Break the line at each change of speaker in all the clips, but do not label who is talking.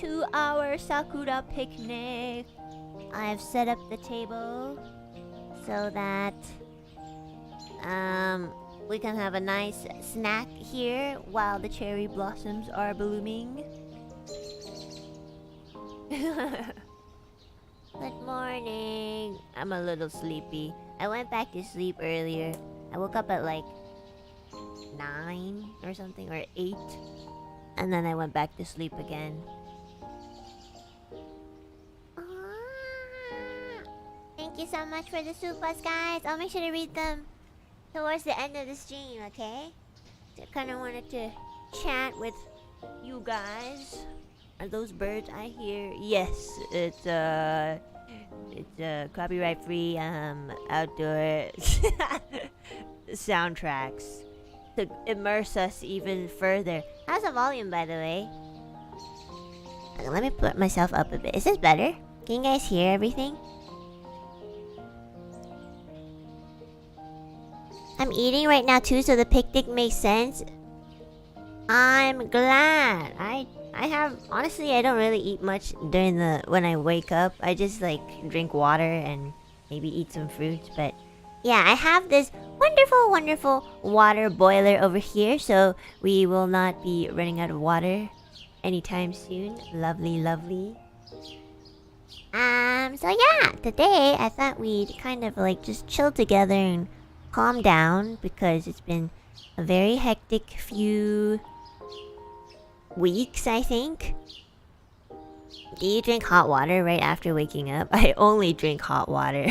to our Sakura picnic. I've set up the table so that we can have a nice snack here while the cherry blossoms are blooming. Good morning. I'm a little sleepy. I went back to sleep earlier. I woke up at like 9 or something, or 8. And then I went back to sleep again. Thank you so much for the supas, guys. I'll make sure to read them towards the end of the stream, okay? I kind of wanted to chat with you guys. Are those birds I hear? Yes, it's copyright free outdoor soundtracks to immerse us even further. How's the volume, by the way? Okay, let me put myself up a bit. Is this better? Can you guys hear everything? I'm eating right now too, so the picnic makes sense. I'm glad. I have, honestly, I don't really eat much during when I wake up. I just like drink water and maybe eat some fruits. But yeah, I have this wonderful water boiler over here, so we will not be running out of water anytime soon. Lovely. So yeah, today I thought we'd kind of like just chill together and calm down because it's been a very hectic few weeks, I think. Do you drink hot water right after waking up? I only drink hot water.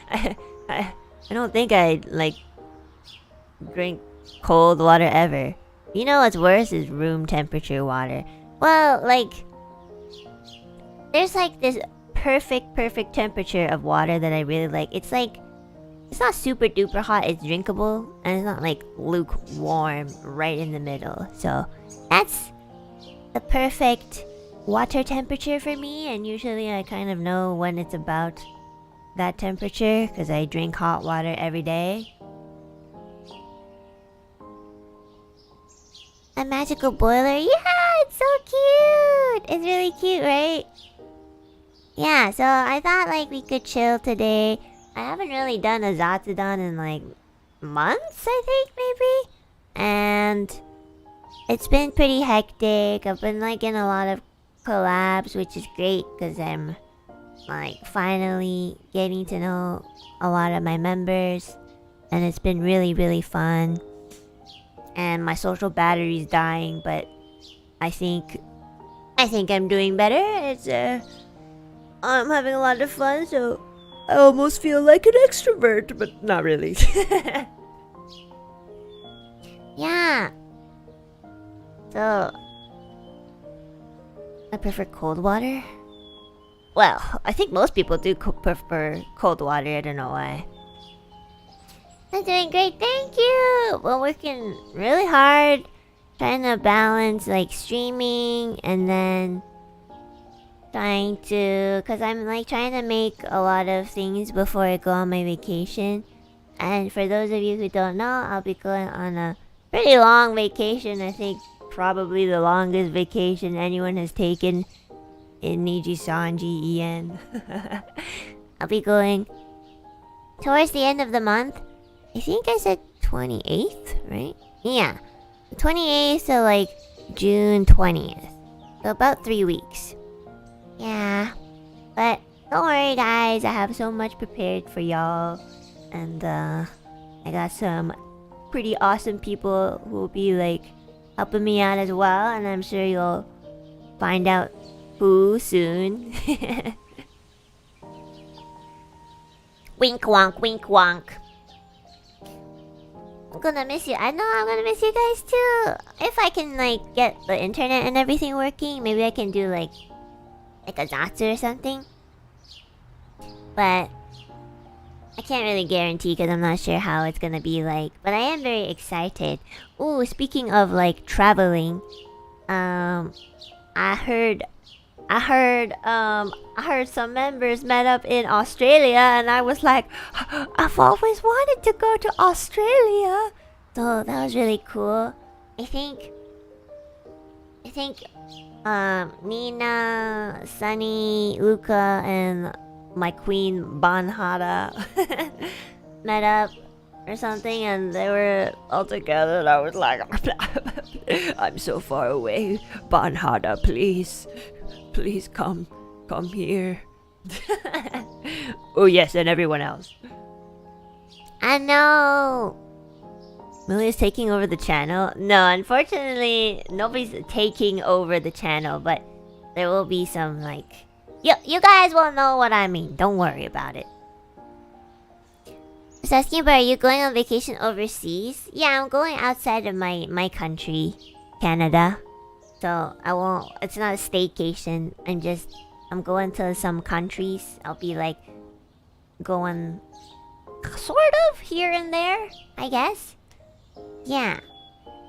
I don't think I like drink cold water ever. You know what's worse is room temperature water. Well, like there's like this perfect temperature of water that I really like. It's like, it's not super duper hot, it's drinkable, and it's not like lukewarm right in the middle. So that's the perfect water temperature for me, and usually I kind of know when it's about that temperature because I drink hot water every day. A magical boiler, yeah, it's so cute. It's really cute, right? Yeah, so I thought like we could chill today. I haven't really done a Zatsudan in like months, I think, maybe. And it's been pretty hectic. I've been like in a lot of collabs, which is great because I'm like finally getting to know a lot of my members, and it's been really fun. And my social battery's dying, but I think I'm doing better. It's I'm having a lot of fun, so I almost feel like an extrovert, but not really. Yeah. So I prefer cold water. Well, I think most people do prefer cold water. I don't know why. I'm doing great, thank you. We're working really hard, trying to balance like streaming and then trying to, cause I'm like trying to make a lot of things before I go on my vacation. And for those of you who don't know, I'll be going on a pretty long vacation. I think probably the longest vacation anyone has taken in NIJISANJI EN. I'll be going towards the end of the month. I think I said 28th, right? Yeah, 28th to like June 20th. So about 3 weeks. Yeah, but don't worry guys, I have so much prepared for y'all. And I got some pretty awesome people who will be like helping me out as well. And I'm sure you'll find out who soon. Wink wonk, wink wonk. I'm gonna miss you. I know I'm gonna miss you guys too. If I can like get the internet and everything working, maybe I can do like a Zatsu or something. But I can't really guarantee because I'm not sure how it's gonna be like. But I am very excited. Ooh, speaking of like traveling, I heard some members met up in Australia, and I was like, I've always wanted to go to Australia. So that was really cool. I think I think Nina, Sunny, Luca, and my queen Banhara met up or something, and they were all together, and I was like, I'm so far away. Banhara, please come here. Oh yes, and everyone else. I know. Millie's taking over the channel. No, unfortunately, nobody's taking over the channel, but there will be some, like... You guys will know what I mean. Don't worry about it. Just asking, but are you going on vacation overseas? Yeah, I'm going outside of my country, Canada. So, I won't... It's not a staycation. I'm going to some countries. I'll be, like, going... sort of here and there, I guess. Yeah,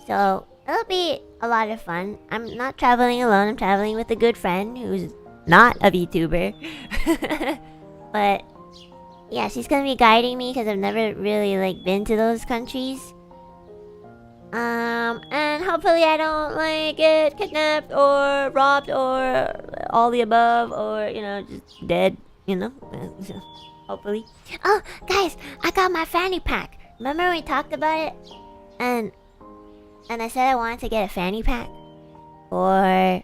so it'll be a lot of fun. I'm not traveling alone. I'm traveling with a good friend who's not a VTuber. But yeah, she's gonna be guiding me because I've never really like been to those countries. And hopefully I don't like get kidnapped or robbed or all the above, or just dead. Hopefully. Oh, guys, I got my fanny pack. Remember we talked about it? And I said I wanted to get a fanny pack for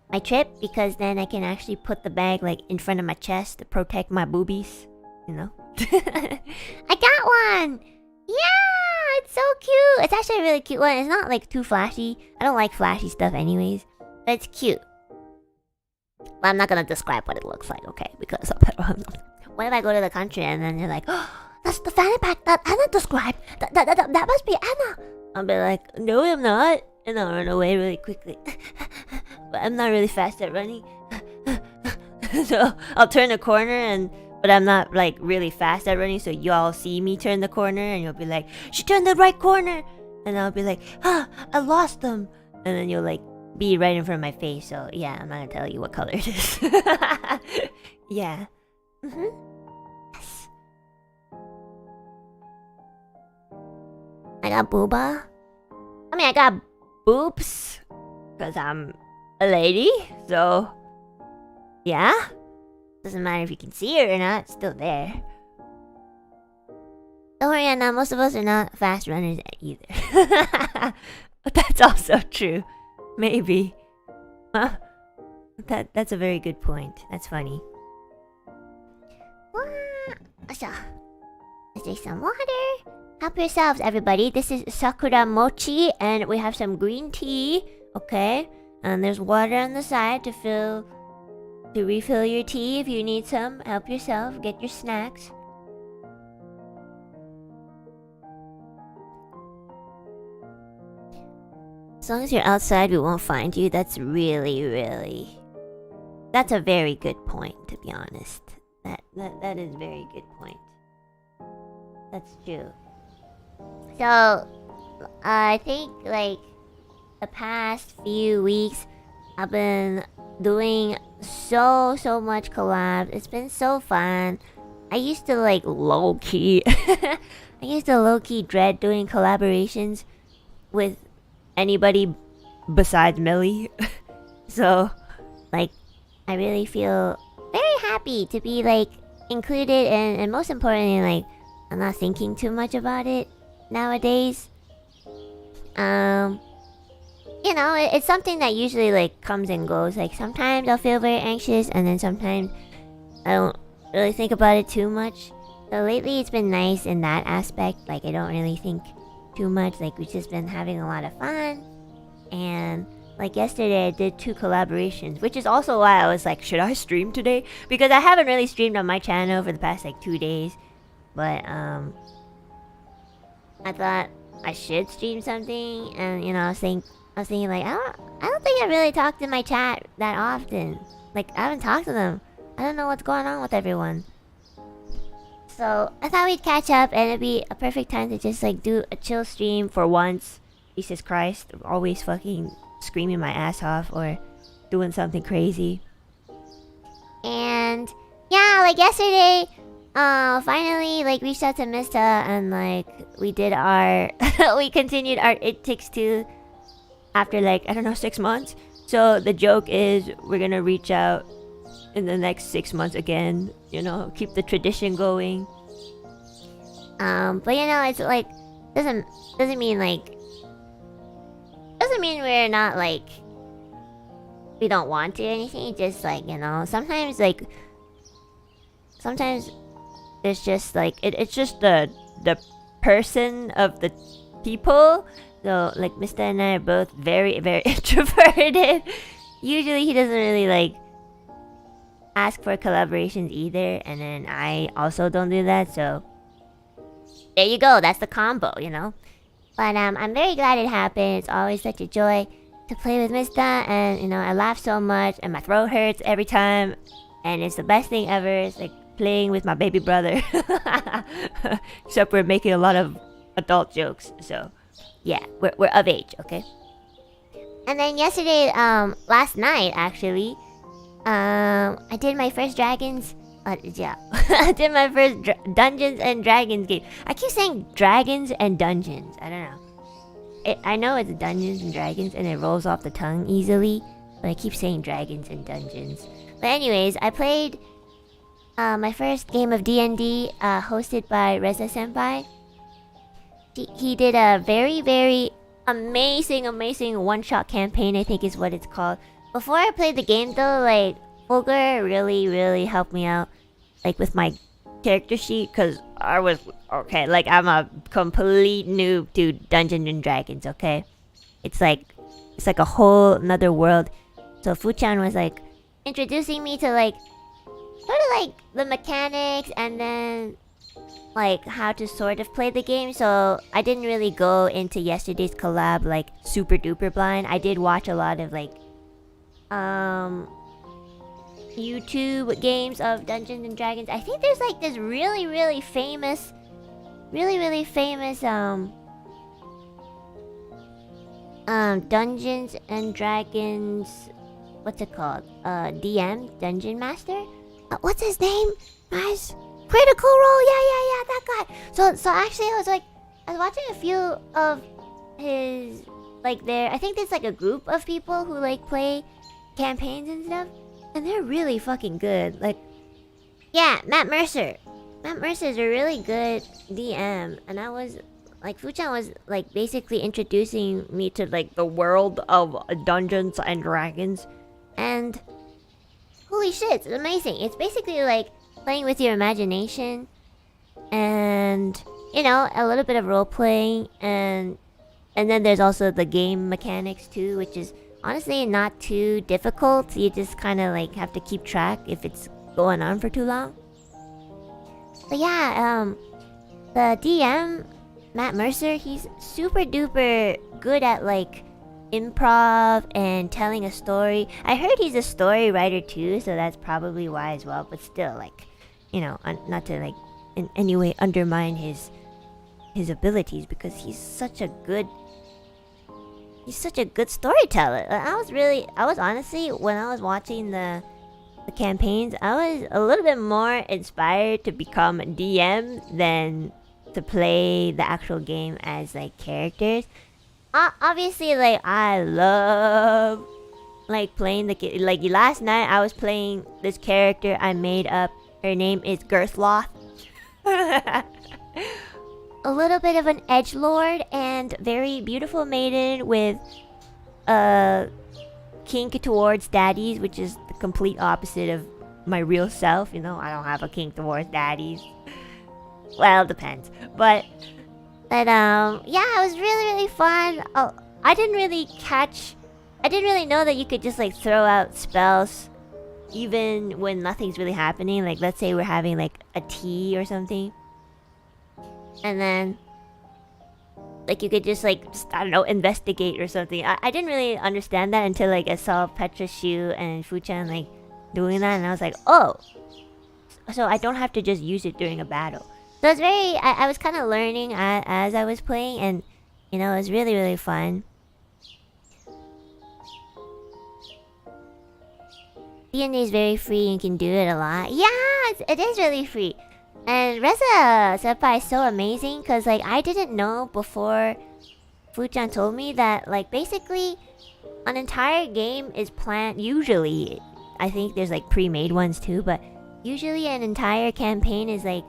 my trip, because then I can actually put the bag like in front of my chest to protect my boobies. I got one! Yeah! It's so cute! It's actually a really cute one. It's not like too flashy. I don't like flashy stuff anyways. But it's cute. But I'm not gonna describe what it looks like, okay? Because what if I go to the country and then you're like, oh, that's the fanny pack that Anna described. That must be Anna. I'll be like, no, I'm not. And I'll run away really quickly. But I'm not really fast at running. So I'll turn the corner, but I'm not like really fast at running. So y'all see me turn the corner and you'll be like, she turned the right corner. And I'll be like, I lost them. And then you'll like be right in front of my face. So yeah, I'm not gonna tell you what color it is. Yeah. Yes. I got booba. I mean, I got boobs, because I'm a lady, so yeah. Doesn't matter if you can see it or not, it's still there. Don't worry, Anna, most of us are not fast runners either. But that's also true. Maybe. Huh? That's a very good point. That's funny. Let's drink some water. Help yourselves, everybody. This is Sakura Mochi, and we have some green tea. Okay, and there's water on the side to refill your tea if you need some. Help yourself. Get your snacks. As long as you're outside, we won't find you. That's really... That's a very good point, to be honest. That is a very good point. That's true. So, I think, like, the past few weeks, I've been doing so much collabs. It's been so fun. I used to, like, low-key... I used to low-key dread doing collaborations with anybody besides Millie. So, like, I really feel very happy to be, like, included, and most importantly, like, I'm not thinking too much about it nowadays. It's something that usually, like, comes and goes. Like, sometimes I'll feel very anxious, and then sometimes I don't really think about it too much. So lately it's been nice in that aspect. Like, I don't really think too much. Like, we've just been having a lot of fun. And like yesterday I did 2 collaborations, which is also why I was like, should I stream today? Because I haven't really streamed on my channel for the past like 2 days. But I thought I should stream something, and I was thinking like, I don't think I really talked to my chat that often. Like, I haven't talked to them. I don't know what's going on with everyone. So I thought we'd catch up, and it'd be a perfect time to just like do a chill stream for once. Jesus Christ, always fucking screaming my ass off or doing something crazy. And yeah, like yesterday, finally like reached out to Mista, and like we did our we continued our It Takes Two after like, I don't know, 6 months. So the joke is we're gonna reach out in the next 6 months again. You know, keep the tradition going. But you know, it's like doesn't mean like doesn't mean we're not like we don't want to or anything. Just like, you know, sometimes it's just like it's just the person of the people. So like Mr. and I are both very introverted. Usually he doesn't really like ask for collaborations either, and then I also don't do that. So there you go. That's the combo, you know. But I'm very glad it happened. It's always such a joy to play with Mr. And you know, I laugh so much, and my throat hurts every time, and it's the best thing ever. It's like playing with my baby brother. Except we're making a lot of adult jokes. So yeah, we're of age, okay? And then yesterday, last night actually, I did my first dragons. Yeah, I did my first Dungeons and Dragons game. I keep saying dragons and dungeons. I don't know. I know it's Dungeons and Dragons, and it rolls off the tongue easily, but I keep saying dragons and dungeons. But anyways, I played my first game of D&D, hosted by Reza Senpai. He did a very amazing one-shot campaign, I think is what it's called. Before I played the game though, like, Fulgur really helped me out, like, with my character sheet, because I was, okay, like, I'm a complete noob to Dungeons and Dragons, okay? It's like a whole another world. So Fuchan was, like, introducing me to, like, sort of, like, the mechanics, and then like how to sort of play the game. So I didn't really go into yesterday's collab like super duper blind. I did watch a lot of like YouTube games of Dungeons and Dragons. I think there's like this really famous Dungeons and Dragons, what's it called, DM, Dungeon Master, what's his name, guys? Critical Role, yeah, that guy. So actually, I was watching a few of his, like, I think there's like a group of people who like play campaigns and stuff, and they're really fucking good. Like, yeah, Matt Mercer is a really good DM, and I was like, Fuchan was like basically introducing me to like the world of Dungeons and Dragons, and holy shit, it's amazing. It's basically like playing with your imagination, and you know, a little bit of role playing, and then there's also the game mechanics too, which is honestly not too difficult. You just kind of like have to keep track if it's going on for too long. But yeah, the DM, Matt Mercer, he's super duper good at like improv and telling a story. I heard he's a story writer too, so that's probably why as well. But still, like, you know, not to like in any way undermine his abilities, because he's such a good storyteller. I was honestly, when I was watching the campaigns, I was a little bit more inspired to become a DM than to play the actual game as like characters. Obviously, like, I love like playing like last night I was playing this character I made up. Her name is Girthloth. A little bit of an edgelord and very beautiful maiden with a kink towards daddies, which is the complete opposite of my real self. You know, I don't have a kink towards daddies. Well, it depends. But yeah, it was really fun. Oh, I didn't really know that you could just like throw out spells even when nothing's really happening. Like, let's say we're having like a tea or something, and then like you could just like, I don't know, investigate or something. I didn't really understand that until like I saw Petra Shu and Fuchan like doing that, and I was like, oh, so I don't have to just use it during a battle. So it's very, I was kind of learning as I was playing, and you know, it was really fun. D&D is very free and you can do it a lot. Yeah, it is really free. And Reza Senpai is so amazing, because like I didn't know before Fuchan told me that like basically an entire game is planned. Usually, I think there's like pre-made ones too, but usually an entire campaign is like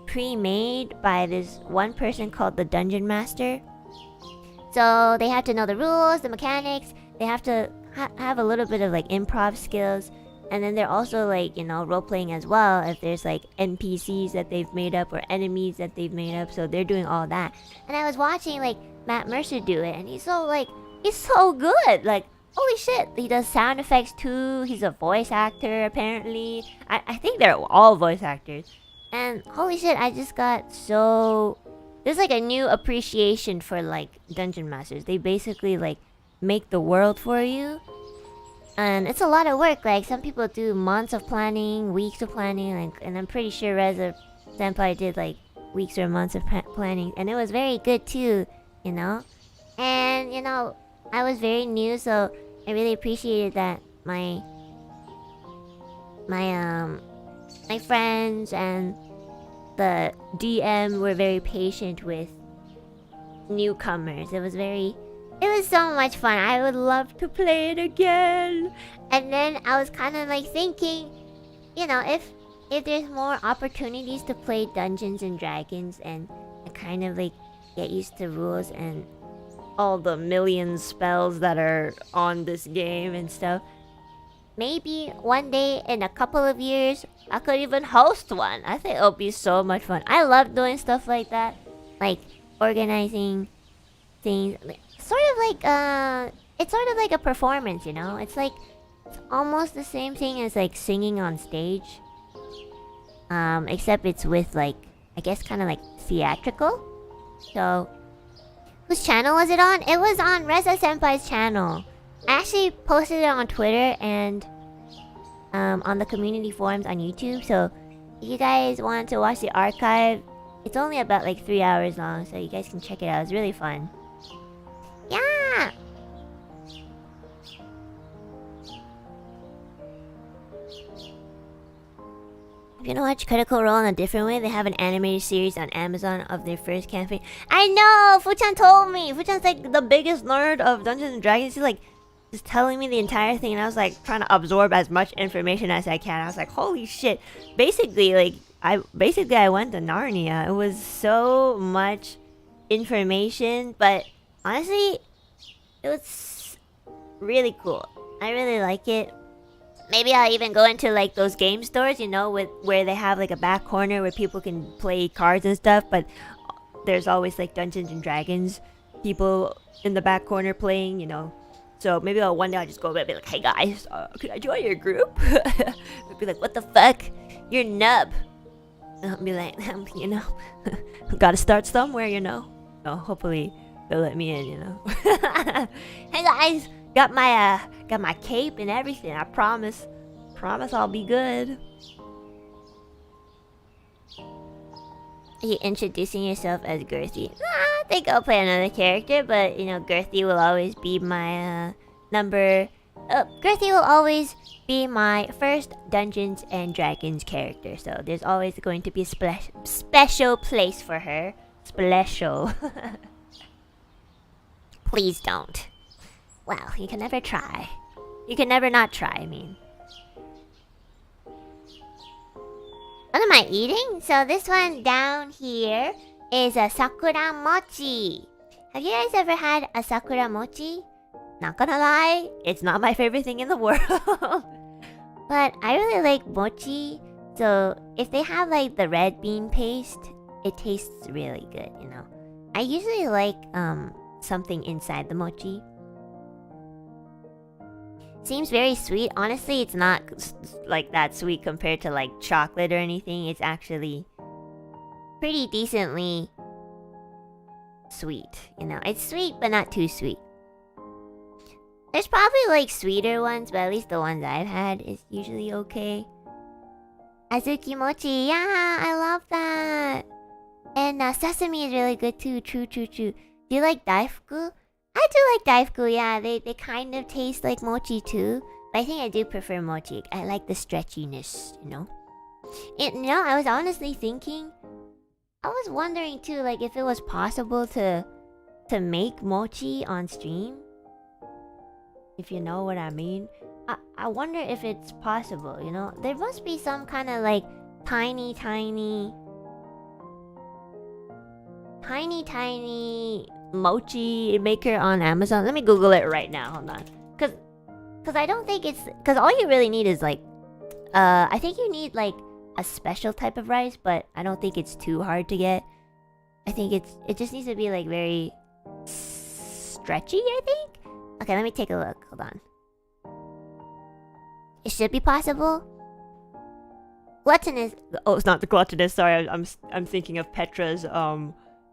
pre-made by this one person called the Dungeon Master. So they have to know the rules, the mechanics. They have to have a little bit of like improv skills. And then they're also like, you know, role-playing as well. If there's like NPCs that they've made up or enemies that they've made up. So they're doing all that. And I was watching like Matt Mercer do it. And he's so good. Like, holy shit. He does sound effects too. He's a voice actor apparently. I think they're all voice actors. And holy shit, I just got so... There's like a new appreciation for like Dungeon Masters. They basically like make the world for you. And it's a lot of work. Like some people do months of planning, weeks of planning, like, and I'm pretty sure Reza Senpai did like weeks or months of planning, and it was very good too, you know. And you know, I was very new, so I really appreciated that my friends and the DM were very patient with newcomers. It was so much fun. I would love to play it again. And then I was kind of like thinking, you know, if there's more opportunities to play Dungeons and Dragons and kind of like get used to rules and all the million spells that are on this game and stuff, maybe one day in a couple of years I could even host one. I think it'll be so much fun. I love doing stuff like that, like organizing things. It's sort of like a performance, you know. It's almost the same thing as like singing on stage, except it's with like, I guess, kind of like theatrical. So whose channel was it on? It was on Reza Senpai's channel. I actually posted it on Twitter and on the community forums on YouTube. So if you guys want to watch the archive, it's only about like 3 hours long, so you guys can check it out. It's really fun. Yeah! If you want to watch Critical Role in a different way, they have an animated series on Amazon of their first campaign. I know! Fuchan told me! Fuchan's like the biggest nerd of Dungeons and Dragons. He's like just telling me the entire thing, and I was like trying to absorb as much information as I can. I was like, holy shit. Basically, like, I went to Narnia. It was so much information, but honestly, it was really cool. I really like it. Maybe I'll even go into like those game stores, you know, where they have like a back corner where people can play cards and stuff, but there's always like Dungeons and Dragons people in the back corner playing, you know. So maybe one day I'll just go over and be like, hey guys, could I join your group? They'll be like, what the fuck? You're nub. And I'll be like, you know, gotta start somewhere, you know. So hopefully they'll let me in, you know. Hey guys, got my cape and everything. I promise I'll be good. Are you introducing yourself as Girthy? I think I'll play another character, but you know, Girthy will always be my Girthy will always be my first Dungeons and Dragons character. So there's always going to be a special place for her. Special. Please don't. Well, you can never try. You can never not try, I mean. What am I eating? So this one down here is a Sakura Mochi. Have you guys ever had a Sakura Mochi? Not gonna lie, it's not my favorite thing in the world. But I really like mochi. So if they have like the red bean paste, it tastes really good, you know. I usually like something inside the mochi. Seems very sweet. Honestly, it's not like that sweet compared to like chocolate or anything. It's actually pretty decently sweet, you know. It's sweet but not too sweet. There's probably like sweeter ones, but at least the ones I've had is usually okay. Azuki mochi, yeah, I love that. And sesame is really good too. True. Do you like daifuku? I do like daifuku, yeah. They kind of taste like mochi too. But I think I do prefer mochi. I like the stretchiness, you know. You know, I was honestly thinking, I was wondering too, like if it was possible to make mochi on stream. if you know what I mean. I wonder if it's possible, you know? There must be some kind of like tiny mochi maker on Amazon. Let me Google it right now. Hold on. Cause I don't think it's... Cause all you really need is like... I think you need like a special type of rice, but I don't think it's too hard to get. I think it just needs to be like very stretchy, I think? Okay, let me take a look. Hold on. It should be possible. Gluttonous... Oh, it's not the gluttonous. Sorry, I'm thinking of Petra's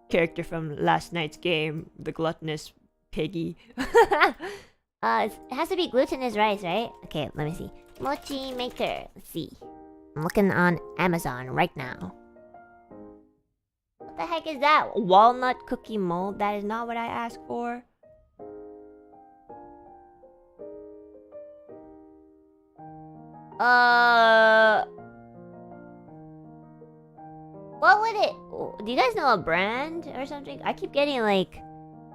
character from last night's game, the gluttonous piggy. It has to be glutinous rice, right? Okay, let me see. Mochi maker. Let's see. I'm looking on Amazon right now. What the heck is that? Walnut cookie mold? That is not what I asked for. What would it... Do you guys know a brand or something? I keep getting like...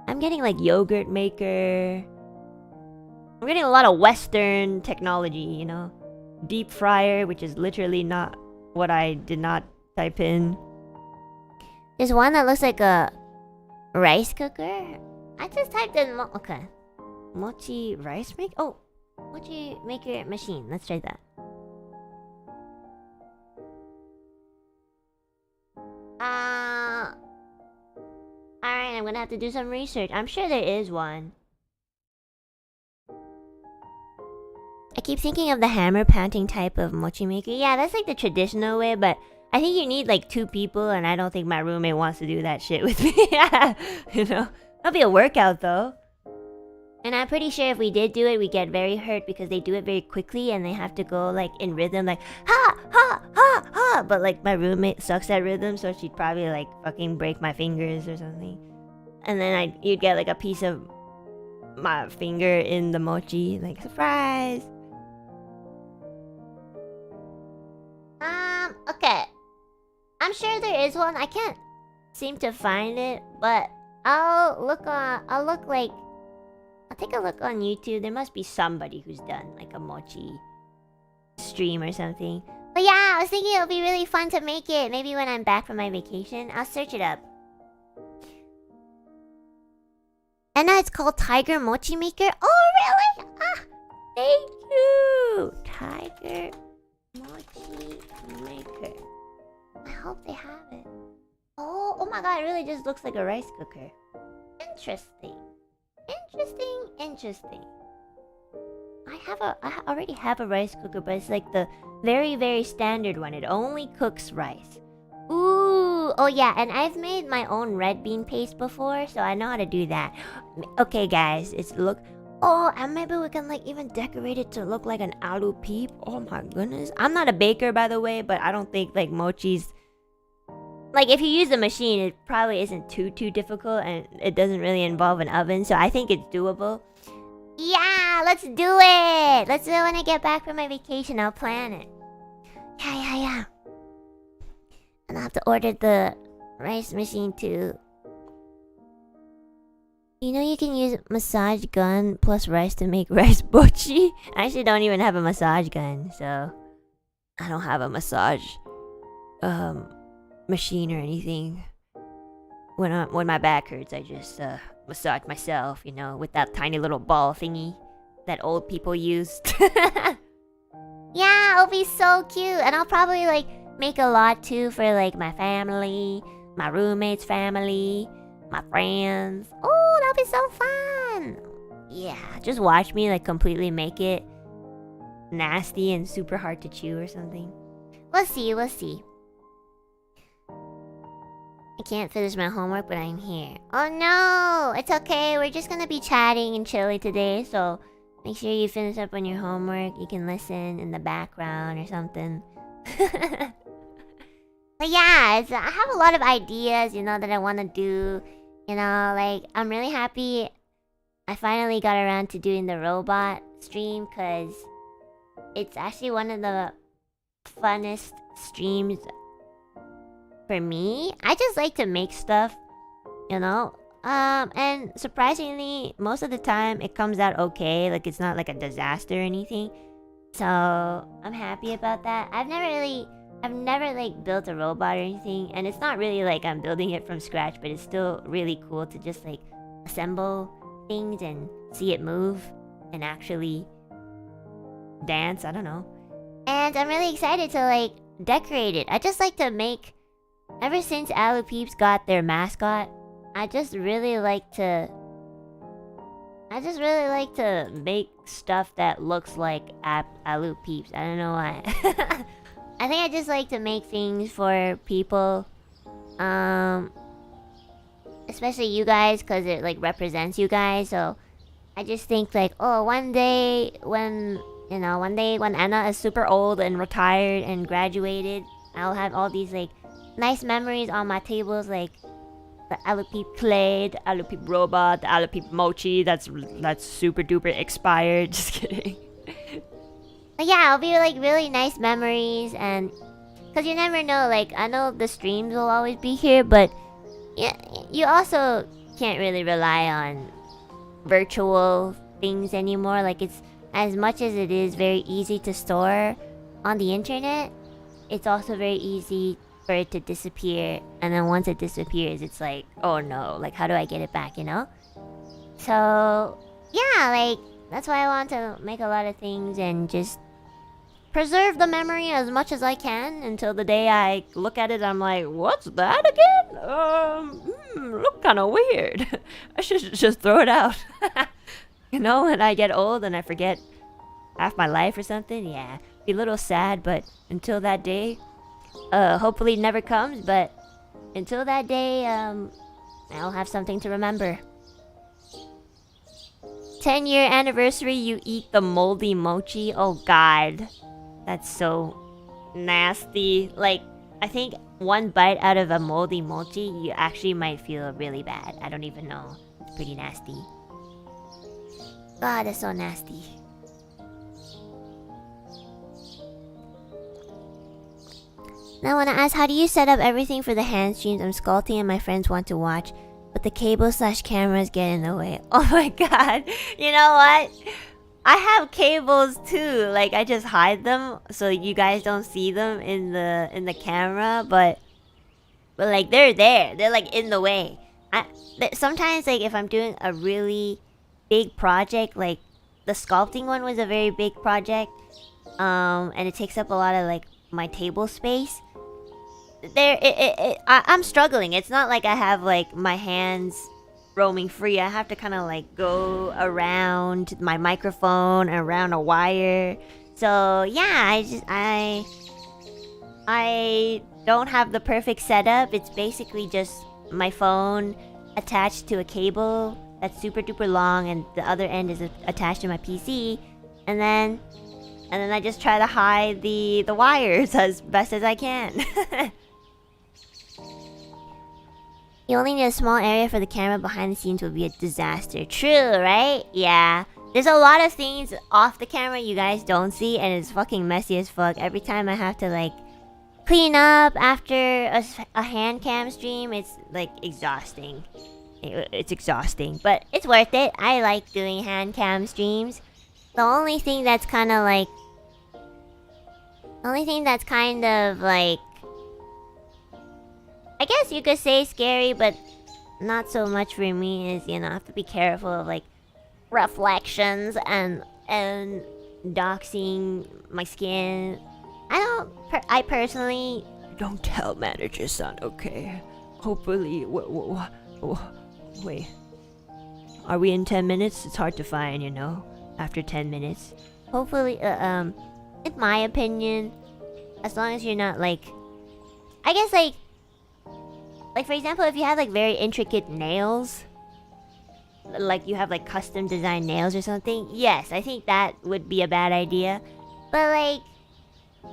I'm getting like yogurt maker. I'm getting a lot of Western technology, you know? Deep fryer, which is literally not what I did not type in. There's one that looks like a rice cooker. I just typed in... Okay. Mochi rice maker? Oh. Mochi maker machine. Let's try that. Alright, I'm gonna have to do some research. I'm sure there is one. I keep thinking of the hammer pounding type of mochi maker. Yeah, that's like the traditional way, but I think you need like 2 people, and I don't think my roommate wants to do that shit with me. You know? That'll be a workout though. And I'm pretty sure if we did do it, we get very hurt because they do it very quickly and they have to go like in rhythm, like ha ha ha ha. But like my roommate sucks at rhythm, so she'd probably like fucking break my fingers or something. And then you'd get like a piece of my finger in the mochi, like surprise. Okay. I'm sure there is one. I can't seem to find it, but I'll take a look on YouTube. There must be somebody who's done like a mochi stream or something. But yeah, I was thinking it would be really fun to make it. Maybe when I'm back from my vacation. I'll search it up. And now it's called Tiger Mochi Maker. Oh, really? Ah, thank you. Tiger Mochi Maker. I hope they have it. Oh my god, it really just looks like a rice cooker. Interesting. Interesting. I already have a rice cooker, but it's like the very, very standard one. It only cooks rice. Ooh, oh yeah, and I've made my own red bean paste before, so I know how to do that. Okay, guys, oh, and maybe we can like even decorate it to look like an aloo peep. Oh my goodness. I'm not a baker, by the way, but I don't think like mochi's... Like, if you use the machine, it probably isn't too difficult, and it doesn't really involve an oven, so I think it's doable. Yeah, let's do it! Let's do it when I get back from my vacation. I'll plan it. Yeah. And I'll have to order the rice machine, too. You know you can use massage gun plus rice to make rice mochi? I actually don't even have a massage gun, so... I don't have a massage... machine or anything. When my back hurts, I just massage myself, you know, with that tiny little ball thingy that old people used. Yeah, it'll be so cute, and I'll probably like make a lot too for like my family, my roommate's family, my friends. Oh, that'll be so fun. Yeah, just watch me like completely make it nasty and super hard to chew or something. We'll see. I can't finish my homework, but I'm here. Oh no! It's okay, we're just gonna be chatting and chilling today, so make sure you finish up on your homework. You can listen in the background or something. But yeah, I have a lot of ideas, you know, that I want to do. You know, like, I'm really happy I finally got around to doing the robot stream, because it's actually one of the funnest streams for me. I just like to make stuff, you know. And surprisingly, most of the time it comes out okay. Like it's not like a disaster or anything. So I'm happy about that. I've never like built a robot or anything, and it's not really like I'm building it from scratch, but it's still really cool to just like assemble things and see it move and actually dance. I don't know. And I'm really excited to like decorate it. I just like to make. Ever since Aloo Peeps got their mascot, I just really like to make stuff that looks like Aloo Peeps. I don't know why. I think I just like to make things for people, especially you guys, because it like represents you guys. So I just think like, oh, one day when Enna is super old and retired and graduated, I'll have all these like nice memories on my tables, like the Aloo Peep clay, the Aloo Peep robot, the Aloo Peep Mochi that's super duper expired. Just kidding. But yeah, it'll be like really nice memories, and because you never know, like I know the streams will always be here, but yeah, you also can't really rely on virtual things anymore. Like it's, as much as it is very easy to store on the internet, it's also very easy for it to disappear, and then once it disappears, it's like, oh no, like how do I get it back, you know? So yeah, like that's why I want to make a lot of things and just preserve the memory as much as I can until the day I look at it, I'm like, what's that again? Look kind of weird. I should just throw it out. You know, when I get old and I forget half my life or something, yeah, be a little sad, but until that day, hopefully it never comes, but until that day, I'll have something to remember. 10-year anniversary, you eat the moldy mochi. Oh god, that's so nasty. Like, I think one bite out of a moldy mochi, you actually might feel really bad. I don't even know. It's pretty nasty. God, that's so nasty. Now I want to ask, how do you set up everything for the hand streams? I'm sculpting and my friends want to watch, but the cable/cameras get in the way. Oh my god. You know what? I have cables too. Like I just hide them so you guys don't see them in the camera, but like they're there. They're like in the way. Sometimes like if I'm doing a really big project, like the sculpting one was a very big project, and it takes up a lot of like my table space. I'm struggling. It's not like I have like my hands roaming free. I have to kind of like go around my microphone, around a wire. So yeah, I don't have the perfect setup. It's basically just my phone attached to a cable that's super duper long, and the other end is attached to my PC, and then I just try to hide the wires as best as I can. You only need a small area for the camera. Behind the scenes would be a disaster. True, right? Yeah. There's a lot of things off the camera you guys don't see, and it's fucking messy as fuck. Every time I have to like clean up after a hand cam stream, it's like exhausting. It's exhausting, but it's worth it. I like doing hand cam streams. The only thing that's kind of like I guess you could say scary, but not so much for me, is, you know, I have to be careful of like reflections and doxing my skin. I personally don't tell manager-san, okay? Hopefully, wait. Are we in 10 minutes? It's hard to find, you know, after 10 minutes. Hopefully, in my opinion, as long as you're not like, I guess like for example, if you have like very intricate nails, like you have like custom designed nails or something, yes, I think that would be a bad idea. But like,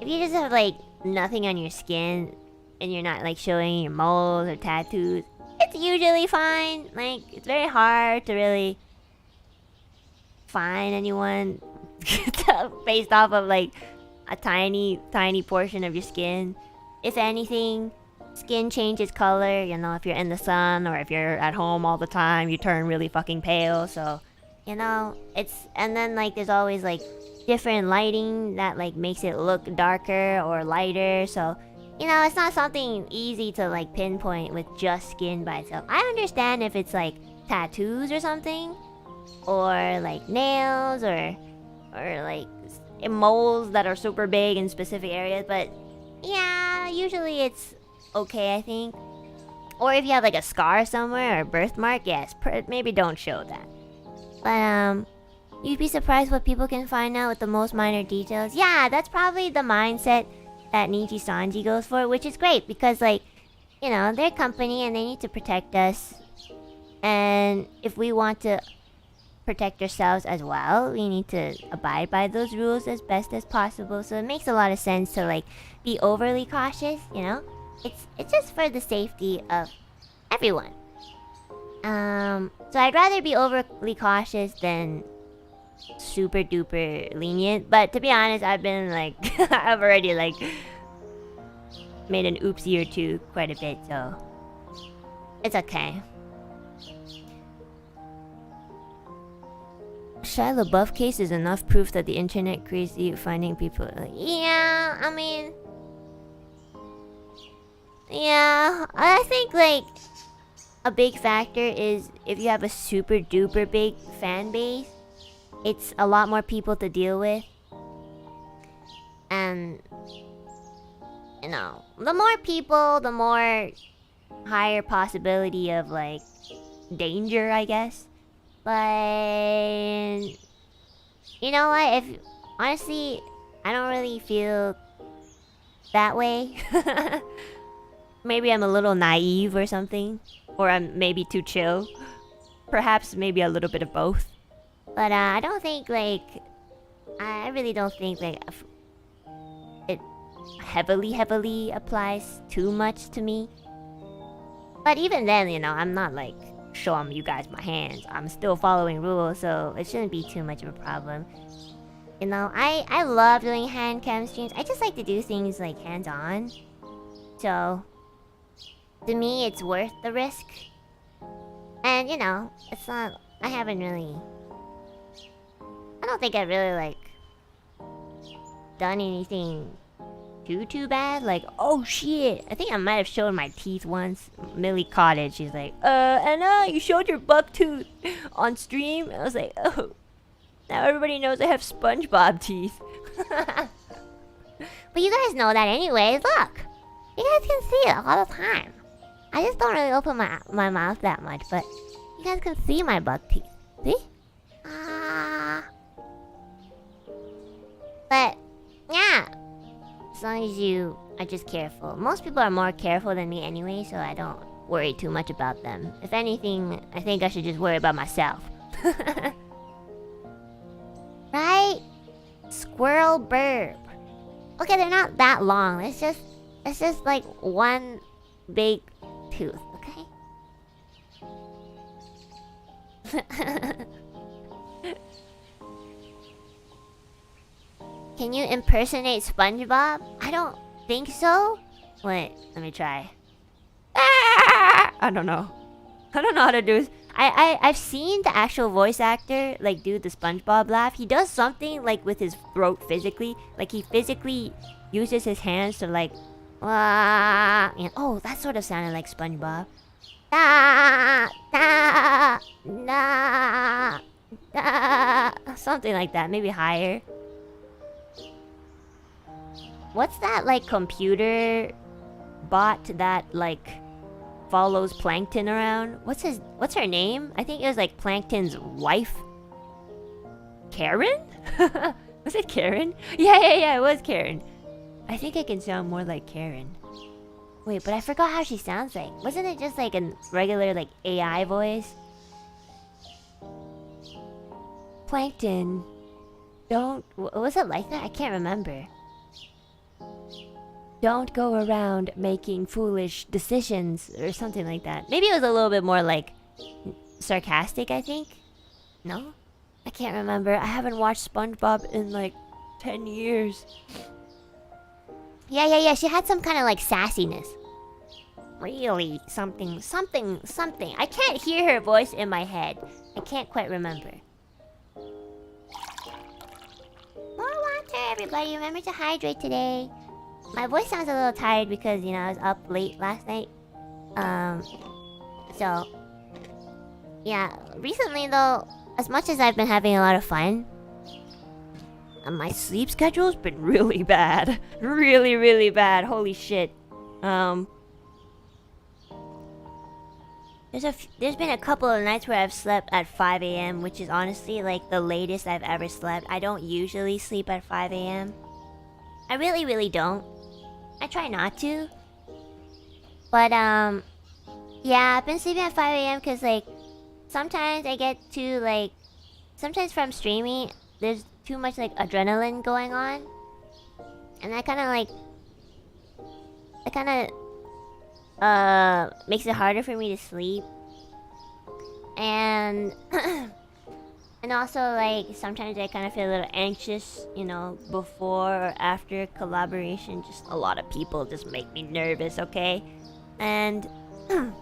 if you just have like nothing on your skin and you're not like showing your moles or tattoos, it's usually fine. Like, it's very hard to really find anyone based off of like a tiny portion of your skin. If anything, skin changes color, you know, if you're in the sun or if you're at home all the time, you turn really fucking pale. So, you know, it's, and then like there's always like different lighting that like makes it look darker or lighter. So, you know, it's not something easy to like pinpoint with just skin by itself. I understand if it's like tattoos or something, or like nails, or like moles that are super big in specific areas, but yeah, usually it's okay, I think. Or if you have like a scar somewhere or a birthmark, yes, maybe don't show that. But you'd be surprised what people can find out with the most minor details. Yeah, that's probably the mindset that NIJISANJI goes for, which is great because, like, you know, they're a company and they need to protect us. And if we want to protect ourselves as well, we need to abide by those rules as best as possible. So it makes a lot of sense to like be overly cautious, you know? It's just for the safety of everyone. So I'd rather be overly cautious than super duper lenient. But to be honest, I've been like I've already like made an oopsie or two quite a bit, so it's okay. Shia LaBeouf case is enough proof that the internet crazy finding people. Yeah, I mean, yeah, I think like a big factor is if you have a super duper big fan base, it's a lot more people to deal with. And you know, the more people, the more higher possibility of like danger, I guess. But you know what? If honestly, I don't really feel that way. Maybe I'm a little naive or something, or I'm maybe too chill. Perhaps maybe a little bit of both. But I don't think like I really don't think like it heavily applies too much to me. But even then, you know, I'm not like showing you guys my hands. I'm still following rules, so it shouldn't be too much of a problem. You know, I love doing hand cam streams. I just like to do things like hands-on. So to me, it's worth the risk. And you know, it's not. I haven't really. I don't think I've really like done anything too bad. Like, oh shit, I think I might have shown my teeth once. Millie caught it. She's like, Enna, you showed your buck tooth on stream. I was like, oh, now everybody knows I have SpongeBob teeth. But you guys know that anyways. Look, you guys can see it all the time. I just don't really open my mouth that much, but you guys can see my buck teeth. See? But yeah, as long as you are just careful. Most people are more careful than me anyway, so I don't worry too much about them. If anything, I think I should just worry about myself. Right? Squirrel burp. Okay, they're not that long. It's just like one big tooth, okay? Can you impersonate SpongeBob? I don't think so. Wait, let me try. I don't know. I don't know how to do this. I've seen the actual voice actor like do the SpongeBob laugh. He does something like with his throat physically. Like he physically uses his hands to like and oh, that sort of sounded like SpongeBob. Something like that, maybe higher. What's that like computer bot that like follows Plankton around? What's her name? I think it was like Plankton's wife. Karen? Was it Karen? Yeah, it was Karen. I think I can sound more like Karen. Wait, but I forgot how she sounds like. Wasn't it just like a regular like AI voice? Plankton. Don't... Was it like that? I can't remember. Don't go around making foolish decisions or something like that. Maybe it was a little bit more like sarcastic, I think. No? I can't remember. I haven't watched SpongeBob in like 10 years. Yeah. She had some kind of like sassiness. really something. I can't hear her voice in my head. I can't quite remember. More water, everybody. Remember to hydrate today. My voice sounds a little tired because, you know, I was up late last night. So... yeah, recently though, as much as I've been having a lot of fun, my sleep schedule's been really bad. Really, really bad. Holy shit. There's been a couple of nights where I've slept at 5 a.m., which is honestly like the latest I've ever slept. I don't usually sleep at 5 a.m. I really, really don't. I try not to. But, yeah, I've been sleeping at 5 a.m. because, like, sometimes I get to, like... sometimes from streaming, there's too much, like, adrenaline going on. And that kind of, like... that kind of... makes it harder for me to sleep. And... and also, like, sometimes I kind of feel a little anxious, you know, before or after collaboration. Just a lot of people just make me nervous, okay? And... and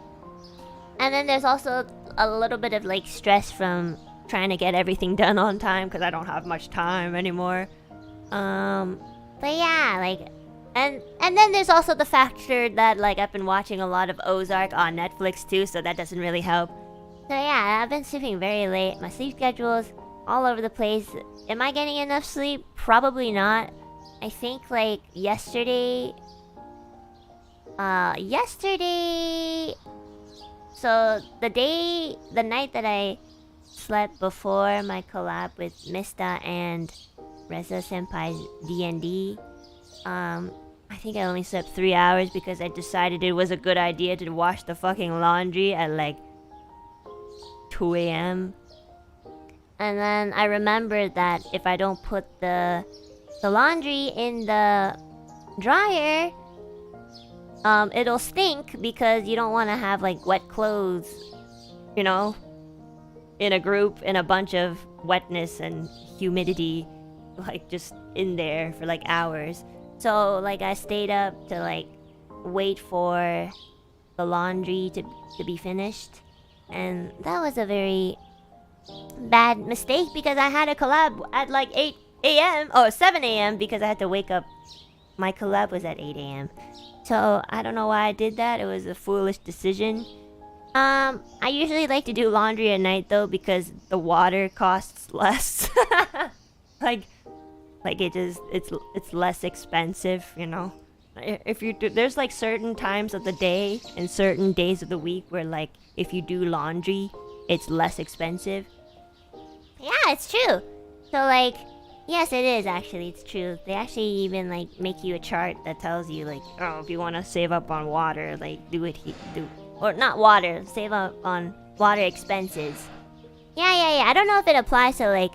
then there's also a little bit of, like, stress from trying to get everything done on time because I don't have much time anymore. But yeah, like... And then there's also the factor that, like, I've been watching a lot of Ozark on Netflix too, so that doesn't really help. So yeah, I've been sleeping very late. My sleep schedule's all over the place. Am I getting enough sleep? Probably not. I think, like, yesterday... So, the night that I slept before my collab with Mista and Reza Senpai's D&D, I think I only slept 3 hours because I decided it was a good idea to wash the fucking laundry at like 2 a.m. And then I remembered that if I don't put the laundry in the dryer, it'll stink because you don't want to have like wet clothes, you know, in a group, in a bunch of wetness and humidity, like just in there for like hours. So like I stayed up to like wait for the laundry to be finished, and that was a very bad mistake because I had a collab at like 8 a.m. or 7 a.m. because I had to wake up. My collab was at 8 a.m. So I don't know why I did that. It was a foolish decision. I usually like to do laundry at night though because the water costs less. like it's less expensive, you know. If you do, there's like certain times of the day and certain days of the week where like if you do laundry, it's less expensive. Yeah, it's true. So like, yes, it is actually. It's true. They actually even like make you a chart that tells you like, oh, if you want to save up on water, like do or not water, save up on water expenses. Yeah. I don't know if it applies to like,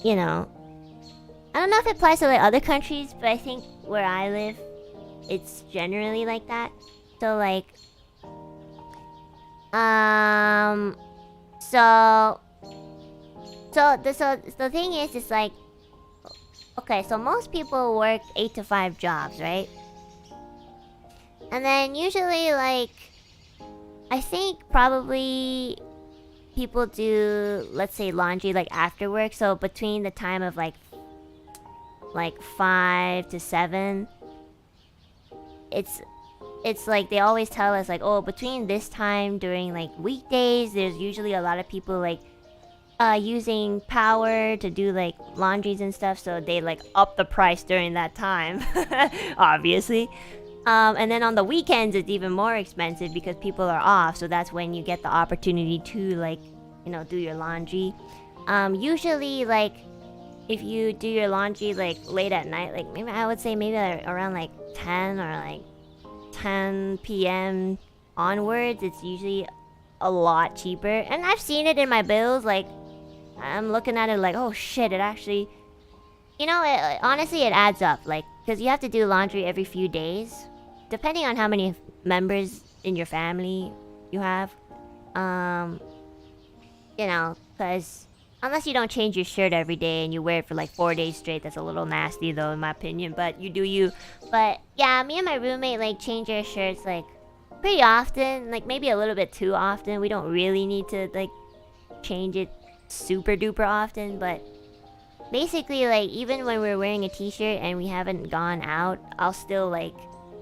you know, I don't know if it applies to like other countries, but I think where I live, it's generally like that. So like, so the thing is, it's like, okay, so most people work 8 to 5 jobs, right? And then usually, like, I think probably people do, let's say, laundry like after work. So between the time of like 5 to 7, it's like they always tell us like, oh, between this time during like weekdays, there's usually a lot of people like using power to do like laundries and stuff, so they like up the price during that time. Obviously. And then on the weekends it's even more expensive because people are off, so that's when you get the opportunity to like, you know, do your laundry. Usually like if you do your laundry like late at night, like maybe I would say maybe around like 10 or like 10 p.m. onwards, it's usually a lot cheaper. And I've seen it in my bills, like I'm looking at it like, oh shit, it actually, you know, honestly it adds up, like, because you have to do laundry every few days depending on how many members in your family you have. You know, because unless you don't change your shirt every day and you wear it for like 4 days straight, that's a little nasty though in my opinion, but you do you. But yeah, me and my roommate like change our shirts like pretty often, like maybe a little bit too often. We don't really need to like change it super duper often, but basically like even when we're wearing a t-shirt and we haven't gone out, I'll still like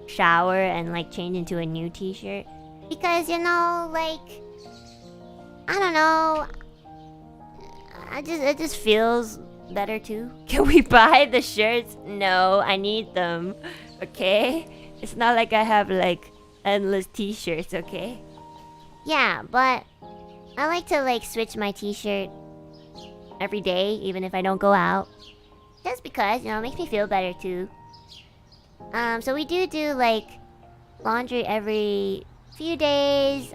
shower and like change into a new t-shirt because you know, like I don't know, it just feels better too. Can we buy the shirts? No, I need them. Okay, it's not like I have like endless t-shirts. Okay, yeah, but I like to like switch my t-shirt every day, even if I don't go out, just because, you know, it makes me feel better too. So we do like laundry every few days.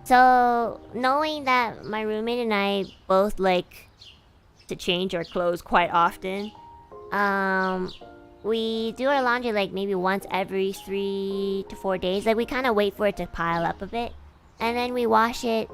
So knowing that my roommate and I both like to change our clothes quite often, we do our laundry like maybe once every 3 to 4 days. Like we kind of wait for it to pile up a bit, and then we wash it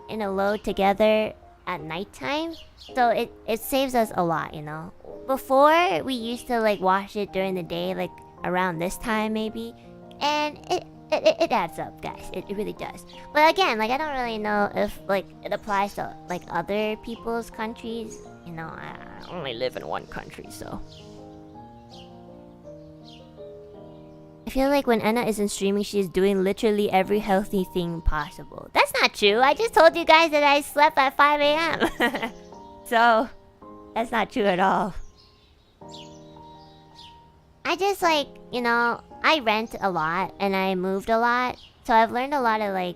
in a load together at nighttime. So it saves us a lot, you know. Before we used to like wash it during the day, like around this time maybe, and it adds up, guys. It really does. But again, like I don't really know if like it applies to like other people's countries. You know, I only live in one country, so. I feel like when Enna isn't streaming, she's doing literally every healthy thing possible. That's not true. I just told you guys that I slept at 5 a.m. So, that's not true at all. I just like, you know, I rent a lot and I moved a lot. So I've learned a lot of like,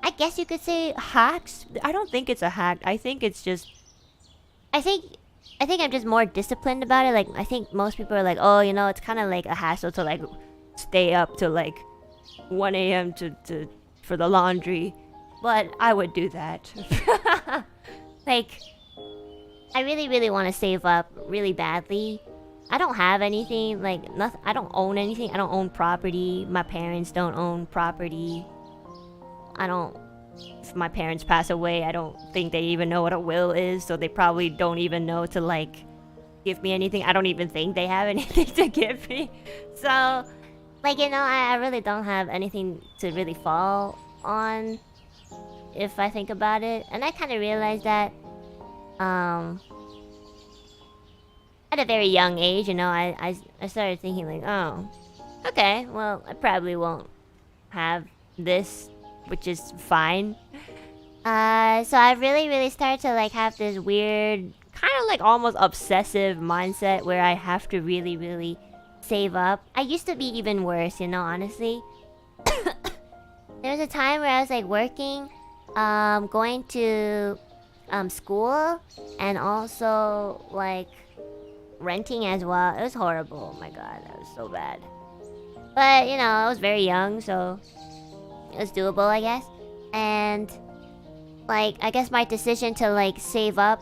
I guess you could say hacks. I don't think it's a hack. I think it's just, I think I'm just more disciplined about it. Like, I think most people are like, oh, you know, it's kind of like a hassle to like stay up till like 1 a.m. for the laundry. But I would do that. Like, I really want to save up really badly. I don't have anything, like, nothing. I don't own anything. I don't own property. My parents don't own property. If my parents pass away, I don't think they even know what a will is, so they probably don't even know to like give me anything. I don't even think they have anything to give me. So, like, you know, I really don't have anything to really fall on if I think about it. And I kind of realized that at a very young age, you know, I started thinking like, oh, okay, well, I probably won't have this, which is fine. So I really started to like have this weird, kind of like almost obsessive mindset where I have to really save up. I used to be even worse, you know, honestly. There was a time where I was like working, going to school, and also like renting as well. It was horrible. Oh my god, that was so bad. But you know, I was very young, so it was doable, I guess. And like, I guess my decision to like save up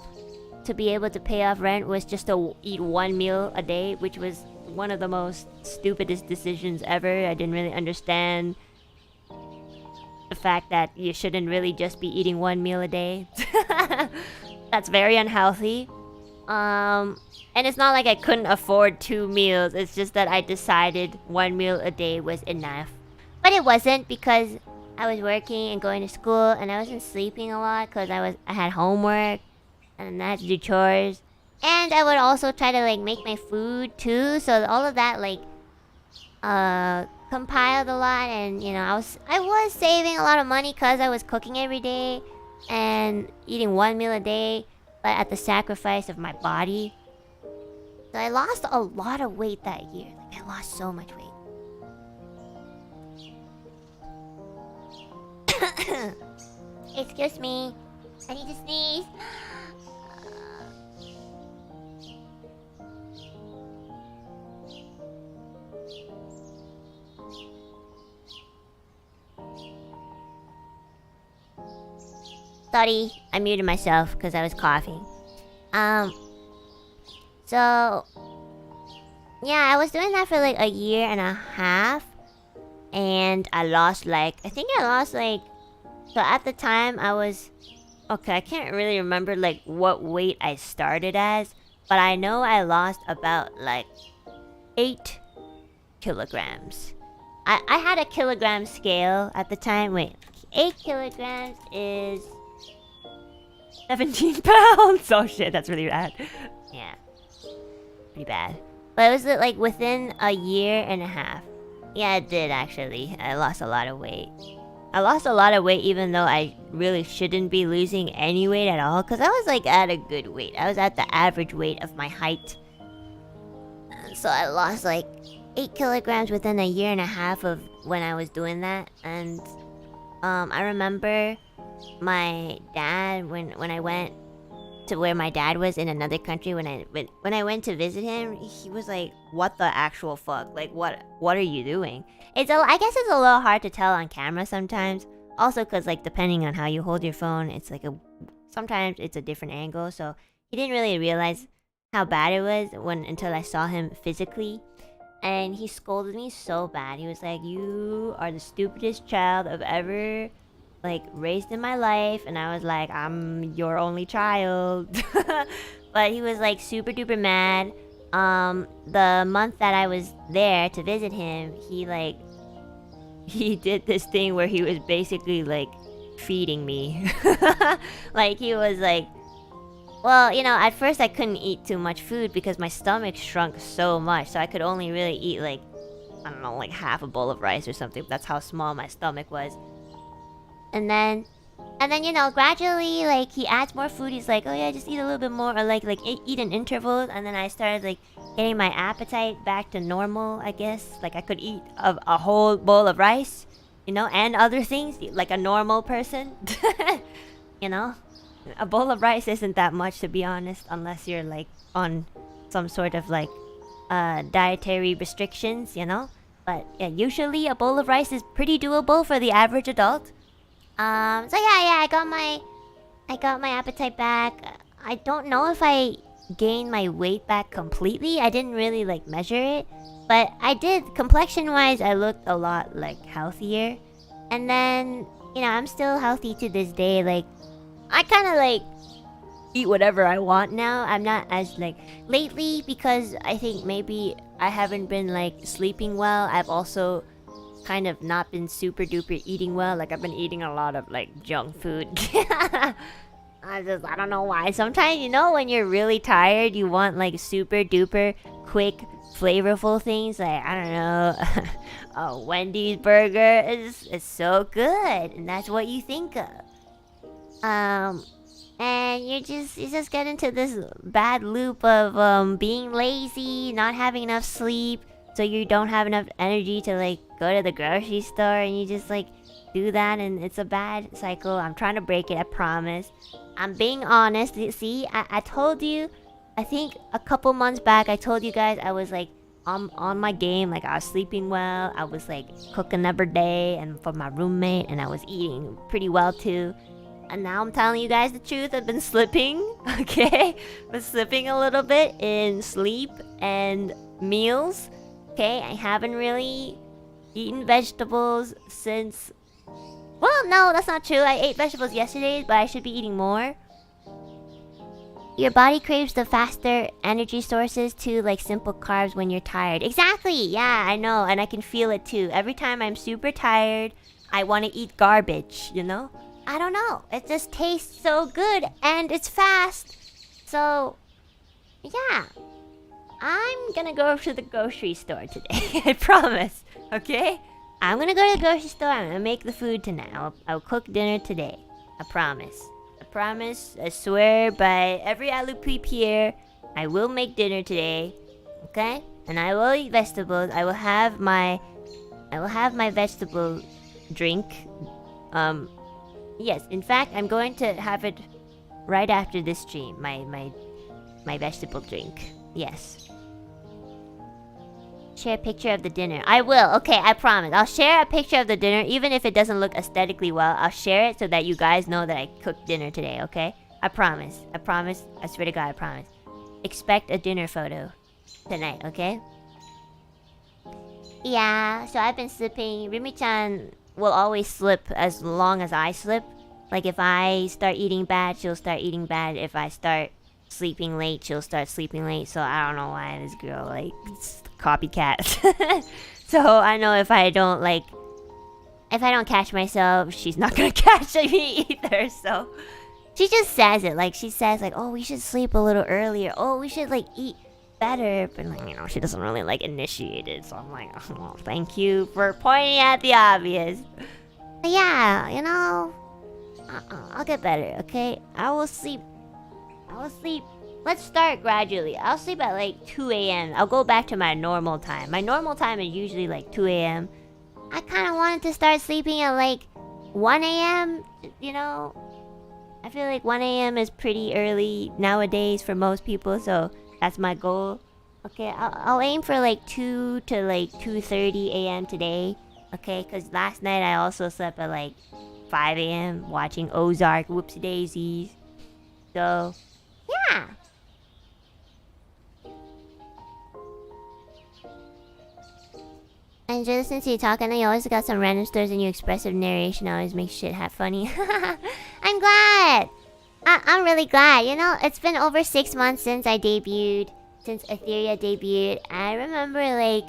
to be able to pay off rent was just to eat one meal a day, which was one of the most stupidest decisions ever. I didn't really understand the fact that you shouldn't really just be eating one meal a day. That's very unhealthy. And it's not like I couldn't afford 2 meals. It's just that I decided 1 meal a day was enough. But it wasn't, because I was working and going to school, and I wasn't sleeping a lot because I had homework and I had to do chores. And I would also try to like make my food too. So all of that like compiled a lot, and you know, I was saving a lot of money because I was cooking every day and eating 1 meal a day, but at the sacrifice of my body. So I lost a lot of weight that year. Like, I lost so much weight. Excuse me. I need to sneeze. Sorry, I muted myself because I was coughing. So yeah, I was doing that for like a year and a half, and I lost like, I think I lost like, so at the time I was, okay, I can't really remember like what weight I started as, but I know I lost about like 8 kilograms. I had a kilogram scale at the time. Wait, 8 kilograms is 17 pounds. Oh shit, that's really bad. Yeah, pretty bad. But it was like within a year and a half. Yeah, it did actually. I lost a lot of weight. I lost a lot of weight even though I really shouldn't be losing any weight at all. Because I was like at a good weight. I was at the average weight of my height. So I lost like 8 kilograms within a year and a half of when I was doing that. And I remember my dad when I went to where my dad was in another country, when I went to visit him, he was like, what the actual fuck? Like, what are you doing? I guess it's a little hard to tell on camera sometimes. Also because like depending on how you hold your phone, it's like sometimes it's a different angle. So he didn't really realize how bad it was until I saw him physically. And he scolded me so bad. He was like, you are the stupidest child I've ever like raised in my life. And I was like, I'm your only child. But he was like super duper mad. The month that I was there to visit him, he did this thing where he was basically like feeding me. Like he was like, well, you know, at first I couldn't eat too much food because my stomach shrunk so much. So I could only really eat like, I don't know, like half a bowl of rice or something. That's how small my stomach was. And then, you know, gradually, like, he adds more food. He's like, oh yeah, just eat a little bit more. Or like eat in intervals. And then I started like getting my appetite back to normal, I guess. Like I could eat a whole bowl of rice, you know, and other things, like a normal person. You know? A bowl of rice isn't that much, to be honest, unless you're like on some sort of like dietary restrictions, you know. But yeah, usually a bowl of rice is pretty doable for the average adult. So yeah, I got my appetite back. I don't know if I gained my weight back completely. I didn't really like measure it, but I did. Complexion wise, I looked a lot like healthier. And then, you know, I'm still healthy to this day. Like I kind of like eat whatever I want now. I'm not as like lately, because I think maybe I haven't been like sleeping well. I've also kind of not been super duper eating well. Like I've been eating a lot of like junk food. I don't know why. Sometimes, you know, when you're really tired, you want like super duper quick flavorful things. Like I don't know, a Wendy's burger is so good, and that's what you think of. And you just get into this bad loop of being lazy, not having enough sleep, so you don't have enough energy to like go to the grocery store, and you just like do that, and it's a bad cycle. I'm trying to break it, I promise. I'm being honest. See, I told you, I think a couple months back, I told you guys I was like on my game. Like I was sleeping well, I was like cooking every day and for my roommate, and I was eating pretty well too. And now I'm telling you guys the truth. I've been slipping, okay? Been slipping a little bit in sleep and meals, okay? I haven't really eaten vegetables since... Well, no, that's not true. I ate vegetables yesterday, but I should be eating more. Your body craves the faster energy sources to like simple carbs when you're tired. Exactly, yeah, I know, and I can feel it too. Every time I'm super tired, I want to eat garbage, you know? I don't know. It just tastes so good and it's fast. So, yeah. I'm gonna go to the grocery store today. I promise. Okay? I'm gonna go to the grocery store. I'm gonna make the food tonight. I'll cook dinner today. I promise. I promise. I swear by every Alouette here, I will make dinner today. Okay? And I will eat vegetables. I will have my vegetable drink. Yes, in fact, I'm going to have it right after this stream. My vegetable drink. Yes. Share a picture of the dinner. I will. Okay, I promise. I'll share a picture of the dinner, even if it doesn't look aesthetically well. I'll share it so that you guys know that I cooked dinner today, okay? I promise. I promise. I swear to God, I promise. Expect a dinner photo tonight, okay? Yeah, so I've been slipping. Rimi-chan will always slip as long as I slip. Like if I start eating bad, she'll start eating bad. If I start sleeping late, she'll start sleeping late. So I don't know why this girl like copycat. So I know if I don't catch myself, she's not gonna catch me either. So she just says it, like she says like, oh, we should sleep a little earlier. Oh, we should like eat better. But like, you know, she doesn't really like initiate it. So I'm like, oh, thank you for pointing out the obvious. But yeah, you know, I'll get better. Okay, I will sleep. Let's start gradually. I'll sleep at like 2 a.m. I'll go back to my normal time. My normal time is usually like 2 a.m. I kind of wanted to start sleeping at like 1 a.m. You know, I feel like 1 a.m. is pretty early nowadays for most people. So that's my goal. Okay, I'll aim for like 2 to like 2:30 a.m. today. Okay, because last night I also slept at like 5 a.m. watching Ozark. Whoopsie daisies. So, yeah. I enjoy listening to you talk. I know you always got some random stories in your expressive narration. Always makes shit funny. I'm glad. I'm really glad. You know, it's been over 6 months since I debuted. Since Ethyria debuted. I remember like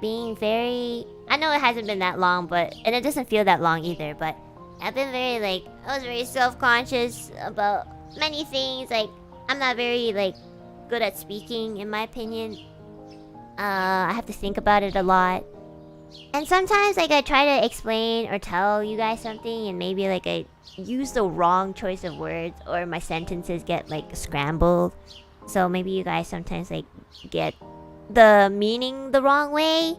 being very... I know it hasn't been that long, but... And it doesn't feel that long either, but... I've been very like... I was very self-conscious about many things. Like, I'm not very like good at speaking, in my opinion. I have to think about it a lot. And sometimes like I try to explain or tell you guys something, and maybe like I use the wrong choice of words, or my sentences get like scrambled. So maybe you guys sometimes like get the meaning the wrong way.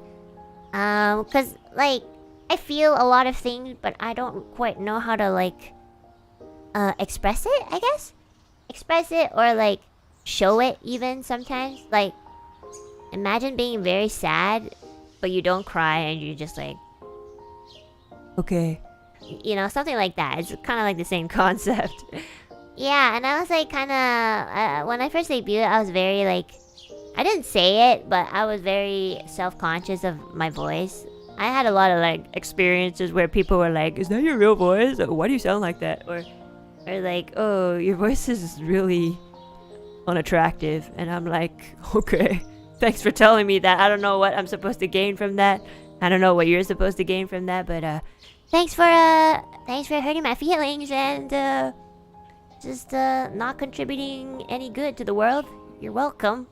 Cause like I feel a lot of things, but I don't quite know how to like express it, I guess. Express it or like show it even sometimes. Like, imagine being very sad, but you don't cry and you're just like, okay. You know, something like that. It's kind of like the same concept. Yeah, and I was like kind of... when I first debuted, I was very like... I didn't say it, but I was very self-conscious of my voice. I had a lot of like experiences where people were like, is that your real voice? Why do you sound like that? Or like, oh, your voice is really unattractive. And I'm like, okay, thanks for telling me that. I don't know what I'm supposed to gain from that. I don't know what you're supposed to gain from that, but thanks for hurting my feelings and just not contributing any good to the world. You're welcome.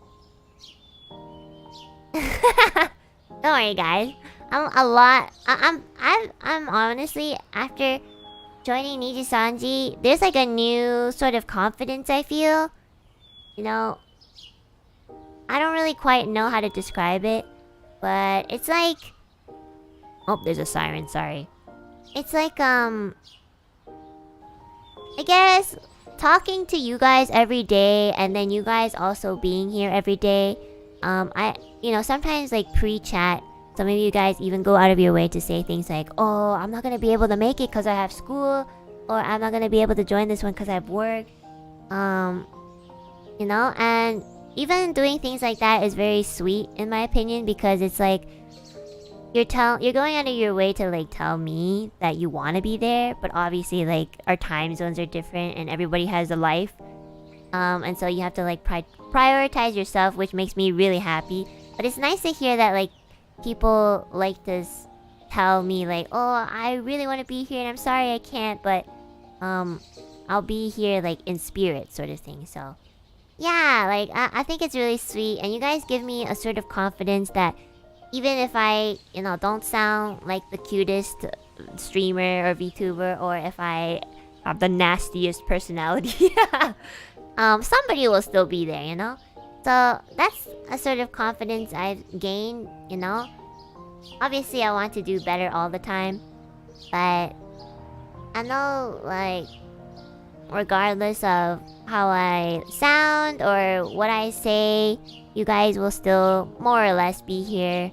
Don't worry, guys. I'm honestly, after joining NIJISANJI, there's like a new sort of confidence I feel. You know, I don't really quite know how to describe it, but it's like... Oh, there's a siren, sorry. It's like, I guess, talking to you guys every day, and then you guys also being here every day. You know, sometimes like pre-chat, some of you guys even go out of your way to say things like, oh, I'm not gonna be able to make it because I have school, or I'm not gonna be able to join this one because I have work. You know, and even doing things like that is very sweet in my opinion, because it's like you're going out of your way to like tell me that you want to be there, but obviously like our time zones are different and everybody has a life. And so you have to like prioritize yourself, which makes me really happy. But it's nice to hear that like people like to tell me like, oh, I really want to be here and I'm sorry I can't, but I'll be here like in spirit sort of thing. So yeah, like I think it's really sweet, and you guys give me a sort of confidence that even if I, you know, don't sound like the cutest streamer or VTuber, or if I have the nastiest personality, somebody will still be there, you know? So that's a sort of confidence I've gained, you know? Obviously, I want to do better all the time, but I know, like, regardless of how I sound or what I say, you guys will still more or less be here,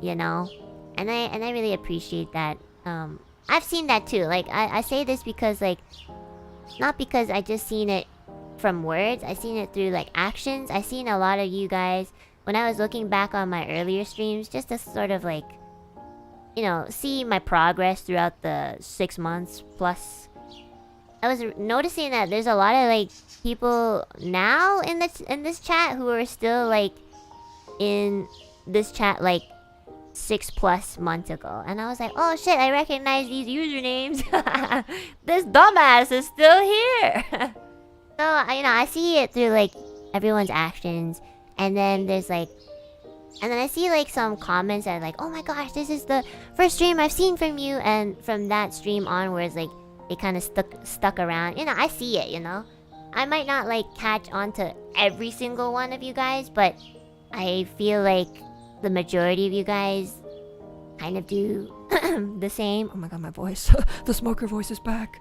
you know? And I really appreciate that. I've seen that too. Like, I say this because, like, not because I just seen it from words. I seen it through, like, actions. I seen a lot of you guys, when I was looking back on my earlier streams, just to sort of, like, you know, see my progress throughout the 6 months plus. I was noticing that there's a lot of, like, people now in this chat who are still, like, in this chat, like, 6+ months ago, and I was like, oh shit, I recognize these usernames. This dumbass is still here. So I see it through like everyone's actions, and then there's like, and then I see like some comments that are like, oh my gosh, this is the first stream I've seen from you, and from that stream onwards, like it kind of stuck around. I see it. I might not like catch on to every single one of you guys, but I feel like the majority of you guys kind of do the same.
Oh my god, my voice. The smoker voice is back.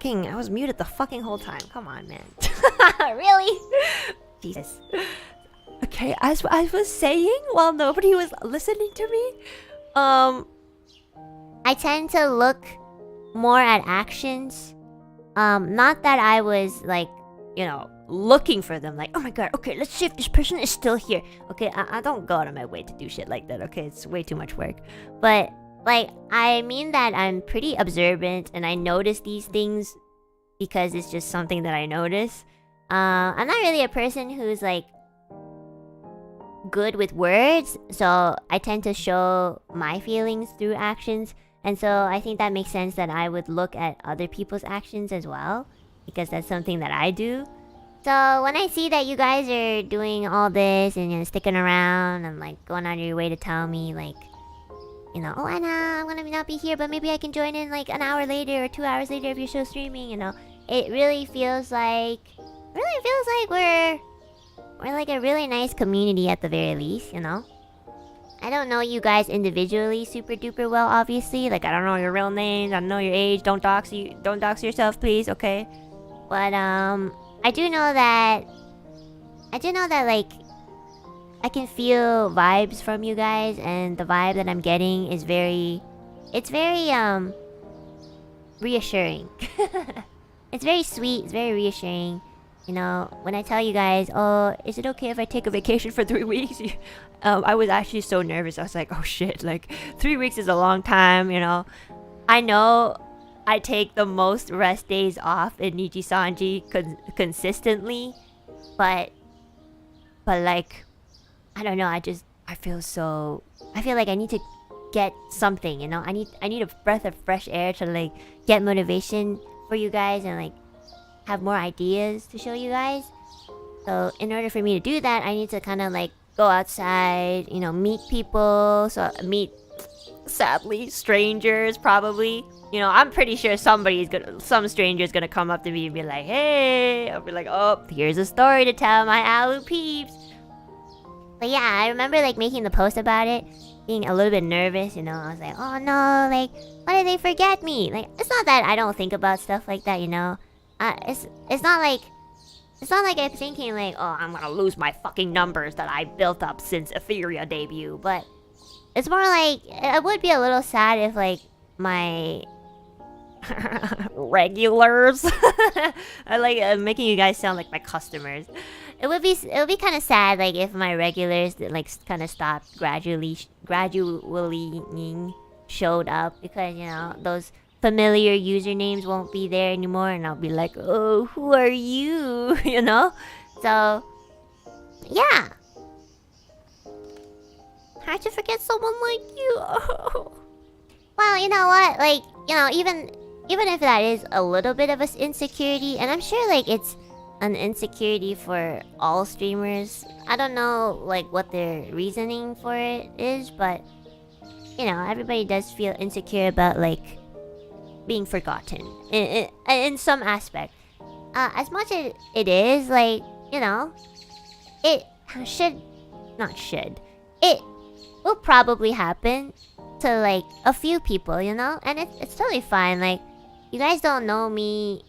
I was muted the fucking whole time. Come on, man. Really? Jesus.
Okay, as I was saying while nobody was listening to me,
I tend to look more at actions. Not that I was like, looking for them. Like, oh my god, okay, let's see if this person is still here. Okay, I don't go out of my way to do shit like that. Okay, it's way too much work. But like, I mean that I'm pretty observant and I notice these things because it's just something that I notice. I'm not really a person who's like good with words, so I tend to show my feelings through actions. And so I think that makes sense that I would look at other people's actions as well, because that's something that I do. So when I see that you guys are doing all this and sticking around and like going out of your way to tell me like, oh Anna, I'm gonna not be here, but maybe I can join in like an hour later or 2 hours later if you're still streaming. It really feels like we're like a really nice community at the very least. I don't know you guys individually super duper well, obviously. Like, I don't know your real names, I don't know your age. Don't dox yourself, please, okay? But I do know that like I can feel vibes from you guys, and the vibe that I'm getting is very reassuring. It's very sweet, it's very reassuring. When I tell you guys, oh, is it okay if I take a vacation for 3 weeks? I was actually so nervous. I was like, oh shit, like 3 weeks is a long time, I know I take the most rest days off in NIJISANJI consistently, but like, I don't know, I feel like I need to get something, I need a breath of fresh air to like get motivation for you guys and like have more ideas to show you guys. So in order for me to do that, I need to kind of like go outside, meet people. So meet, sadly, strangers probably. I'm pretty sure some stranger's gonna come up to me and be like, hey, I'll be like, oh, here's a story to tell my Alu peeps. But yeah, I remember like making the post about it, being a little bit nervous, I was like, oh no, like, why did they forget me? Like, it's not that I don't think about stuff like that, it's not like I'm thinking like, oh, I'm gonna lose my fucking numbers that I built up since Ethyria debut, but it's more like, it would be a little sad if like my regulars I like making you guys sound like my customers. It would be kind of sad like if my regulars like kind of stopped gradually showed up, because those familiar usernames won't be there anymore, and I'll be like, oh, who are you? So yeah, hard to forget someone like you. Well, you know what, like, even if that is a little bit of an insecurity, and I'm sure like it's an insecurity for all streamers. I don't know like what their reasoning for it is, but everybody does feel insecure about like being forgotten in some aspect. As much as it is like, it it will probably happen to like a few people, and it's totally fine. Like, you guys don't know me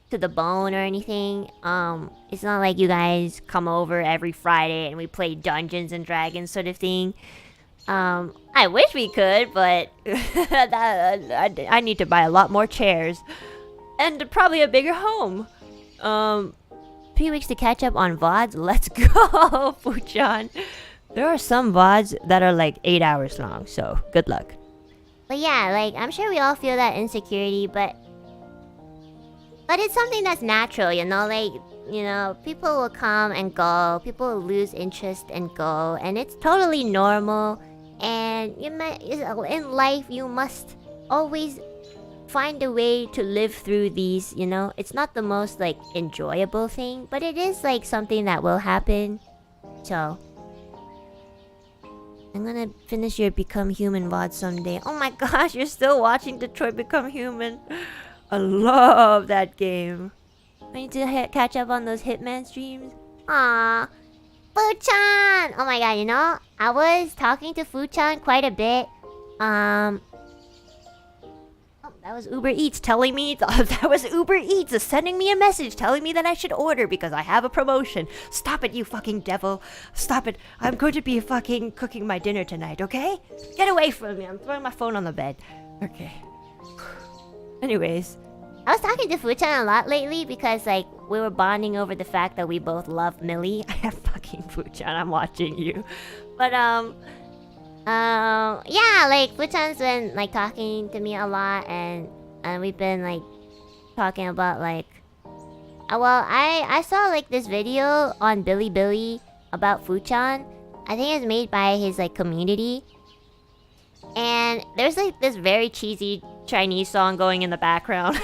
to the bone or anything. It's not like you guys come over every Friday and we play Dungeons and Dragons sort of thing. I wish we could, but
I need to buy a lot more chairs. And probably a bigger home.
3 weeks to catch up on VODs? Let's go, Fuchan.
There are some VODs that are like 8 hours long, so good luck.
But yeah, like, I'm sure we all feel that insecurity, but it's something that's natural, you know? Like, you know, people will come and go, people will lose interest and go, and it's totally normal. And in life, you must always find a way to live through these, you know? It's not the most, like, enjoyable thing, but it is, like, something that will happen. So I'm gonna finish your Become Human VOD someday. Oh my gosh, you're still watching Detroit Become Human.
I love that game.
I need to catch up on those Hitman streams. Aww. Fuchan! Oh my god, you know, I was talking to Fuchan quite a bit. Oh, that was Uber Eats telling me...
That was Uber Eats sending me a message telling me that I should order because I have a promotion. Stop it, you fucking devil. Stop it. I'm going to be fucking cooking my dinner tonight, okay? Get away from me. I'm throwing my phone on the bed. Okay. Anyways.
I was talking to Fuchan a lot lately because, like, we were bonding over the fact that we both love Millie.
I have fucking Fuchan. I'm watching you.
But, yeah, like, Fuchan's been, like, talking to me a lot, and we've been, like, talking about, like... well, I saw, like, this video on Bilibili about Fuchan. I think it was made by his, like, community. And there's, like, this very cheesy Chinese song going in the background.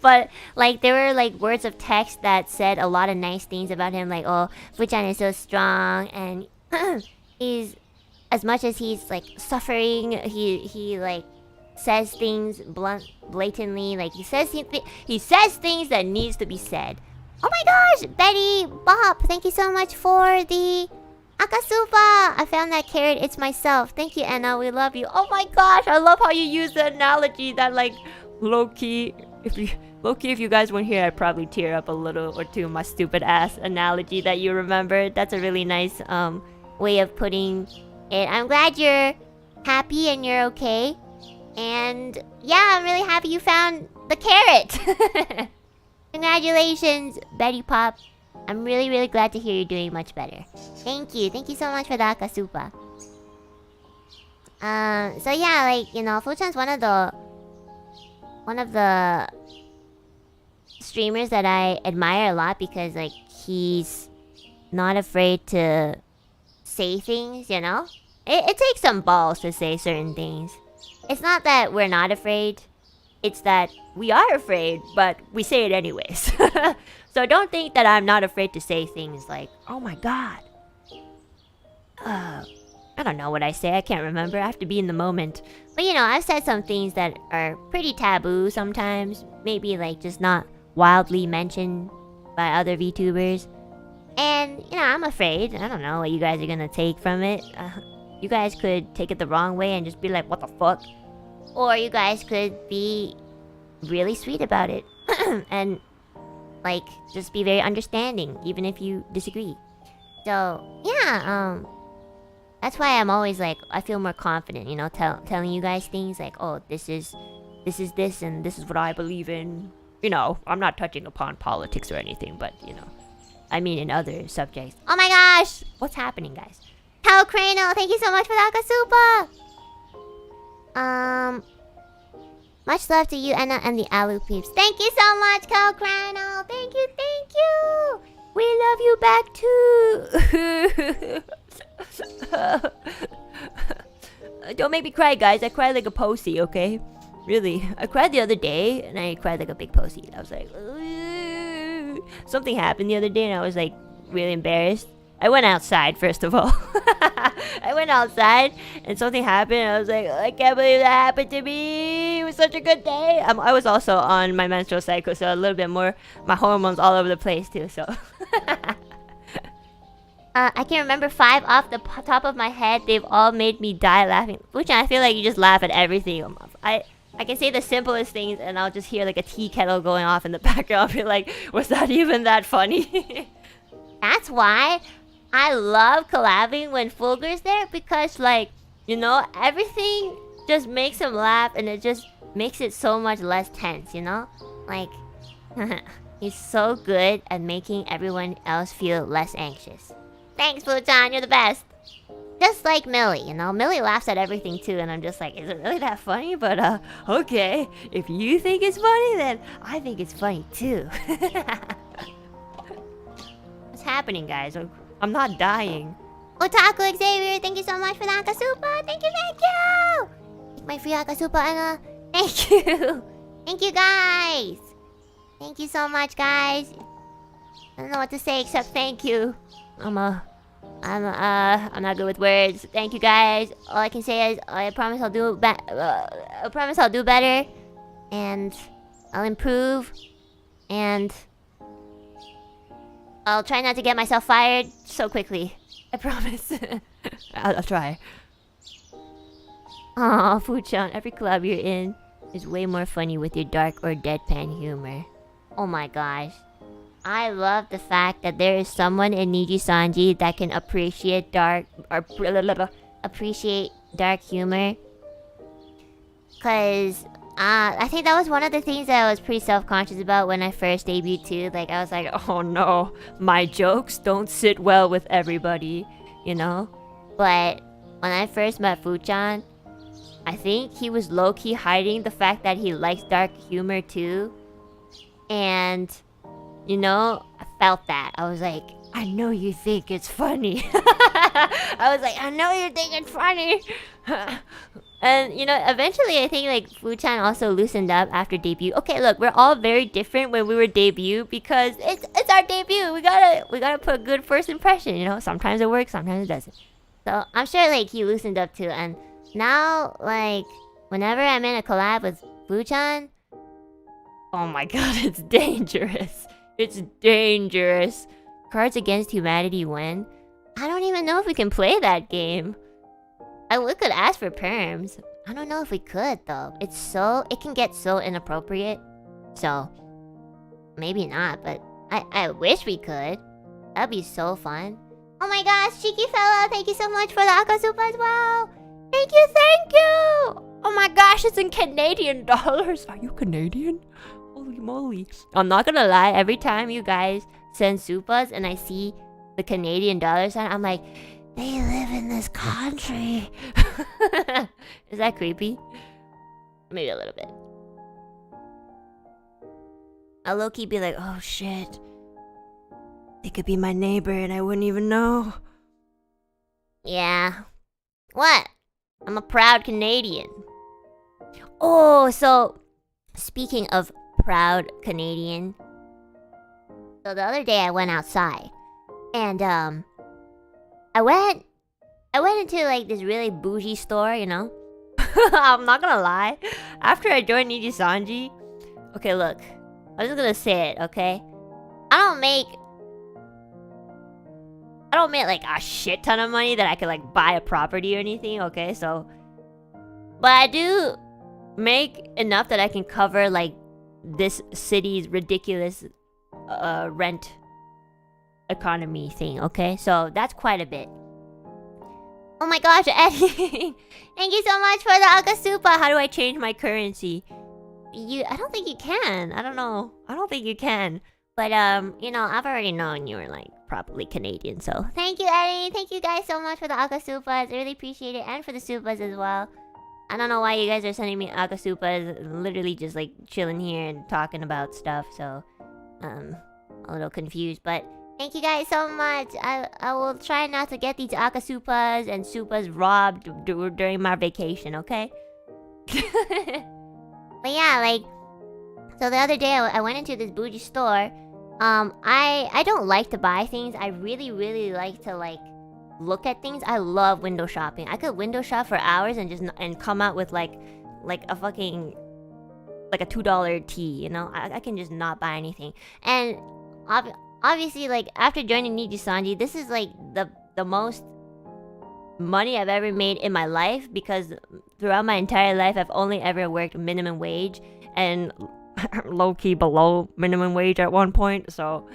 But, like, there were, like, words of text that said a lot of nice things about him. Like, oh, Fuchan is so strong, and he's... As much as he's, like, suffering, he like, says things blatantly. Like, he says things that needs to be said. Oh my gosh! Betty Bop, thank you so much for the Akasupa! I found that carrot, it's myself. Thank you, Enna, we love you. Oh my gosh, I love how you use the analogy that, like, low-key... If you guys weren't here, I'd probably tear up a little or two. My stupid ass analogy that you remembered. That's a really nice, way of putting... I'm glad you're happy and you're okay. And yeah, I'm really happy you found the carrot. Congratulations, Betty Pop. I'm really, really glad to hear you're doing much better. Thank you. Thank you so much for the Akasupa. So yeah, like, you know, Fuchan's one of the streamers that I admire a lot because, like, he's not afraid to say things, you know? It takes some balls to say certain things. It's not that we're not afraid. It's that we are afraid, but we say it anyways. So don't think that I'm not afraid to say things like, oh my god. I don't know what I say. I can't remember. I have to be in the moment. But, you know, I've said some things that are pretty taboo sometimes. Maybe, like, just not wildly mentioned by other VTubers. And, you know, I'm afraid. I don't know what you guys are gonna take from it. You guys could take it the wrong way and just be like, what the fuck? Or you guys could be really sweet about it. And, like, just be very understanding, even if you disagree. So, yeah, that's why I'm always, like, I feel more confident, you know, telling you guys things like, oh, this is this, and this is what I believe in. You know, I'm not touching upon politics or anything, but, you know, I mean in other subjects. Oh my gosh! What's happening, guys? Cal Crano, thank you so much for the Akasupa! Much love to you, Enna, and the Alu peeps. Thank you so much, Cal Crano! Thank you, thank you! We love you back too! Don't make me cry, guys. I cried like a posy, okay? Really. I cried the other day, and I cried like a big posy. I was like... Something happened the other day, and I was like, really embarrassed. I went outside, first of all. I went outside, and something happened, and I was like, I can't believe that happened to me. It was such a good day. I was also on my menstrual cycle, so a little bit more, my hormones all over the place, too, so... I can remember 5 off the top of my head. They've all made me die laughing. Which I feel like you just laugh at everything. I can say the simplest things, and I'll just hear like a tea kettle going off in the background. I'll be like, was that even that funny? That's why I love collabing when Fulgur's there, because, like, You know, everything just makes him laugh, and it just makes it so much less tense, you know? Like, he's so good at making everyone else feel less anxious. Thanks, Futon, you're the best. Just like Millie, you know? Millie laughs at everything too, and I'm just like, is it really that funny? But, okay. If you think it's funny, then I think it's funny too. What's happening, guys? I'm not dying. Otaku Xavier, thank you so much for the Akasupa. Thank you, thank you. Take my free Akasupa, Enna. Thank you. Thank you, guys. Thank you so much, guys. I don't know what to say except thank you. I'm not good with words. Thank you, guys. All I can say is I promise I'll do I promise I'll do better, and I'll improve, and I'll try not to get myself fired so quickly. I promise. I'll try. Aw, Fuchan, every club you're in is way more funny with your dark or deadpan humor. Oh my gosh. I love the fact that there is someone in NIJISANJI that can appreciate dark humor. Cause I think that was one of the things that I was pretty self-conscious about when I first debuted too. Like, I was like, oh no, my jokes don't sit well with everybody, you know? But when I first met Fuchan, I think he was low-key hiding the fact that he likes dark humor too. And, you know, I felt that. I was like, I know you think it's funny. I was like, I know you think it's funny. And, you know, eventually I think, like, Fuchan also loosened up after debut. Okay, look, we're all very different when we were debut because it's our debut. We gotta put a good first impression, you know? Sometimes it works, sometimes it doesn't. So, I'm sure, like, he loosened up too. And now, like, whenever I'm in a collab with Fuchan, oh my god, it's dangerous. It's dangerous. Cards Against Humanity win? I don't even know if we can play that game. We could ask for perms. I don't know if we could though. It can get so inappropriate. So, maybe not, but I wish we could. That'd be so fun. Oh my gosh, Cheeky Fella, thank you so much for the Akasupa as well. Thank you, thank you! Oh my gosh, it's in Canadian dollars. Are you Canadian? Holy moly. I'm not gonna lie, every time you guys send supas and I see the Canadian dollar sign, I'm like, they live in this country. Is that creepy? Maybe a little bit. I'll low-key be like, oh shit. They could be my neighbor and I wouldn't even know. Yeah. What? I'm a proud Canadian. Oh, so speaking of proud Canadian. So the other day I went outside and I went into like this really bougie store, you know? I'm not gonna lie. After I joined NIJISANJI, okay, look. I'm just gonna say it, okay? I don't make like a shit ton of money that I could like buy a property or anything, okay? So, but I do make enough that I can cover like this city's ridiculous rent economy thing, okay? So that's quite a bit. Oh my gosh, Eddie! Thank you so much for the Akasupa! How do I change my currency? I don't think you can. I don't know. I don't think you can. But, you know, I've already known you were, like, probably Canadian, so... Thank you, Eddie! Thank you guys so much for the Akasupas. I really appreciate it. And for the Supas as well. I don't know why you guys are sending me Akasupas. Literally just, like, chilling here and talking about stuff, so... a little confused, but... Thank you guys so much. I will try not to get these Akasupas and Supas robbed during my vacation, okay? But yeah, like... So the other day I went into this bougie store. I don't like to buy things. I really, really like to, like, look at things. I love window shopping. I could window shop for hours and just come out with, like a fucking... Like a $2 tea, you know? I can just not buy anything. And... Obviously, like, after joining NIJISANJI, this is, like, the most money I've ever made in my life, because throughout my entire life, I've only ever worked minimum wage, and low-key below minimum wage at one point, so,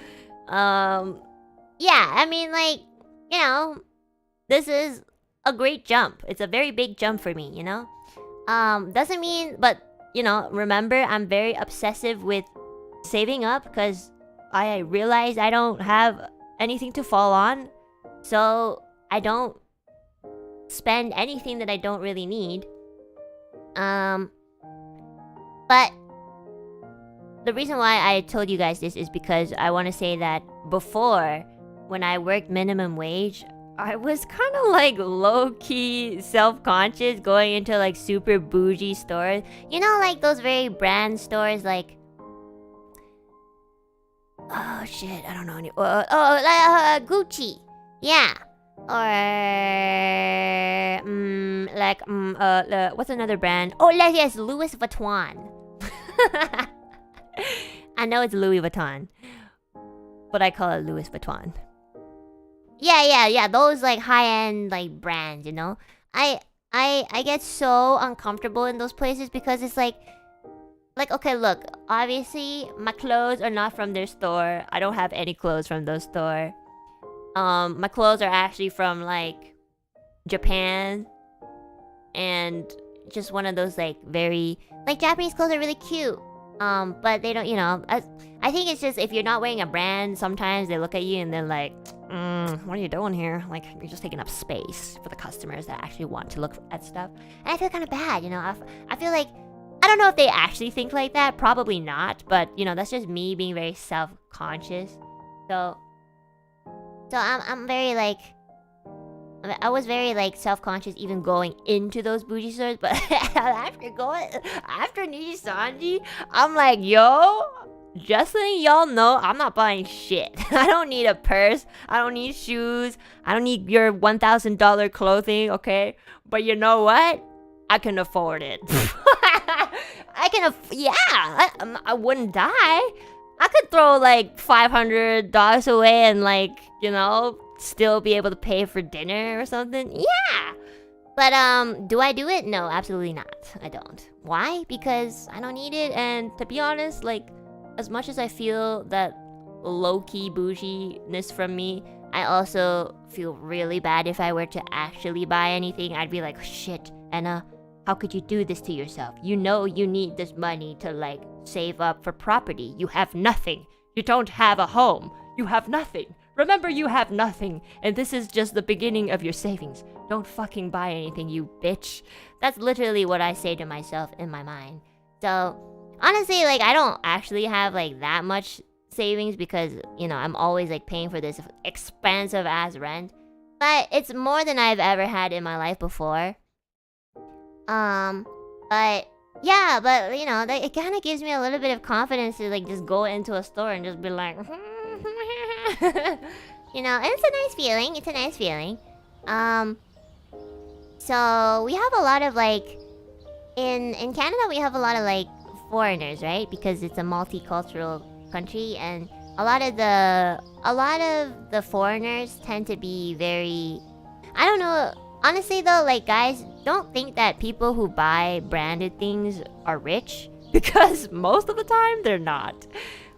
yeah, I mean, like, you know, this is a great jump. It's a very big jump for me, you know? Doesn't mean, but, you know, remember, I'm very obsessive with saving up because I realize I don't have anything to fall on. So I don't spend anything that I don't really need. But the reason why I told you guys this is because I want to say that before, when I worked minimum wage, I was kind of like low-key self-conscious going into like super bougie stores. You know, like those very brand stores, like... Oh shit, I don't know any... Gucci. Yeah. Or... what's another brand? Oh, yes, Louis Vuitton. I know it's Louis Vuitton, but I call it Louis Vuitton. Yeah, those like high-end like brands, you know? I get so uncomfortable in those places because it's like okay, look, obviously my clothes are not from their store. I don't have any clothes from those store. My clothes are actually from like Japan, and just one of those like very like Japanese clothes are really cute. But they don't, you know, I think it's just if you're not wearing a brand, sometimes they look at you and they're like, what are you doing here? Like, you're just taking up space for the customers that actually want to look at stuff. And I feel kind of bad, you know? I feel like, I don't know if they actually think like that. Probably not. But, you know, that's just me being very self-conscious. So I'm very, like... I was very, like, self-conscious even going into those bougie stores. But after NIJISANJI, I'm like, yo... Just letting y'all know, I'm not buying shit. I don't need a purse. I don't need shoes. I don't need your $1,000 clothing, okay? But you know what? I can afford it. I wouldn't die. I could throw like $500 away and like, you know, still be able to pay for dinner or something. Yeah. But do I do it? No, absolutely not. I don't. Why? Because I don't need it, and to be honest, like, as much as I feel that low-key bougie-ness from me, I also feel really bad if I were to actually buy anything. I'd be like, shit, Enna, how could you do this to yourself? You know you need this money to, like, save up for property. You have nothing. You don't have a home. You have nothing. Remember, you have nothing, and this is just the beginning of your savings. Don't fucking buy anything, you bitch. That's literally what I say to myself in my mind. So... honestly, like, I don't actually have, like, that much savings because, you know, I'm always, like, paying for this expensive-ass rent. But it's more than I've ever had in my life before. But, yeah, but, you know, it kind of gives me a little bit of confidence to, like, just go into a store and just be like... you know, and it's a nice feeling. It's a nice feeling. So, we have a lot of, like... In Canada, we have a lot of, like... foreigners, right? Because it's a multicultural country, and a lot of the foreigners tend to be very... I don't know. Honestly, though, like, guys, don't think that people who buy branded things are rich, because most of the time they're not.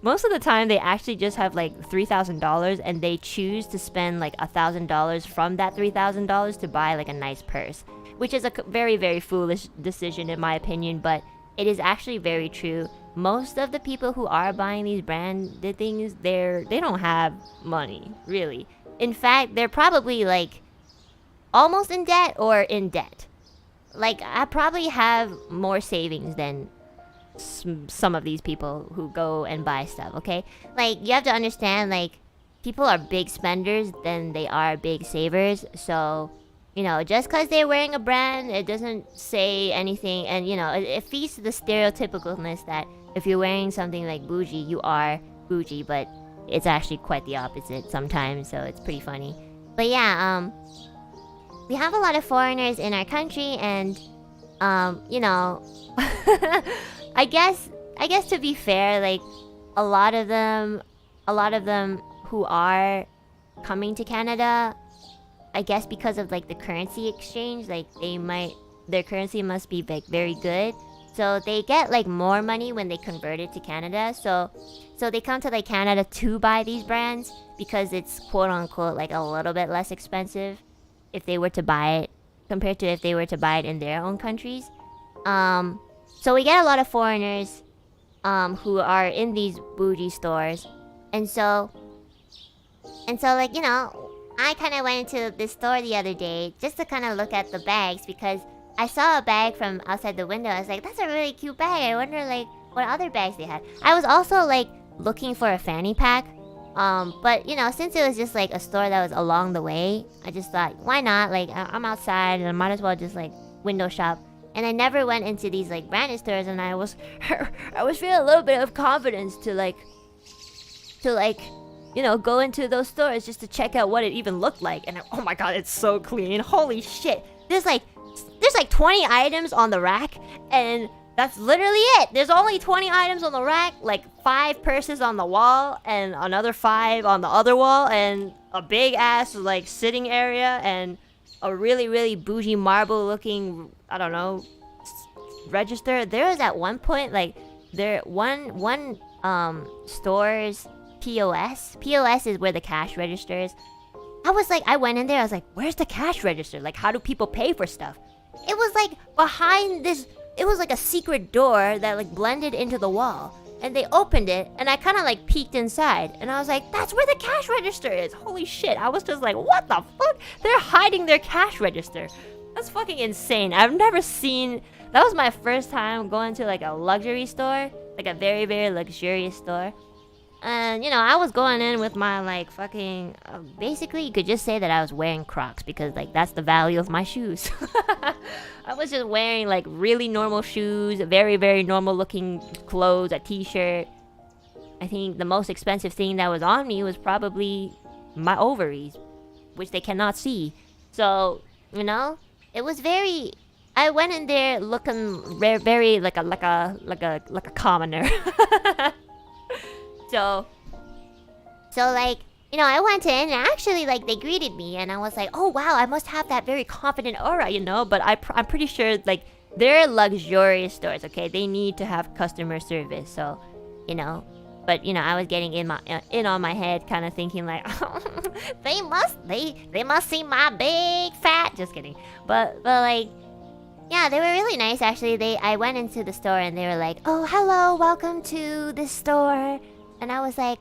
Most of the time they actually just have like $3,000 and they choose to spend like $1,000 from that $3,000 to buy like a nice purse, which is a very, very foolish decision in my opinion, but it is actually very true. Most of the people who are buying these branded things, they don't have money, really. In fact, they're probably like almost in debt or in debt. Like, I probably have more savings than some of these people who go and buy stuff, okay? Like, you have to understand, like, people are big spenders than they are big savers, so... you know, just because they're wearing a brand, it doesn't say anything. And, you know, it feeds to the stereotypicalness that if you're wearing something like bougie, you are bougie. But it's actually quite the opposite sometimes, so it's pretty funny. But yeah, we have a lot of foreigners in our country, and, you know... I guess to be fair, like, a lot of them who are coming to Canada... I guess because of like the currency exchange, like their currency must be like very good, so they get like more money when they convert it to Canada. So they come to like Canada to buy these brands because it's quote unquote like a little bit less expensive. if they were to buy it compared to if they were to buy it in their own countries. So we get a lot of foreigners who are in these bougie stores, and so like, you know, I kind of went into this store the other day just to kind of look at the bags, because I saw a bag from outside the window. I was like, that's a really cute bag. I wonder like what other bags they had. I was also like looking for a fanny pack, but you know, since it was just like a store that was along the way, I just thought, why not? Like, I'm outside and I might as well just like window shop. And I never went into these like branded stores, and I was feeling a little bit of confidence to like, you know, go into those stores just to check out what it even looked like. And oh my god, it's so clean. Holy shit. There's like 20 items on the rack, and that's literally it. There's only 20 items on the rack, like 5 purses on the wall, and another 5 on the other wall, and a big ass like sitting area, and a really, really bougie marble looking, I don't know, register. There was at one point like one store's POS is where the cash register is. I went in there, I was like, where's the cash register? Like, how do people pay for stuff? It was like behind this, it was like a secret door that like blended into the wall. And they opened it, and I kind of like peeked inside, and I was like, that's where the cash register is. Holy shit. I was just like, what the fuck? They're hiding their cash register. That's fucking insane. I've never seen, that was my first time going to like a luxury store, like a very, very luxurious store. And, you know, I was going in with my, like, fucking... basically, you could just say that I was wearing Crocs, because, like, that's the value of my shoes. I was just wearing, like, really normal shoes, very, very normal-looking clothes, a t-shirt. I think the most expensive thing that was on me was probably my ovaries, which they cannot see. So, you know, it was very... I went in there looking very, like a commoner. So like, you know, I went in and actually like they greeted me, and I was like, oh wow, I must have that very confident aura, you know. But I'm pretty sure like they're luxurious stores, okay? They need to have customer service, so you know. But you know, I was getting in on my head, kind of thinking like, they must see my big fat. Just kidding. But like, yeah, they were really nice actually. I went into the store and they were like, oh hello, welcome to this store. And I was like,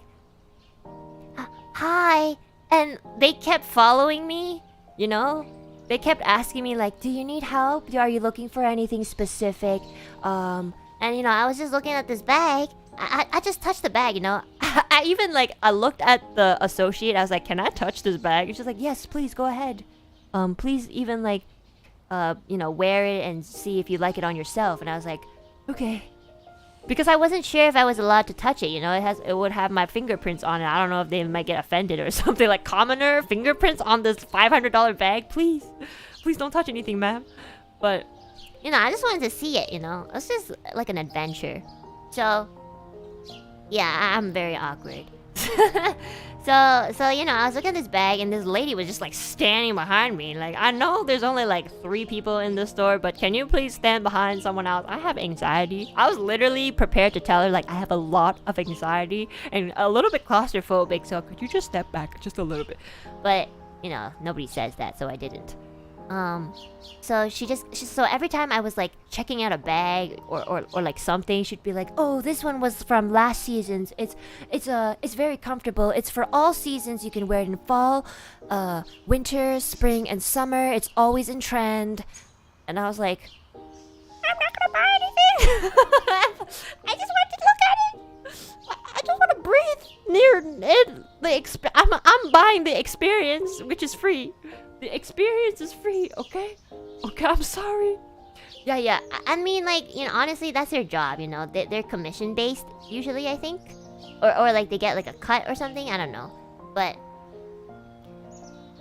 hi. And they kept following me, you know? They kept asking me like, do you need help? Are you looking for anything specific? And you know, I was just looking at this bag. I just touched the bag, you know? I even like, I looked at the associate. I was like, can I touch this bag? And she's like, yes, please go ahead. Please even like, you know, wear it and see if you like it on yourself. And I was like, okay. Because I wasn't sure if I was allowed to touch it, you know. It would have my fingerprints on it. I don't know if they might get offended or something. Like, commoner fingerprints on this $500 bag? Please don't touch anything, ma'am. But, you know, I just wanted to see it, you know. It's just like an adventure. So, yeah, I'm very awkward. So, you know, I was looking at this bag, and this lady was just, like, standing behind me. Like, I know there's only, like, 3 people in the store, but can you please stand behind someone else? I have anxiety. I was literally prepared to tell her, like, I have a lot of anxiety and a little bit claustrophobic, so could you just step back just a little bit? But, you know, nobody says that, so I didn't. So so every time I was like checking out a bag or like something, she'd be like, oh, this one was from last season's. It's very comfortable. It's for all seasons. You can wear it in fall, winter, spring, and summer. It's always in trend. And I was like, I'm not gonna buy anything. I just want to look at it. I just want to breathe near it. I'm buying the experience, which is free. The experience is free, okay? Okay, I'm sorry. Yeah. I mean, like, you know, honestly, that's their job, you know. They're commission-based, usually, I think. Or like, they get, like, a cut or something. I don't know. But...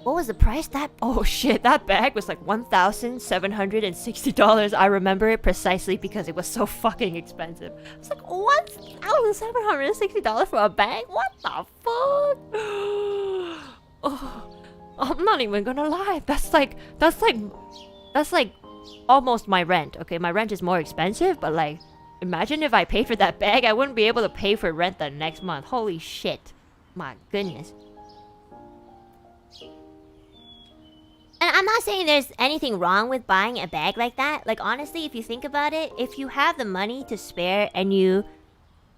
what was the price? Oh, shit. That bag was, like, $1,760. I remember it precisely because it was so fucking expensive. It's like, $1,760 for a bag? What the fuck? Oh... I'm not even gonna lie. That's like almost my rent. Okay, my rent is more expensive, but like, imagine if I paid for that bag, I wouldn't be able to pay for rent the next month. Holy shit. My goodness. And I'm not saying there's anything wrong with buying a bag like that. Like, honestly, if you think about it, if you have the money to spare and you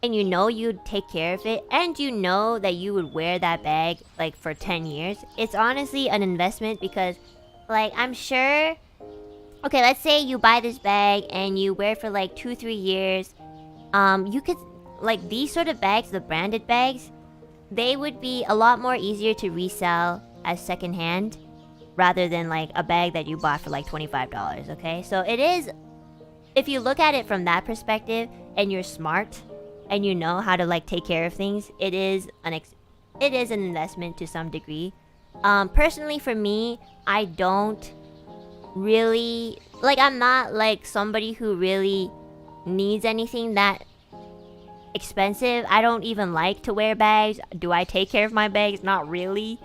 know you'd take care of it, and you know that you would wear that bag like for 10 years, it's honestly an investment because, like, I'm sure. Okay, let's say you buy this bag and you wear it for like 2-3 years. You could, like, these sort of bags, the branded bags, they would be a lot more easier to resell as secondhand rather than like a bag that you bought for like $25, okay? So it is, if you look at it from that perspective and you're smart and you know how to like take care of things, it is an investment to some degree. Personally for me, I don't really, like, I'm not like somebody who really needs anything that expensive. I don't even like to wear bags. Do I take care of my bags? Not really.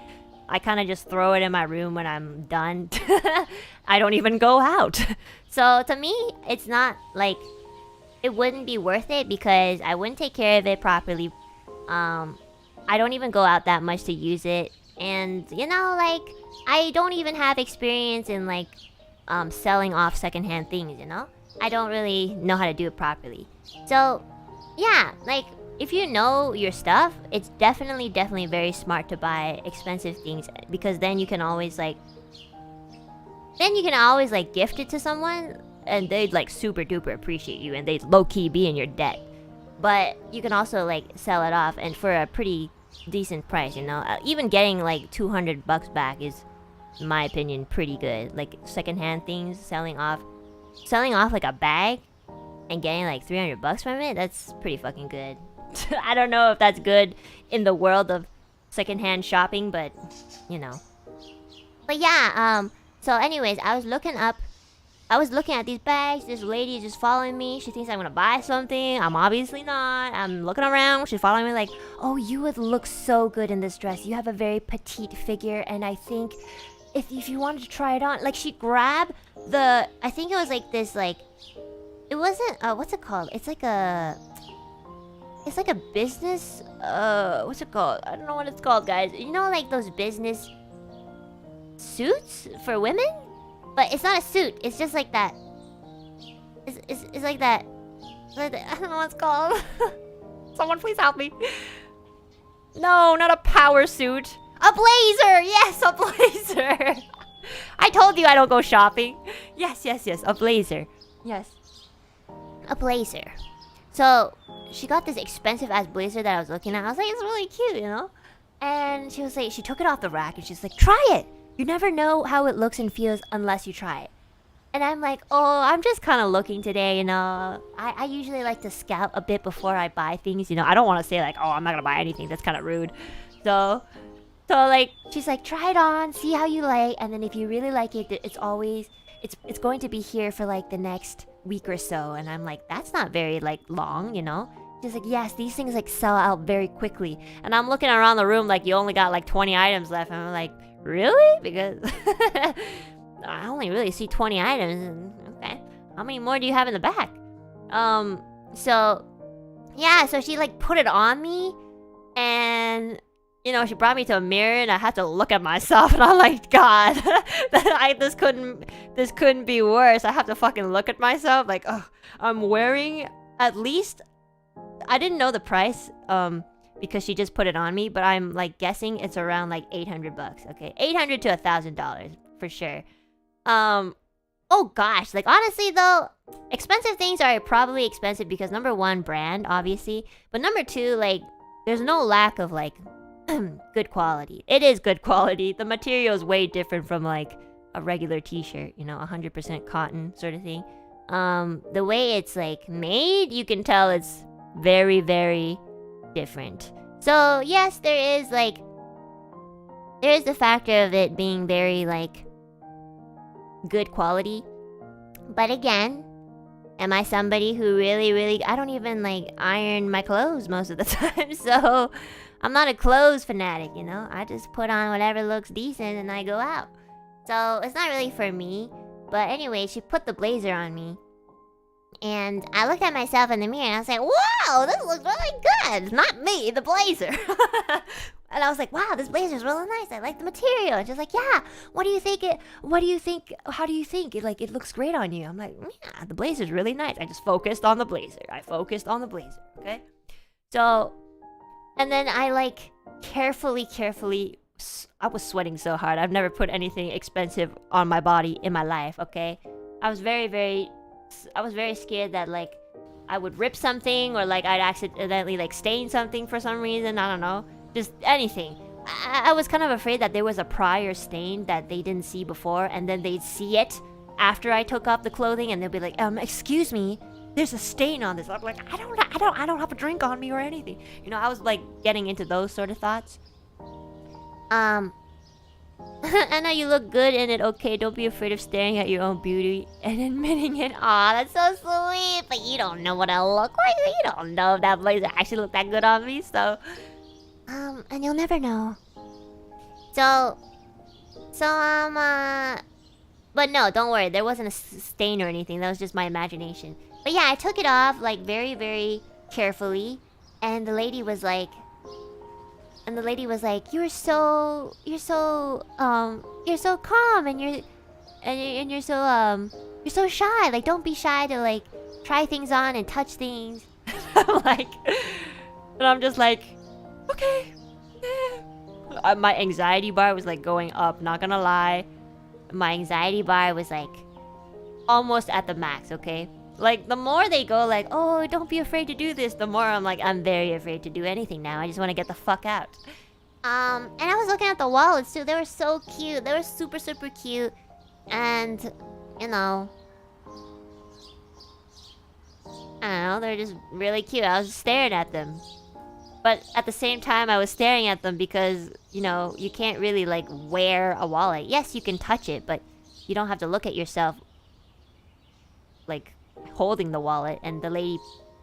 I kind of just throw it in my room when I'm done. I don't even go out. So to me, it's not like, it wouldn't be worth it because I wouldn't take care of it properly. I don't even go out that much to use it. And, you know, like, I don't even have experience in like selling off secondhand things, you know? I don't really know how to do it properly. So, yeah, like, if you know your stuff, it's definitely very smart to buy expensive things because then you can always like gift it to someone and they'd like super duper appreciate you and they'd low-key be in your debt. But you can also like sell it off and for a pretty decent price, you know? Even getting like $200 back is, in my opinion, pretty good. Like secondhand things, selling off like a bag and getting like $300 from it, that's pretty fucking good. I don't know if that's good in the world of secondhand shopping, but you know. But yeah, so anyways, I was looking at these bags. This lady is just following me. She thinks I'm gonna buy something. I'm obviously not. I'm looking around. She's following me like, oh, you would look so good in this dress. You have a very petite figure, and I think if you wanted to try it on, like, she grabbed the, I think it was like this, like, it wasn't, what's it called? It's like a business, what's it called? I don't know what it's called, guys. You know, like those business suits for women? But it's not a suit. It's just like that. It's like that. I don't know what it's called. Someone please help me. No, not a power suit. A blazer! Yes, a blazer! I told you I don't go shopping. Yes, a blazer. Yes. A blazer. So, she got this expensive ass blazer that I was looking at. I was like, it's really cute, you know? And she was like, she took it off the rack and she's like, try it! You never know how it looks and feels unless you try it. And I'm like, oh, I'm just kind of looking today, you know? I usually like to scout a bit before I buy things, you know? I don't want to say like, oh, I'm not gonna buy anything. That's kind of rude. So like, she's like, try it on, see how you like, and then if you really like it, it's going to be here for like the next week or so. And I'm like, that's not very like long, you know? She's like, yes, these things like sell out very quickly. And I'm looking around the room like you only got like 20 items left. And I'm like, really? Because I only really see 20 items. Okay, how many more do you have in the back? So yeah, so she like put it on me, and you know, she brought me to a mirror, and I had to look at myself, and I'm like, God, this couldn't be worse. I have to fucking look at myself, like, oh, I'm wearing at least, I didn't know the price, because she just put it on me, but I'm like guessing it's around like $800. Okay, $800 to $1,000 for sure. Oh gosh, like honestly though, expensive things are probably expensive because number one, brand, obviously, but number two, like, there's no lack of like good quality. It is good quality. The material is way different from like a regular t-shirt, you know, 100% cotton sort of thing. The way it's like made, you can tell it's very, very different. So yes, there is the factor of it being very like good quality. But again, am I somebody who really, I don't even like iron my clothes most of the time, so I'm not a clothes fanatic, you know? I just put on whatever looks decent and I go out. So it's not really for me. But anyway, she put the blazer on me. And I looked at myself in the mirror and I was like, wow, this looks really good. Not me, the blazer. And I was like, wow, this blazer's really nice. I like the material. And she's like, yeah, what do you think? How do you think it looks great on you? I'm like, yeah, the blazer's really nice. I just focused on the blazer. Okay? So, and then I like carefully, I was sweating so hard. I've never put anything expensive on my body in my life, okay? I was very scared that like I would rip something or like I'd accidentally like stain something for some reason. I don't know. Just anything. I was kind of afraid that there was a prior stain that they didn't see before, and then they'd see it after I took off the clothing, and they'd be like, excuse me, there's a stain on this. I'm like, I don't have a drink on me or anything. You know, I was like getting into those sort of thoughts. Anna, you look good in it. Okay, don't be afraid of staring at your own beauty and admitting it. Aw, that's so sweet. But you don't know what I look like. You don't know if that blazer actually looked that good on me, so. And you'll never know. But no, don't worry. There wasn't a stain or anything. That was just my imagination. But yeah, I took it off, like, very, very carefully. And the lady was like... you're so calm, and you're so shy. Like, don't be shy to, like, try things on and touch things. I'm just like... Okay. My anxiety bar was like going up, not gonna lie. My anxiety bar was like almost at the max, okay? Like the more they go like, oh, don't be afraid to do this, the more I'm like, I'm very afraid to do anything now. I just want to get the fuck out. And I was looking at the wallets too. They were so cute. They were super, super cute. And, you know, I don't know, they're just really cute. I was just staring at them. But at the same time, I was staring at them because, you know, you can't really, like, wear a wallet. Yes, you can touch it, but you don't have to look at yourself, like, holding the wallet. And the lady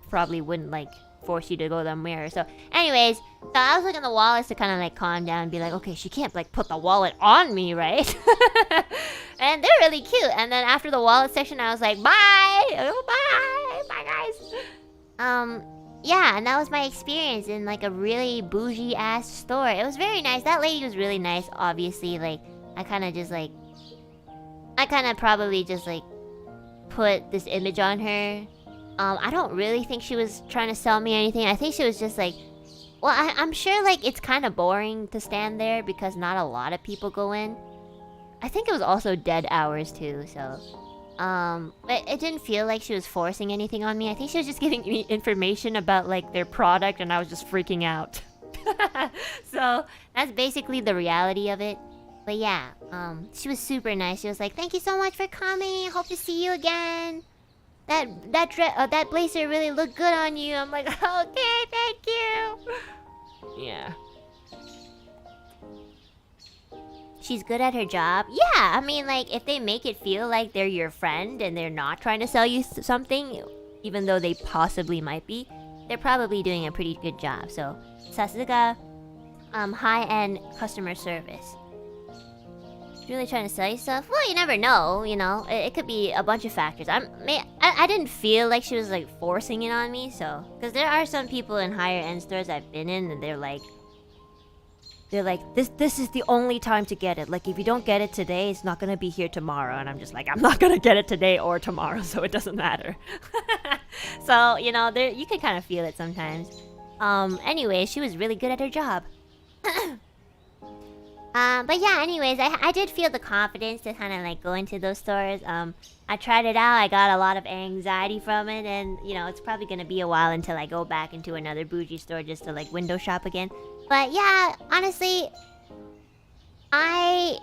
probably wouldn't, like, force you to go to the mirror. So, anyways, so I was looking at the wallets to kind of, like, calm down and be like, okay, she can't, like, put the wallet on me, right? And they're really cute. And then after the wallet section, I was like, bye! Oh, bye! Bye, guys! Yeah, and that was my experience in like a really bougie ass store. It was very nice. That lady was really nice, obviously. Like, I kind of probably just like put this image on her. I don't really think she was trying to sell me anything. I think she was just like, well, I'm sure like it's kind of boring to stand there because not a lot of people go in. I think it was also dead hours too, so... but it didn't feel like she was forcing anything on me. I think she was just giving me information about, like, their product, and I was just freaking out. So, that's basically the reality of it. But yeah, she was super nice. She was like, thank you so much for coming. Hope to see you again. That blazer really looked good on you. I'm like, okay, thank you. Yeah. She's good at her job. Yeah, I mean, like, if they make it feel like they're your friend and they're not trying to sell you something, even though they possibly might be, they're probably doing a pretty good job. So, Sasuga, high-end customer service. Really trying to sell you stuff? Well, you never know, you know. It could be a bunch of factors. I didn't feel like she was, like, forcing it on me, so... Because there are some people in higher-end stores I've been in, and they're like, this is the only time to get it. Like, if you don't get it today, it's not gonna be here tomorrow. And I'm just like, I'm not gonna get it today or tomorrow, so it doesn't matter. So, you know, you can kind of feel it sometimes. Anyway, she was really good at her job. But yeah, anyways, I did feel the confidence to kind of, like, go into those stores. I tried it out. I got a lot of anxiety from it. And, you know, it's probably gonna be a while until I go back into another bougie store just to, like, window shop again. But yeah, honestly, I'm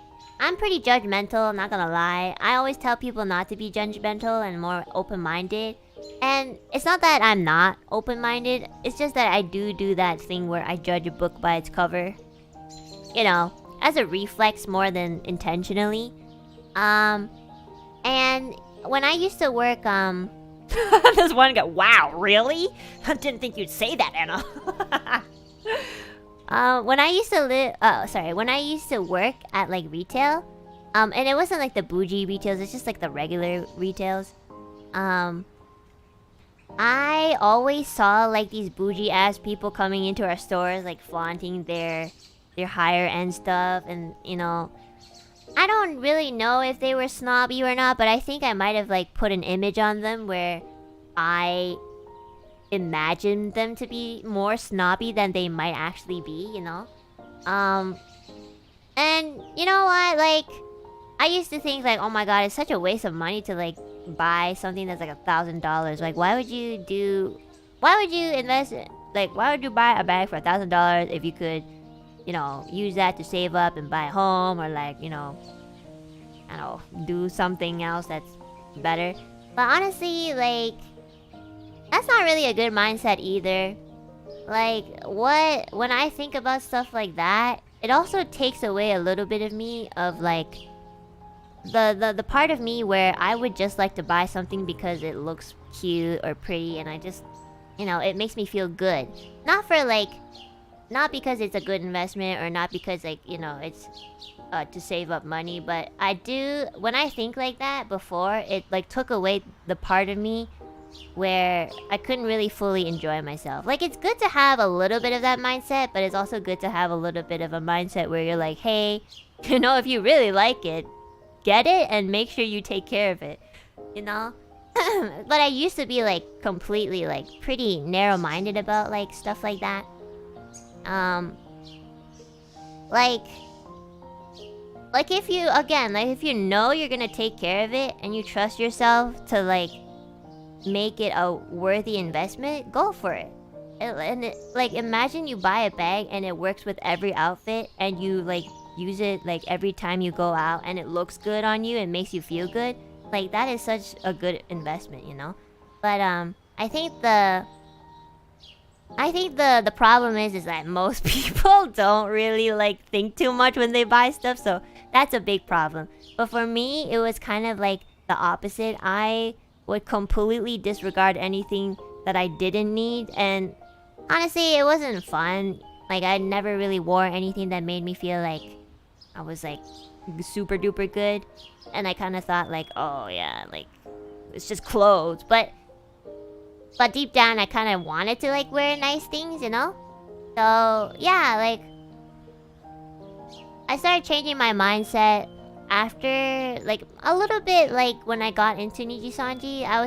pretty judgmental, not gonna lie. I always tell people not to be judgmental and more open-minded. And it's not that I'm not open-minded, it's just that I do that thing where I judge a book by its cover. You know, as a reflex more than intentionally. And when I used to work, there's one guy, wow, really? I didn't think you'd say that, Anna. When I used to work at, like, retail, and it wasn't, like, the bougie retails, it's just, like, the regular retails, I always saw, like, these bougie-ass people coming into our stores, like, flaunting their their higher end stuff, and you know, I don't really know if they were snobby or not, but I think I might have like put an image on them where I imagined them to be more snobby than they might actually be, you know? And you know what, like, I used to think like, oh my god, it's such a waste of money to like buy something that's like $1,000. Like, why would you invest it? Like, why would you buy a bag for $1,000 if you could, you know, use that to save up and buy a home, or like, you know, I don't know, do something else that's better. But honestly, like, that's not really a good mindset either. Like, when I think about stuff like that, it also takes away a little bit of me of like the part of me where I would just like to buy something because it looks cute or pretty, and I just, you know, it makes me feel good. Not for like, not because it's a good investment, or not because like, you know, it's to save up money, but I do, when I think like that before, it like took away the part of me where I couldn't really fully enjoy myself. Like, it's good to have a little bit of that mindset, but it's also good to have a little bit of a mindset where you're like, hey, you know, if you really like it, get it and make sure you take care of it, you know? But I used to be like completely like pretty narrow-minded about like stuff like that. Like if you, again, like if you know you're gonna take care of it and you trust yourself to like make it a worthy investment, go for it. And like, imagine you buy a bag and it works with every outfit, and you like use it like every time you go out, and it looks good on you and makes you feel good. Like, that is such a good investment, you know? But I think the problem is that most people don't really like think too much when they buy stuff, so that's a big problem. But for me, it was kind of like the opposite. I would completely disregard anything that I didn't need, and honestly, it wasn't fun. Like, I never really wore anything that made me feel like I was like super duper good, and I kind of thought like, oh yeah, like it's just clothes, but deep down I kind of wanted to like wear nice things, you know? So yeah, like I started changing my mindset after like a little bit, like when I got into NIJISANJI. I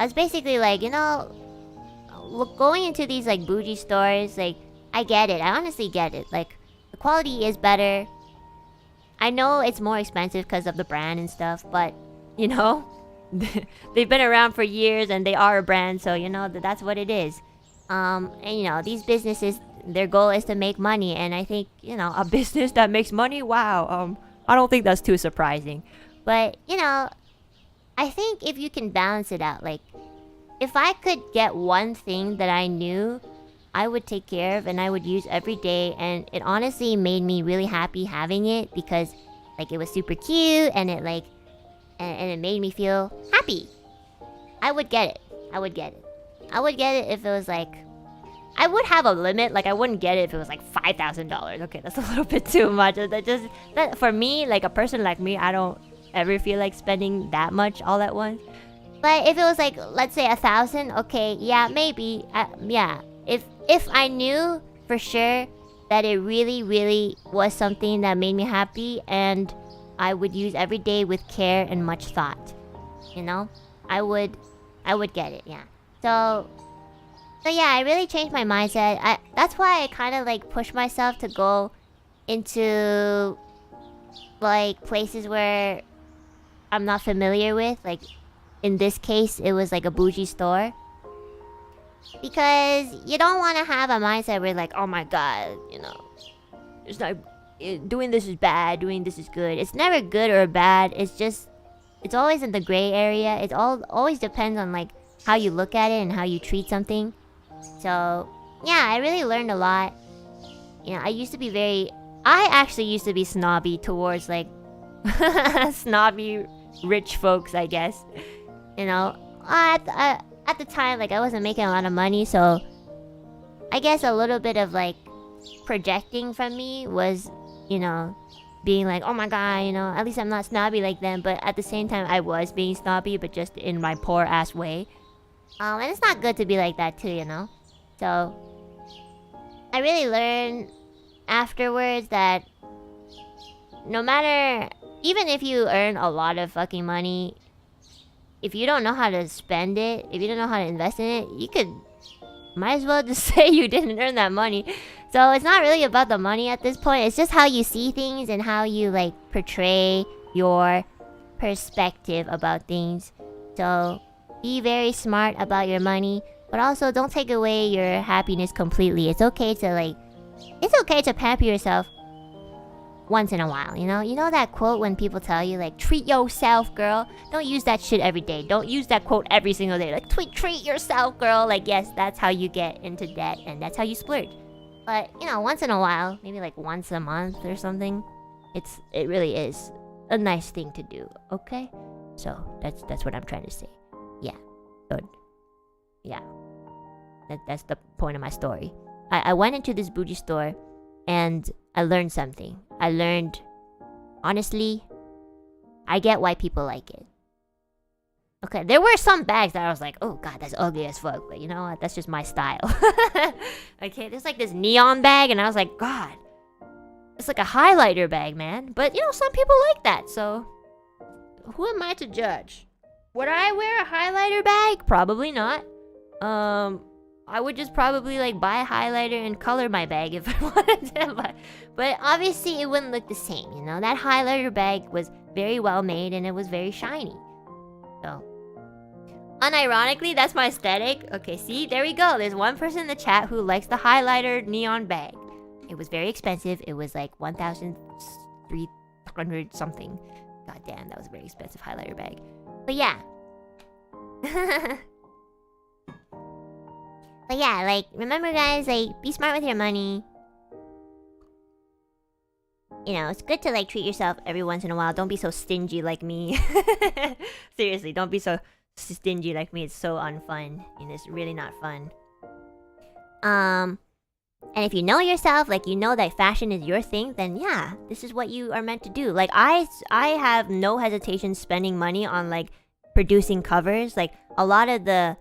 was basically like, you know, going into these like bougie stores, like I get it. I honestly get it. Like, the quality is better. I know it's more expensive because of the brand and stuff, but you know, they've been around for years and they are a brand, so you know that's what it is. And you know, these businesses, their goal is to make money, and I think, you know, a business that makes money, wow, I don't think that's too surprising. But you know, I think if you can balance it out, like if I could get one thing that I knew I would take care of and I would use every day, and it honestly made me really happy having it, because like it was super cute and it like and it made me feel happy, I would get it. I would get it if it was like, I would have a limit. Like, I wouldn't get it if it was like $5,000. Okay, that's a little bit too much. That for me, like a person like me, I don't ever feel like spending that much all at once. But if it was like, let's say 1,000, okay, yeah, maybe, yeah. If I knew for sure that it really, really was something that made me happy, and I would use every day with care and much thought, you know, I would get it, yeah. So yeah, I really changed my mindset. That's why I kind of like push myself to go into like places where I'm not familiar with. Like, in this case, it was like a bougie store. Because you don't want to have a mindset where like, oh my god, you know, it's not, doing this is bad, doing this is good. It's never good or bad. It's just, it's always in the gray area. It always depends on like how you look at it and how you treat something. So yeah, I really learned a lot. You know, I actually used to be snobby towards like snobby rich folks, I guess. You know, at the time, like, I wasn't making a lot of money, so I guess a little bit of like projecting from me was, you know, being like, oh my god, you know, at least I'm not snobby like them. But at the same time, I was being snobby, but just in my poor ass way. And it's not good to be like that too, you know. So I afterwards that no matter, even if you earn a lot of fucking money, if you don't know how to spend it, if you don't know how to invest in it, you could might as well just say you didn't earn that money. So it's not really about the money at this point. It's just how you see things and how you like portray your perspective about things. So be very smart about your money, but also don't take away your happiness completely. It's okay to pamper yourself once in a while, you know? You know that quote when people tell you, like, treat yourself, girl? Don't use that shit every day. Don't use that quote every single day. Like, treat yourself, girl. Like, yes, that's how you get into debt, and that's how you splurge. But, you know, once in a while, maybe like once a month or something, it really is a nice thing to do, okay? So, that's what I'm trying to say. Yeah. Good. Yeah. That's the point of my story. I went into this bougie store, and I learned something. I learned, honestly, I get why people like it. Okay, there were some bags that I was like, oh god, that's ugly as fuck. But you know what? That's just my style. Okay, there's like this neon bag, and I was like, god, it's like a highlighter bag, man. But you know, some people like that, so who am I to judge? Would I wear a highlighter bag? Probably not. I would just probably like buy a highlighter and color my bag if I wanted to. But obviously it wouldn't look the same, you know? That highlighter bag was very well made and it was very shiny. So, unironically, that's my aesthetic. Okay, see? There we go. There's one person in the chat who likes the highlighter neon bag. It was very expensive. It was like 1,300 something. God damn, that was a very expensive highlighter bag. But yeah. But yeah, like, remember guys, like, be smart with your money. You know, it's good to, like, treat yourself every once in a while. Don't be so stingy like me. Seriously, don't be so stingy like me. It's so unfun. And it's really not fun. And if you know yourself, like, you know that fashion is your thing, then yeah, this is what you are meant to do. Like, I have no hesitation spending money on, like, producing covers. Like, a lot of the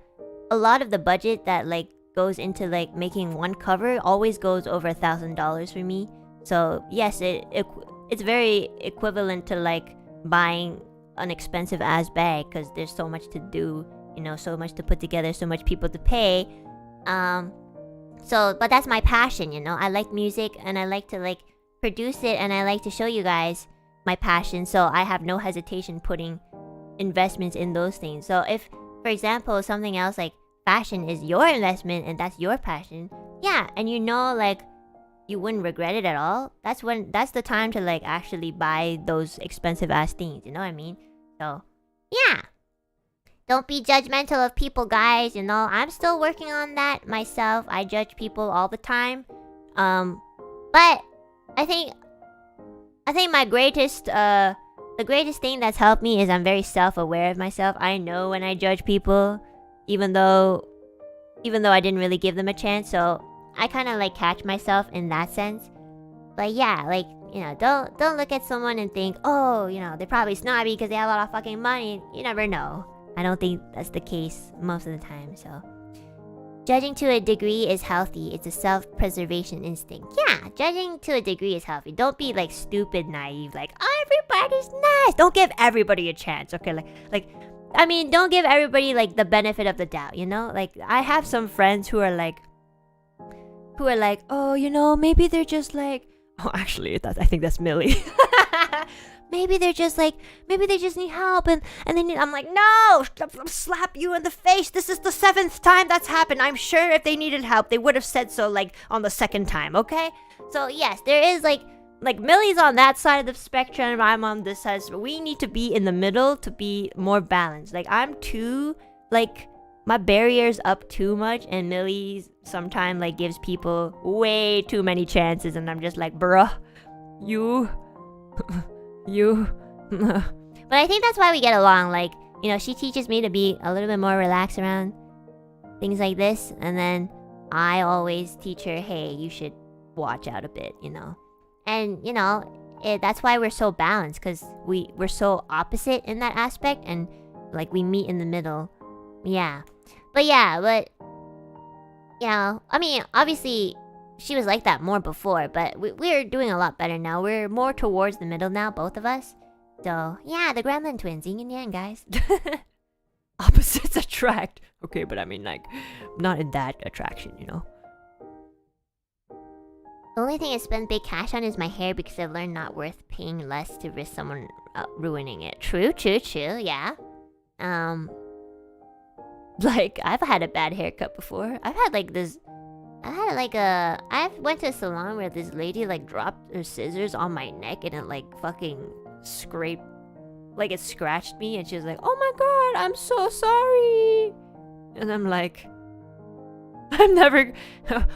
budget that, like, goes into like making one cover always goes over $1,000 for me. So yes, it's very equivalent to like buying an expensive ass bag because there's so much to do, you know, so much to put together, so much people to pay. But that's my passion, you know. I like music and I like to like produce it and I like to show you guys my passion. So I have no hesitation putting investments in those things. So if, for example, something else like fashion is your investment and that's your passion, yeah, and you know, like, you wouldn't regret it at all, that's the time to like actually buy those expensive ass things, you know what I mean? So yeah, don't be judgmental of people, guys. You know, I'm still working on that myself. I judge people all the time, but I think my greatest the greatest thing that's helped me is I'm very self-aware of myself. I know when I judge people, even though I didn't really give them a chance. So I kind of like catch myself in that sense. But yeah, like, you know, don't look at someone and think, oh, you know, they're probably snobby because they have a lot of fucking money. You never know. I don't think that's the case most of the time. So judging to a degree is healthy. It's a self-preservation instinct. Yeah, judging to a degree is healthy. Don't be like stupid naive, like, oh, everybody's nice. Don't give everybody a chance. Okay, I mean, don't give everybody like the benefit of the doubt, you know? Like, I have some friends who are like, oh, you know, maybe they're just like, oh, actually, I think that's Millie. Maybe they just need help, and then I'm like, no, I'll slap you in the face. This is the 7th time that's happened. I'm sure if they needed help, they would have said so like on the 2nd time, okay? So yes, there is like Millie's on that side of the spectrum, I'm on this side. So we need to be in the middle to be more balanced. Like, I'm too, like, my barrier's up too much, and Millie sometimes like gives people way too many chances, and I'm just like, bruh, you. But I think that's why we get along. Like, you know, she teaches me to be a little bit more relaxed around things like this, and then I always teach her, hey, you should watch out a bit, you know. And, you know, that's why we're so balanced, because we're so opposite in that aspect, and, like, we meet in the middle. Yeah. But, you know, I mean, obviously, she was like that more before, but we're doing a lot better now. We're more towards the middle now, both of us. So, yeah, the gremlin twins, yin and yang, guys.
Opposites attract. Okay, but I mean, like, not in that attraction, you know?
The only thing I spend big cash on is my hair because I've learned not worth paying less to risk someone ruining it. True, yeah.
Like, I've had a bad haircut before.
I went to a salon where this lady like dropped her scissors on my neck and it like fucking scraped, like it scratched me, and she was like, "Oh my god, I'm so sorry."
And I'm like, I'm never.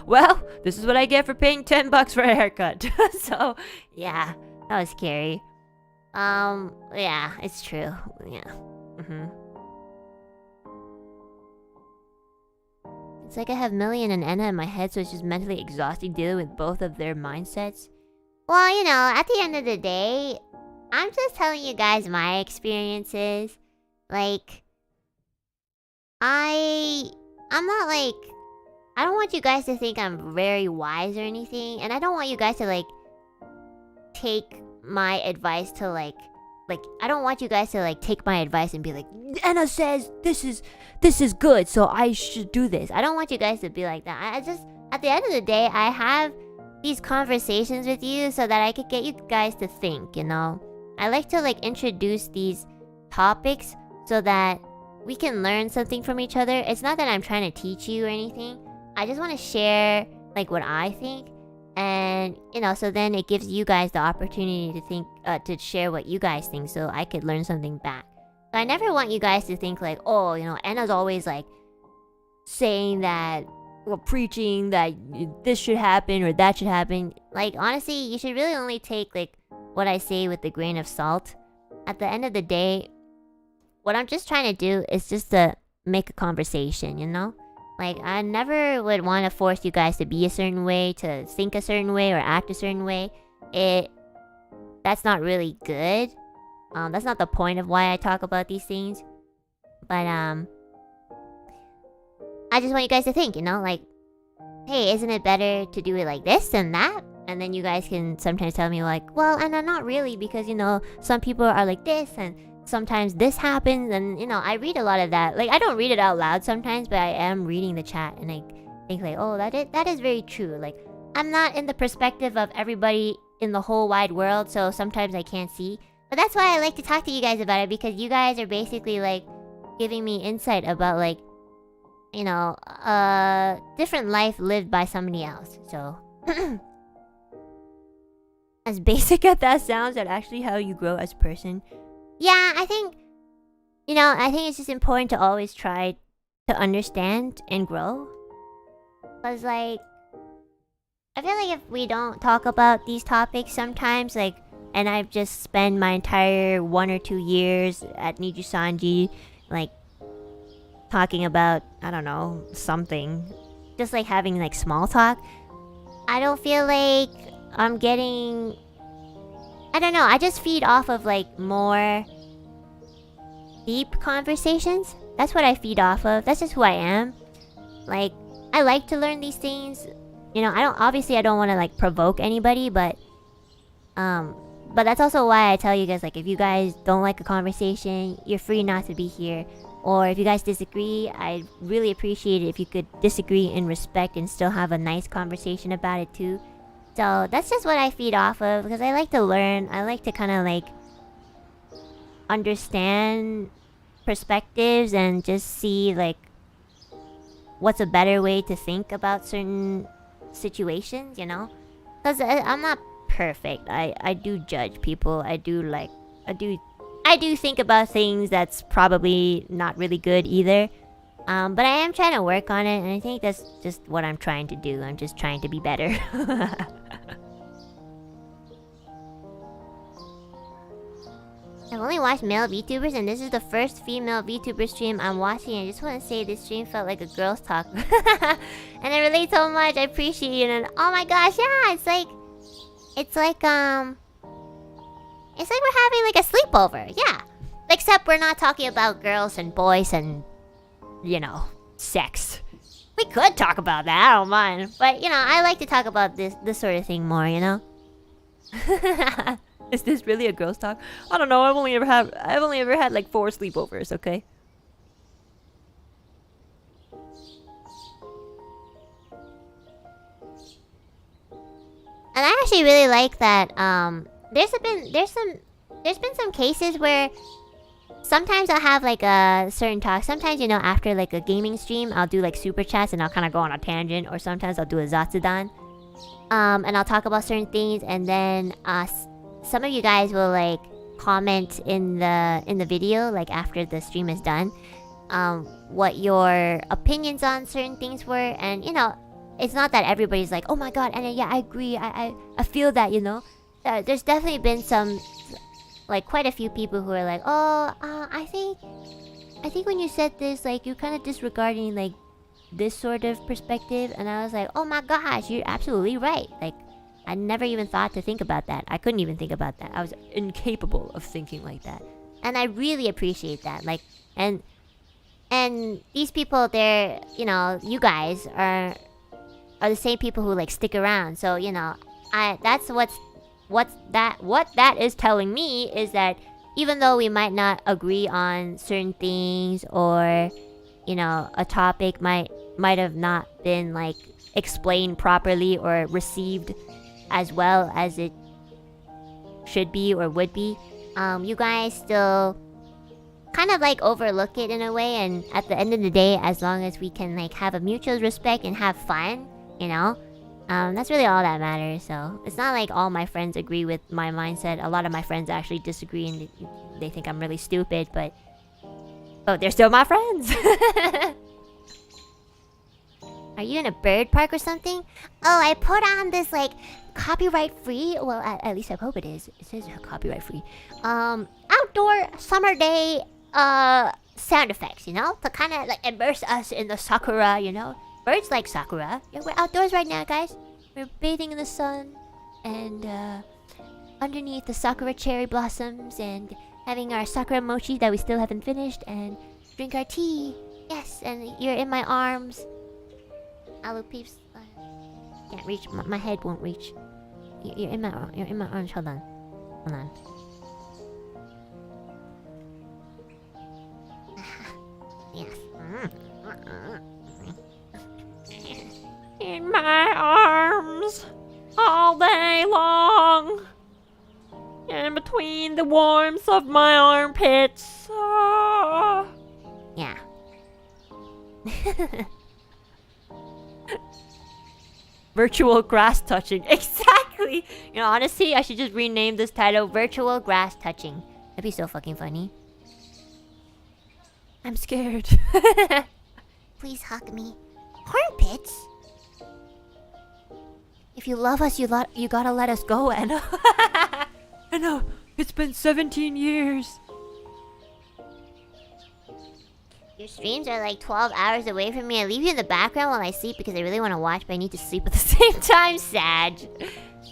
Well, this is what I get for paying $10 for a haircut.
So, yeah, that was scary. Yeah, it's true. Yeah. It's like I have Millie and Enna in my head, so it's just mentally exhausting dealing with both of their mindsets. Well, you know, at the end of the day, I'm just telling you guys my experiences. Like, I'm not like, I don't want you guys to think I'm very wise or anything, and I don't want you guys to like take my advice to like I don't want you guys to like take my advice and be like, Enna says this is good, so I should do this. I don't want you guys to be like that. I just, at the end of the day, I have these conversations with you so that I could get you guys to think, you know? I like to like introduce these topics so that we can learn something from each other. It's not that I'm trying to teach you or anything. I just want to share like what I think. And, you know, so then it gives you guys the opportunity to think, to share what you guys think so I could learn something back. So I never want you guys to think like, oh, you know, Enna's always like saying that, well, preaching that this should happen or that should happen. Like, honestly, you should really only take like what I say with a grain of salt. At the end of the day, what I'm just trying to do is just to make a conversation, you know? Like, I never would want to force you guys to be a certain way, to think a certain way, or act a certain way. That's not really good. That's not the point of why I talk about these things. But, I just want you guys to think, you know? Like, hey, isn't it better to do it like this than that? And then you guys can sometimes tell me like, well, and not really, because, you know, some people are like this, and sometimes this happens, and, you know, I read a lot of that. Like, I don't read it out loud sometimes, but I am reading the chat, and I think like, oh, that is very true. Like, I'm not in the perspective of everybody in the whole wide world, so sometimes I can't see. But that's why I like to talk to you guys about it, because you guys are basically like giving me insight about like, you know, different life lived by somebody else. So as basic as that sounds, that's actually how you grow as a person. Yeah, I think, you know, I think it's just important to always try to understand and grow. Because, like, I feel like if we don't talk about these topics sometimes, like, and I've just spent my entire 1 or 2 years at NIJISANJI, like, talking about, I don't know, something. Just, like, having, like, small talk. I don't feel like I'm getting... I don't know, I just feed off of like more deep conversations. That's what I feed off of. That's just who I am. Like, I like to learn these things. You know, I don't want to like provoke anybody, but that's also why I tell you guys, like, if you guys don't like a conversation, you're free not to be here. Or if you guys disagree, I'd really appreciate it if you could disagree in respect and still have a nice conversation about it too. So that's just what I feed off of, because I like to learn. I like to kind of like understand perspectives and just see like what's a better way to think about certain situations, you know? Because I'm not perfect. I do judge people. I do think about things that's probably not really good either. But I am trying to work on it, and I think that's just what I'm trying to do. I'm just trying to be better. I've only watched male VTubers, and this is the first female VTuber stream I'm watching. I just want to say this stream felt like a girl's talk. And I relate so much. I appreciate it, and oh my gosh, yeah, it's like we're having like a sleepover, yeah. Except we're not talking about girls and boys and, you know, sex. We could talk about that, I don't mind. But, you know, I like to talk about this sort of thing more, you know?
Is this really a girls' talk? I don't know. I've only ever had like 4 sleepovers. Okay.
And I actually really like that. There's been some cases where sometimes I'll have like a certain talk. Sometimes, you know, after like a gaming stream, I'll do like super chats and I'll kind of go on a tangent. Or sometimes I'll do a zatsudan. And I'll talk about certain things, and then some of you guys will like comment in the video, like after the stream is done, what your opinions on certain things were. And you know, it's not that everybody's like, oh my god, and yeah, I agree, I feel that, you know. There's definitely been some, like quite a few people who are like, oh, I think when you said this, like you're kind of disregarding like this sort of perspective. And I was like, oh my gosh, you're absolutely right. Like I never even thought to think about that. I couldn't even think about that. I was incapable of thinking like that. And I really appreciate that. Like, and these people, they're, you know, you guys are the same people who like stick around. So, you know, that's what that is telling me is that even though we might not agree on certain things, or you know, a topic might have not been like explained properly or received as well as it should be or would be, you guys still kind of like overlook it in a way. And at the end of the day, as long as we can like have a mutual respect and have fun, you know, that's really all that matters. So it's not like all my friends agree with my mindset. A lot of my friends actually disagree and they think I'm really stupid, but they're still my friends. Are you in a bird park or something? Oh, I put on this like copyright free, well at least I hope it is. It says copyright free. Outdoor summer day sound effects, you know? To kind of like immerse us in the Sakura, you know? Birds like Sakura. Yeah, we're outdoors right now, guys. We're bathing in the sun and underneath the Sakura cherry blossoms and having our Sakura Mochi that we still haven't finished and drink our tea. Yes, and you're in my arms. Aloo peeps. Can't reach. My head won't reach. You're in my arms. Hold on. Yes.
In my arms all day long, in between the warmth of my armpits.
Yeah.
Virtual grass touching. Exactly. You know, honestly, I should just rename this title Virtual Grass Touching.
That'd be so fucking funny.
I'm scared.
Please hug me. Armpits?
If you love us, you gotta let us go, Enna. I know. It's been 17 years.
Your streams are like 12 hours away from me. I leave you in the background while I sleep because I really want to watch, but I need to sleep at the same time. Sad.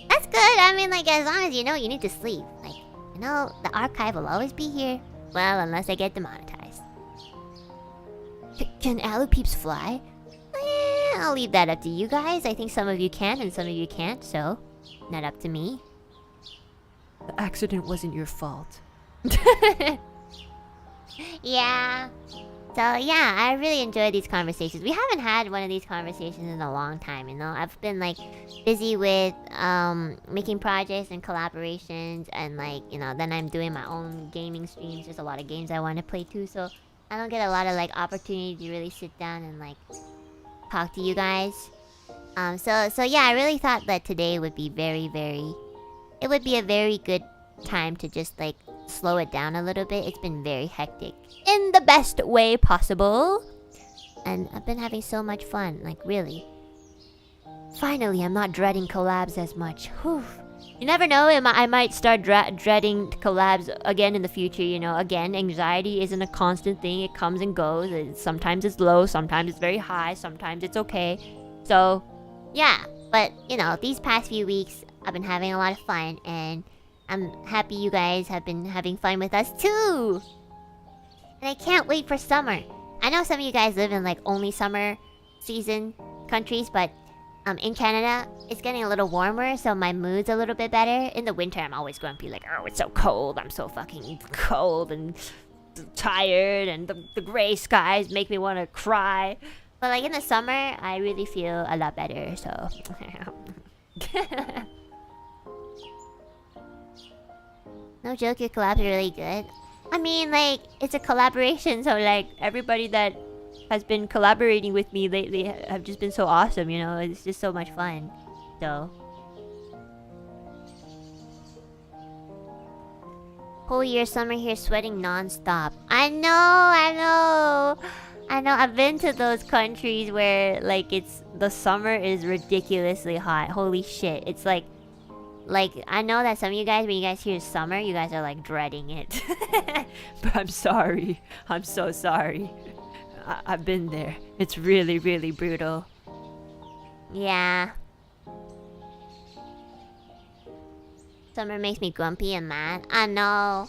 That's good. I mean, like, as long as you know you need to sleep. Like, you know, the archive will always be here. Well, unless I get demonetized. Can Aloo peeps fly? I'll leave that up to you guys. I think some of you can and some of you can't, so not up to me.
The accident wasn't your fault.
Yeah. So yeah, I really enjoy these conversations. We haven't had one of these conversations in a long time, you know. I've been like busy with making projects and collaborations, and like, you know, then I'm doing my own gaming streams. There's a lot of games I want to play too, so I don't get a lot of like opportunity to really sit down and like talk to you guys. So yeah, I really thought that today would be it would be a very good time to just like slow it down a little bit. It's been very hectic in the best way possible, and I've been having so much fun, like really. Finally, I'm not dreading collabs as much. Whew. You never know, I might start dreading collabs again in the future, you know. Again, anxiety isn't a constant thing. It comes and goes. Sometimes it's low, sometimes it's very high, sometimes it's okay. So, yeah. But, you know, these past few weeks, I've been having a lot of fun, and I'm happy you guys have been having fun with us too. And I can't wait for summer. I know some of you guys live in like only summer season countries, but in Canada, it's getting a little warmer, so my mood's a little bit better. In the winter, I'm always grumpy, like, oh, it's so cold. I'm so fucking cold and tired, and the gray skies make me want to cry. But like in the summer, I really feel a lot better, so. No joke, your collabs are really good. I mean, like, it's a collaboration, so like, everybody that has been collaborating with me lately have just been so awesome, you know? It's just so much fun. So. Whole year summer here sweating non-stop. I know. I've been to those countries where like the summer is ridiculously hot. Holy shit. It's like I know that some of you guys, when you guys hear summer, you guys are like dreading it. But I'm sorry. I'm so sorry. I've been there. It's really, really brutal. Yeah. Summer makes me grumpy and mad. I know.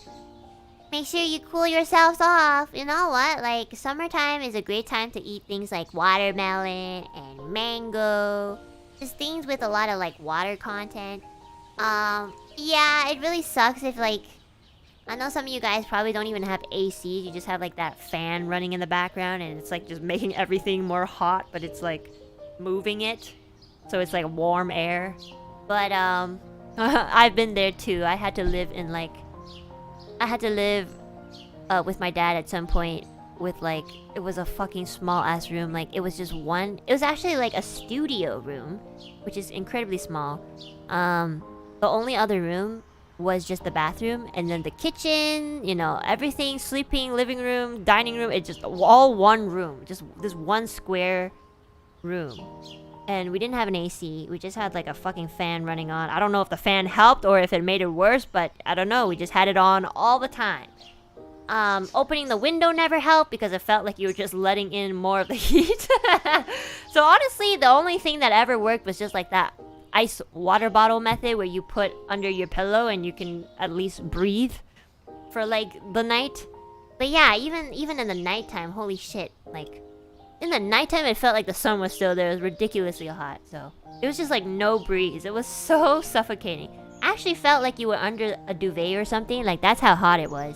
Make sure you cool yourselves off. You know what? Like, summertime is a great time to eat things like watermelon and mango. Just things with a lot of, like, water content. Yeah, it really sucks if, like... I know some of you guys probably don't even have AC. You just have, like, that fan running in the background. And it's, like, just making everything more hot. But it's, like, moving it. So it's, like, warm air. But, I've been there, too. I had to live in, like... I had to live with my dad at some point with like, it was a fucking small ass room. Like, it was just one, it was actually like a studio room, which is incredibly small. The only other room was just the bathroom, and then the kitchen, you know, everything, sleeping, living room, dining room. It's just all one room, just this one square room. And we didn't have an AC. We just had like a fucking fan running on. I don't know if the fan helped or if it made it worse, but I don't know. We just had it on all the time. Opening the window never helped because it felt like you were just letting in more of the heat. So honestly, the only thing that ever worked was just like that ice water bottle method where you put under your pillow and you can at least breathe for like the night. But yeah, even in the nighttime, holy shit, like... In the nighttime, it felt like the sun was still there. It was ridiculously hot, so... It was just like no breeze. It was so suffocating. I actually felt like you were under a duvet or something. Like, that's how hot it was.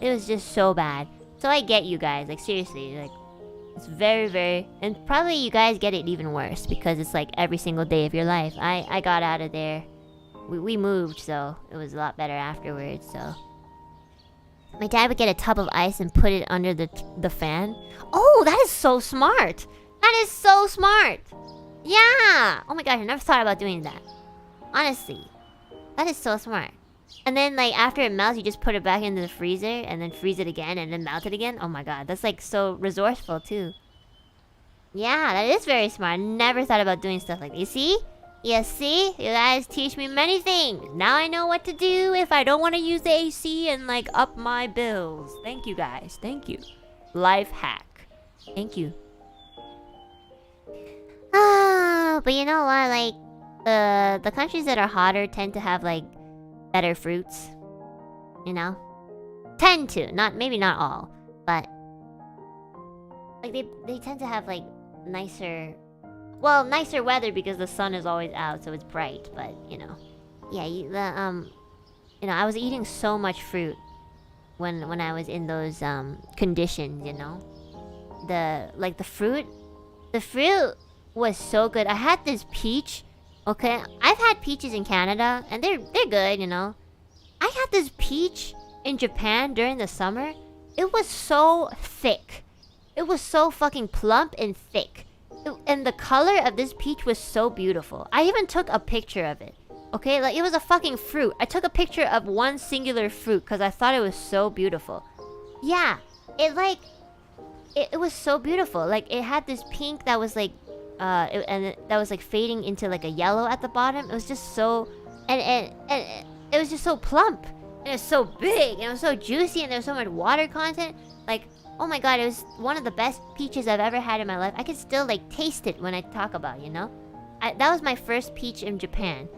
It was just so bad. So I get you guys. Like, seriously. Like, it's very, very... And probably you guys get it even worse. Because it's like every single day of your life. I got out of there. We moved, so... It was a lot better afterwards, so... My dad would get a tub of ice and put it under the fan. Oh, that is so smart. That is so smart. Yeah. Oh my gosh, I never thought about doing that. Honestly. That is so smart. And then, like, after it melts, you just put it back into the freezer and then freeze it again and then melt it again. Oh my god, that's, like, so resourceful, too. Yeah, that is very smart. I never thought about doing stuff like that. You see? You see? You guys teach me many things. Now I know what to do if I don't want to use the AC and, like, up my bills. Thank you, guys. Thank you. Life hack. Thank you. But you know what? Like, the countries that are hotter tend to have, like, better fruits. You know? Tend to. Maybe not all. But, like, they tend to have, like, nicer... Well, nicer weather because the sun is always out, so it's bright. But you know, yeah. You know, I was eating so much fruit when I was in those conditions. You know, the fruit was so good. I had this peach. Okay, I've had peaches in Canada, and they're good. You know, I had this peach in Japan during the summer. It was so thick. It was so fucking plump and thick. And the color of this peach was so beautiful. I even took a picture of it. Okay, like it was a fucking fruit. I took a picture of one singular fruit because I thought it was so beautiful. Yeah, it was so beautiful. Like it had this pink that was like, that was like fading into like a yellow at the bottom. It was just so, and it was just so plump. And it was so big. And it was so juicy. And there was so much water content. Like, oh my god, it was one of the best peaches I've ever had in my life. I can still, like, taste it when I talk about it, you know? That was my first peach in Japan.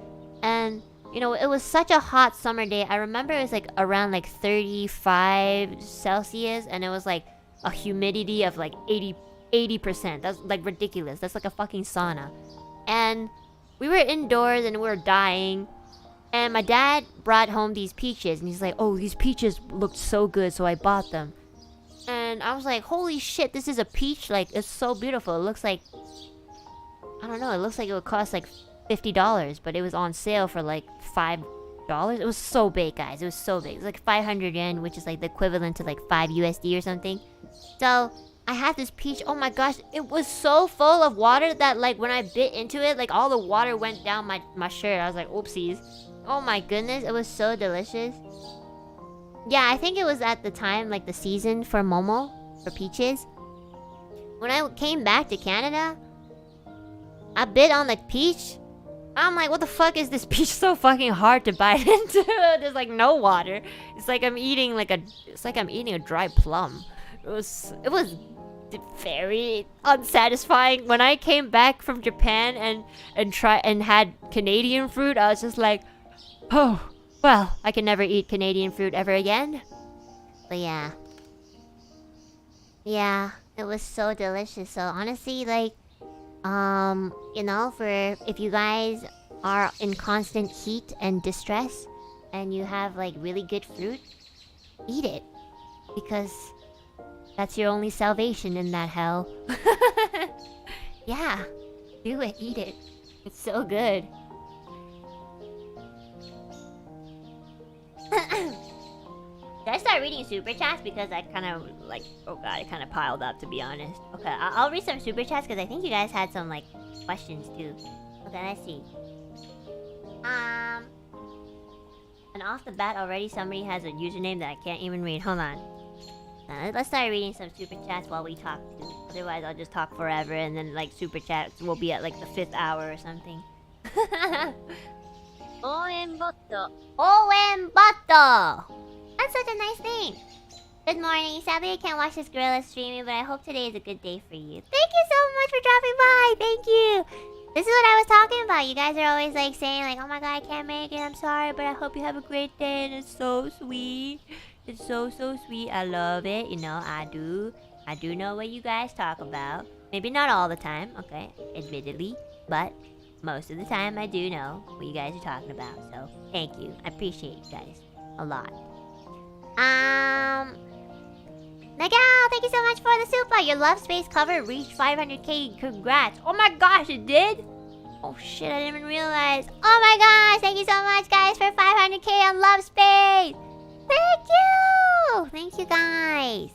And, you know, it was such a hot summer day. I remember it was, like, around, like, 35 Celsius. And it was, like, a humidity of, like, 80 80%. That's like ridiculous. That's like a fucking sauna. And we were indoors and we were dying. And my dad brought home these peaches. And he's like, oh, these peaches looked so good. So I bought them. And I was like, holy shit, this is a peach? Like, it's so beautiful. It looks like... I don't know. It looks like it would cost like $50. But it was on sale for like $5. It was so big, guys. It was so big. It was like 500 yen, which is like the equivalent to like 5 USD or something. So... I had this peach. Oh my gosh, it was so full of water that like when I bit into it, like all the water went down my shirt. I was like, oopsies. Oh my goodness, it was so delicious. Yeah, I think it was at the time like the season for momo, for peaches. When I came back to Canada, I bit on the peach. I'm like, what the fuck is this peach so fucking hard to bite into? There's like no water. It's like I'm eating a dry plum. It was very unsatisfying. When I came back from Japan and had Canadian fruit, I was just like, oh, well, I can never eat Canadian fruit ever again. But yeah. Yeah, it was so delicious. So honestly, like, you know, if you guys are in constant heat and distress and you have like really good fruit, eat it. Because that's your only salvation in that hell. Yeah. Do it. Eat it. It's so good. Did I start reading super chats? Because I kind of like... Oh god, it kind of piled up, to be honest. Okay, I'll read some super chats because I think you guys had some like questions too. Okay, let's see. And off the bat already somebody has a username that I can't even read. Hold on. Let's start reading some super chats while we talk too. Otherwise I'll just talk forever and then like super chats will be at like the 5th hour or something. Oenbotto! That's such a nice name. Good morning. Sadly I can't watch this gorilla streaming, but I hope today is a good day for you. Thank you so much for dropping by. Thank you. This is what I was talking about. You guys are always like saying like, oh my god, I can't make it. I'm sorry, but I hope you have a great day. And it's so sweet. It's so sweet. I love it. You know, I do know what you guys talk about. Maybe not all the time, okay, admittedly. But most of the time I do know what you guys are talking about. So, thank you. I appreciate you guys a lot. Miguel, thank you so much for the super. Your Love Space cover reached 500k. Congrats. Oh my gosh, it did? Oh shit, I didn't even realize. Oh my gosh, thank you so much, guys, for 500k on Love Space. Thank you! Thank you, guys.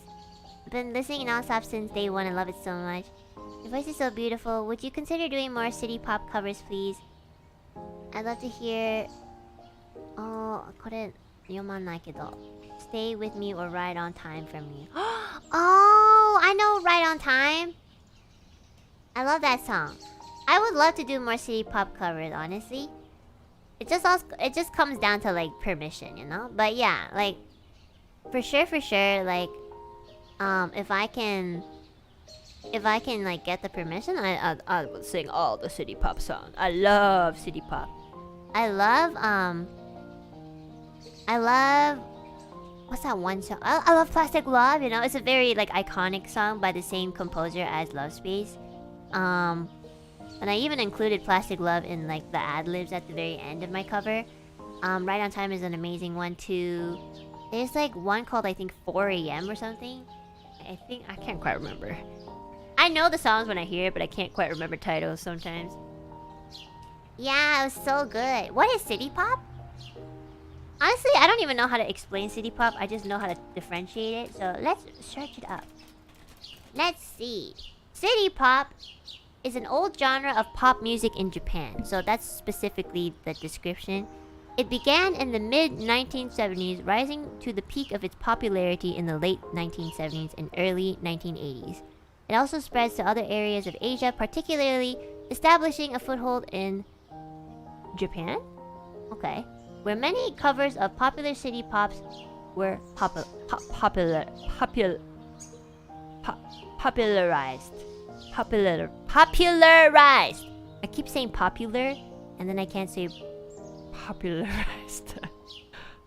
I've been listening non-stop since day one. I love it so much. Your voice is so beautiful. Would you consider doing more city pop covers, please? I'd love to hear... Oh, これ読まないけど Stay with me or Ride on Time from you. Oh, I know Ride on Time. I love that song. I would love to do more city pop covers, honestly. It just comes down to like permission, you know? But yeah, like for sure, like if I can like get the permission, I would sing all the city pop songs. I love city pop. I love what's that one song? I love Plastic Love, you know? It's a very like iconic song by the same composer as Love Space. And I even included Plastic Love in like the ad-libs at the very end of my cover. Right on Time is an amazing one too. There's like one called I think 4 AM or something. I can't quite remember. I know the songs when I hear it, but I can't quite remember titles sometimes. Yeah, it was so good. What is city pop? Honestly, I don't even know how to explain city pop. I just know how to differentiate it. So let's search it up. Let's see. City pop is an old genre of pop music in Japan. So that's specifically the description. It began in the mid-1970s, rising to the peak of its popularity in the late 1970s and early 1980s. It also spreads to other areas of Asia, particularly establishing a foothold in Japan? Okay. Where many covers of popular city pops were popularized. Popularized! I keep saying popular, and then I can't say popularized.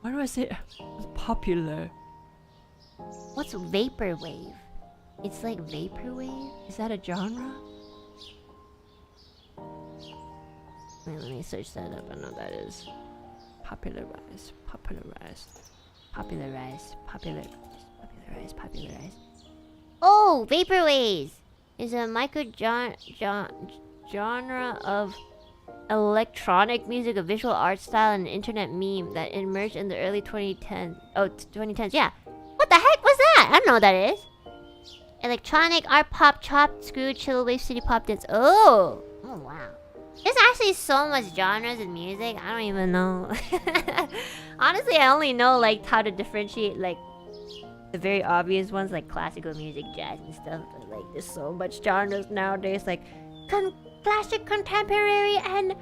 Why do I say popular? What's vaporwave?
It's like vaporwave? Is that a genre? Wait, let me search that up. I know what that is. Popularize.
Oh, vaporwave is a genre of electronic music, a visual art style, and an internet meme that emerged in the early 2010s. Oh, 2010s. Yeah. What the heck was that? I don't know what that is. Electronic art pop, chopped, screwed, chill wave, city pop dance. Oh wow. There's actually so much genres in music. I don't even know. Honestly, I only know like how to differentiate like the very obvious ones like classical music, jazz, and stuff. But like, there's so much genres nowadays, like classic, contemporary, and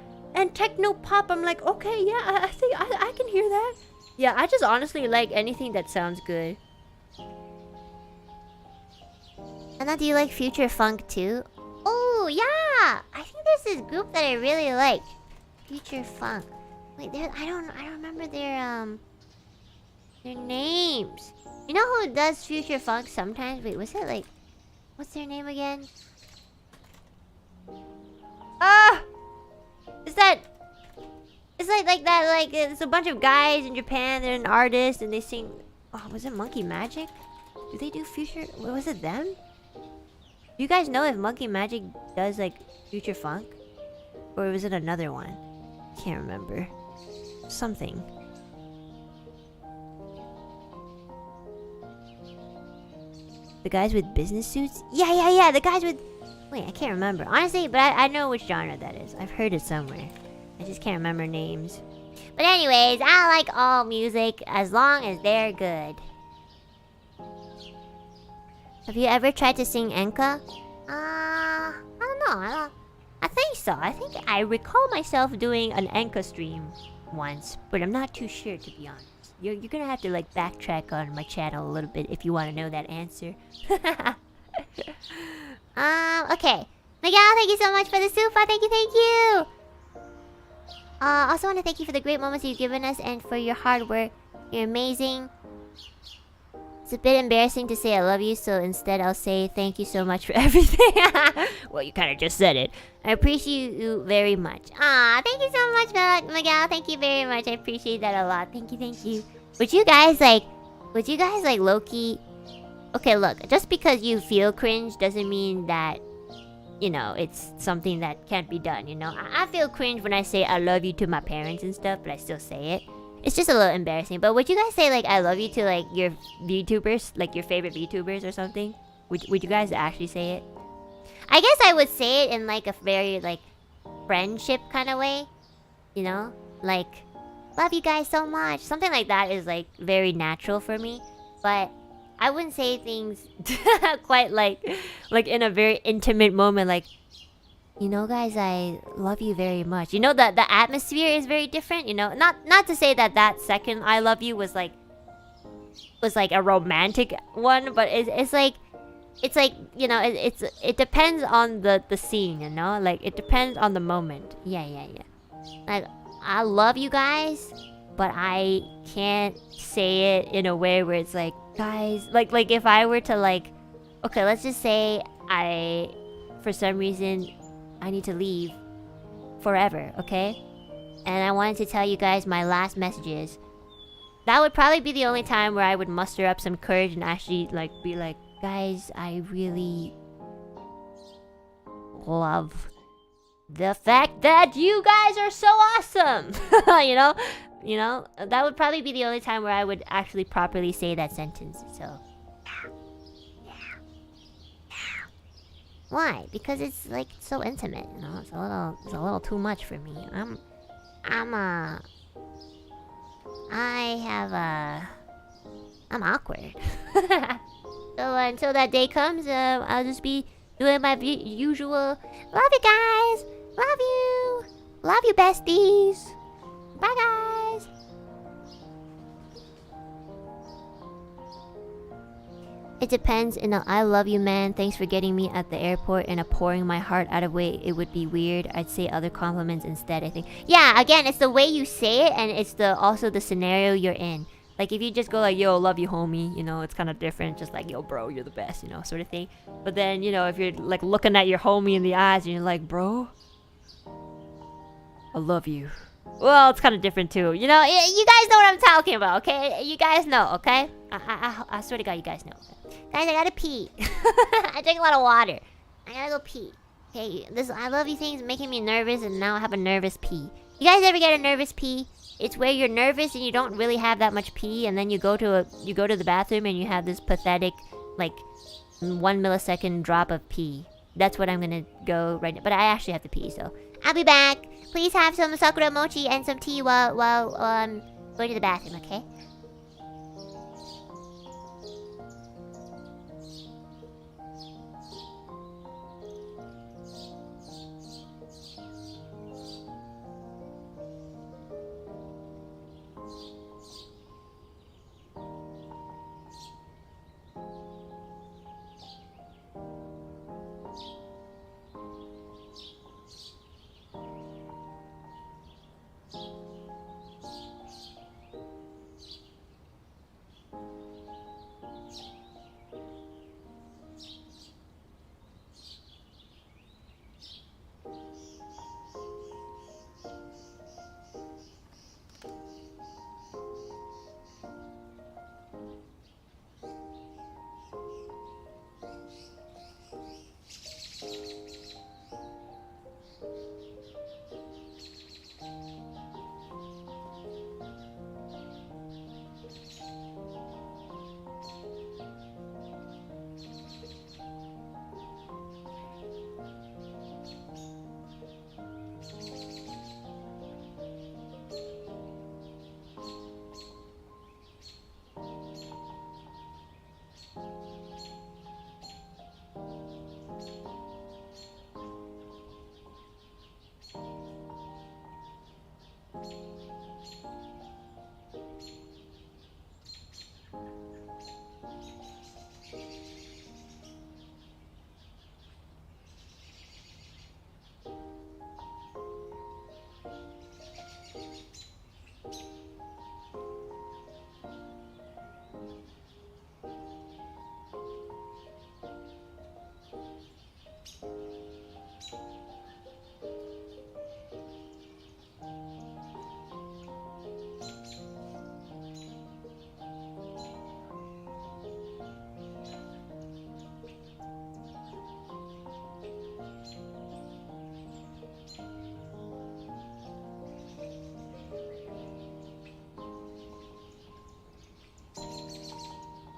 techno pop. I'm like, okay, yeah, I think I can hear that. Yeah, I just honestly like anything that sounds good. Anna, do you like future funk too? Oh yeah, I think there's this group that I really like. Future funk. Wait, I don't remember their names. You know who does future funk sometimes? Wait, was it like, what's their name again? Is that? It's like that. Like it's a bunch of guys in Japan. They're an artist and they sing. Oh, was it Monkey Magic? Do they do future? Was it them? Do you guys know if Monkey Magic does like future funk, or was it another one? Can't remember. Something. The guys with business suits? Yeah. The guys with. Wait, I can't remember honestly, but I know which genre that is. I've heard it somewhere. I just can't remember names. But anyways, I like all music as long as they're good. Have you ever tried to sing enka? I don't know. I think so. I think I recall myself doing an enka stream once, but I'm not too sure to be honest. You're gonna have to like backtrack on my channel a little bit if you want to know that answer. Okay. Miguel, thank you so much for the super. Thank you. Also want to thank you for the great moments you've given us and for your hard work. You're amazing. It's a bit embarrassing to say I love you, so instead I'll say thank you so much for everything. Well, you kind of just said it. I appreciate you very much. Thank you so much, Miguel. Thank you very much. I appreciate that a lot. Thank you. Would you guys like low-key... Okay, look, just because you feel cringe doesn't mean that, you know, it's something that can't be done, you know? I feel cringe when I say I love you to my parents and stuff, but I still say it. It's just a little embarrassing. But would you guys say like I love you to like your VTubers, like your favorite VTubers or something? Would you guys actually say it? I guess I would say it in like a very like friendship kind of way, you know, like love you guys so much. Something like that is like very natural for me. But I wouldn't say things quite like in a very intimate moment, like, you know, guys, I love you very much. You know, the atmosphere is very different, you know? Not to say that second I love you was like a romantic one, but it's like, you know, it depends on the scene, you know? Like, it depends on the moment. Yeah. Like, I love you guys, but I can't say it in a way where it's like, guys, like if I were to like, okay, let's just say for some reason I need to leave forever, okay? And I wanted to tell you guys my last messages. That would probably be the only time where I would muster up some courage and actually like be like, guys, I really love the fact that you guys are so awesome. You know, that would probably be the only time where I would actually properly say that sentence. So yeah. Why? Because it's like so intimate, you know. It's a little too much for me. I'm awkward. So until that day comes, I'll just be doing my usual love you guys, love you besties, bye guys. It depends. In a I love you man, thanks for getting me at the airport, and a pouring my heart out of way, it would be weird. I'd say other compliments instead, I think. Yeah, again, it's the way you say it, and it's also the scenario you're in.
Like if you just go like, yo, love you homie, you know, it's kind of different. Just like, yo bro, you're the best, you know, sort of thing. But then, you know, if you're like looking at your homie in the eyes and you're like, bro, I love you. Well, it's kind of different too. You know, you guys know what I'm talking about, okay? You guys know, okay? I swear to God, you guys know.
Guys, I gotta pee. I drink a lot of water. I gotta go pee. Okay, this I love you things making me nervous, and now I have a nervous pee. You guys ever get a nervous pee? It's where you're nervous and you don't really have that much pee, and then you go to the bathroom and you have this pathetic, like, 1 millisecond drop of pee. That's what I'm gonna go right now. But I actually have to pee, so I'll be back. Please have some Sakura mochi and some tea while I'm going to the bathroom, okay?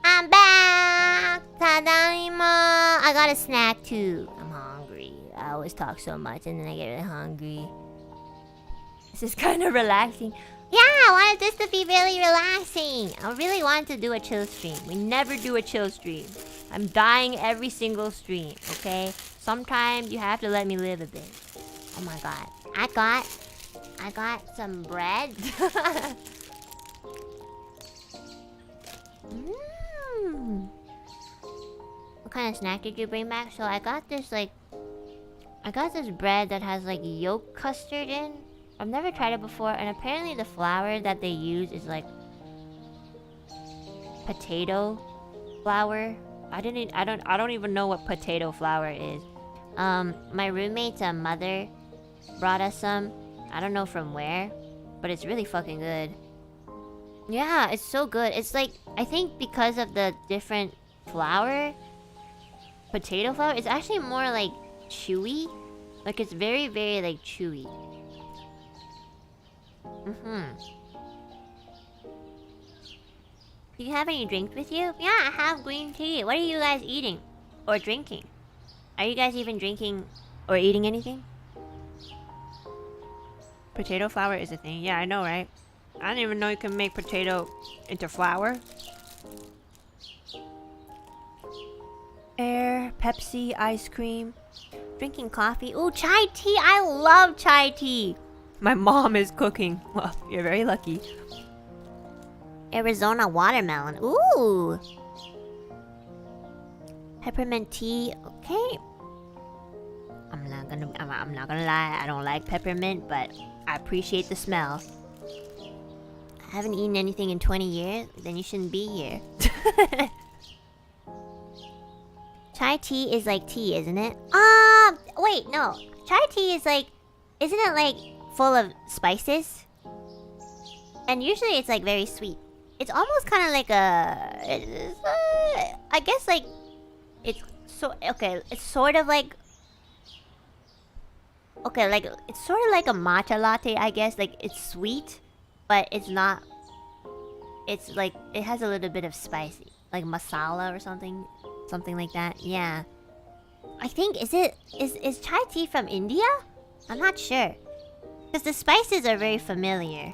I'm back! Tadaima! I got a snack too. I'm hungry. I always talk so much and then I get really hungry.
This is kind of relaxing.
Yeah, I wanted this to be really relaxing. I really wanted to do a chill stream.
We never do a chill stream. I'm dying every single stream, okay? Sometimes you have to let me live a bit.
Oh my god. I got some bread. What kind of snack did you bring back? So I got this bread that has like yolk custard in. I've never tried it before, and apparently the flour that they use is like potato flour. I don't even know what potato flour is. My roommate's mother brought us some. I don't know from where, but it's really fucking good. Yeah, it's so good. It's like, I think because of the different flour, potato flour, it's actually more like chewy. Like it's very, very like chewy. Do you have any drinks with you? Yeah, I have green tea. What are you guys eating? Or drinking? Are you guys even drinking or eating anything?
Potato flour is a thing. Yeah, I know, right? I didn't even know you can make potato into flour. Air, Pepsi, ice cream.
Drinking coffee. Ooh, chai tea. I love chai tea.
My mom is cooking. Well, you're very lucky.
Arizona watermelon. Ooh. Peppermint tea. Okay. I'm not gonna lie. I don't like peppermint, but I appreciate the smell. Haven't eaten anything in 20 years? Then you shouldn't be here. Chai tea is like tea, isn't it? Wait, no. Chai tea is like... Isn't it like full of spices? And usually it's like very sweet. It's almost kind of like a... I guess like... It's so... Okay, it's sort of like... Okay, like... It's sort of like a matcha latte, I guess. Like, it's sweet. But it's not... It's like... It has a little bit of spicy. Like masala or something. Something like that. Yeah. I think... Is chai tea from India? I'm not sure. Because the spices are very familiar.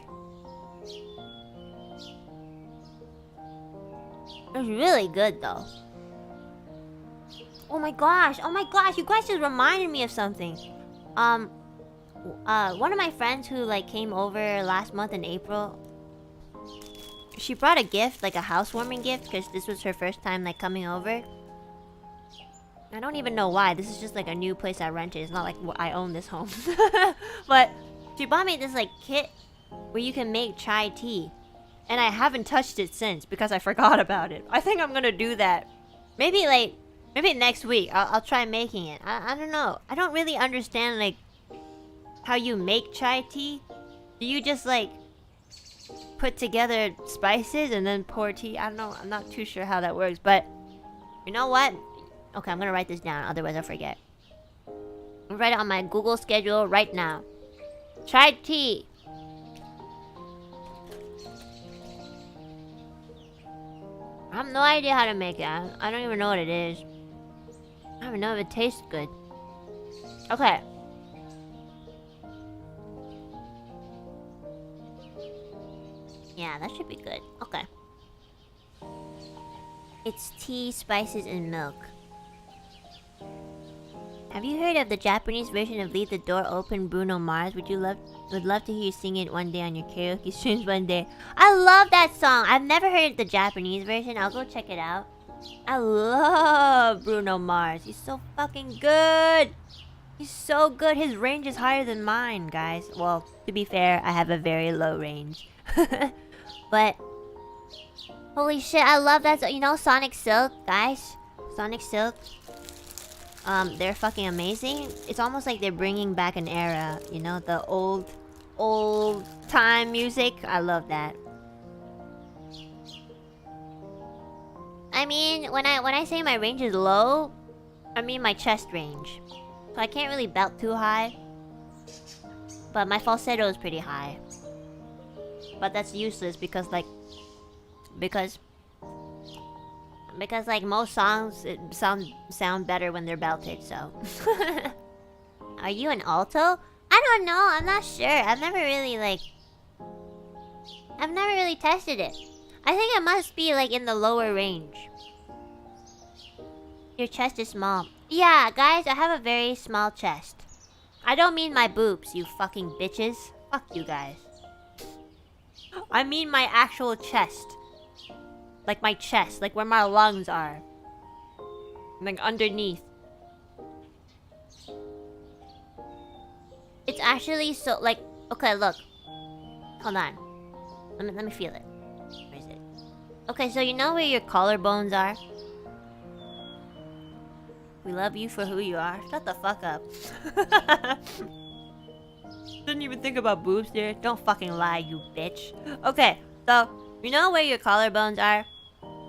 It's really good though. Oh my gosh. Oh my gosh. You guys just reminded me of something. One of my friends who like came over last month in April, she brought a gift, like a housewarming gift, because this was her first time like coming over. I don't even know why. This is just like a new place I rented. It's not like I own this home. But she bought me this like kit where you can make chai tea. And I haven't touched it since because I forgot about it. I think I'm gonna do that. Maybe next week I'll try making it. I don't know. I don't really understand like how you make chai tea. Do you just like put together spices and then pour tea? I don't know. I'm not too sure how that works. But you know what? Okay, I'm gonna write this down. Otherwise I'll forget. I'll write it on my Google schedule right now. Chai tea. I have no idea how to make it. I don't even know what it is. I don't even know if it tastes good. Okay. Yeah, that should be good. Okay. It's tea, spices, and milk. Have you heard of the Japanese version of Leave the Door Open, Bruno Mars? Would love to hear you sing it one day on your karaoke streams one day. I love that song. I've never heard the Japanese version. I'll go check it out. I love Bruno Mars. He's so fucking good. He's so good. His range is higher than mine, guys. Well, to be fair, I have a very low range. But holy shit, I love that. You know Sonic Silk, guys? Sonic Silk. They're fucking amazing. It's almost like they're bringing back an era, you know, the old time music. I love that. I mean, when I say my range is low, I mean my chest range. So I can't really belt too high. But my falsetto is pretty high. But that's useless because like like most songs sound better when they're belted, so. Are you an alto? I don't know, I'm not sure. I've never really tested it. I think it must be like in the lower range. Your chest is small. Yeah, guys, I have a very small chest. I don't mean my boobs, you fucking bitches. Fuck you guys. I mean my actual chest. Like my chest, like where my lungs are. Like underneath. It's actually so like, okay, look. Hold on. Let me feel it. Where is it? Okay, so you know where your collarbones are? We love you for who you are. Shut the fuck up. Didn't even think about boobs there. Don't fucking lie, you bitch. Okay, so you know where your collarbones are?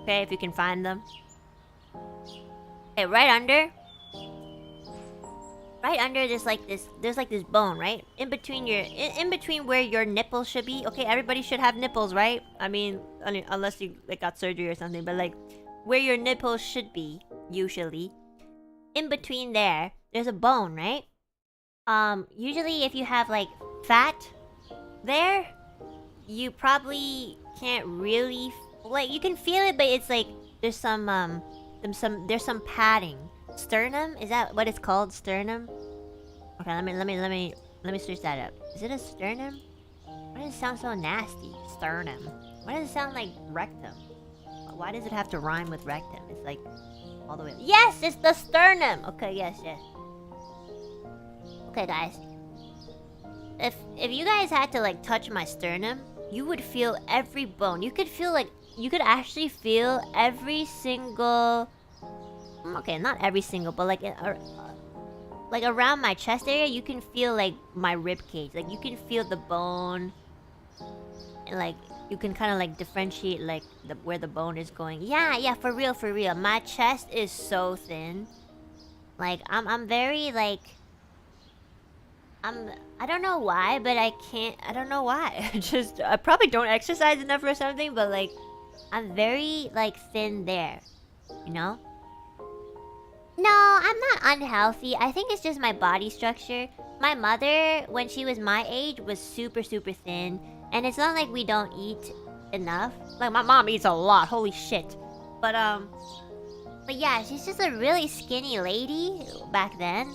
Okay, if you can find them. Okay, right under. Right under there's like this bone, right? In between where your nipples should be. Okay, everybody should have nipples, right? I mean, unless you like got surgery or something, but like where your nipples should be, usually. In between there's a bone, right? Usually if you have like fat there, you probably can't really like you can feel it, but it's like there's some padding. Sternum? Is that what it's called? Sternum? Okay, let me search that up. Is it a sternum? Why does it sound so nasty? Sternum. Why does it sound like rectum? Why does it have to rhyme with rectum? It's like all the way. Yes, it's the sternum. Okay, yes. Okay, guys. If you guys had to like touch my sternum, you would feel every bone. You could feel like, you could actually feel every single, okay, not every single, but like around my chest area, you can feel like my rib cage. Like you can feel the bone, and like you can kind of like differentiate like where the bone is going. Yeah, for real. My chest is so thin. Like I'm very like, I don't know why, but I don't know why. I probably don't exercise enough or something, but like I'm very like thin there, you know? No, I'm not unhealthy. I think it's just my body structure. My mother, when she was my age, was super thin. And it's not like we don't eat enough. Like, my mom eats a lot. Holy shit. But yeah, she's just a really skinny lady back then.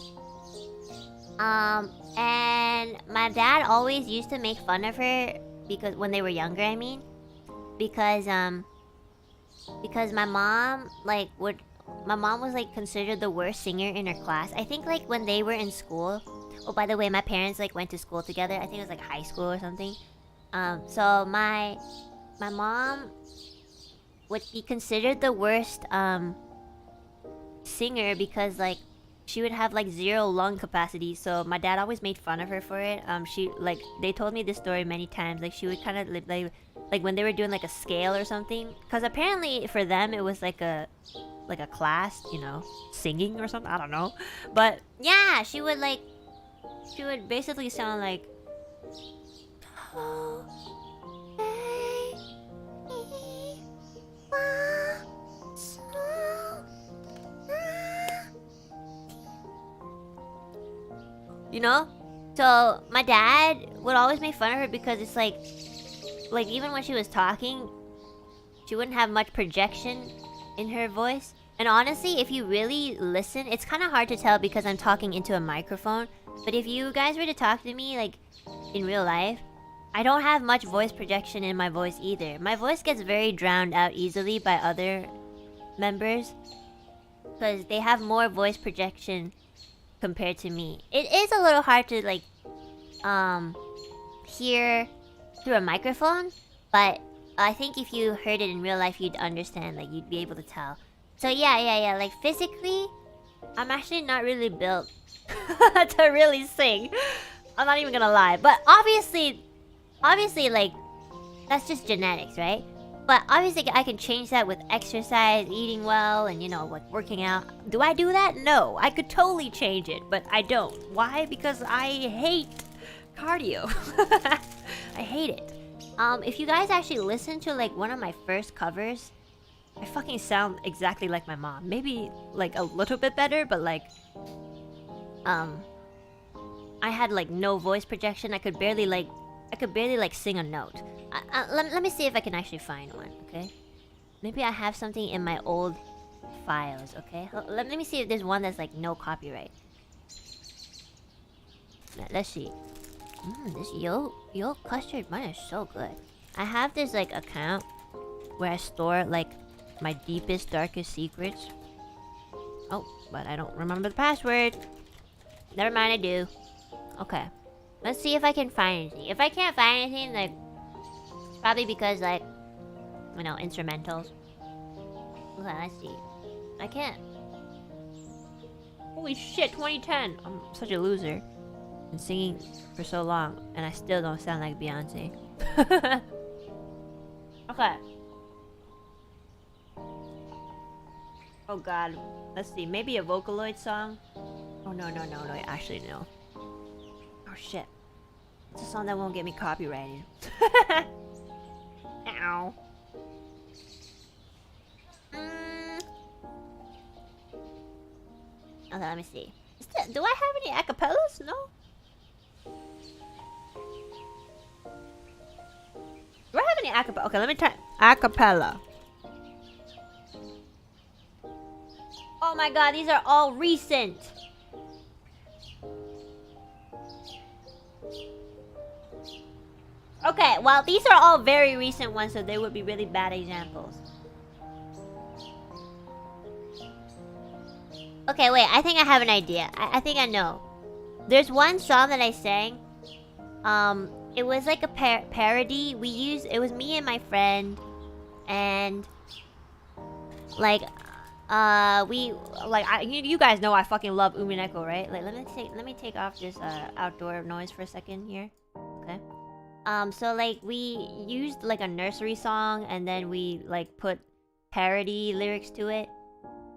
And my dad always used to make fun of her because when they were younger, I mean. Because my mom, like, my mom was like considered the worst singer in her class. I think like when they were in school. Oh, by the way, my parents like went to school together. I think it was like high school or something. So my mom would be considered the worst singer because like she would have like 0 lung capacity. So my dad always made fun of her for it. She like, they told me this story many times. Like she would kind of like when they were doing like a scale or something. Because apparently for them it was like a class, you know, singing or something. I don't know. But yeah, she would basically sound like, you know? So my dad would always make fun of her because it's like even when she was talking, she wouldn't have much projection in her voice. And honestly, if you really listen, it's kind of hard to tell because I'm talking into a microphone. But if you guys were to talk to me like in real life, I don't have much voice projection in my voice either. My voice gets very drowned out easily by other members because they have more voice projection compared to me. It is a little hard to like hear through a microphone, but I think if you heard it in real life, you'd understand. Like you'd be able to tell. So yeah. Like physically, I'm actually not really built to really sing. I'm not even gonna lie. But obviously, like that's just genetics, right? But obviously, I can change that with exercise, eating well, and you know, like working out. Do I do that? No, I could totally change it, but I don't. Why? Because I hate cardio. I hate it. If you guys actually listen to like one of my first covers, I fucking sound exactly like my mom. Maybe like a little bit better, but like I had like no voice projection. I could barely sing a note. Let me see if I can actually find one, okay? Maybe I have something in my old files, okay? Let me see if there's one that's like no copyright. Let's see. This yolk custard bun is so good. I have this like account where I store like my deepest, darkest secrets. Oh, but I don't remember the password. Never mind, I do. Okay. Let's see if I can find anything. If I can't find anything, like, it's probably because, like, you know, instrumentals. Okay, let's see. I can't. Holy shit, 2010. I'm such a loser. Been singing for so long, and I still don't sound like Beyonce. Okay. Oh god. Let's see. Maybe a Vocaloid song? Oh, no. Actually, no. Oh, shit. It's a song that won't get me copyrighted. Ow. Okay, let me see. Do I have any acapellas? No? Do I have any acapella? Okay, let me try acapella. Oh my god, these are all recent. Okay, well, these are all very recent ones, so they would be really bad examples. Okay, wait, I think I have an idea. I think I know. There's one song that I sang. it was like a parody. It was me and my friend, and like you guys know I fucking love Umineko, right? Like let me take off this outdoor noise for a second here. Okay. So like we used like a nursery song, and then we like put parody lyrics to it,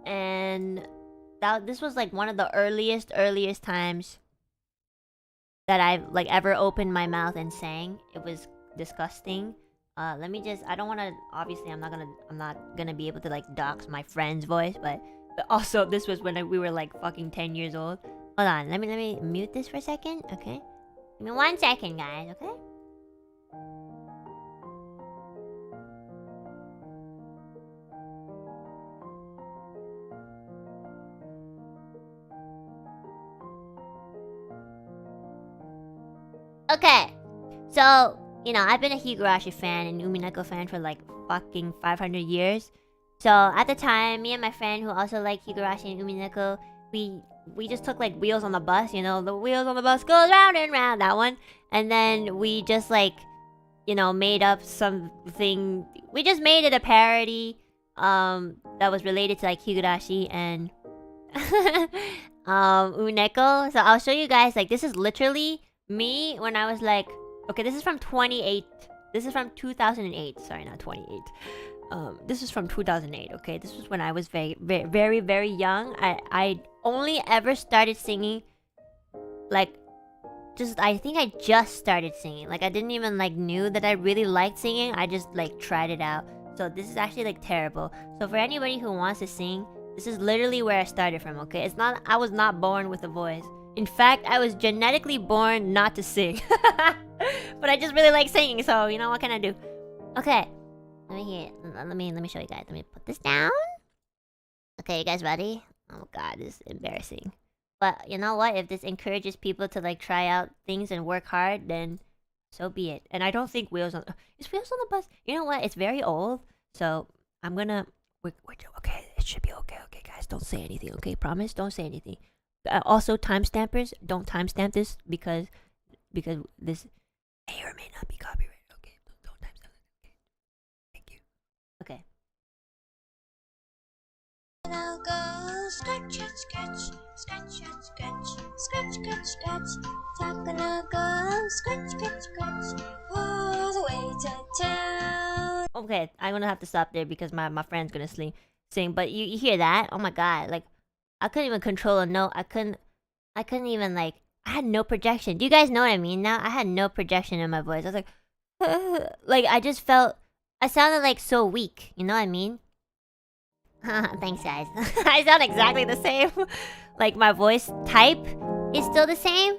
and this was like one of the earliest times that I've like ever opened my mouth and sang. It was disgusting. Let me just, I don't want to, obviously I'm not gonna be able to like dox my friend's voice, but also this was when we were like fucking 10 years old. Hold on, let me mute this for a second, okay? Give me 1 second, guys, okay? Okay, so, you know, I've been a Higurashi fan and Umineko fan for like fucking 500 years. So at the time, me and my friend who also liked Higurashi and Umineko, we just took like Wheels on the Bus, you know, the wheels on the bus goes round and round, that one. And then we just like, you know, made up something. We just made it a parody that was related to like Higurashi and Umineko. So I'll show you guys, like, this is literally me when I was like, okay, this is from 28. This is from 2008. Sorry, not 28. This is from 2008. Okay, this was when I was very young. I only ever started singing, like, I think I just started singing. Like, I didn't even like knew that I really liked singing. I just like tried it out. So this is actually like terrible. So for anybody who wants to sing, this is literally where I started from. Okay, it's not. I was not born with a voice. In fact, I was genetically born not to sing. But I just really like singing, so you know, what can I do? Okay. Let me show you guys. Let me put this down. Okay, you guys ready? Oh god, this is embarrassing. But you know what? If this encourages people to like try out things and work hard, then so be it. And I don't think is Wheels on the Bus? You know what? It's very old, so I'm gonna. We're okay. It should be okay. Okay, guys, don't say anything. Okay, promise, don't say anything. Also, timestampers, don't timestamp this because this may or may not be copyrighted. Okay, don't timestamp it. Okay, thank you. Okay.
Now go scratch, scratch, scratch, scratch, scratch, scratch, scratch. Sakura go scratch, scratch, scratch, all the way to town.
Okay, I'm gonna have to stop there because my friend's gonna sing. But you hear that? Oh my god! Like, I couldn't even control a note. I couldn't even like. I had no projection. Do you guys know what I mean now? I had no projection in my voice. I was like, like I just felt. I sounded like so weak. You know what I mean? Thanks, guys. I sound exactly the same. Like my voice type is still the same,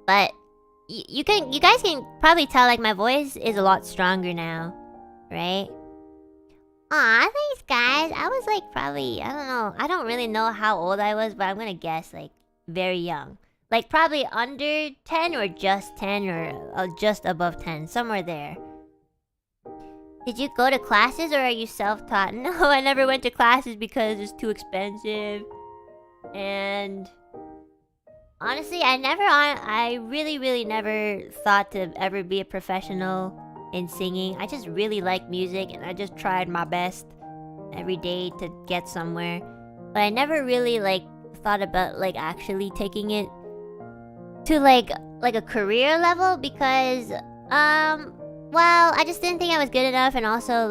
but you guys can probably tell like my voice is a lot stronger now, right? Aw, thanks, guys. I was like probably, I don't know. I don't really know how old I was, but I'm gonna guess like very young. Like probably under 10 or just 10 or just above 10, somewhere there. Did you go to classes or are you self-taught? No, I never went to classes because it's too expensive. And honestly, I really never thought to ever be a professional in singing. I just really like music and I just tried my best every day to get somewhere. But I never really like thought about like actually taking it to like a career level because well, I just didn't think I was good enough, and also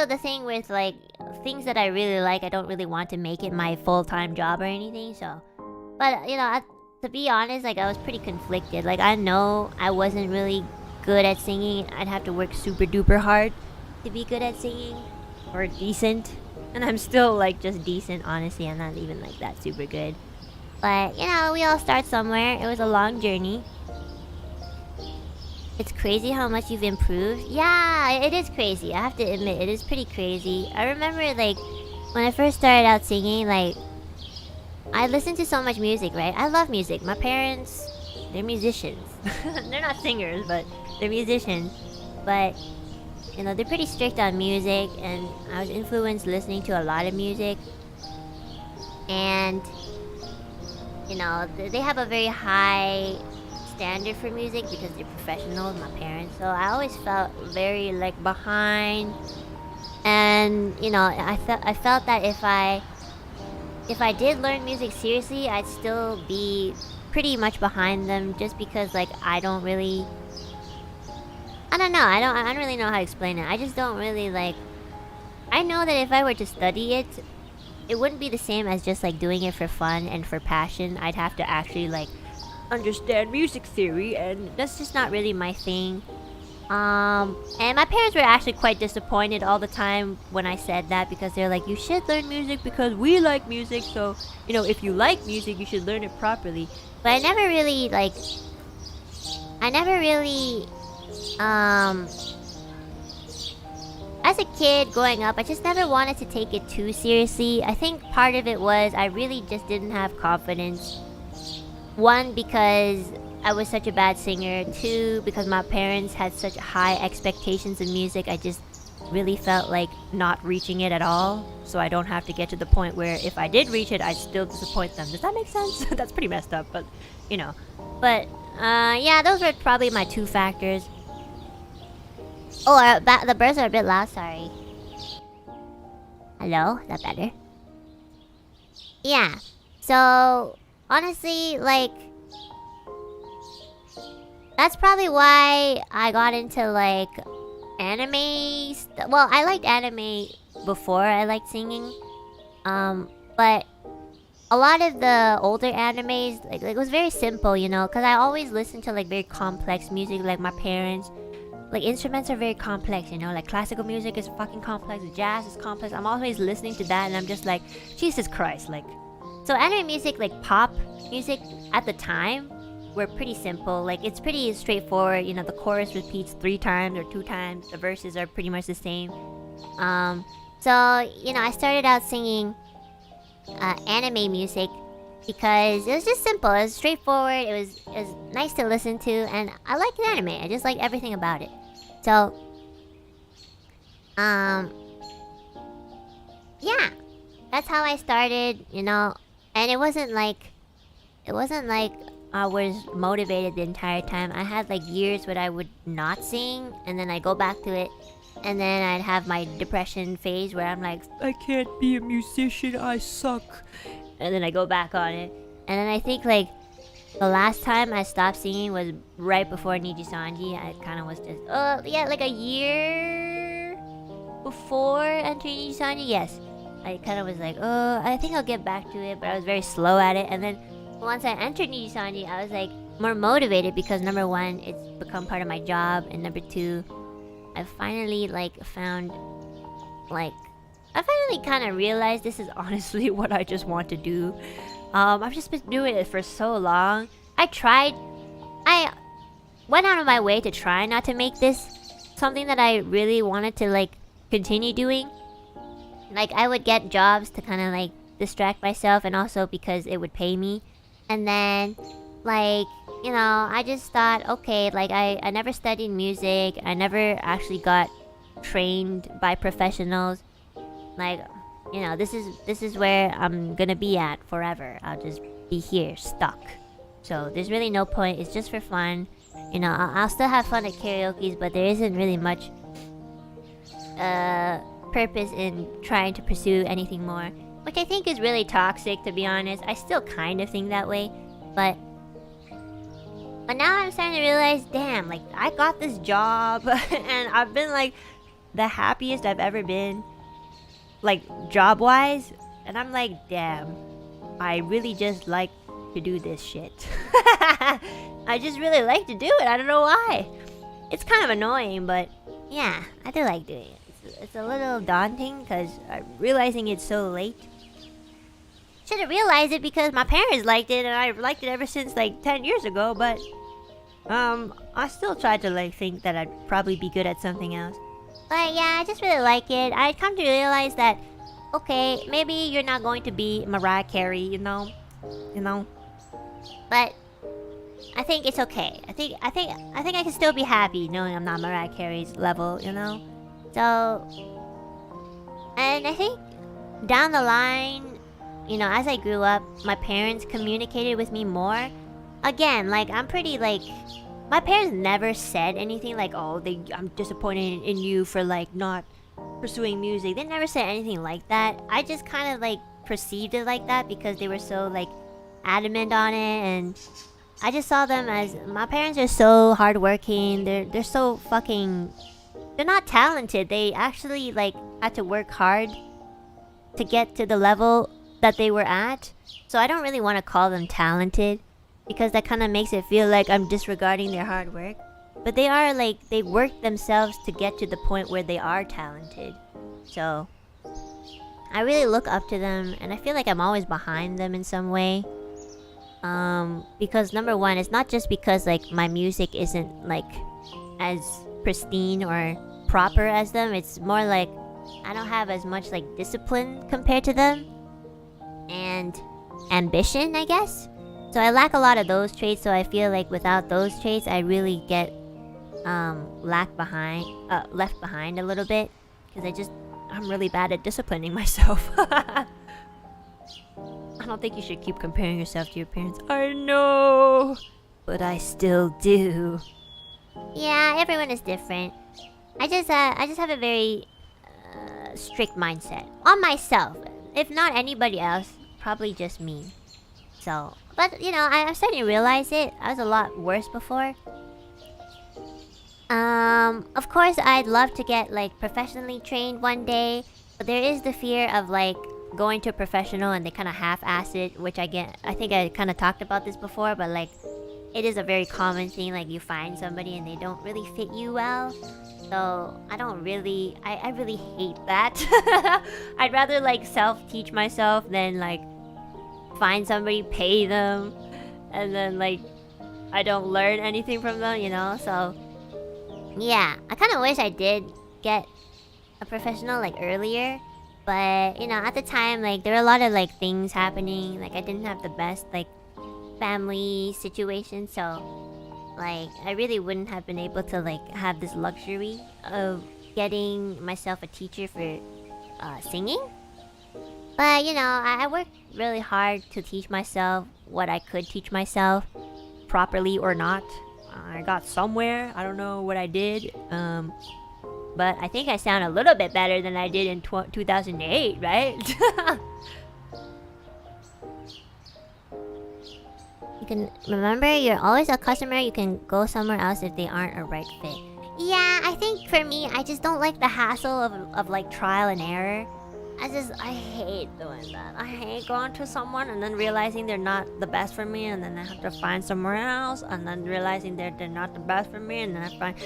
the thing with like things that I really like, I don't really want to make it my full-time job or anything. So, but you know, to be honest, like I was pretty conflicted. Like I know I wasn't really good at singing. I'd have to work super duper hard to be good at singing or decent, and I'm still like just decent. Honestly, I'm not even like that super good. But you know, we all start somewhere. It was a long journey. It's crazy how much you've improved. Yeah, it is crazy. I have to admit, it is pretty crazy. I remember, like, when I first started out singing, like, I listened to so much music, right? I love music. My parents, they're musicians. They're not singers, but they're musicians. But, you know, they're pretty strict on music, and I was influenced listening to a lot of music. And you know, they have a very high standard for music because they're professionals, my parents. So I always felt very like behind, and you know, I felt that if I did learn music seriously, I'd still be pretty much behind them, just because like I don't really, I don't know, I don't really know how to explain it. I just don't really like. I know that if I were to study it, it wouldn't be the same as just like doing it for fun and for passion. I'd have to actually like understand music theory, and that's just not really my thing. And my parents were actually quite disappointed all the time when I said that, because they're like, you should learn music because we like music, so you know, if you like music you should learn it properly. But I never really as a kid growing up, I just never wanted to take it too seriously. I think part of it was I really just didn't have confidence. One, because I was such a bad singer. Two, because my parents had such high expectations of music. I just really felt like not reaching it at all. So I don't have to get to the point where if I did reach it, I'd still disappoint them. Does that make sense? That's pretty messed up, but you know. But yeah, those were probably my two factors. Oh, the birds are a bit loud, sorry. Hello? Is that better? Yeah. So, honestly, like, that's probably why I got into, like, anime. Well, I liked anime before I liked singing. But a lot of the older animes, like it was very simple, you know, because I always listened to, like, very complex music, like my parents. Like, instruments are very complex, you know, like classical music is fucking complex, jazz is complex. I'm always listening to that and I'm just like, Jesus Christ, like. So anime music, like pop music at the time, were pretty simple. Like, it's pretty straightforward, you know, the chorus repeats 3 times or 2 times, the verses are pretty much the same. So, you know, I started out singing anime music because it was just simple, it was straightforward, it was nice to listen to, and I liked anime. I just liked everything about it. So, yeah, that's how I started, you know. And it wasn't like I was motivated the entire time. I had like years where I would not sing, and then I go back to it, and then I'd have my depression phase where I'm like, I can't be a musician, I suck. And then I go back on it. And then I think like the last time I stopped singing was right before NIJISANJI. I kind of was just, yeah, like a year before entering NIJISANJI, yes. I kind of was like, I think I'll get back to it, but I was very slow at it. And then once I entered NIJISANJI, I was like more motivated because number one, it's become part of my job, and number two, I finally kind of realized this is honestly what I just want to do. I've just been doing it for so long. I went out of my way to try not to make this something that I really wanted to like continue doing. Like, I would get jobs to kind of like distract myself, and also because it would pay me. And then like, you know, I just thought, okay, like I never studied music, I never actually got trained by professionals. Like, you know, this is where I'm gonna be at forever. I'll just be here, stuck. So there's really no point. It's just for fun. You know, I'll still have fun at karaoke's, but there isn't really much purpose in trying to pursue anything more, which I think is really toxic, to be honest. I still kind of think that way, but now I'm starting to realize, damn, like I got this job and I've been like the happiest I've ever been, like job-wise, and I'm like, damn, I really just like to do this shit. I just really like to do it. I don't know why. It's kind of annoying, but yeah, I do like doing it. It's a little daunting because I'm realizing it so late. Should have realized it because my parents liked it, and I've liked it ever since like 10 years ago, but I still tried to like think that I'd probably be good at something else. But yeah, I just really like it. I'd come to realize that, okay, maybe you're not going to be Mariah Carey, you know, but I think it's okay. I think I can still be happy knowing I'm not Mariah Carey's level, you know. So, and I think down the line, you know, as I grew up, my parents communicated with me more. Again, like, I'm pretty, like... My parents never said anything like, oh, I'm disappointed in you for, like, not pursuing music. They never said anything like that. I just kind of, like, perceived it like that because they were so, like, adamant on it. And I just saw them as... My parents are so hardworking. They're so fucking... They're not talented. They actually, like, had to work hard to get to the level that they were at. So I don't really want to call them talented, because that kind of makes it feel like I'm disregarding their hard work. But they are, like, they worked themselves to get to the point where they are talented. So I really look up to them, and I feel like I'm always behind them in some way. Because number one, it's not just because, like, my music isn't, like, as pristine or proper as them. It's more like I don't have as much, like, discipline compared to them. And ambition, I guess. So I lack a lot of those traits, so I feel like without those traits, I really get left behind a little bit, because I'm really bad at disciplining myself. I don't think you should keep comparing yourself to your parents. I know, but I still do. Yeah, everyone is different. I just have a very strict mindset on myself. If not anybody else, probably just me. So, but you know, I'm starting to realize it. I was a lot worse before. Of course, I'd love to get, like, professionally trained one day, but there is the fear of, like, going to a professional and they kind of half-ass it, which I think I kind of talked about this before, but, like, it is a very common thing. Like, you find somebody and they don't really fit you well. So I really hate that. I'd rather, like, self-teach myself than, like, find somebody, pay them, and then, like, I don't learn anything from them, you know? So yeah, I kind of wish I did get a professional, like, earlier. But, you know, at the time, like, there were a lot of, like, things happening. Like, I didn't have the best, like, family situation. So, like, I really wouldn't have been able to, like, have this luxury of getting myself a teacher for singing. But, you know, I worked really hard to teach myself what I could teach myself, properly or not. I got somewhere. I don't know what I did. But I think I sound a little bit better than I did in 2008, right? You can remember, you're always a customer. You can go somewhere else if they aren't a right fit. Yeah, I think for me, I just don't like the hassle of like trial and error. I hate doing that. I hate going to someone and then realizing they're not the best for me, and then I have to find somewhere else, and then realizing they're not the best for me, and then I find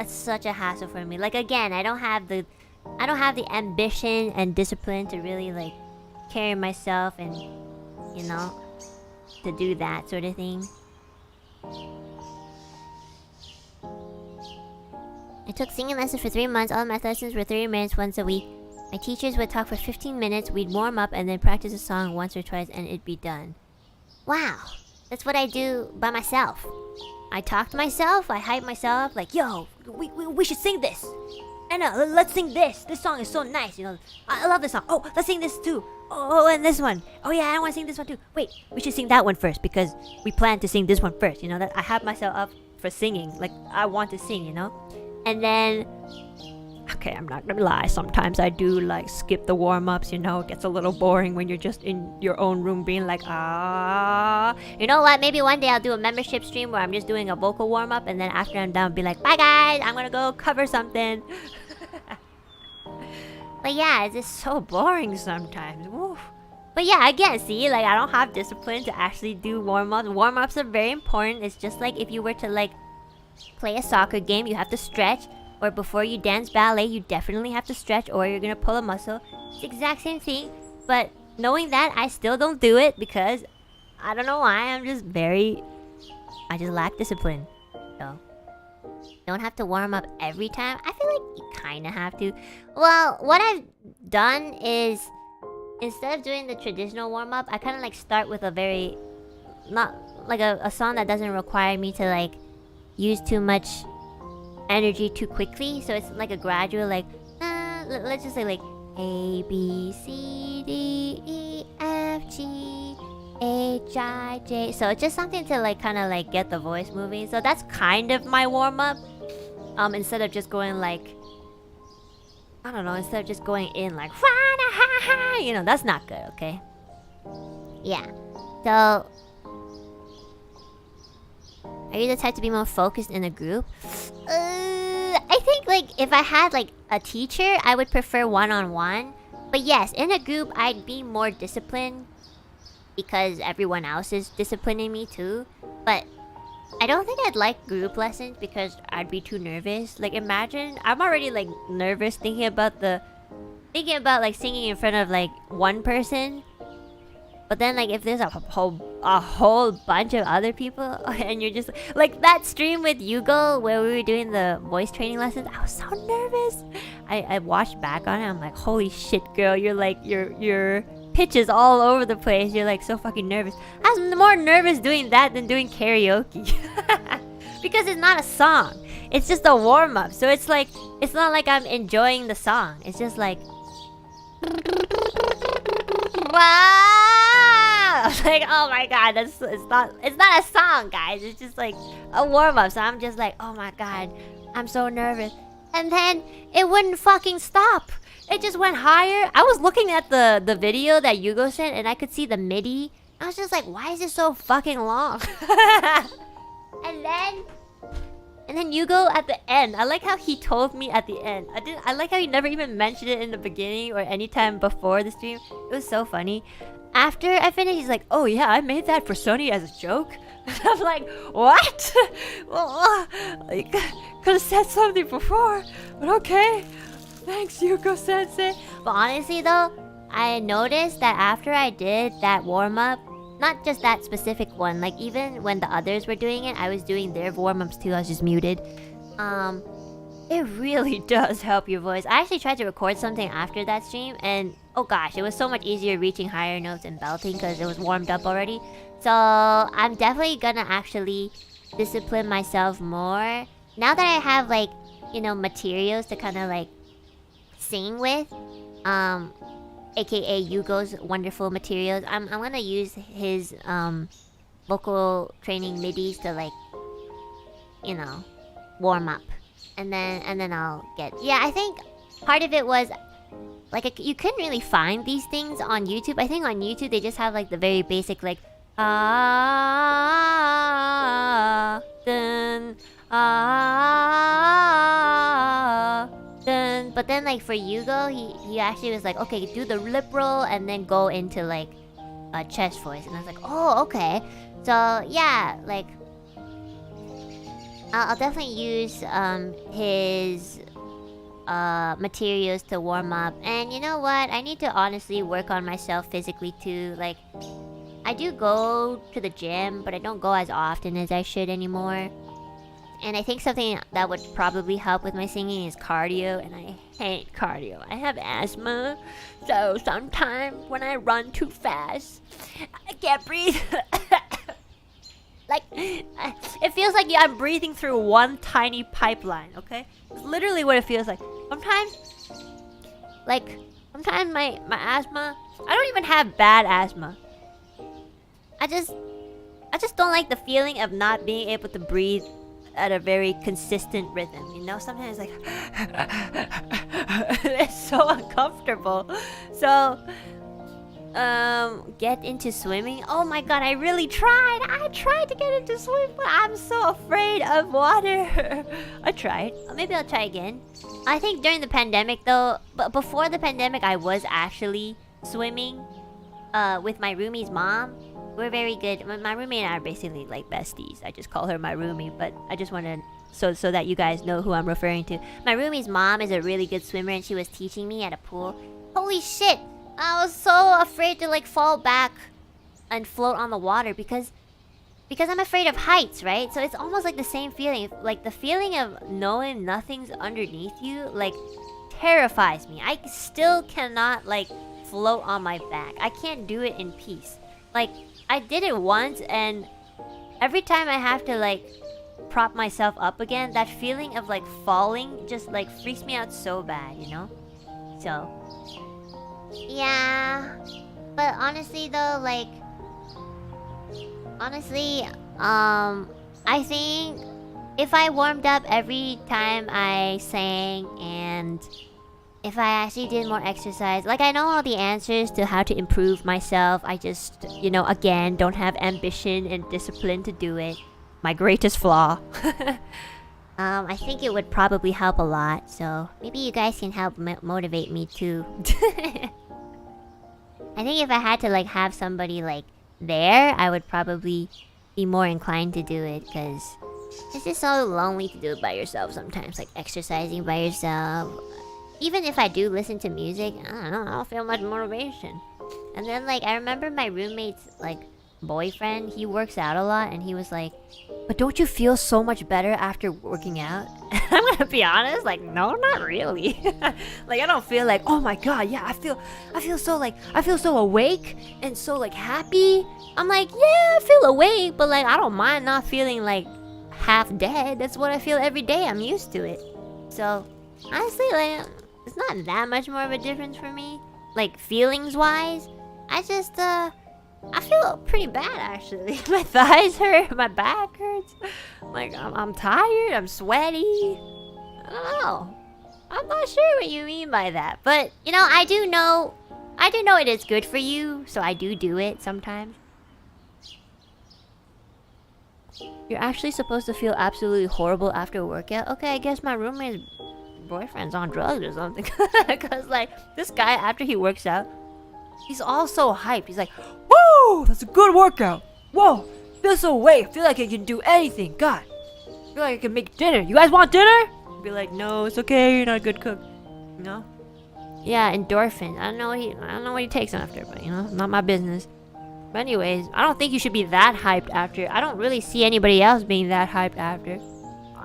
it's such a hassle for me. Like, again, I don't have the ambition and discipline to really, like, carry myself and, you know, to do that sort of thing. I took singing lessons for 3 months. All math lessons were 30 minutes once a week. My teachers would talk for 15 minutes, we'd warm up, and then practice a song once or twice, and it'd be done. Wow, that's what I do by myself. I talk to myself, I hype myself, like, yo, we should sing this. Enna, let's sing this. This song is so nice, you know. I love this song. Oh, let's sing this too. Oh, and this one. Oh yeah, I want to sing this one too. Wait, we should sing that one first because we plan to sing this one first. You know, that I have myself up for singing. Like, I want to sing, you know. And then, okay, I'm not gonna lie. Sometimes I do, like, skip the warm-ups, you know. It gets a little boring when you're just in your own room being like, ah. You know what? Maybe one day I'll do a membership stream where I'm just doing a vocal warm-up, and then after I'm done, be like, bye guys, I'm gonna go cover something. But yeah, it's just so boring sometimes. Woof. But yeah, again, see, like, I don't have discipline to actually do warm-ups. Warm-ups are very important. It's just like if you were to, like, play a soccer game, you have to stretch. Or before you dance ballet, you definitely have to stretch, or you're gonna pull a muscle. It's the exact same thing. But knowing that, I still don't do it because I don't know why. I just lack discipline. So, don't have to warm up every time. I feel like you kind of have to. Well, what I've done is, instead of doing the traditional warm-up, I kind of, like, start with a very, not like a song that doesn't require me to, like, use too much energy too quickly. So it's like a gradual, like, let's just say, like, A, B, C, D, E, F. NIJIJ. So it's just something to like kind of like get the voice moving. So that's kind of my warm up. Instead of just going like, I don't know, instead of just going in like, you know, that's not good, okay? Yeah. So, are you the type to be more focused in a group? I think like if I had like a teacher, I would prefer one-on-one. But yes, in a group, I'd be more disciplined because everyone else is disciplining me too. But I don't think I'd like group lessons because I'd be too nervous. Like imagine, I'm already like nervous thinking about like singing in front of like one person. But then like if there's a whole bunch of other people and you're just like that stream with Yugo where we were doing the voice training lessons, I was so nervous. I watched back on it, I'm like, holy shit girl, you're like your pitch is all over the place. You're like so fucking nervous. I was more nervous doing that than doing karaoke. Because it's not a song. It's just a warm up. So it's like it's not like I'm enjoying the song. It's just like wow! Like, oh my god, it's not a song, guys. It's just like a warm up. So I'm just like, oh my god, I'm so nervous. And then it wouldn't fucking stop. It just went higher. I was looking at the video that Yugo sent, and I could see the MIDI. I was just like, why is it so fucking long? And then Yugo at the end. I like how he told me at the end. I like how he never even mentioned it in the beginning or any time before the stream. It was so funny. After I finished, he's like, oh yeah, I made that for Sony as a joke. And I'm like, what? Well, I could have said something before, but okay. Thanks, Yuko Sensei. But honestly though, I noticed that after I did that warm-up, not just that specific one, like even when the others were doing it, I was doing their warm-ups too, I was just muted. It really does help your voice. I actually tried to record something after that stream, and oh gosh, it was so much easier reaching higher notes and belting because it was warmed up already. So I'm definitely gonna actually discipline myself more. Now that I have like, you know, materials to kind of like sing with, aka Yugo's wonderful materials, I'm gonna use his vocal training midis to like, you know, warm up. And then I'll get... Yeah, I think part of it was like you couldn't really find these things on YouTube. I think on YouTube they just have like the very basic like dun, dun. But then like for Yugo, he actually was like, okay, do the lip roll and then go into like a chest voice. And I was like, oh, okay. So yeah, like I'll definitely use his materials to warm up. And you know what? I need to honestly work on myself physically too. Like, I do go to the gym, but I don't go as often as I should anymore. And I think something that would probably help with my singing is cardio, and I hate cardio. I have asthma, so sometimes when I run too fast, I can't breathe. Like, it feels like I'm breathing through one tiny pipeline, okay? It's literally what it feels like. Sometimes my asthma... I don't even have bad asthma. I just don't like the feeling of not being able to breathe at a very consistent rhythm, you know? Sometimes it's like... it's so uncomfortable. So... get into swimming. Oh my god, I really tried. I tried to get into swimming, but I'm so afraid of water. I tried. Maybe I'll try again. I think during the pandemic though, but before the pandemic, I was actually swimming with my roomie's mom. We're very good. My roomie and I are basically like besties. I just call her my roomie, but I just want to so that you guys know who I'm referring to. My roomie's mom is a really good swimmer, and she was teaching me at a pool. Holy shit! I was so afraid to like fall back and float on the water because I'm afraid of heights, right? So it's almost like the same feeling. Like the feeling of knowing nothing's underneath you, like, terrifies me. I still cannot like float on my back. I can't do it in peace. Like, I did it once, and every time I have to like prop myself up again, that feeling of like falling just like freaks me out so bad, you know? So yeah, but honestly though, like Honestly, I think if I warmed up every time I sang and if I actually did more exercise, like I know all the answers to how to improve myself. I just, again, don't have ambition and discipline to do it.
My greatest flaw.
I think it would probably help a lot. So maybe you guys can help motivate me too. I think if I had to like have somebody like there, I would probably be more inclined to do it because it's just so lonely to do it by yourself sometimes, like exercising by yourself. Even if I do listen to music, I don't feel much motivation. And then like I remember my roommate's like boyfriend, he works out a lot and he was like,
but don't you feel so much better after working out? I'm gonna be honest, like no, not really. Like I don't feel like, oh my god, yeah, I feel so awake and so like happy. I'm like, yeah, I feel awake, but like I don't mind not feeling like half dead. That's what I feel every day. I'm used to it. So honestly, like it's not that much more of a difference for me. Like feelings wise, I feel pretty bad actually. My thighs hurt, my back hurts. Like I'm tired, I'm sweaty. I don't know. I'm not sure what you mean by that, but I do know it is good for you, so I do it sometimes. You're actually supposed to feel absolutely horrible after a workout? Okay, I guess my roommate's boyfriend's on drugs or something. Cause like this guy after he works out, he's all so hyped. He's like, whoa, that's a good workout. Whoa, feel so awake. Feel like I can do anything. God, feel like I can make dinner. You guys want dinner? Be like, no, it's okay. You're not a good cook. Yeah, endorphins. I don't know what he takes after, but not my business. But anyways, I don't think you should be that hyped after. I don't really see anybody else being that hyped after.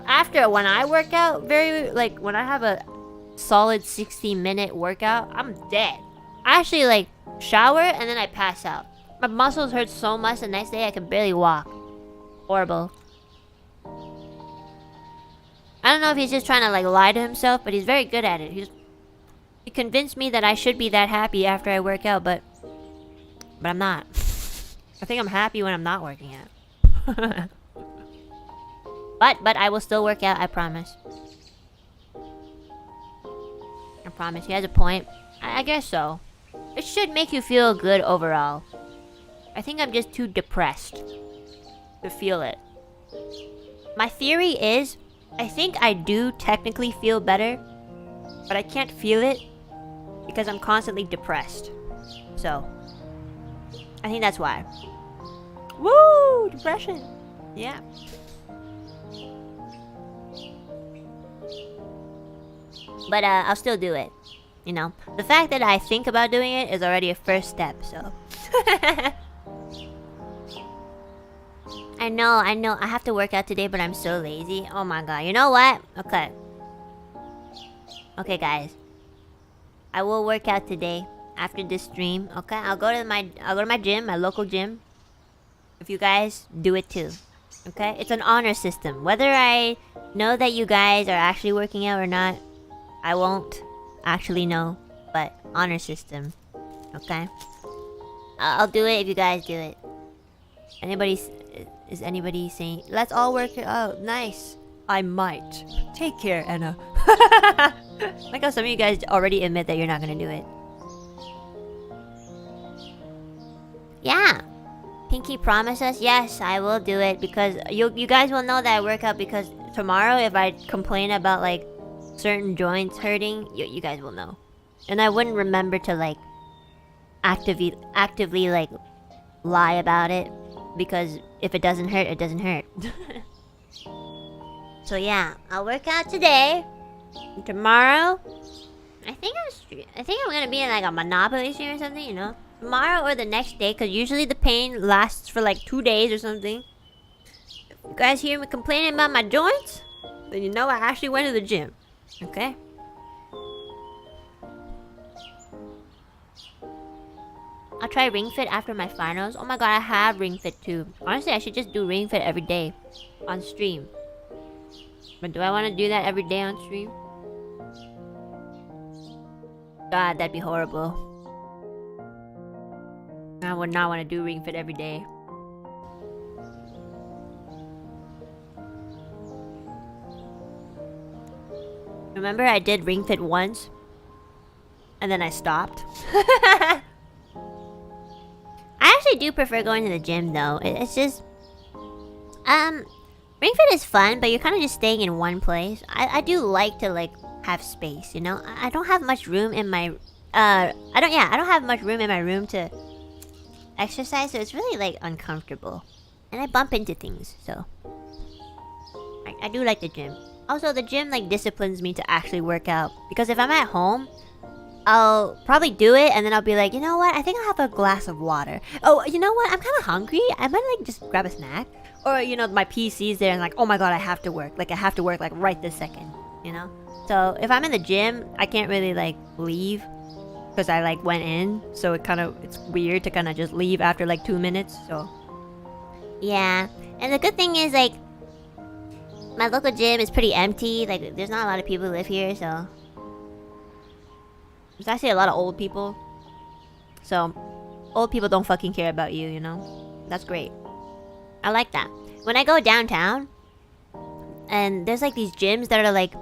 After when I work out, when I have a solid 60-minute workout, I'm dead. I actually like shower and then I pass out. My muscles hurt so much the next day I can barely walk. Horrible. I don't know if he's just trying to like lie to himself, but he's very good at it. He convinced me that I should be that happy after I work out, but I'm not. I think I'm happy when I'm not working out. But I will still work out, I promise. I promise. He has a point. I guess so. It should make you feel good overall. I think I'm just too depressed to feel it. My theory is, I think I do technically feel better, but I can't feel it because I'm constantly depressed. So, I think that's why. Woo! Depression! Yeah. But I'll still do it. The fact that I think about doing it is already a first step, so. I know. I have to work out today, but I'm so lazy. Oh my god. You know what? Okay. Okay, guys. I will work out today after this stream. Okay, I'll go to my gym, my local gym. If you guys do it too. Okay? It's an honor system. Whether I know that you guys are actually working out or not, I won't actually know, but honor system. Okay? I'll do it if you guys do it. Is anybody saying, let's all work it out? Nice. I might. Take care, Enna. Like how some of you guys already admit that you're not gonna do it. Yeah. Pinky promised us, yes, I will do it because you guys will know that I work out because tomorrow if I complain about like certain joints hurting, you guys will know. And I wouldn't remember to like actively like lie about it because if it doesn't hurt, it doesn't hurt. So yeah, I'll work out today. And tomorrow, I think I'm gonna be in like a Monopoly stream or something, tomorrow or the next day, because usually the pain lasts for like 2 days or something. If you guys hear me complaining about my joints, then you know I actually went to the gym. Okay? I'll try Ring Fit after my finals. Oh my god, I have Ring Fit too. Honestly, I should just do Ring Fit every day on stream. But do I want to do that every day on stream? God, that'd be horrible. I would not want to do Ring Fit every day.
Remember I did ring fit once? And then I stopped. I actually do prefer going to the gym though. It's just... Ring fit is fun, but you're kind of just staying in one place. I do like to like have space, you know? I don't have much room in my... I don't have much room in my room to exercise, so it's really like uncomfortable. And I bump into things, so... I do like the gym. Also, the gym like disciplines me to actually work out. Because if I'm at home, I'll probably do it and then I'll be like, you know what? I think I'll have a glass of water. Oh, you know what? I'm kind of hungry. I might like just grab a snack. Or, you know, my PC's there and like, oh my god, I have to work. Like, I have to work like right this second, you know? So, if I'm in the gym, I can't really like leave. Because I like went in. So, it's weird to kind of just leave after like 2 minutes. So, yeah. And the good thing is like, my local gym is pretty empty. Like, there's not a lot of people who live here, so... There's actually a lot of old people. So, old people don't fucking care about you, you know? That's great. I like that. When I go downtown, and there's like these gyms that are like...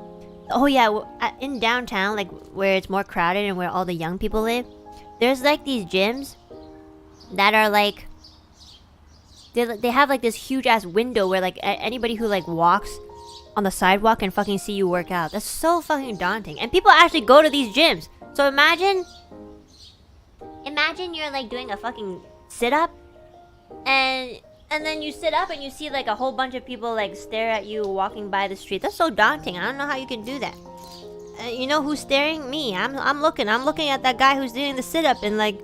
Oh yeah, in downtown, like where it's more crowded and where all the young people live, there's like these gyms that are like... They have like this huge ass window where like anybody who like walks on the sidewalk can fucking see you work out. That's so fucking daunting. And people actually go to these gyms. So imagine you're like doing a fucking sit-up and then you sit up and you see like a whole bunch of people like stare at you walking by the street. That's so daunting. I don't know how you can do that. You know who's staring? Me. I'm looking at that guy who's doing the sit-up and like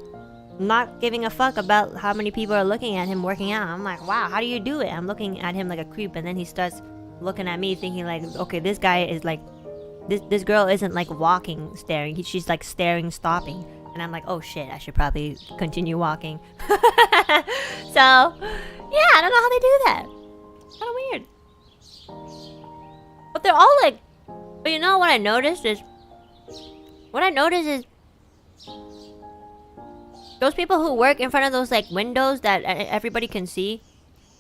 not giving a fuck about how many people are looking at him working out. I'm like, wow, how do you do it? I'm looking at him like a creep, and then he starts looking at me thinking like, okay, this guy is like, this girl isn't like walking, staring. She's like staring, stopping. And I'm like, oh shit, I should probably continue walking. So, yeah, I don't know how they do that. Kind of weird. But they're all like, but you know what I noticed is, those people who work in front of those like windows that everybody can see,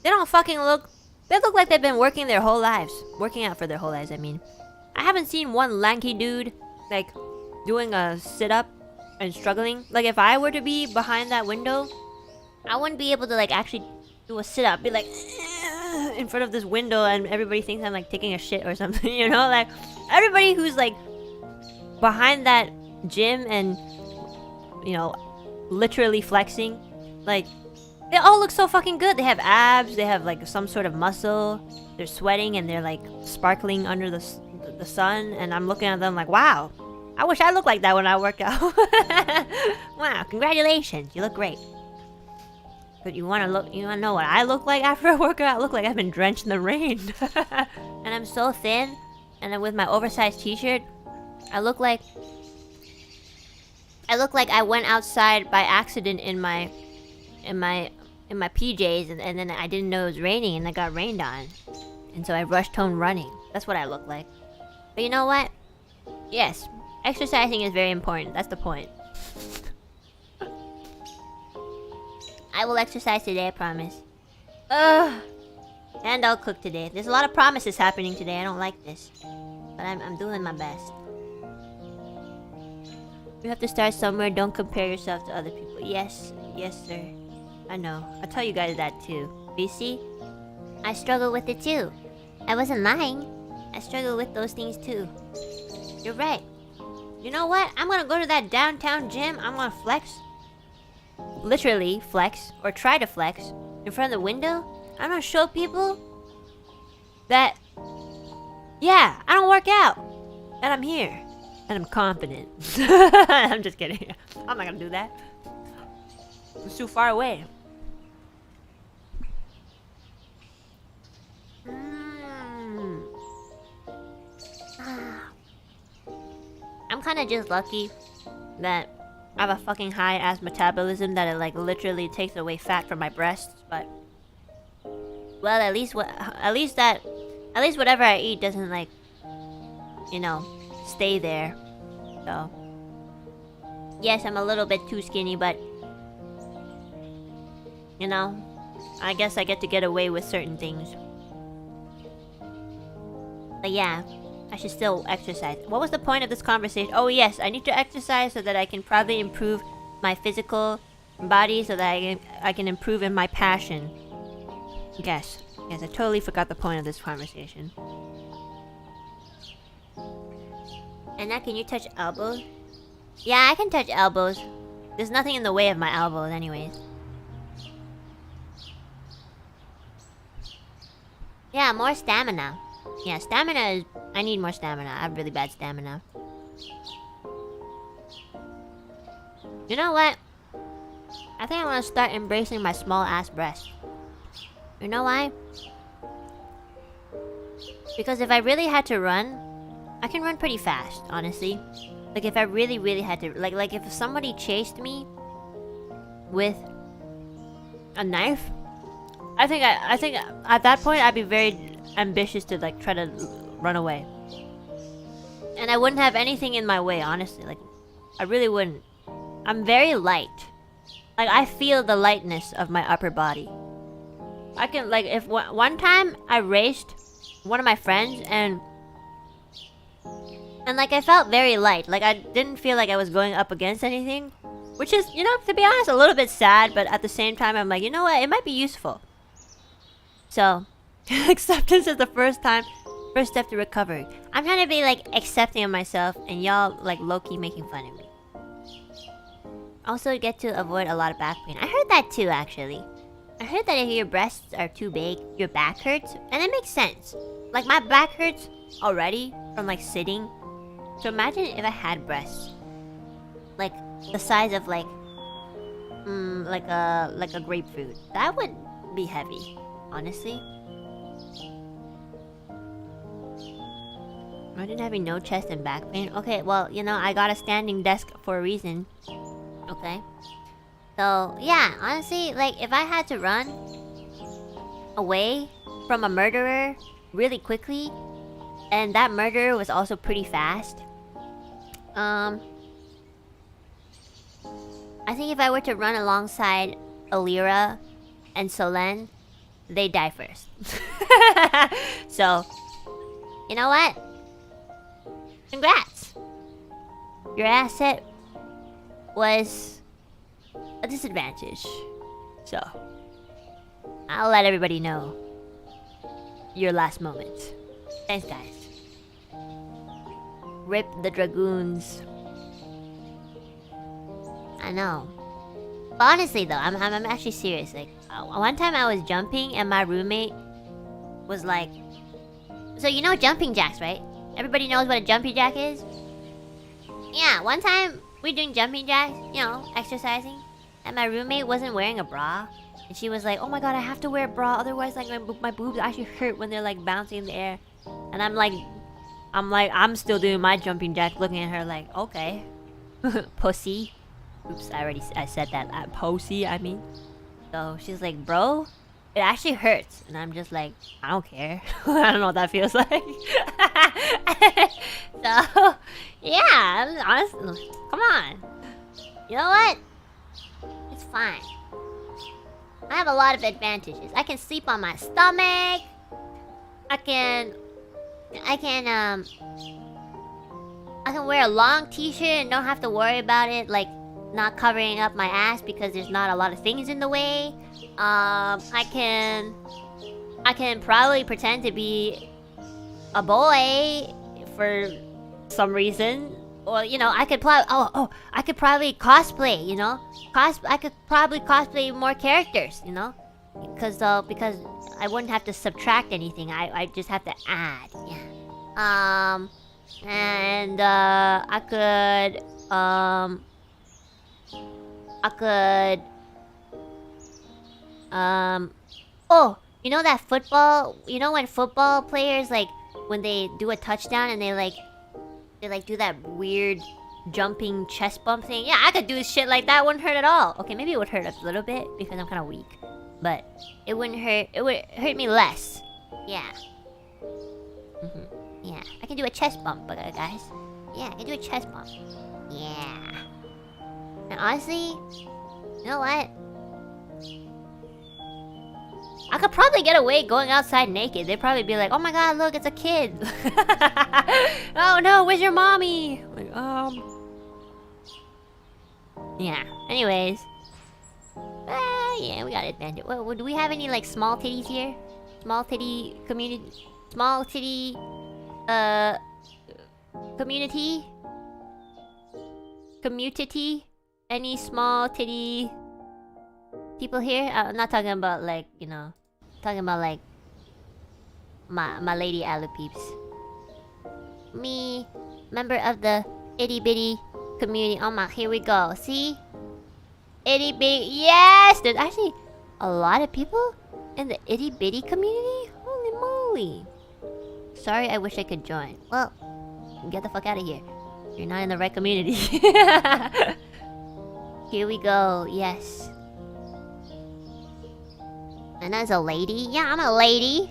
they don't fucking look... They look like they've been working their whole lives. Working out for their whole lives, I mean. I haven't seen one lanky dude, like, doing a sit-up and struggling. Like, if I were to be behind that window, I wouldn't be able to, like, actually do a sit-up. Be like, in front of this window and everybody thinks I'm, like, taking a shit or something, you know? Like, everybody who's, like, behind that gym and, you know, literally flexing, like... They all look so fucking good. They have abs, they have like some sort of muscle, they're sweating and they're like sparkling under the sun, and I'm looking at them like, wow, I wish I looked like that when I work out. Wow, congratulations, you look great. But you wanna know what I look like after a workout? I look like I've been drenched in the rain. And I'm so thin, and then with my oversized t-shirt, I look like I went outside by accident in my PJs and then I didn't know it was raining and I got rained on. And so I rushed home running. That's what I look like. But you know what? Yes, exercising is very important. That's the point. I will exercise today, I promise. And I'll cook today. There's a lot of promises happening today. I don't like this. But I'm doing my best. You have to start somewhere. Don't compare yourself to other people. Yes, sir. I know. I tell you guys that too. BC? I struggle with it too. I wasn't lying. I struggle with those things too. You're right. You know what? I'm gonna go to that downtown gym. I'm gonna flex. Literally flex. Or try to flex. In front of the window. I'm gonna show people that... Yeah, I don't work out. And I'm here. And I'm confident. I'm just kidding. I'm not gonna do that. It's too far away. I'm kind of just lucky that I have a fucking high ass metabolism that it like literally takes away fat from my breasts. But well, at least whatever I eat doesn't like, you know, stay there. So yes, I'm a little bit too skinny, but you know, I guess I get to get away with certain things. But yeah, I should still exercise. What was the point of this conversation? Oh yes, I need to exercise so that I can probably improve my physical body, so that I can improve in my passion. Yes, I totally forgot the point of this conversation. Anna, can you touch elbows? Yeah, I can touch elbows. There's nothing in the way of my elbows anyways. Yeah, more stamina. Yeah, stamina is... I need more stamina. I have really bad stamina. You know what? I think I want to start embracing my small ass breast. You know why? Because if I really had to run, I can run pretty fast, honestly. Like if I really had to... Like if somebody chased me with a knife, I think at that point I'd be very ambitious to like try to run away. And I wouldn't have anything in my way, honestly. Like, I really wouldn't. I'm very light. Like, I feel the lightness of my upper body. I can, like, if one time I raced one of my friends and like I felt very light. Like, I didn't feel like I was going up against anything. Which is, you know, to be honest, a little bit sad, but at the same time, I'm like, you know what? It might be useful. So, acceptance is the first step to recovery. I'm trying to be, like, accepting of myself, and y'all, like, low-key making fun of me. Also, get to avoid a lot of back pain. I heard that too, actually. I heard that if your breasts are too big, your back hurts, and it makes sense. Like, my back hurts already from, like, sitting. So imagine if I had breasts. Like, the size of, like... like a grapefruit. That would be heavy, honestly. Imagine having no chest and back pain. Okay, well, you know, I got a standing desk for a reason. Okay. So, yeah, honestly, like, if I had to run away from a murderer really quickly, and that murderer was also pretty fast, I think if I were to run alongside Alira and Solen, they die first. So, you know what? Congrats! Your asset was a disadvantage. So, I'll let everybody know your last moment. Thanks, guys. Rip the dragoons. I know. But honestly though, I'm actually serious. Like, one time I was jumping and my roommate was like... So you know jumping jacks, right? Everybody knows what a jumping jack is? Yeah, one time we doing jumping jacks, you know, exercising. And my roommate wasn't wearing a bra. And she was like, oh my god, I have to wear a bra. Otherwise, like, my boobs actually hurt when they're like bouncing in the air. And I'm still doing my jumping jack, looking at her like, okay. Pussy. Oops, I said that. Pussy, I mean. So she's like, bro, it actually hurts. And I'm just like, I don't care. I don't know what that feels like. So, yeah, I'm honestly, come on. You know what? It's fine. I have a lot of advantages. I can sleep on my stomach. I can wear a long t-shirt and don't have to worry about it, like, not covering up my ass because there's not a lot of things in the way. I can probably pretend to be a boy for some reason. Or, you know, I could probably... I could probably cosplay, you know? I could probably cosplay more characters, you know? Because I wouldn't have to subtract anything. I just have to add, yeah. And, I could... Oh, you know that football... You know when football players, like, when they do a touchdown and they do that weird jumping chest bump thing? Yeah, I could do shit like that. Wouldn't hurt at all. Okay, maybe it would hurt a little bit because I'm kind of weak. But it wouldn't hurt... It would hurt me less. Yeah. Yeah, I can do a chest bump, guys. Yeah, I can do a chest bump. Yeah. And honestly, you know what? I could probably get away going outside naked. They'd probably be like, "Oh my god, look, it's a kid." Oh no, where's your mommy? Like, yeah. Anyways. Yeah, we got it, bandit. Well, do we have any like small titties here? Small titty community? Small titty community? Community? Any small titty people here? I'm not talking about like, you know, talking about like my lady Alouette peeps. Me, member of the itty bitty community. Oh my, here we go. See? Itty bitty. Yes! There's actually a lot of people in the itty bitty community? Holy moly. Sorry, I wish I could join. Well, get the fuck out of here. You're not in the right community. Here we go. Yes. And that's a lady? Yeah, I'm a lady.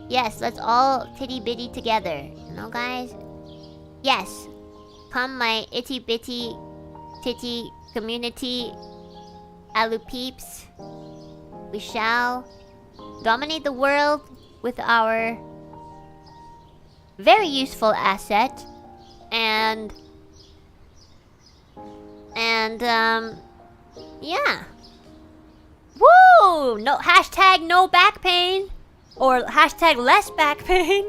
Yes, let's all titty bitty together. You know, guys? Yes. Come my itty bitty titty community Alouette peeps. We shall dominate the world with our very useful asset. And yeah. Woo! No hashtag no back pain. Or hashtag less back pain.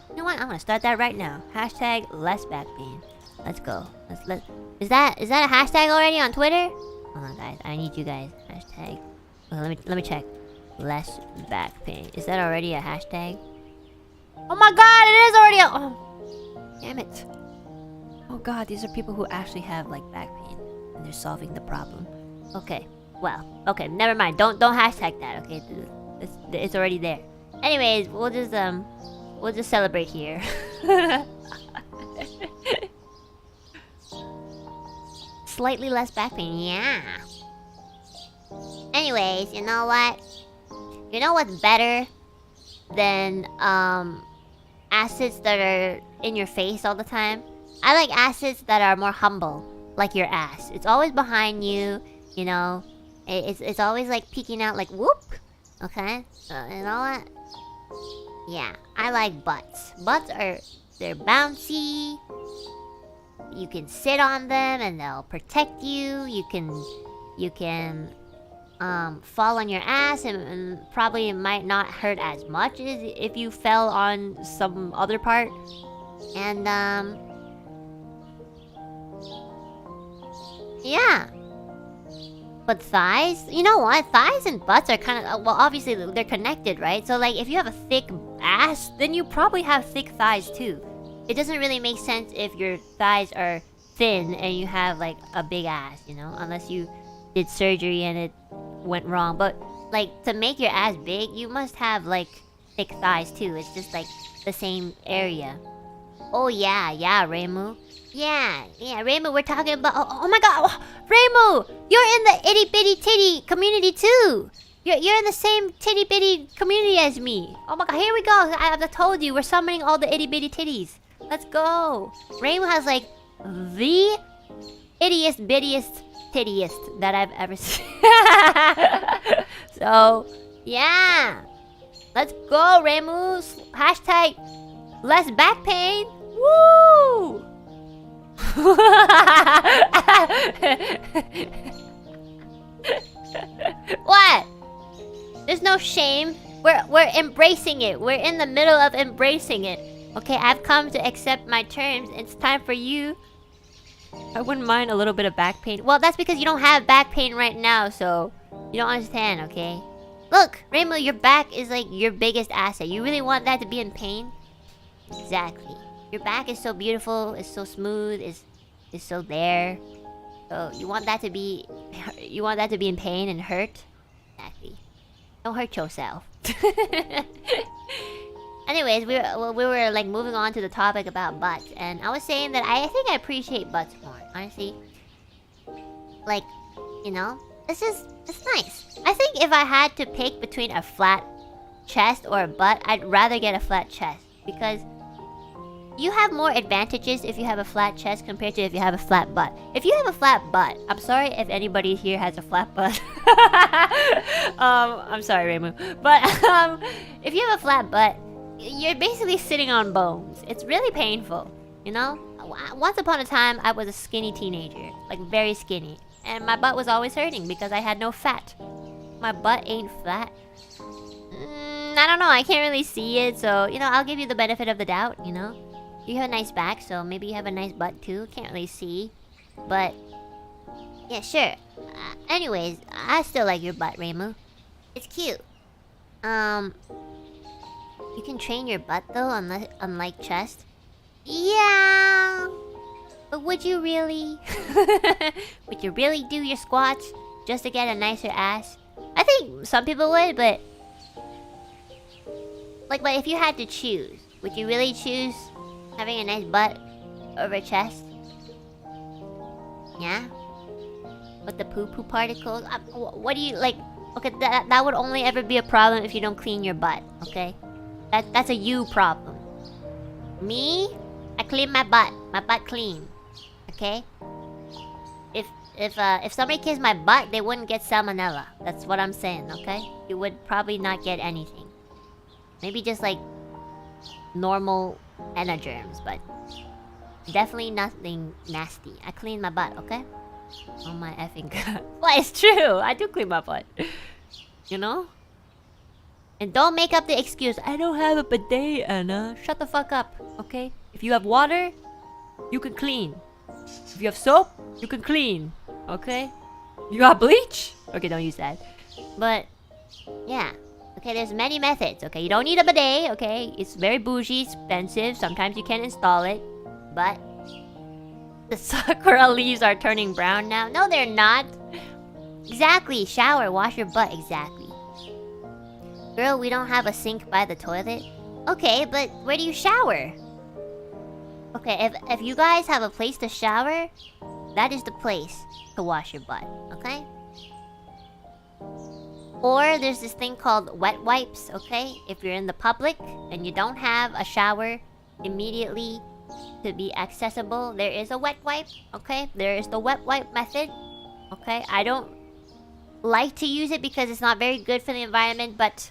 You know what? I'm gonna start that right now. Hashtag less back pain. Let's go. Is that a hashtag already on Twitter? Hold on, guys. I need you guys. Hashtag. Well, let me check. Less back pain. Is that already a hashtag? Oh my god! It is already a. Oh, damn it! Oh god, these are people who actually have like back pain, and they're solving the problem. Okay. Well. Okay. Never mind. Don't hashtag that. Okay. It's already there. Anyways, we'll just celebrate here. Slightly less back pain, yeah. Anyways, you know what? You know what's better than acids that are in your face all the time? I like acids that are more humble, like your ass. It's always behind you, you know. It's always like peeking out, like whoop. Okay, you know what? Yeah, I like butts. They're bouncy. You can sit on them and they'll protect you. You can fall on your ass and probably it might not hurt as much as if you fell on some other part. And yeah. But thighs, you know what? Thighs and butts are kind of, well, obviously they're connected, right? So like if you have a thick ass, then you probably have thick thighs too. It doesn't really make sense if your thighs are thin and you have like a big ass, you know, unless you did surgery and it went wrong. But like to make your ass big, you must have like thick thighs too. It's just like the same area. Oh yeah, Reimu. Yeah, Reimu, we're talking about... Oh my god, Reimu! You're in the itty bitty titty community too! You're in the same titty bitty community as me. Oh my god, here we go! I've told you, we're summoning all the itty bitty titties. Let's go! Reimu has like the ittiest bittiest tittiest that I've ever seen. So, yeah! Let's go, Reimu! Hashtag less back pain! Woo! What? There's no shame. We're embracing it. We're in the middle of embracing it. Okay, I've come to accept my terms. It's time for you. I wouldn't mind a little bit of back pain. Well, that's because you don't have back pain right now, so you don't understand, okay? Look, Reimu, your back is like your biggest asset. You really want that to be in pain? Exactly. Your back is so beautiful, it's so smooth, it's so there. So you want that to be in pain and hurt? Exactly. Don't hurt yourself. Anyways, we were like moving on to the topic about butts, and I was saying that I think I appreciate butts more, honestly. Like, you know, it's nice. I think if I had to pick between a flat chest or a butt, I'd rather get a flat chest because you have more advantages if you have a flat chest compared to if you have a flat butt. If you have a flat butt, I'm sorry if anybody here has a flat butt. I'm sorry, Reimu. But if you have a flat butt, you're basically sitting on bones. It's really painful, you know? Once upon a time, I was a skinny teenager, like very skinny. And my butt was always hurting because I had no fat. My butt ain't flat. I don't know, I can't really see it, so, you know, I'll give you the benefit of the doubt, you know? You have a nice back, so maybe you have a nice butt too. Can't really see. But, yeah, sure. Anyways, I still like your butt, Reimu. It's cute. You can train your butt though, unlike chest. Yeah. But would you really? Would you really do your squats just to get a nicer ass? I think some people would, but... Like, but if you had to choose, would you really choose having a nice butt over chest? Yeah? With the poo-poo particles? What do you, like... Okay, that would only ever be a problem if you don't clean your butt, okay? That's a you problem. Me? I clean my butt. My butt clean. Okay? If somebody kissed my butt, they wouldn't get salmonella. That's what I'm saying, okay? You would probably not get anything. Maybe just like normal Enna germs, but definitely nothing nasty. I clean my butt, okay? Oh my effing god. Well, it's true. I do clean my butt. You know? And don't make up the excuse, I don't have a bidet, Anna. Shut the fuck up, okay? If you have water, you can clean. If you have soap, you can clean, okay? You got bleach? Okay, don't use that. But, yeah. Okay, there's many methods, okay? You don't need a bidet, okay? It's very bougie, expensive. Sometimes you can install it. But the Sakura leaves are turning brown now. No, they're not. Exactly. Shower, wash your butt. Exactly. Girl, we don't have a sink by the toilet. Okay, but where do you shower? Okay, if you guys have a place to shower, that is the place to wash your butt, okay? Or there's this thing called wet wipes, okay? If you're in the public and you don't have a shower immediately to be accessible, there is a wet wipe, okay? There is the wet wipe method, okay? I don't like to use it because it's not very good for the environment, but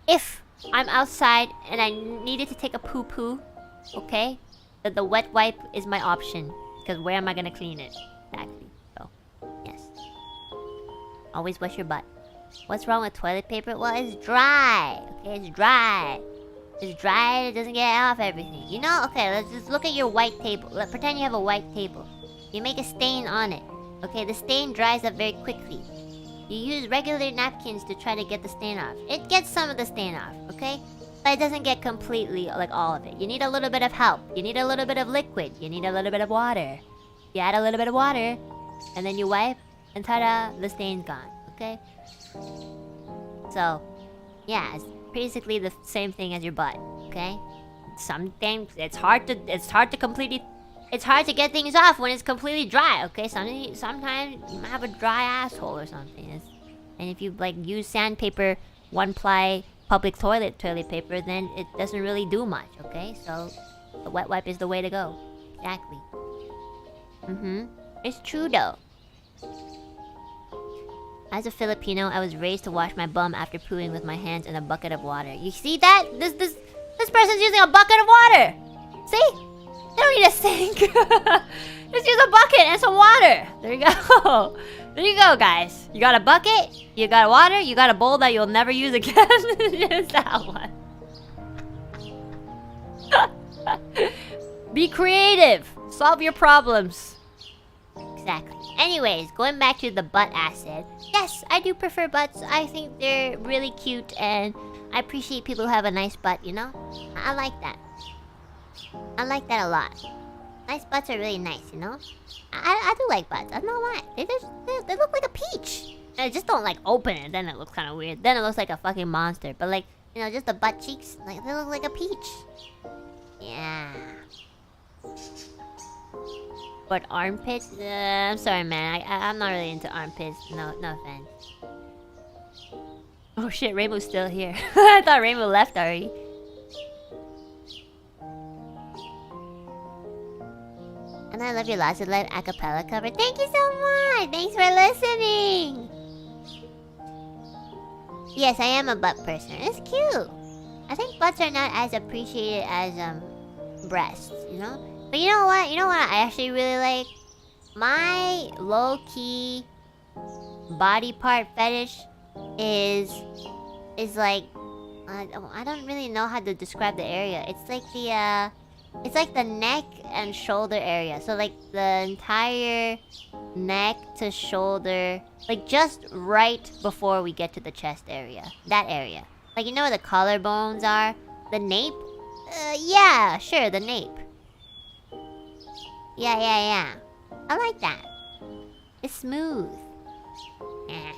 if I'm outside and I needed to take a poo-poo, okay? The wet wipe is my option, because where am I gonna clean it? Exactly, so, yes. Always wash your butt. What's wrong with toilet paper? Well, it's dry. Okay, it's dry. It's dry, it doesn't get off everything. You know? Okay, let's just look at your white table. Pretend you have a white table. You make a stain on it. Okay, the stain dries up very quickly. You use regular napkins to try to get the stain off. It gets some of the stain off, okay? But it doesn't get completely, like, all of it. You need a little bit of help. You need a little bit of liquid. You need a little bit of water. You add a little bit of water, and then you wipe, and ta-da, the stain's gone, okay? So, yeah, it's basically the same thing as your butt, okay? Sometimes it's hard to get things off when it's completely dry, okay? Sometimes you might have a dry asshole or something. And if you like use sandpaper, one ply public toilet paper, then it doesn't really do much, okay? So the wet wipe is the way to go. Exactly. It's true though. As a Filipino, I was raised to wash my bum after pooing with my hands in a bucket of water. You see that? This person's using a bucket of water. See? They don't need a sink. Just use a bucket and some water. There you go. There you go, guys. You got a bucket, you got water, you got a bowl that you'll never use again. Use that one. Be creative. Solve your problems. Exactly. Anyways, going back to the butt acid. Yes, I do prefer butts. I think they're really cute and I appreciate people who have a nice butt, you know? I like that. I like that a lot. Nice butts are really nice, you know? I do like butts. I don't know why. They look like a peach. I just don't like open it, then it looks kind of weird. Then it looks like a fucking monster. But like, you know, just the butt cheeks, like they look like a peach. Yeah. But armpits? I'm sorry, man. I'm not really into armpits. No offense. Oh shit, Reimu's still here. I thought Reimu left already. And I love your Lots of Life a cappella cover. Thank you so much! Thanks for listening! Yes, I am a butt person. It's cute. I think butts are not as appreciated as breasts, you know? But you know what? You know what I actually really like? My low-key body part fetish is like I don't really know how to describe the area. It's like the neck and shoulder area. So like the entire neck to shoulder, like just right before we get to the chest area. That area. Like, you know where the collarbones are? The nape? Yeah, sure, the nape. Yeah. I like that. It's smooth. Yeah.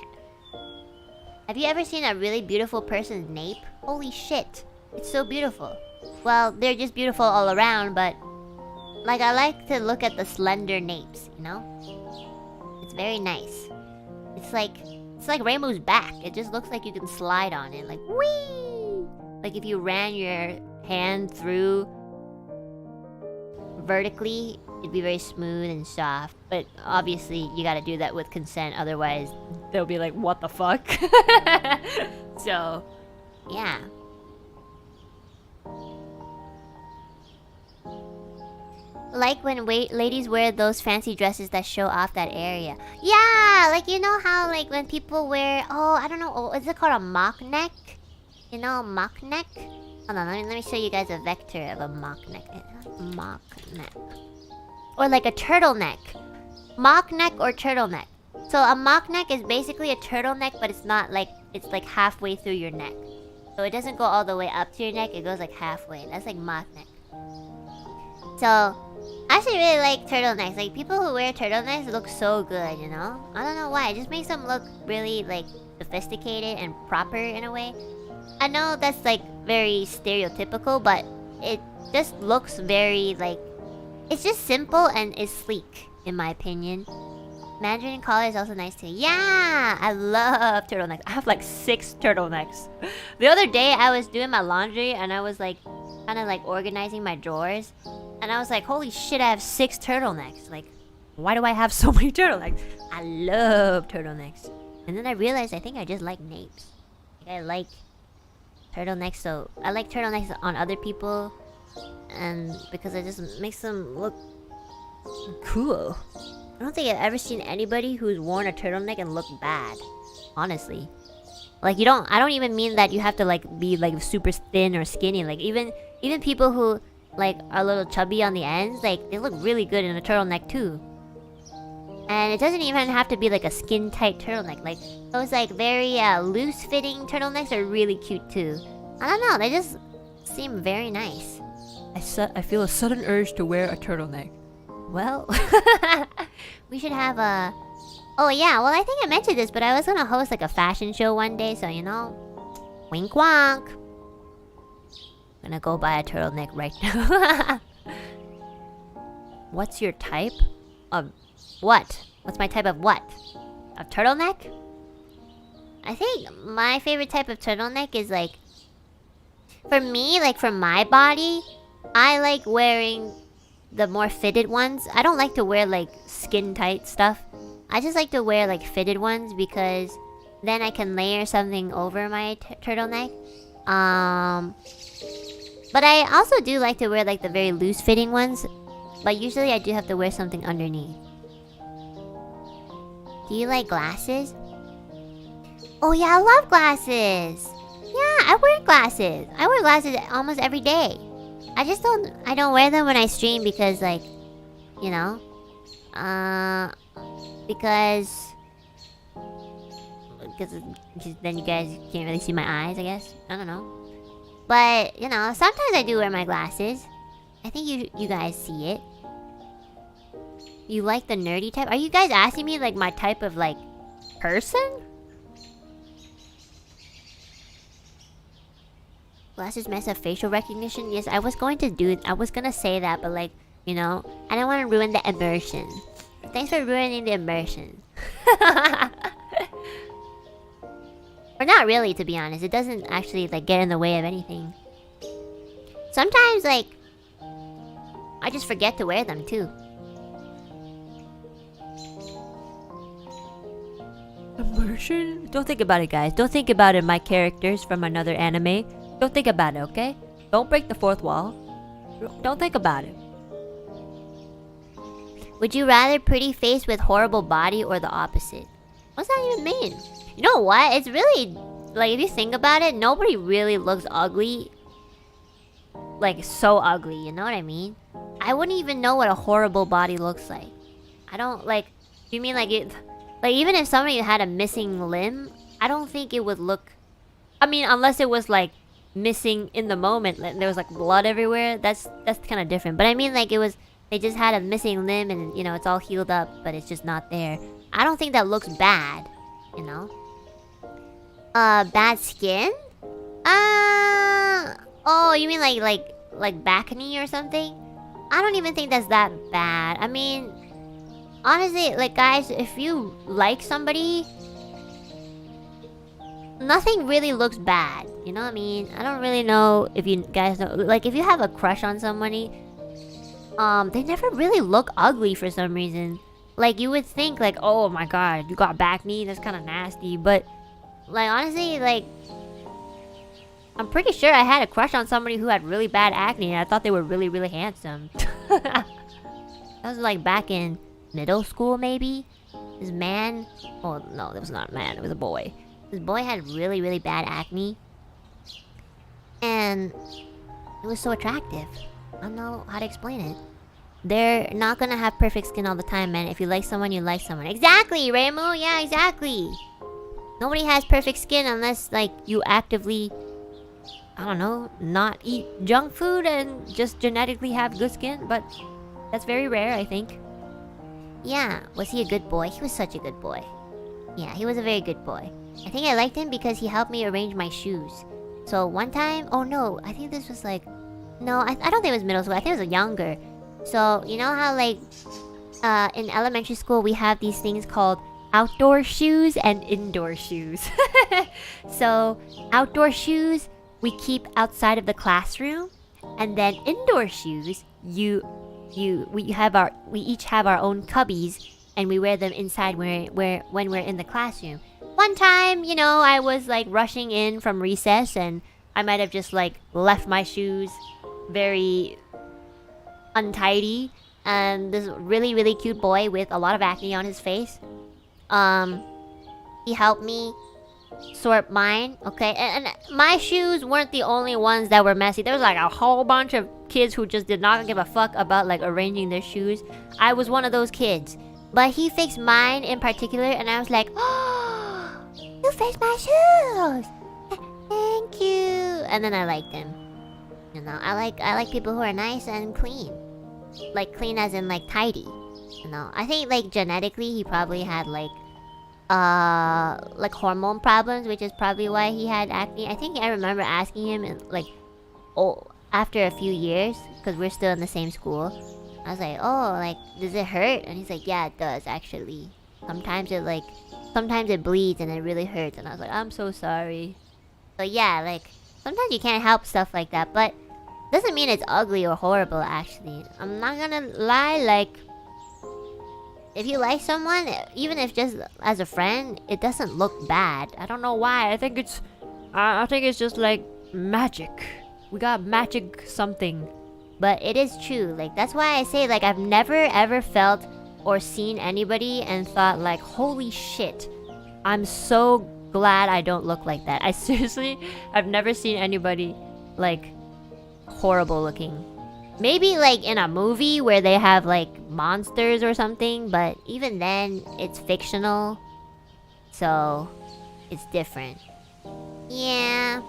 Have you ever seen a really beautiful person's nape? Holy shit. It's so beautiful. Well, they're just beautiful all around, but like I like to look at the slender napes, you know? It's very nice. It's like Reimu's back. It just looks like you can slide on it, like whee! Like if you ran your hand through vertically, it'd be very smooth and soft. But obviously, you gotta do that with consent, otherwise they'll be like, what the fuck? So, yeah. Like when ladies wear those fancy dresses that show off that area. Yeah, like you know how like when people wear, I don't know, is it called a mock neck? You know, mock neck? Hold on, let me show you guys a vector of a mock neck. Mock neck. Or like a turtleneck. Mock neck or turtleneck. So a mock neck is basically a turtleneck, but it's not like, it's like halfway through your neck. So it doesn't go all the way up to your neck, it goes like halfway. That's like mock neck. So, I actually really like turtlenecks. Like, people who wear turtlenecks look so good, you know? I don't know why, it just makes them look really, like, sophisticated and proper in a way. I know that's, like, very stereotypical, but it just looks very, like... It's just simple and is sleek, in my opinion. Mandarin collar is also nice too. Yeah! I love turtlenecks. I have, like, 6 turtlenecks. The other day, I was doing my laundry, and I was, like, kind of, like, organizing my drawers. And I was like, holy shit, I have 6 turtlenecks. Like, why do I have so many turtlenecks? I love turtlenecks. And then I realized I think I just like napes. Like, I like turtlenecks, so I like turtlenecks on other people. And because it just makes them look cool. I don't think I've ever seen anybody who's worn a turtleneck and looked bad. Honestly. Like, I don't even mean that you have to, like, be, like, super thin or skinny. Like, even people who... like are a little chubby on the ends, like they look really good in a turtleneck too. And it doesn't even have to be like a skin tight turtleneck. Like those like very loose fitting turtlenecks are really cute too. I don't know, they just seem very nice. I feel a sudden urge to wear a turtleneck. Well, we should have a... Oh yeah, well I think I mentioned this, but I was gonna host like a fashion show one day, so you know, wink wonk. I'm gonna go buy a turtleneck right now. What's your type of what? What's my type of what? A turtleneck? I think my favorite type of turtleneck is like... For me, like for my body, I like wearing the more fitted ones. I don't like to wear like skin tight stuff. I just like to wear like fitted ones because then I can layer something over my turtleneck. But I also do like to wear like the very loose fitting ones. But usually I do have to wear something underneath. Do you like glasses? Oh yeah, I love glasses! Yeah, I wear glasses. I wear glasses almost every day. I don't wear them when I stream because like, you know, because then you guys can't really see my eyes, I guess. I don't know. But, you know, sometimes I do wear my glasses. I think you guys see it. You like the nerdy type? Are you guys asking me, like, my type of, like, person? Glasses mess up facial recognition? Yes, I was going to say that, but, like, you know, I don't want to ruin the immersion. Thanks for ruining the immersion. Or not really, to be honest. It doesn't actually, like, get in the way of anything. Sometimes, like, I just forget to wear them, too.
Immersion? Don't think about it, guys. Don't think about it, my characters from another anime. Don't think about it, okay? Don't break the fourth wall. Don't think about it.
Would you rather pretty face with horrible body or the opposite? What's that even mean? You know what? It's really... Like, if you think about it, nobody really looks ugly. Like, so ugly, you know what I mean? I wouldn't even know what a horrible body looks like. I don't, like... You mean like it... Like, even if somebody had a missing limb, I don't think it would look... I mean, unless it was, like, missing in the moment. Like, there was, like, blood everywhere. That's kind of different. But I mean, like, it was... They just had a missing limb and, you know, it's all healed up, but it's just not there. I don't think that looks bad, you know? Bad skin? Oh, you mean like back knee or something? I don't even think that's that bad. I mean... Honestly, like, guys, if you like somebody, nothing really looks bad. You know what I mean? I don't really know if you guys know. Like, if you have a crush on somebody, they never really look ugly for some reason. Like, you would think, like, oh my god, you got back knee, that's kind of nasty. But, like, honestly, like, I'm pretty sure I had a crush on somebody who had really bad acne, and I thought they were really, really handsome. That was, like, back in... middle school, maybe? This man... Oh, no, it was not a man. It was a boy. This boy had really, really bad acne. And... it was so attractive. I don't know how to explain it. They're not gonna have perfect skin all the time, man. If you like someone, you like someone. Exactly, Reimu! Yeah, exactly! Nobody has perfect skin unless, like, you actively... I don't know, not eat junk food and just genetically have good skin. But that's very rare, I think. Yeah, was he a good boy? He was such a good boy. Yeah, he was a very good boy. I think I liked him because he helped me arrange my shoes. So one time... Oh no, I think this was like... No, I don't think it was middle school. I think it was younger. So, you know how like... in elementary school we have these things called outdoor shoes and indoor shoes. So, outdoor shoes we keep outside of the classroom. And then indoor shoes, we each have our own cubbies, and we wear them inside when we're in the classroom. One time, you know, I was like rushing in from recess, and I might have just like left my shoes very untidy, and this really, really cute boy with a lot of acne on his face, he helped me sort mine, okay? And my shoes weren't the only ones that were messy. There was like a whole bunch of kids who just did not give a fuck about like arranging their shoes. I was one of those kids. But he fixed mine in particular, and I was like, oh, you fixed my shoes! Thank you! And then I liked him. You know, I like people who are nice and clean. Like clean as in like tidy. You know, I think like genetically he probably had like hormone problems, which is probably why he had acne. I think I remember asking him like, after a few years, because we're still in the same school, I was like, oh, like, does it hurt? And he's like, yeah, it does actually. Sometimes it bleeds and it really hurts. And I was like, I'm so sorry. So yeah, like, sometimes you can't help stuff like that, but doesn't mean it's ugly or horrible actually. I'm not gonna lie, like, if you like someone, even if just as a friend, it doesn't look bad. I don't know why. I think it's just like magic. We got magic something. But it is true. Like, that's why I say, like, I've never ever felt or seen anybody and thought like, holy shit, I'm so glad I don't look like that. I seriously, I've never seen anybody like horrible looking. Maybe like in a movie where they have like monsters or something, but even then it's fictional, so it's different. Yeah.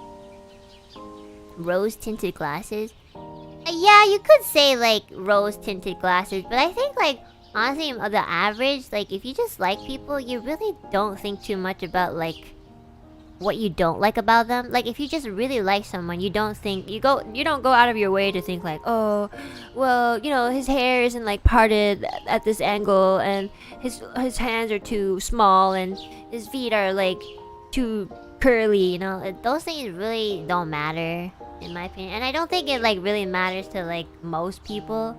Rose tinted glasses. Yeah, you could say like rose tinted glasses, but I think like honestly the average, like if you just like people, you really don't think too much about like what you don't like about them. Like if you just really like someone, you don't go out of your way to think like, oh, well, you know, his hair isn't like parted at this angle, and his hands are too small, and his feet are like too curly, you know. Those things really don't matter in my opinion, and I don't think it like really matters to like most people.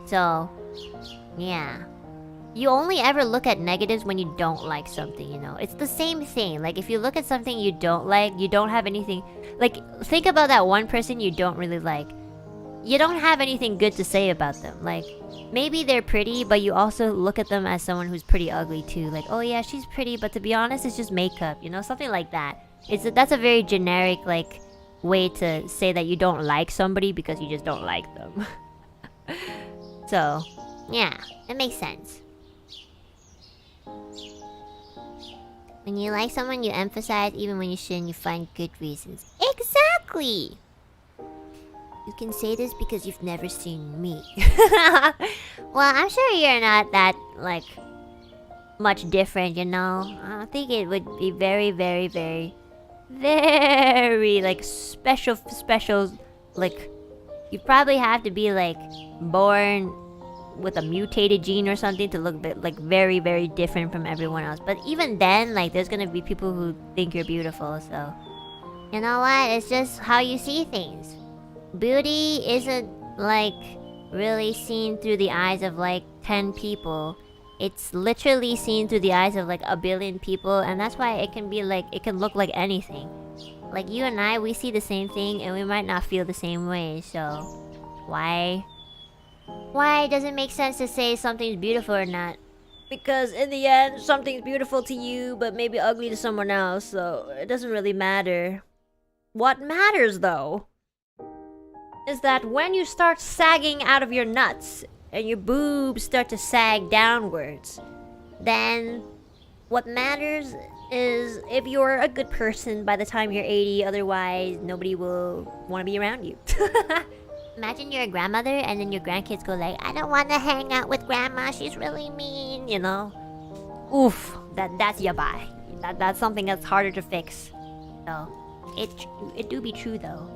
So yeah, you only ever look at negatives when you don't like something, you know? It's the same thing. Like, if you look at something you don't like, you don't have anything... Like, think about that one person you don't really like. You don't have anything good to say about them. Like, maybe they're pretty, but you also look at them as someone who's pretty ugly too. Like, oh yeah, she's pretty, but to be honest, it's just makeup, you know? Something like that. That's a very generic, like, way to say that you don't like somebody because you just don't like them. So, yeah, it makes sense. When you like someone, you emphasize even when you shouldn't, you find good reasons. Exactly! You can say this because you've never seen me. Well, I'm sure you're not that, like, much different, you know? I think it would be very, very, very, very, like, special, like, you probably have to be, like, born with a mutated gene or something to look bit, like, very, very different from everyone else. But even then, like, there's gonna be people who think you're beautiful, so... You know what? It's just how you see things. Beauty isn't, like, really seen through the eyes of, like, 10 people. It's literally seen through the eyes of, like, a billion people, and that's why it can be, like, it can look like anything. Like, you and I, we see the same thing, and we might not feel the same way, so... Why does it make sense to say something's beautiful or not? Because in the end, something's beautiful to you, but maybe ugly to someone else, so it doesn't really matter. What matters, though, is that when you start sagging out of your nuts and your boobs start to sag downwards, then what matters is if you're a good person by the time you're 80, otherwise nobody will want to be around you. Imagine you're a grandmother and then your grandkids go like, I don't want to hang out with grandma, she's really mean, you know? Oof, that's yabai. That's something that's harder to fix. So, it do be true though.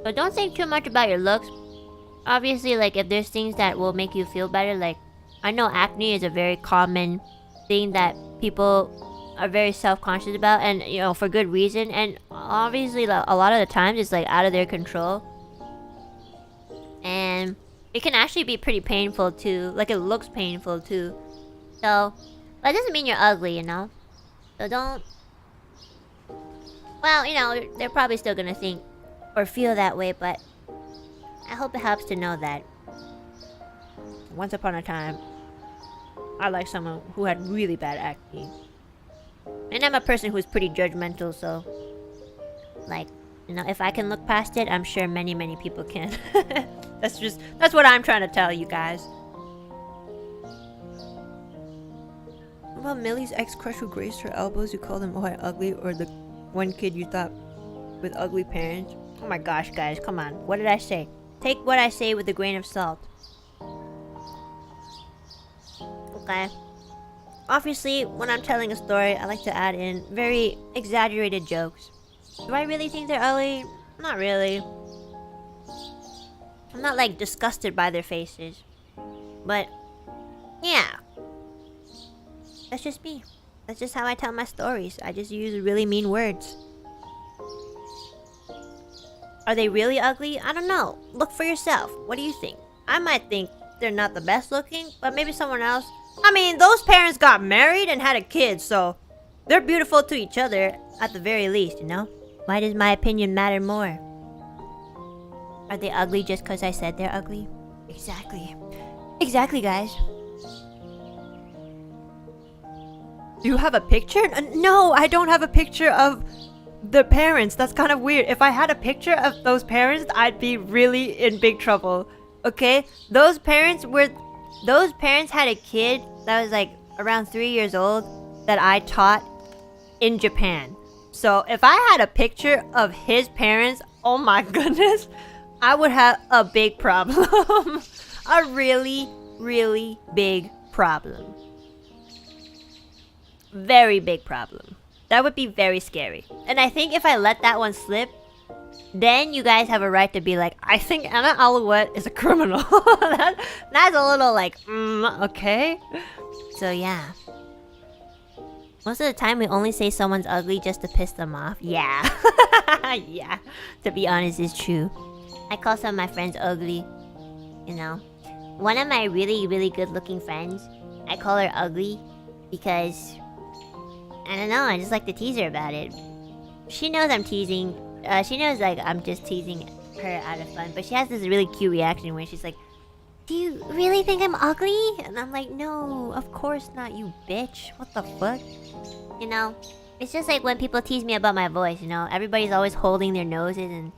But don't think too much about your looks. Obviously, like, if there's things that will make you feel better, like, I know acne is a very common thing that people are very self-conscious about, and, you know, for good reason, and obviously, a lot of the times, it's, like, out of their control. And it can actually be pretty painful, too. Like, it looks painful, too. So, that doesn't mean you're ugly, you know? So don't... Well, you know, they're probably still gonna think or feel that way, but I hope it helps to know that once upon a time, I liked someone who had really bad acne. And I'm a person who's pretty judgmental, so... Like, you know, if I can look past it, I'm sure many, many people can. That's what I'm trying to tell you guys. What about Millie's ex-crush who grazed her elbows? You called him ugly, or the one kid you thought with ugly parents? Oh my gosh, guys, come on. What did I say? Take what I say with a grain of salt. Okay. Obviously, when I'm telling a story, I like to add in very exaggerated jokes. Do I really think they're ugly? Not really. I'm not, like, disgusted by their faces. But, yeah. That's just me. That's just how I tell my stories. I just use really mean words. Are they really ugly? I don't know. Look for yourself. What do you think? I might think they're not the best looking, but maybe someone else... I mean, those parents got married and had a kid, so... They're beautiful to each other, at the very least, you know? Why does my opinion matter more? Are they ugly just because I said they're ugly? Exactly. Exactly, guys. Do you have a picture? No, I don't have a picture of the parents. That's kind of weird. If I had a picture of those parents, I'd be really in big trouble. Okay? Those parents had a kid that was like around 3 years old that I taught in Japan. So if I had a picture of his parents, oh my goodness, I would have a big problem. A really, really big problem. Very big problem. That would be very scary. And I think if I let that one slip, then you guys have a right to be like, I think Enna Alouette is a criminal. That's a little like, okay. So yeah. Most of the time we only say someone's ugly just to piss them off. Yeah. Yeah. To be honest, it's true. I call some of my friends ugly. you know. One of my really, really good-looking friends, I call her ugly because I don't know. I just like to tease her about it. She knows I'm teasing. She knows like I'm just teasing her out of fun, but she has this really cute reaction where she's like, "Do you really think I'm ugly?" And I'm like, "No, of course not, you bitch. What the fuck?" You know, it's just like when people tease me about my voice. You know, everybody's always holding their noses and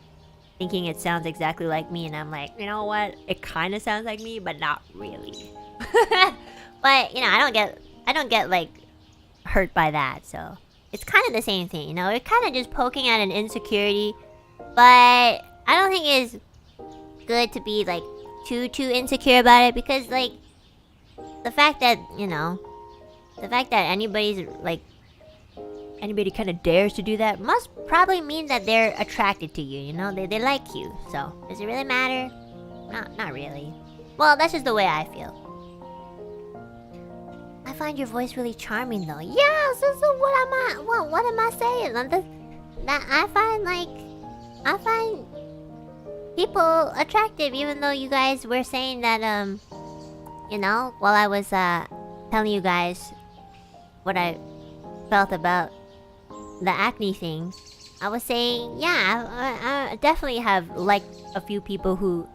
thinking it sounds exactly like me, and I'm like, you know what? It kind of sounds like me, but not really. But you know, I don't get like hurt by that, so it's kind of the same thing. You know, it's kind of just poking at an insecurity, but I don't think it's good to be like too insecure about it, because like the fact that, you know, the fact that anybody kind of dares to do that must probably mean that they're attracted to you, you know? They like you. So, does it really matter? Not really. Well, that's just the way I feel. I find your voice really charming though. Yeah, so what am I saying? I find people attractive, even though you guys were saying that you know, while I was telling you guys what I felt about the acne thing, I was saying, yeah, I definitely have liked a few people who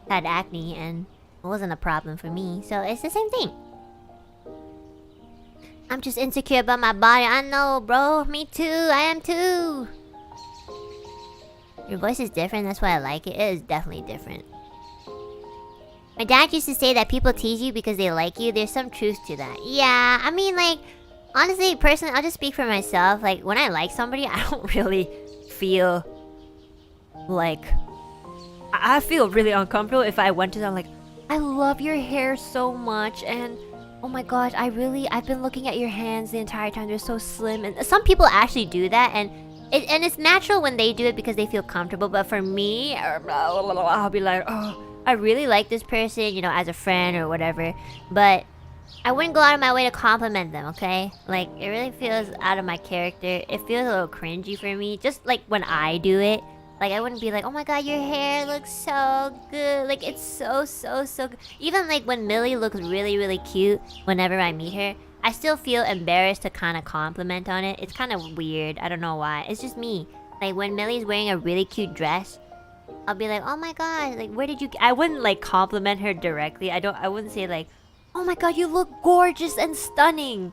had acne, and it wasn't a problem for me. So it's the same thing. I'm just insecure about my body. I know, bro. Me too. I am too. Your voice is different. That's why I like it. It is definitely different. My dad used to say that people tease you because they like you. There's some truth to that. Yeah, I mean, like, honestly, personally, I'll just speak for myself. Like, when I like somebody, I don't really feel like... I feel really uncomfortable if I went to them like, I love your hair so much, and oh my gosh, I've been looking at your hands the entire time. They're so slim. And some people actually do that, and it's natural when they do it because they feel comfortable. But for me, I'll be like, oh, I really like this person, you know, as a friend or whatever. But I wouldn't go out of my way to compliment them, okay? Like, it really feels out of my character. It feels a little cringy for me, just like when I do it. Like, I wouldn't be like, oh my god, your hair looks so good. Like, it's so good. Even like when Millie looks really, really cute whenever I meet her, I still feel embarrassed to kind of compliment on it. It's kind of weird. I don't know why. It's just me. Like, when Millie's wearing a really cute dress, I'll be like, oh my god, like, where did you... I wouldn't like compliment her directly. I wouldn't say like, oh my god, you look gorgeous and stunning.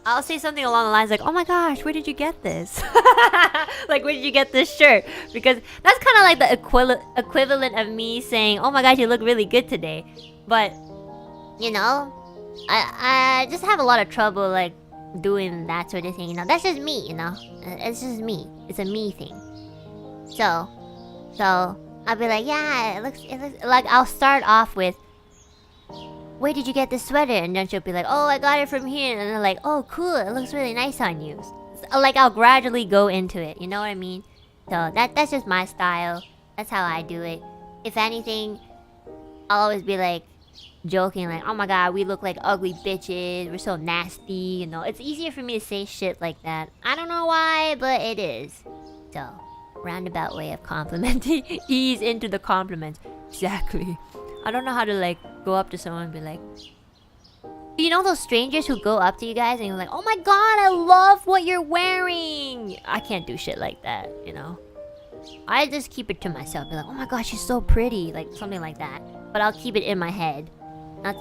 I'll say something along the lines like, oh my gosh, where did you get this? Like, where did you get this shirt? Because that's kind of like the equivalent of me saying, oh my gosh, you look really good today. But, you know, I just have a lot of trouble, like, doing that sort of thing, you know? That's just me, you know? It's just me. It's a me thing. So, I'll be like, yeah, it looks, like, I'll start off with, where did you get this sweater? And then she'll be like, oh, I got it from here. And they're like, oh, cool, it looks really nice on you. So, like, I'll gradually go into it, you know what I mean? So that's just my style. That's how I do it. If anything, I'll always be like joking, like, oh my god, we look like ugly bitches, we're so nasty, you know? It's easier for me to say shit like that. I don't know why, but it is. So, roundabout way of complimenting. Ease into the compliments. Exactly. I don't know how to like go up to someone and be like, you know those strangers who go up to you guys and you're like, oh my god, I love what you're wearing. I can't do shit like that, you know? I just keep it to myself. Be like, oh my gosh, she's so pretty. Like, something like that. But I'll keep it in my head. Not,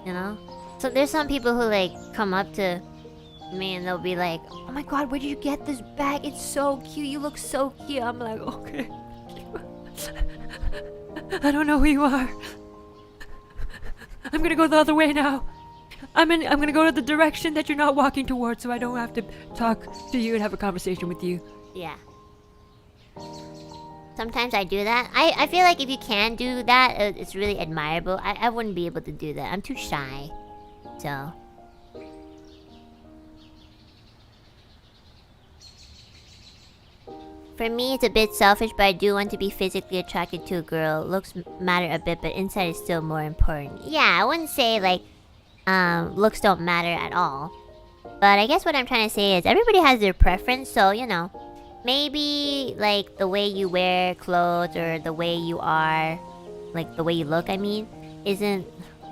you know? So there's some people who like come up to me and they'll be like, oh my god, where did you get this bag? It's so cute. You look so cute. I'm like, okay. I don't know who you are. I'm gonna go the other way now. I'm gonna go to the direction that you're not walking towards, so I don't have to talk to you and have a conversation with you. Yeah. Sometimes I do that. I feel like if you can do that, it's really admirable. I wouldn't be able to do that. I'm too shy. So. For me, it's a bit selfish, but I do want to be physically attracted to a girl. Looks matter a bit, but inside is still more important. Yeah, I wouldn't say, like, looks don't matter at all. But I guess what I'm trying to say is everybody has their preference, so, you know. Maybe, like, the way you wear clothes or the way you are, like, the way you look, I mean. isn't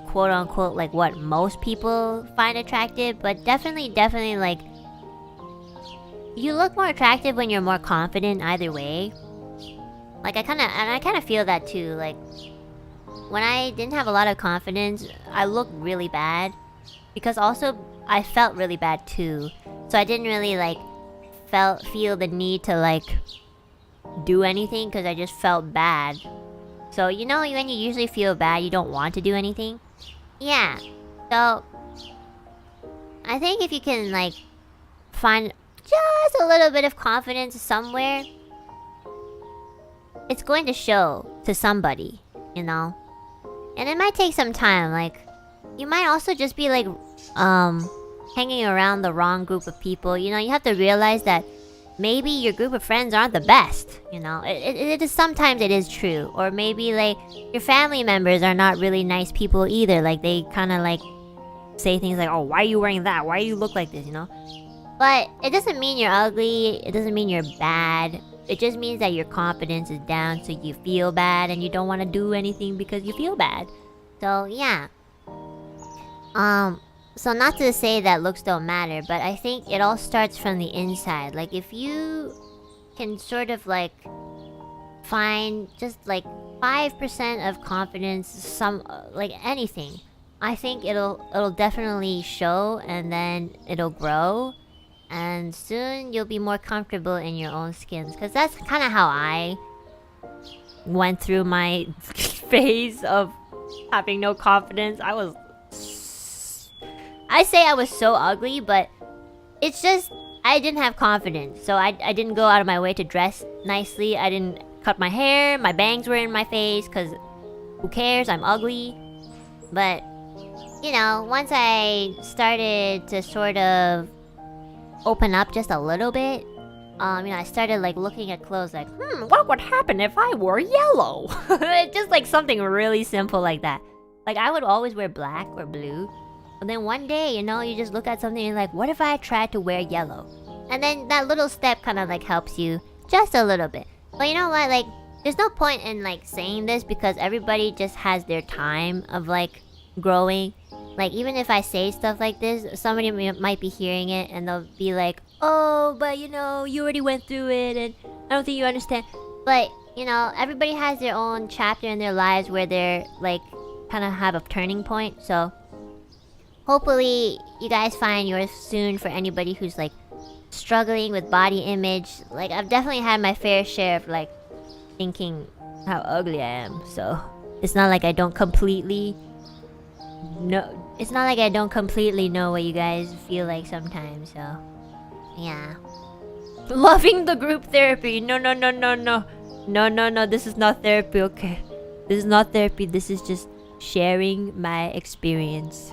quote unquote like what most people find attractive, but definitely like you look more attractive when you're more confident either way. Like I kind of feel that too. Like when I didn't have a lot of confidence, I looked really bad because also I felt really bad too. So I didn't really like feel the need to like do anything because I just felt bad. So you know when you usually feel bad, you don't want to do anything. Yeah. So I think if you can like find just a little bit of confidence somewhere, it's going to show to somebody, you know? And it might take some time. Like you might also just be like hanging around the wrong group of people. You know, you have to realize that maybe your group of friends aren't the best, you know? It is sometimes it is true. Or maybe like your family members are not really nice people either. Like they kind of like say things like, oh, why are you wearing that? Why do you look like this, you know? But it doesn't mean you're ugly. It doesn't mean you're bad. It just means that your confidence is down, so you feel bad and you don't want to do anything because you feel bad. So yeah. So not to say that looks don't matter, but I think it all starts from the inside. Like if you can sort of like find just like 5% of confidence, some like anything, I think it'll definitely show, and then it'll grow, and soon you'll be more comfortable in your own skins. Cause that's kind of how I went through my phase of having no confidence. I say I was so ugly, but it's just I didn't have confidence. So I didn't go out of my way to dress nicely. I didn't cut my hair. My bangs were in my face because who cares? I'm ugly. But, you know, once I started to sort of open up just a little bit, you know, I started like looking at clothes like, what would happen if I wore yellow? Just like something really simple like that. Like I would always wear black or blue. And then one day, you know, you just look at something and you're like, what if I tried to wear yellow? And then that little step kind of like helps you just a little bit. But you know what, like, there's no point in like saying this because everybody just has their time of like growing. Like even if I say stuff like this, somebody might be hearing it and they'll be like, oh, but you know, you already went through it and I don't think you understand. But, you know, everybody has their own chapter in their lives where they're like kind of have a turning point. So hopefully you guys find yours soon for anybody who's like struggling with body image. Like I've definitely had my fair share of like thinking how ugly I am. So it's not like I don't completely know what you guys feel like sometimes. So yeah. Loving the group therapy. No. This is not therapy, okay? This is not therapy. This is just sharing my experience.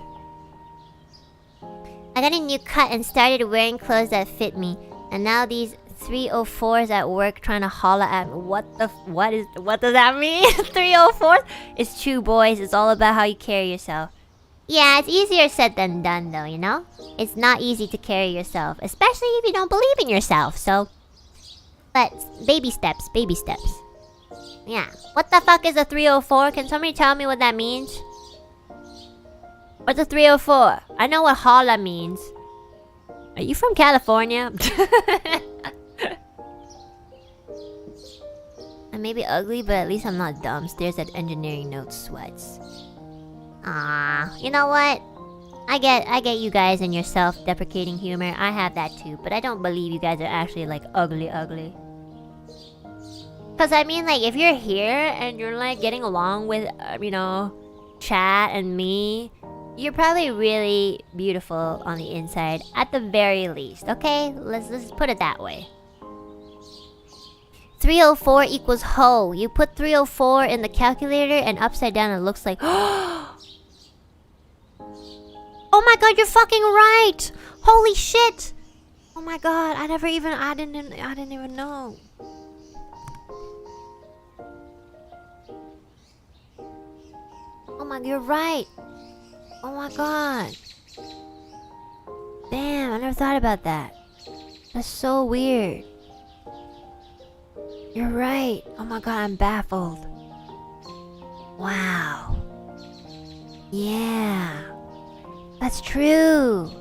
I got a new cut and started wearing clothes that fit me. And now these 304s at work trying to holla at me. What does that mean? 304s? It's true, boys. It's all about how you carry yourself. Yeah, it's easier said than done though, you know? It's not easy to carry yourself, especially if you don't believe in yourself, so... But, baby steps. Yeah. What the fuck is a 304? Can somebody tell me what that means? What's a 304? I know what holla means. Are you from California? I may be ugly, but at least I'm not dumb. Stares at engineering notes, sweats. Ah, you know what? I get you guys and your self-deprecating humor. I have that too, but I don't believe you guys are actually like ugly. Cause I mean, like if you're here and you're like getting along with, you know, chat and me, you're probably really beautiful on the inside, at the very least. Okay, let's put it that way. 304 equals hoe. You put 304 in the calculator and upside down it looks like. Oh my god, you're fucking right! Holy shit! Oh my god, I didn't even know. Oh my, you're right. Oh my god. Damn, I never thought about that. That's so weird. You're right. Oh my god, I'm baffled. Wow. Yeah. That's true.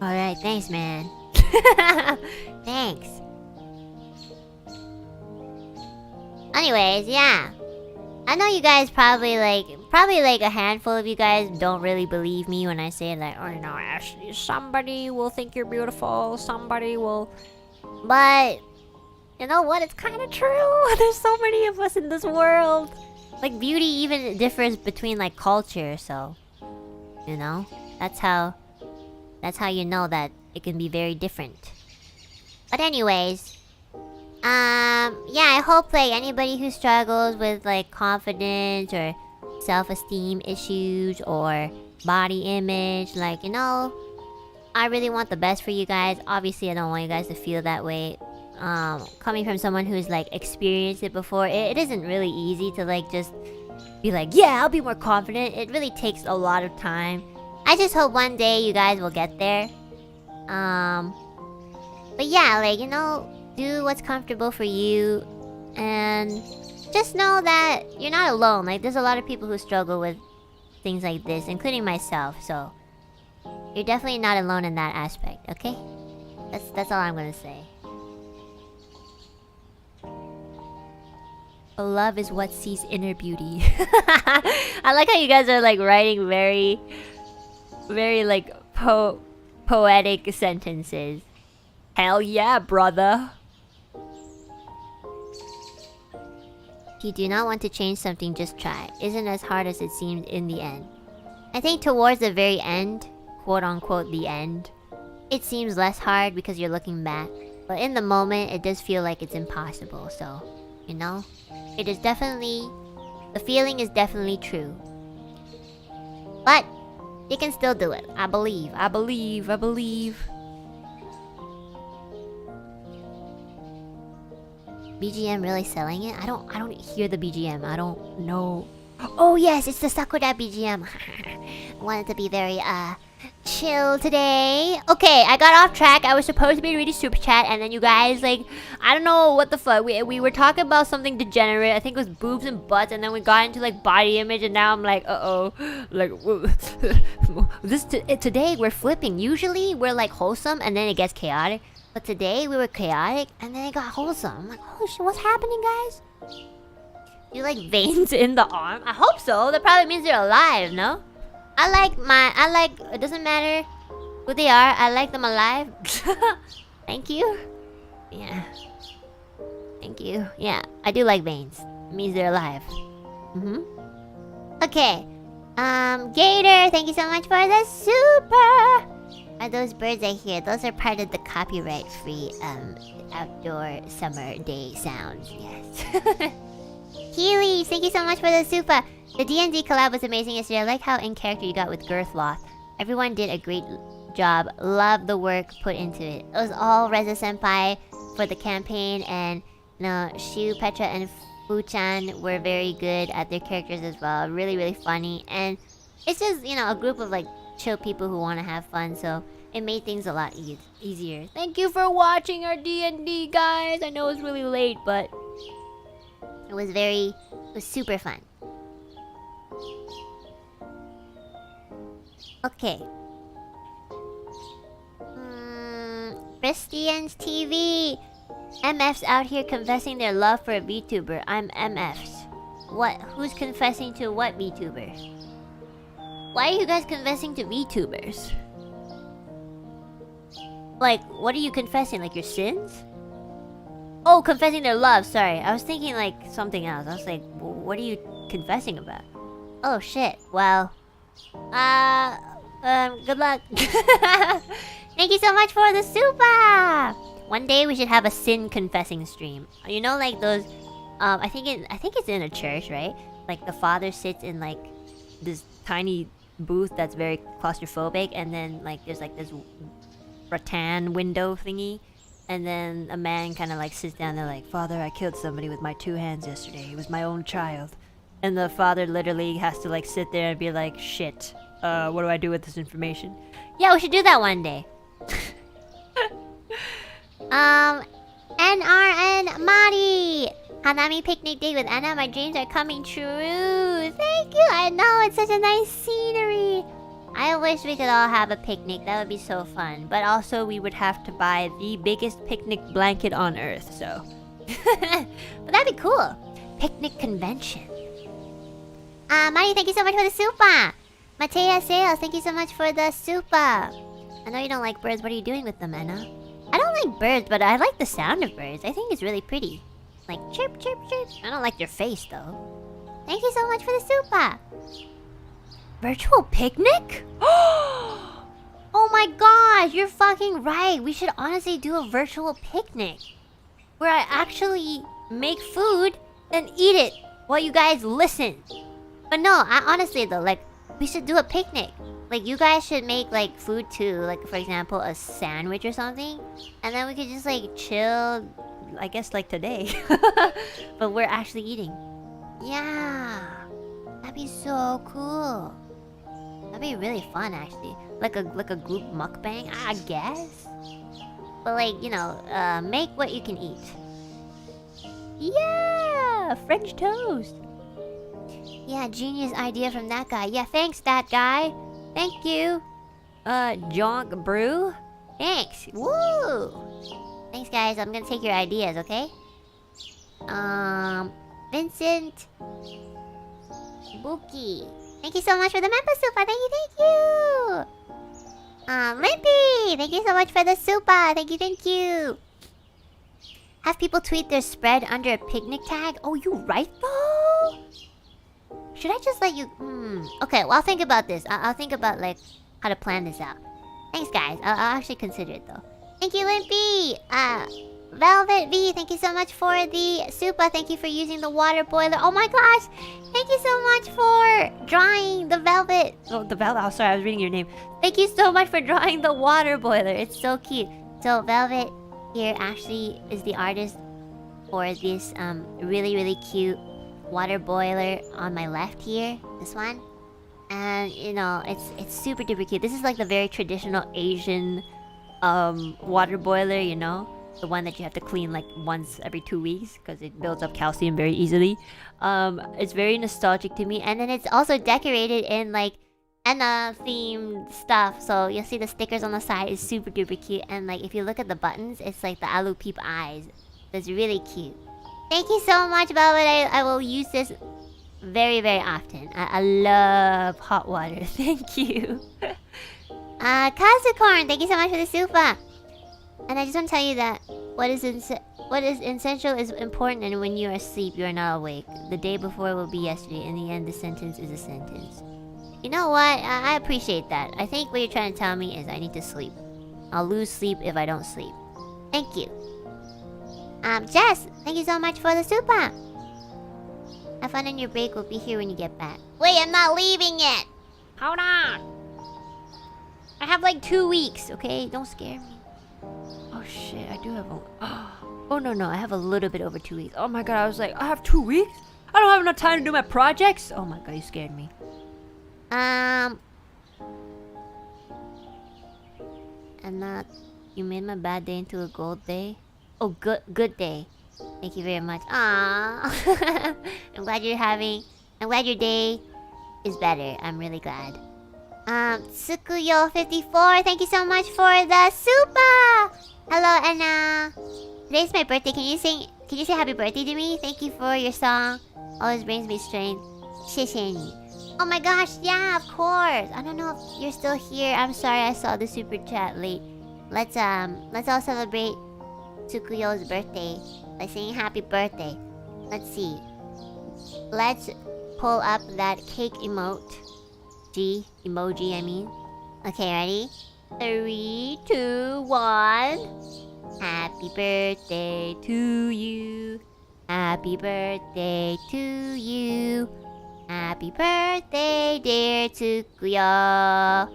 Alright, thanks, man. Thanks. Anyways, yeah. I know you guys probably like a handful of you guys don't really believe me when I say like, oh, you know, Ashley, somebody will think you're beautiful, somebody will... But, you know what? It's kind of true. There's so many of us in this world. Like, beauty even differs between like culture, so... You know? That's how you know that it can be very different. But anyways... yeah, I hope like anybody who struggles with like confidence or self-esteem issues or body image, like, you know, I really want the best for you guys. Obviously, I don't want you guys to feel that way. Coming from someone who's like experienced it before, it isn't really easy to like just be like, yeah, I'll be more confident. It really takes a lot of time. I just hope one day you guys will get there. But yeah, like, you know, do what's comfortable for you, and just know that you're not alone. Like, there's a lot of people who struggle with things like this, including myself, so you're definitely not alone in that aspect, okay? That's all I'm gonna say. Love is what sees inner beauty. I like how you guys are like writing very, very like poetic sentences. Hell yeah, brother. If you do not want to change something, just try. Isn't as hard as it seemed in the end. I think towards the very end, quote unquote the end, it seems less hard because you're looking back. But in the moment, it does feel like it's impossible, so, you know? It is definitely... The feeling is definitely true. But, you can still do it. I believe. BGM really selling it? I don't hear the BGM. I don't know. Oh yes, it's the Sakura BGM. Wanted to be very chill today. Okay, I got off track. I was supposed to be reading super chat, and then you guys like, I don't know what the fuck. We were talking about something degenerate. I think it was boobs and butts, and then we got into like body image, and now I'm like, like today we're flipping. Usually we're like wholesome, and then it gets chaotic. But today we were chaotic, and then it got wholesome. I'm like, oh shit, what's happening, guys? You like veins in the arm? I hope so. That probably means they're alive, no? It doesn't matter who they are. I like them alive. Thank you. Yeah. Thank you. Yeah, I do like veins. It means they're alive. Okay. Gator, thank you so much for the super. Are those birds I hear? Those are part of the copyright-free outdoor summer day sounds. Yes. Healy, thank you so much for the super. The D&D collab was amazing yesterday. I like how in character you got with Girthloth. Everyone did a great job. Love the work put into it. It was all Reza Senpai for the campaign, and you know, Shu, Petra, and Fu-chan were very good at their characters as well. Really, really funny, and it's just, you know, a group of like chill people who want to have fun, so it made things a lot easier. Thank you for watching our D&D, guys. I know it's really late, but it was super fun. Okay. Christians TV. MFs out here confessing their love for a VTuber. I'm MFs. What? Who's confessing to what VTuber? Why are you guys confessing to VTubers? Like, what are you confessing? Like your sins? Oh, confessing their love. Sorry, I was thinking like something else. I was like, what are you confessing about? Oh shit. Well, good luck. Thank you so much for the super. One day we should have a sin confessing stream. You know, like those. I think it's in a church, right? Like the father sits in like this tiny booth that's very claustrophobic, and then like there's like this rattan window thingy, and then a man kind of like sits down there like, Father, I killed somebody with my 2 hands yesterday. It was my own child. And the father literally has to like sit there and be like, shit, what do I do with this information? Yeah, we should do that one day. NRN Mari, Hanami picnic day with Enna. My dreams are coming true. Thank you. I know, it's such a nice scenery. I wish we could all have a picnic. That would be so fun. But also, we would have to buy the biggest picnic blanket on earth, so. But that'd be cool. Picnic convention. Mari, thank you so much for the super. Matea Sales, thank you so much for the super. I know you don't like birds. What are you doing with them, Enna? I don't like birds, but I like the sound of birds. I think it's really pretty. Like chirp, chirp, chirp. I don't like your face, though. Thank you so much for the super. Virtual picnic? Oh my gosh, you're fucking right. We should honestly do a virtual picnic where I actually make food and eat it while you guys listen. But no, honestly though, like, we should do a picnic. Like, you guys should make, like, food too. Like, for example, a sandwich or something. And then we could just, like, chill, I guess, like today. But we're actually eating. Yeah. That'd be so cool. That'd be really fun, actually. Like a group mukbang, I guess. But, like, you know, make what you can eat. Yeah! French toast. Yeah, genius idea from that guy. Yeah, thanks, that guy. Thank you. Jonk Brew. Thanks. Woo! Thanks, guys. I'm gonna take your ideas, okay? Vincent. Buki. Thank you so much for the member super. Thank you. Limpy. Thank you so much for the super. Thank you. Have people tweet their spread under a picnic tag. Oh, you right though? Should I just let you... Okay, well, I'll think about this. I'll think about, like, how to plan this out. Thanks, guys. I'll actually consider it, though. Thank you, Limpy! Velvet V, thank you so much for the super. Thank you for using the water boiler. Oh my gosh! Thank you so much for drawing the velvet. Oh, the velvet. Oh, sorry, I was reading your name. Thank you so much for drawing the water boiler. It's so cute. So, Velvet here actually is the artist for this really, really cute water boiler on my left here. This one. And, you know, it's super duper cute. This is like the very traditional Asian water boiler, you know? The one that you have to clean like once every 2 weeks because it builds up calcium very easily. It's very nostalgic to me. And then it's also decorated in like Enna themed stuff. So you'll see the stickers on the side is super duper cute. And like if you look at the buttons, it's like the Alu Peep eyes. It's really cute. Thank you so much, Velvet. I will use this very, very often. I love hot water. Thank you. Kazukorn, thank you so much for the super. And I just want to tell you that what is essential is important, and when you are asleep, you are not awake. The day before will be yesterday. In the end, the sentence is a sentence. You know what? I appreciate that. I think what you're trying to tell me is I need to sleep. I'll lose sleep if I don't sleep. Thank you. Jess, thank you so much for the super. Have fun on your break. We'll be here when you get back. Wait, I'm not leaving yet. Hold on. I have like 2 weeks, okay? Don't scare me. Oh shit, I do have a... Oh no, I have a little bit over 2 weeks. Oh my god, I was like, I have 2 weeks? I don't have enough time to do my projects? Oh my god, you scared me. And you made my bad day into a gold day? Oh, good day. Thank you very much. Aww. I'm glad your day is better. I'm really glad. Tsukuyo54, thank you so much for the super! Hello, Enna. Today's my birthday. Can you say happy birthday to me? Thank you for your song. Always brings me strength. 谢谢你. Oh my gosh, yeah, of course. I don't know if you're still here. I'm sorry I saw the super chat late. Let's all celebrate Tsukuyo's birthday by saying happy birthday. Let's see. Let's pull up that cake emote. Emoji, I mean. Okay, ready? 3, 2, 1. Happy birthday to you. Happy birthday to you. Happy birthday, dear Tsukuyo.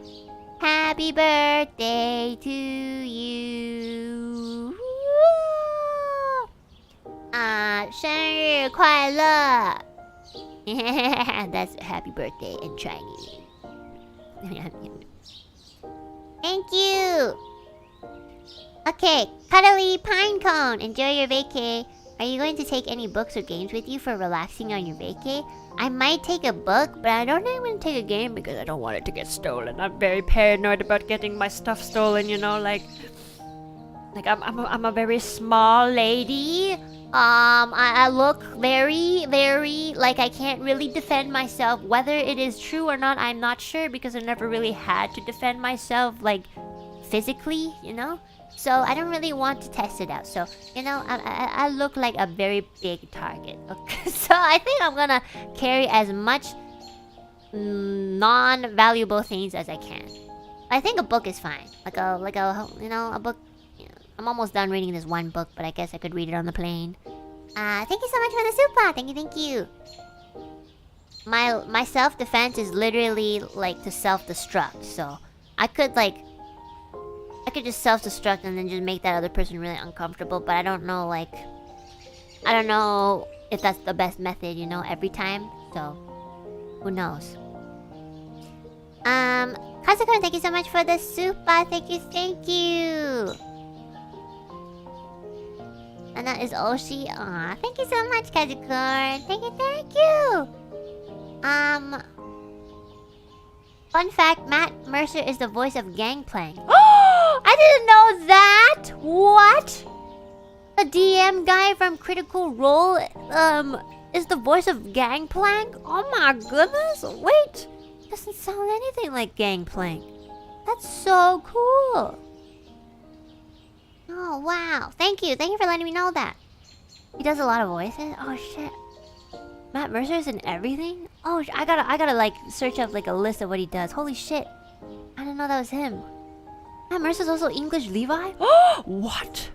Happy birthday to you. 生日快乐. That's happy birthday in Chinese. Thank you. Okay, cuddly pine cone. Enjoy your vacay. Are you going to take any books or games with you for relaxing on your vacay? I might take a book, but I don't think I'm going to take a game because I don't want it to get stolen. I'm very paranoid about getting my stuff stolen, you know, like I'm a very small lady. I look very, very like I can't really defend myself. Whether it is true or not, I'm not sure because I never really had to defend myself, like, physically, you know? So I don't really want to test it out. So, you know, I look like a very big target. Okay? So I think I'm gonna carry as much non-valuable things as I can. I think a book is fine. Like a you know, a book. I'm almost done reading this one book, but I guess I could read it on the plane. Thank you so much for the super. Thank you. My self-defense is literally like to self-destruct. So I could just self-destruct and then just make that other person really uncomfortable. But I don't know if that's the best method, you know, every time. So who knows? Kosaka, thank you so much for the super. Thank you. And that is Oshi. Aw, thank you so much, Kazukur. Thank you. Fun fact, Matt Mercer is the voice of Gangplank. Oh, I didn't know that. What? The DM guy from Critical Role is the voice of Gangplank? Oh my goodness. Wait. Doesn't sound anything like Gangplank. That's so cool. Oh wow. Thank you for letting me know that. He does a lot of voices. Oh shit. Matt Mercer's in everything? Oh, I gotta like search up like a list of what he does. Holy shit. I didn't know that was him. Matt Mercer's also English Levi? What?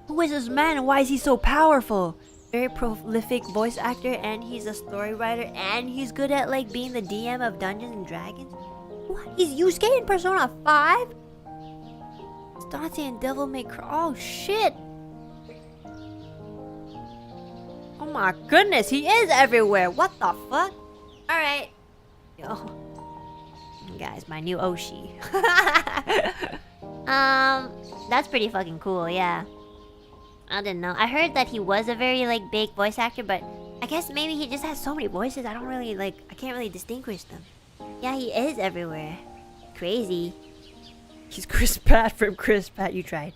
Who is this man and why is he so powerful? Very prolific voice actor and he's a story writer and he's good at like being the DM of Dungeons and Dragons? What? He's Yusuke in Persona 5? Dante and Devil May Cry. Oh shit. Oh my goodness, he is everywhere. What the fuck? Alright. Yo. Guys, my new Oshi. That's pretty fucking cool, yeah. I didn't know. I heard that he was a very like big voice actor, but I guess maybe he just has so many voices I can't really distinguish them. Yeah, he is everywhere. Crazy. He's Chris Pratt from Chris Pratt. You tried.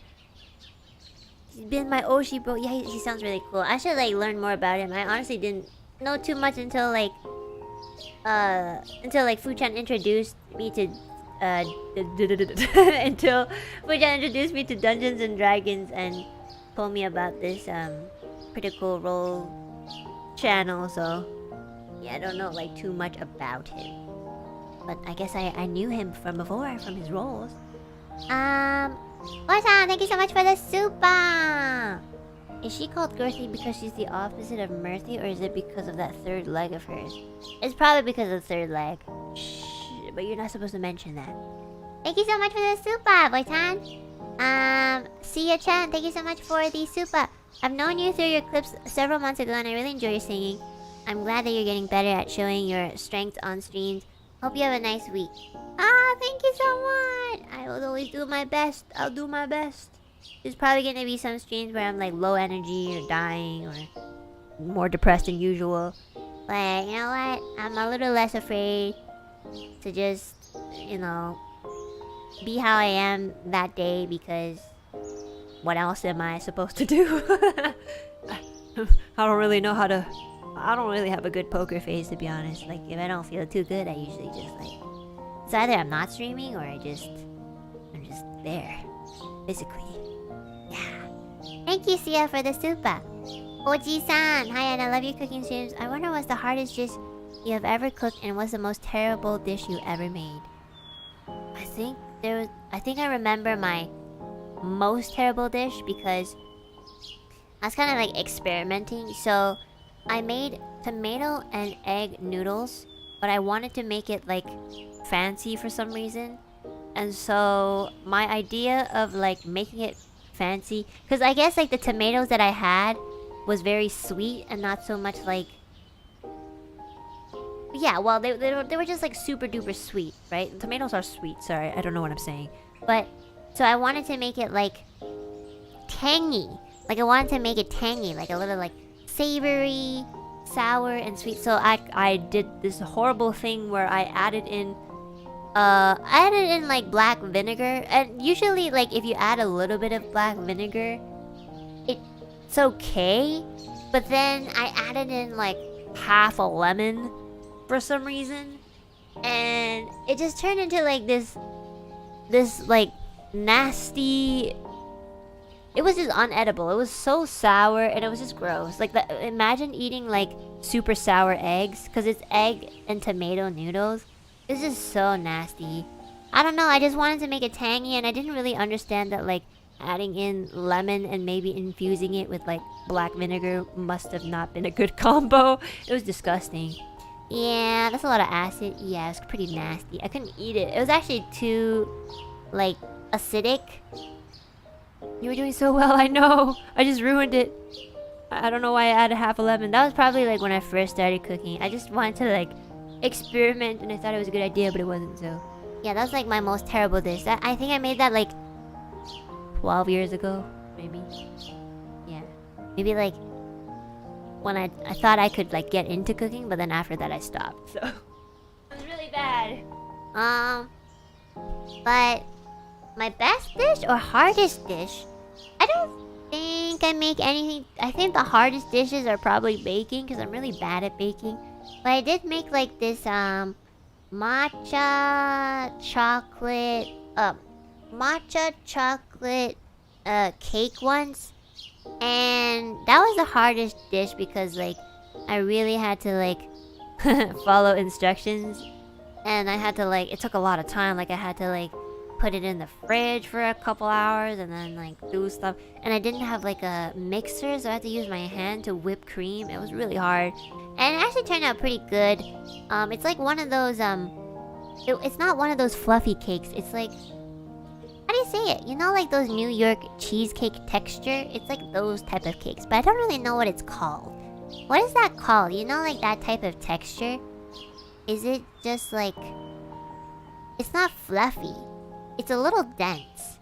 He's been my Oshi, bro. Yeah, he sounds really cool. I should like learn more about him. I honestly didn't know too much until Fuchan introduced me to until Fuchan introduced me to Dungeons and Dragons and told me about this Critical Role channel. So yeah, I don't know like too much about him, but I guess I knew him from before from his roles. Warsan, thank you so much for the super! Is she called girthy because she's the opposite of mirthy, or is it because of that third leg of hers? It's probably because of the third leg. Shh, but you're not supposed to mention that. Thank you so much for the super, Boy-chan. Sia-chan, thank you so much for the super. I've known you through your clips several months ago and I really enjoy your singing. I'm glad that you're getting better at showing your strengths on streams. Hope you have a nice week. Thank you so much. I will always do my best. I'll do my best. There's probably gonna be some streams where I'm like low energy or dying or more depressed than usual. But you know what? I'm a little less afraid to just, you know, be how I am that day because what else am I supposed to do? I don't really know how to... I don't really have a good poker face, to be honest. Like, if I don't feel too good, I usually just like... It's either I'm not streaming or I'm just there. Physically. Yeah. Thank you, Sia, for the super. Oji-san! Hi, and I love your cooking streams. I wonder what's the hardest dish you have ever cooked and what's the most terrible dish you ever made? I think I remember my most terrible dish because I was kind of like experimenting. So I made tomato and egg noodles, but I wanted to make it like fancy for some reason. And so my idea of like making it fancy, because I guess like the tomatoes that I had was very sweet and not so much like... Yeah, well, they were just like super duper sweet, right? Tomatoes are sweet, sorry, I don't know what I'm saying. But, so I wanted to make it like tangy. Like I wanted to make it tangy, like a little like savory, sour, and sweet. So I did this horrible thing where I added in like black vinegar. And usually like if you add a little bit of black vinegar, it's okay. But then I added in like half a lemon for some reason, and it just turned into like this like nasty. It was just unedible. It was so sour and it was just gross. Like imagine eating like super sour eggs, because it's egg and tomato noodles. It's just so nasty. I don't know, I just wanted to make it tangy, and I didn't really understand that like adding in lemon and maybe infusing it with like black vinegar must have not been a good combo. It was disgusting. Yeah, that's a lot of acid. Yeah, it's pretty nasty. I couldn't eat it. It was actually too like acidic. You were doing so well, I know. I just ruined it. I don't know why I added half a lemon. That was probably like when I first started cooking. I just wanted to like experiment, and I thought it was a good idea, but it wasn't. So yeah, that was like my most terrible dish. I think I made that like 12 years ago, maybe. Yeah, maybe like when I thought I could like get into cooking, but then after that I stopped. So it was really bad. But my best dish or hardest dish, I don't think I make anything. I think the hardest dishes are probably baking, because I'm really bad at baking. But I did make like this matcha chocolate cake once, and that was the hardest dish because like I really had to like follow instructions, and I had to like, it took a lot of time. Like I had to like put it in the fridge for a couple hours and then like do stuff, and I didn't have like a mixer, so I had to use my hand to whip cream. It was really hard, and it actually turned out pretty good. It's like one of those it's not one of those fluffy cakes. It's like, how do you say it? You know, like those New York cheesecake texture? It's like those type of cakes, but I don't really know what it's called. What is that called? You know, like that type of texture? Is it just like, it's not fluffy. It's a little dense,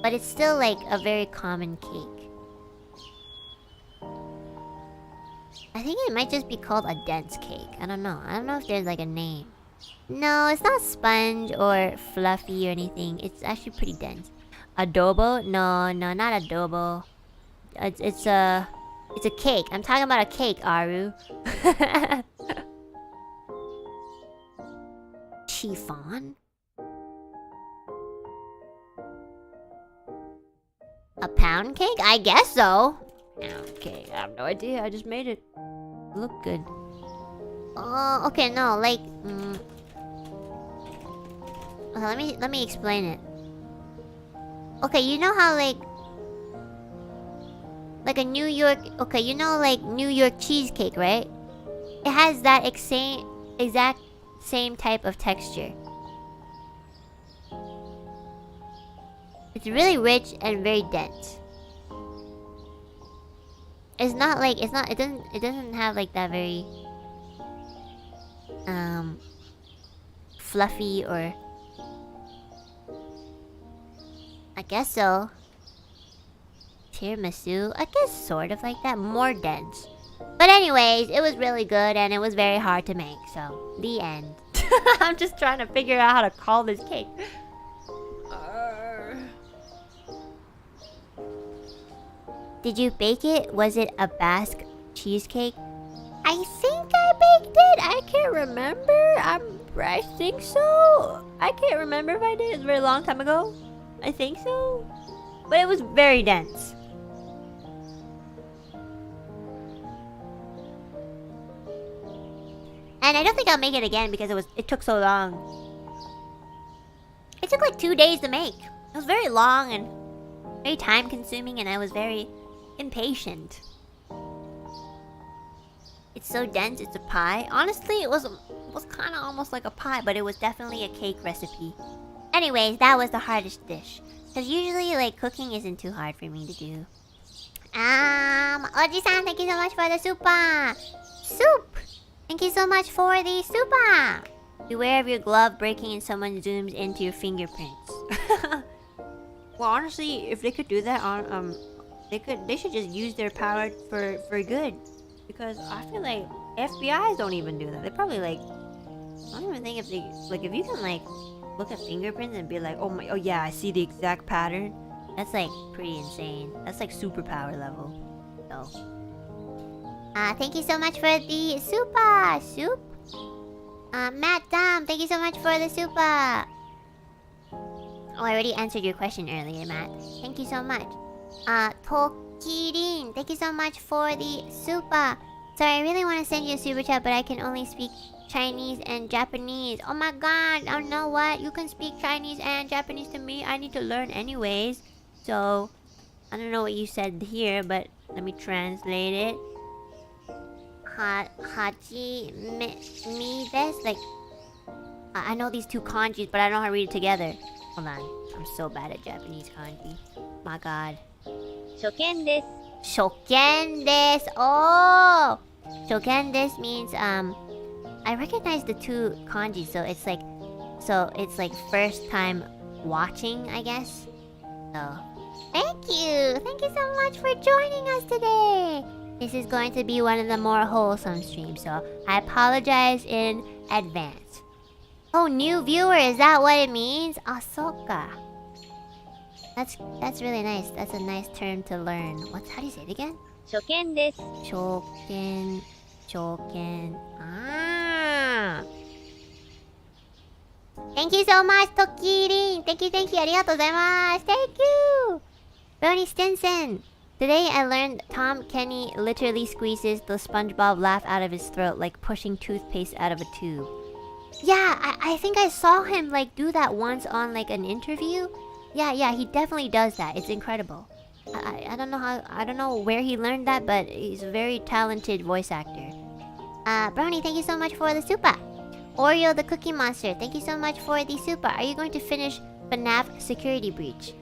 but it's still like a very common cake. I think it might just be called a dense cake. I don't know. I don't know if there's like a name. No, it's not sponge or fluffy or anything. It's actually pretty dense. Adobo? No, not adobo. It's a cake. I'm talking about a cake, Aru. Chiffon? A pound cake? I guess so. Okay, I have no idea. I just made it look good. Oh, okay, no, like, okay, let me explain it. Okay, you know how like a New York, okay, you know like New York cheesecake, right? It has that exact same type of texture. It's really rich and very dense. It's not like, it doesn't have like that very fluffy, or I guess so. Tiramisu, I guess sort of like that, more dense. But anyways, it was really good and it was very hard to make, so the end. I'm just trying to figure out how to call this cake. Did you bake it? Was it a Basque cheesecake? I think I baked it. I can't remember. I think so. I can't remember if I did. It was a very long time ago. I think so. But it was very dense. And I don't think I'll make it again because it took so long. It took like 2 days to make. It was very long and very time consuming, and I was very impatient. It's so dense, it's a pie. Honestly, it was kind of almost like a pie, but it was definitely a cake recipe. Anyways, that was the hardest dish. Because usually, like, cooking isn't too hard for me to do. Oji-san, thank you so much for the super! Soup! Thank you so much for the super! Beware of your glove breaking and someone zooms into your fingerprints. Well, honestly, if they could do that on
They should just use their power for good. Because I feel like FBI's don't even do that. They probably like, I don't even think if they like, if you can like look at fingerprints and be like, oh yeah, I see the exact pattern. That's like pretty insane. That's like superpower level. So
Thank you so much for the super soup. Matt Dom, thank you so much for the super. Oh, I already answered your question earlier, Matt. Thank you so much. Tokirin, thank you so much for the super. Sorry, I really want to send you a super chat, but I can only speak Chinese and Japanese. Oh my god, I don't know what. You can speak Chinese and Japanese to me. I need to learn anyways. So, I don't know what you said here, but let me translate it. Hachi mi desu. Like, I know these two kanjis, but I don't know how to read it together. Hold on. I'm so bad at Japanese kanji. My god.
初見です。
Shoken desu. Oh! Shoken desu means, I recognize the two kanji, so it's like first time watching, I guess. So, thank you! Thank you so much for joining us today! This is going to be one of the more wholesome streams, so I apologize in advance. Oh, new viewer, is that what it means? Ahsoka. That's really nice. That's a nice term to learn. How do you say it again?
初見です。
Shoken. Ah. Thank you so much, Tokirin. Thank you. ありがとうございます。Thank you. Brony Stinson. Today I learned Tom Kenny literally squeezes the SpongeBob laugh out of his throat like pushing toothpaste out of a tube. Yeah, I think I saw him like do that once on like an interview. Yeah, he definitely does that. It's incredible. I don't know where he learned that, but he's a very talented voice actor. Brownie, thank you so much for the super. Oreo the Cookie Monster, thank you so much for the super. Are you going to finish FNAF Security Breach?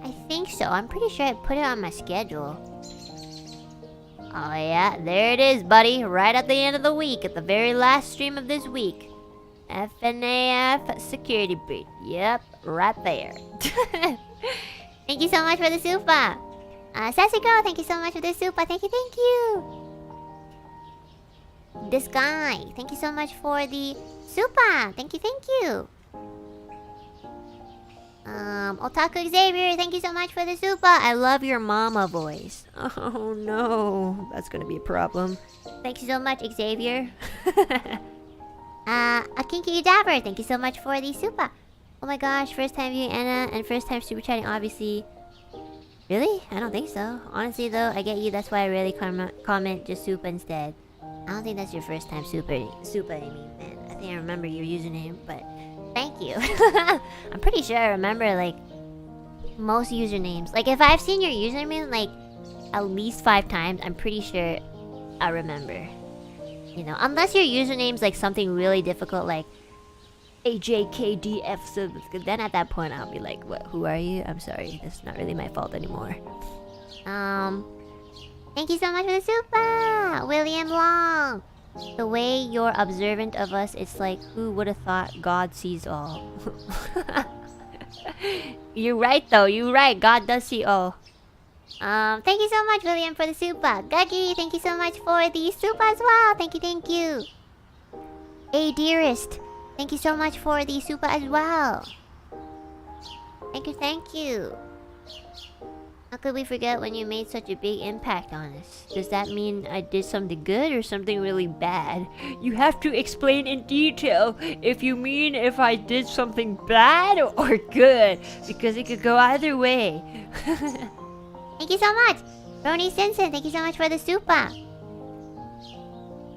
I think so. I'm pretty sure I put it on my schedule. Oh yeah, there it is, buddy. Right at the end of the week, at the very last stream of this week. FNAF Security Breach. Yep, right there. Thank you so much for the super. Sassy Girl, thank you so much for the super. Thank you. This guy, thank you so much for the super. Thank you. Otaku Xavier, thank you so much for the super. I love your mama voice.
oh no, that's gonna be a problem.
Thank you so much, Xavier. A Kinky Dabber, thank you so much for the super. Oh my gosh, first time viewing Enna and first time super chatting, obviously. Really? I don't think so. Honestly though, I get you, that's why I rarely comment just super instead. I don't think that's your first time super, I mean, man. I think I remember your username, but thank you. I'm pretty sure I remember like most usernames. Like if I've seen your username like at least 5 times, I'm pretty sure I remember. You know, unless your username's like something really difficult like AJKDF, so then at that point I'll be like, what, who are you? I'm sorry, that's not really my fault anymore. Thank you so much for the super! William Long! The way you're observant of us, it's like, who would have thought God sees all? You're right though, you're right, God does see all. Thank you so much, William, for the super. Gagi, thank you so much for the super as well. Thank you. Hey, dearest, thank you so much for the super as well. Thank you. How could we forget when you made such a big impact on us? Does that mean I did something good or something really bad?
You have to explain in detail if you mean if I did something bad or good, because it could go either way.
Thank you so much! Brony Simpson, thank you so much for the super!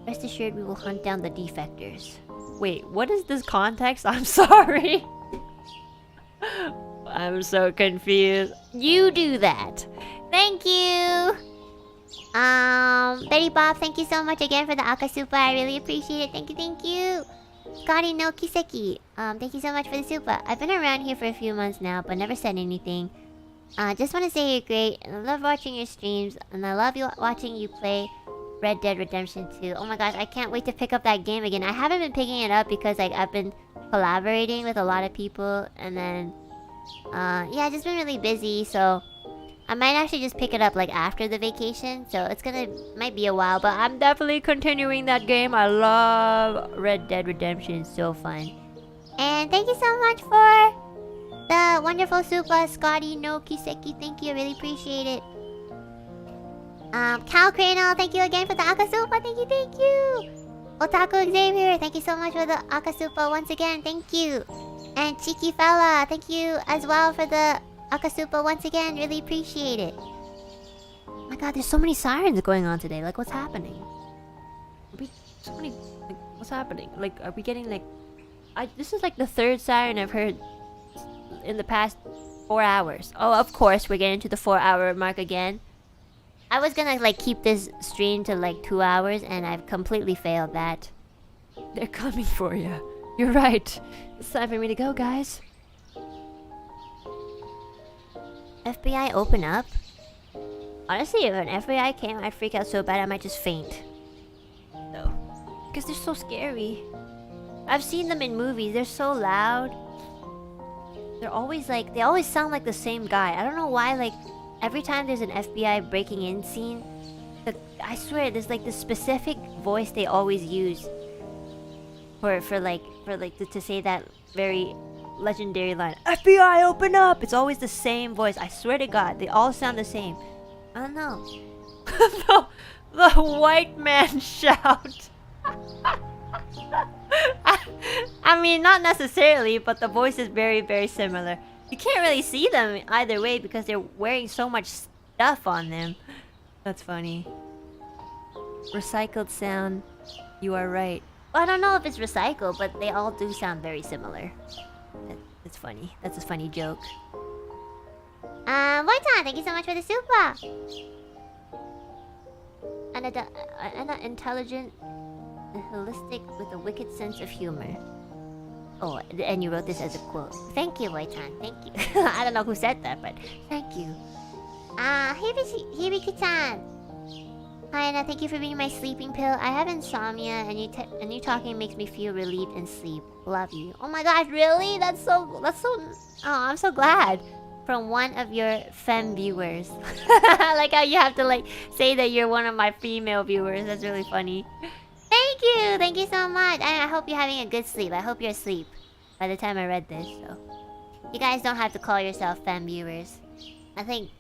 Rest assured we will hunt down the defectors.
Wait, what is this context? I'm sorry. I'm so confused.
You do that! Thank you! Betty Bob, thank you so much again for the Aka super. I really appreciate it. Thank you! Scotty no Kiseki, thank you so much for the super. I've been around here for a few months now, but never said anything. Just want to say you're great, and I love watching your streams, and I love watching you play Red Dead Redemption 2. Oh my gosh, I can't wait to pick up that game again. I haven't been picking it up because like I've been collaborating with a lot of people, and then yeah, I've just been really busy, so I might actually just pick it up like after the vacation, so it's might be a while, but I'm definitely continuing that game. I love Red Dead Redemption, it's so fun. And thank you so much for the wonderful super, Scotty no Kiseki. Thank you, I really appreciate it. Cal Cranel, thank you again for the Akasupa. Thank you. Otaku Xavier, thank you so much for the Akasupa once again. Thank you. And Cheeky Fella, thank you as well for the Akasupa once again. Really appreciate it. Oh my god, there's so many sirens going on today. Like, what's happening? So many. Like, what's happening? Like, are we getting like? This is like the third siren I've heard in the past 4 hours. Oh, of course, we're getting to the 4-hour mark again. I was gonna like keep this stream to like 2 hours, and I've completely failed that. They're coming for you. You're right. It's time for me to go, guys. FBI open up? Honestly, if an FBI came, I'd freak out so bad I might just faint. No. Because they're so scary. I've seen them in movies. They're so loud. They're always like... They always sound like the same guy. I don't know why, like... Every time there's an FBI breaking in scene... I swear, there's like this specific voice they always use. To say that very legendary line. FBI, open up! It's always the same voice. I swear to God, they all sound the same. I don't know. the white man shout. I mean, not necessarily, but the voice is very, very similar. You can't really see them either way because they're wearing so much stuff on them. That's funny. Recycled sound. You are right. Well, I don't know if it's recycled, but they all do sound very similar. It's funny. That's a funny joke. Waitan, thank you so much for the super. Enna intelligent and holistic with a wicked sense of humor. Oh, and you wrote this as a quote. Thank you, Waitan. Thank you. I don't know who said that, but thank you. Hibiki-chan. Hi, Enna. Thank you for being my sleeping pill. I have insomnia, and you talking makes me feel relieved and sleep. Love you. Oh my gosh, really? That's so. Oh, I'm so glad. From one of your femme viewers. Like how you have to like say that you're one of my female viewers. That's really funny. Thank you. Thank you so much. I hope you're having a good sleep. I hope you're asleep by the time I read this. So you guys don't have to call yourself femme viewers. I think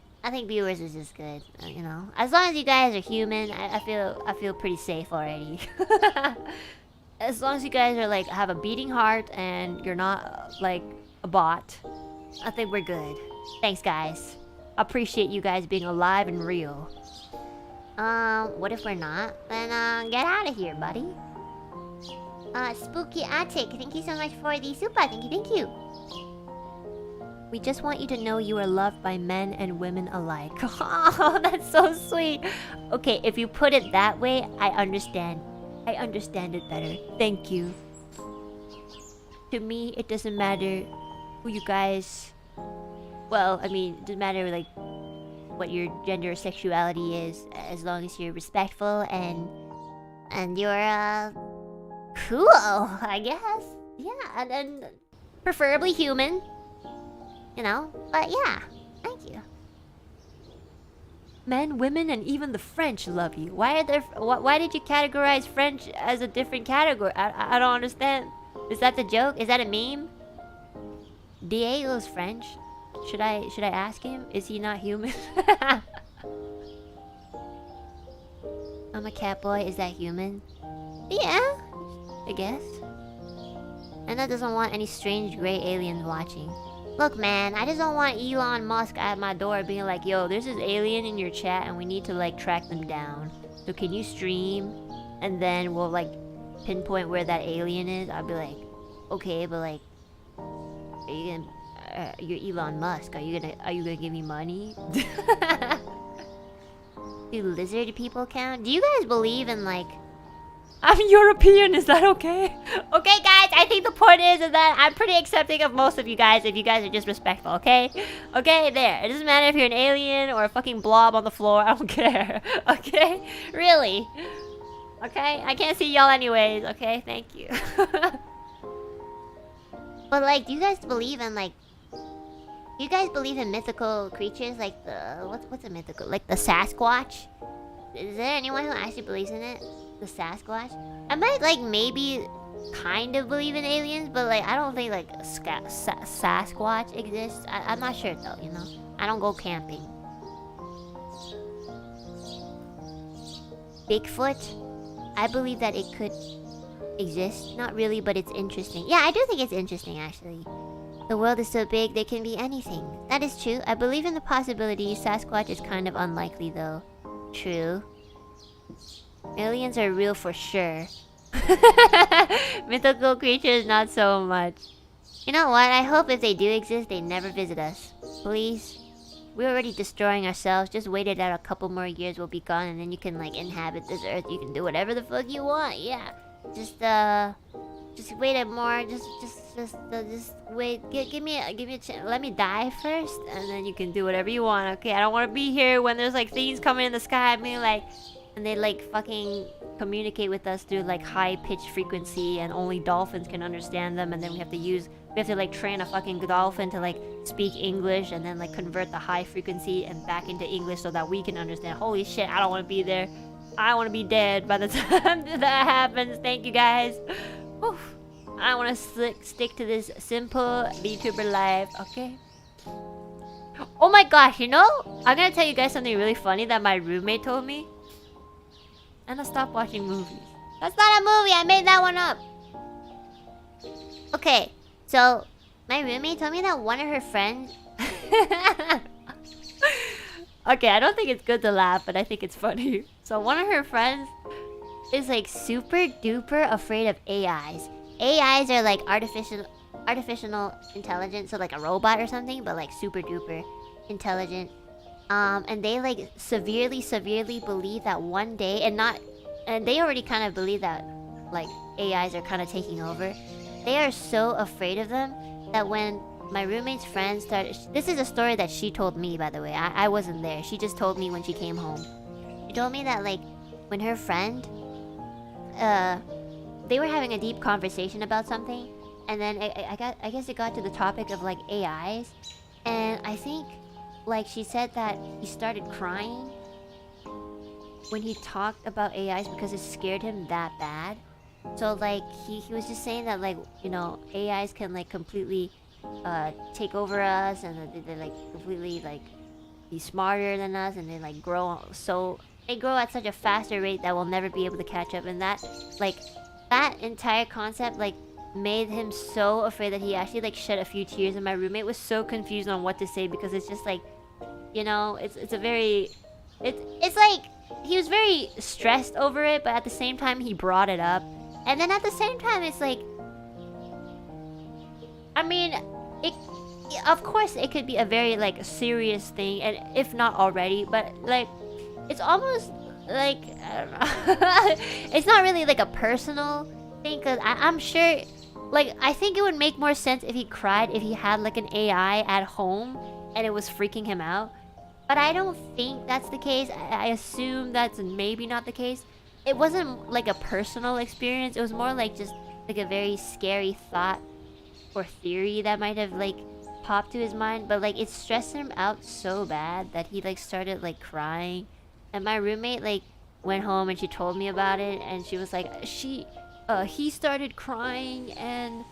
viewers is just good. You know, as long as you guys are human, I feel pretty safe already. As long as you guys are like have a beating heart and you're not like a bot, I think we're good. Thanks, guys. Appreciate you guys being alive and real. What if we're not? Then get out of here, buddy. Spooky Attic, thank you so much for the super. Thank you. We just want you to know you are loved by men and women alike. Oh, that's so sweet. Okay, if you put it that way, I understand. I understand it better. Thank you. To me, it doesn't matter who you guys... Well, I mean, it doesn't matter, like, what your gender or sexuality is, as long as you're respectful and you're, cool, I guess. Yeah, and preferably human. You know? But yeah, thank you. Men, women, and even the French love you. Why did you categorize French as a different category? I don't understand. Is that the joke? Is that a meme? Diego's French. Should I ask him? Is he not human? I'm a cat boy. Is that human? Yeah, I guess. And that doesn't want any strange gray aliens watching. Look, man, I just don't want Elon Musk at my door being like, yo, there's this alien in your chat and we need to like track them down. So can you stream? And then we'll like pinpoint where that alien is. I'll be like, okay, but like, are you gonna... you're Elon Musk. Are you gonna give me money? Do lizard people count? Do you guys believe in like... I'm European, is that okay? Okay, guys, I think the point is that I'm pretty accepting of most of you guys if you guys are just respectful, okay? Okay, there. It doesn't matter if you're an alien or a fucking blob on the floor. I don't care. Okay? Really? Okay? I can't see y'all anyways, okay? Thank you. But like, do you guys believe in like You guys believe in mythical creatures like the what's a mythical, like the Sasquatch? Is there anyone who actually believes in it? The Sasquatch? I might like maybe kind of believe in aliens, but like I don't think like Sasquatch exists. I'm not sure though, you know. I don't go camping. Bigfoot? I believe that it could exist. Not really, but it's interesting. Yeah, I do think it's interesting actually. The world is so big, there can be anything. That is true. I believe in the possibility. Sasquatch is kind of unlikely though. True. Aliens are real for sure. Mythical creatures, not so much. You know what? I hope if they do exist, they never visit us. Please. We're already destroying ourselves. Just wait it out a couple more years, we'll be gone, and then you can like inhabit this earth. You can do whatever the fuck you want. Yeah. Just wait it more. Just wait. Give me a chance. Let me die first, and then you can do whatever you want. Okay? I don't want to be here when there's like things coming in the sky. I mean, like, and they like fucking communicate with us through like high-pitched frequency, and only dolphins can understand them. And then we have to like train a fucking dolphin to like speak English, and then like convert the high frequency and back into English so that we can understand. Holy shit! I don't want to be there. I want to be dead by the time that happens. Thank you guys. Whew. I want to stick to this simple VTuber life, okay? Oh my gosh, you know? I'm gonna tell you guys something really funny that my roommate told me. Enna, stop watching movies. That's not a movie, I made that one up. Okay, so my roommate told me that one of her friends... Okay, I don't think it's good to laugh, but I think it's funny. So one of her friends is like super duper afraid of AIs. AIs are like artificial intelligence, so like a robot or something, but like super duper intelligent. And they like severely believe that one day, and they already kind of believe that like AIs are kind of taking over. They are so afraid of them that when my roommate's friend started... This is a story that she told me, by the way. I wasn't there. She just told me when she came home. She told me that, like, when her friend... they were having a deep conversation about something. And then I guess it got to the topic of, like, AIs. And I think, like, she said that he started crying when he talked about AIs because it scared him that bad. So, like, he was just saying that, like, you know, AIs can, like, completely... take over us, and they like completely like be smarter than us, and they like grow at such a faster rate that we'll never be able to catch up. And that entire concept like made him so afraid that he actually like shed a few tears, and my roommate was so confused on what to say because it's just like, you know, it's like he was very stressed over it, but at the same time he brought it up, and then at the same time it's like, I mean, of course it could be a very like serious thing, and if not already, but like it's almost like, I don't know. It's not really like a personal thing, because I'm sure, like, I think it would make more sense if he cried if he had like an AI at home and it was freaking him out. But I don't think that's the case. I assume that's maybe not the case. It wasn't like a personal experience. It was more like just like a very scary thought or theory that might have like popped to his mind, but like it stressed him out so bad that he like started like crying. And my roommate like went home and she told me about it, and she was like, he started crying, and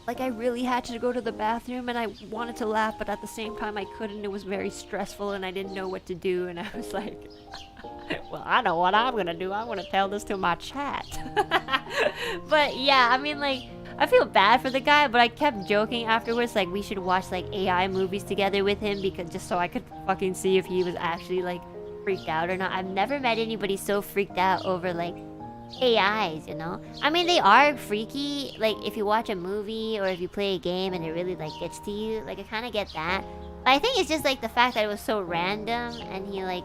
like I really had to go to the bathroom, and I wanted to laugh, but at the same time I couldn't. It was very stressful and I didn't know what to do, and I was like, well, I know what I'm gonna do. I'm gonna tell this to my chat. But yeah, I mean, like, I feel bad for the guy, but I kept joking afterwards, like, we should watch, like, AI movies together with him, because just so I could fucking see if he was actually, like, freaked out or not. I've never met anybody so freaked out over, like, AIs, you know? I mean, they are freaky, like, if you watch a movie or if you play a game and it really, like, gets to you, like, I kind of get that. But I think it's just, like, the fact that it was so random and he, like,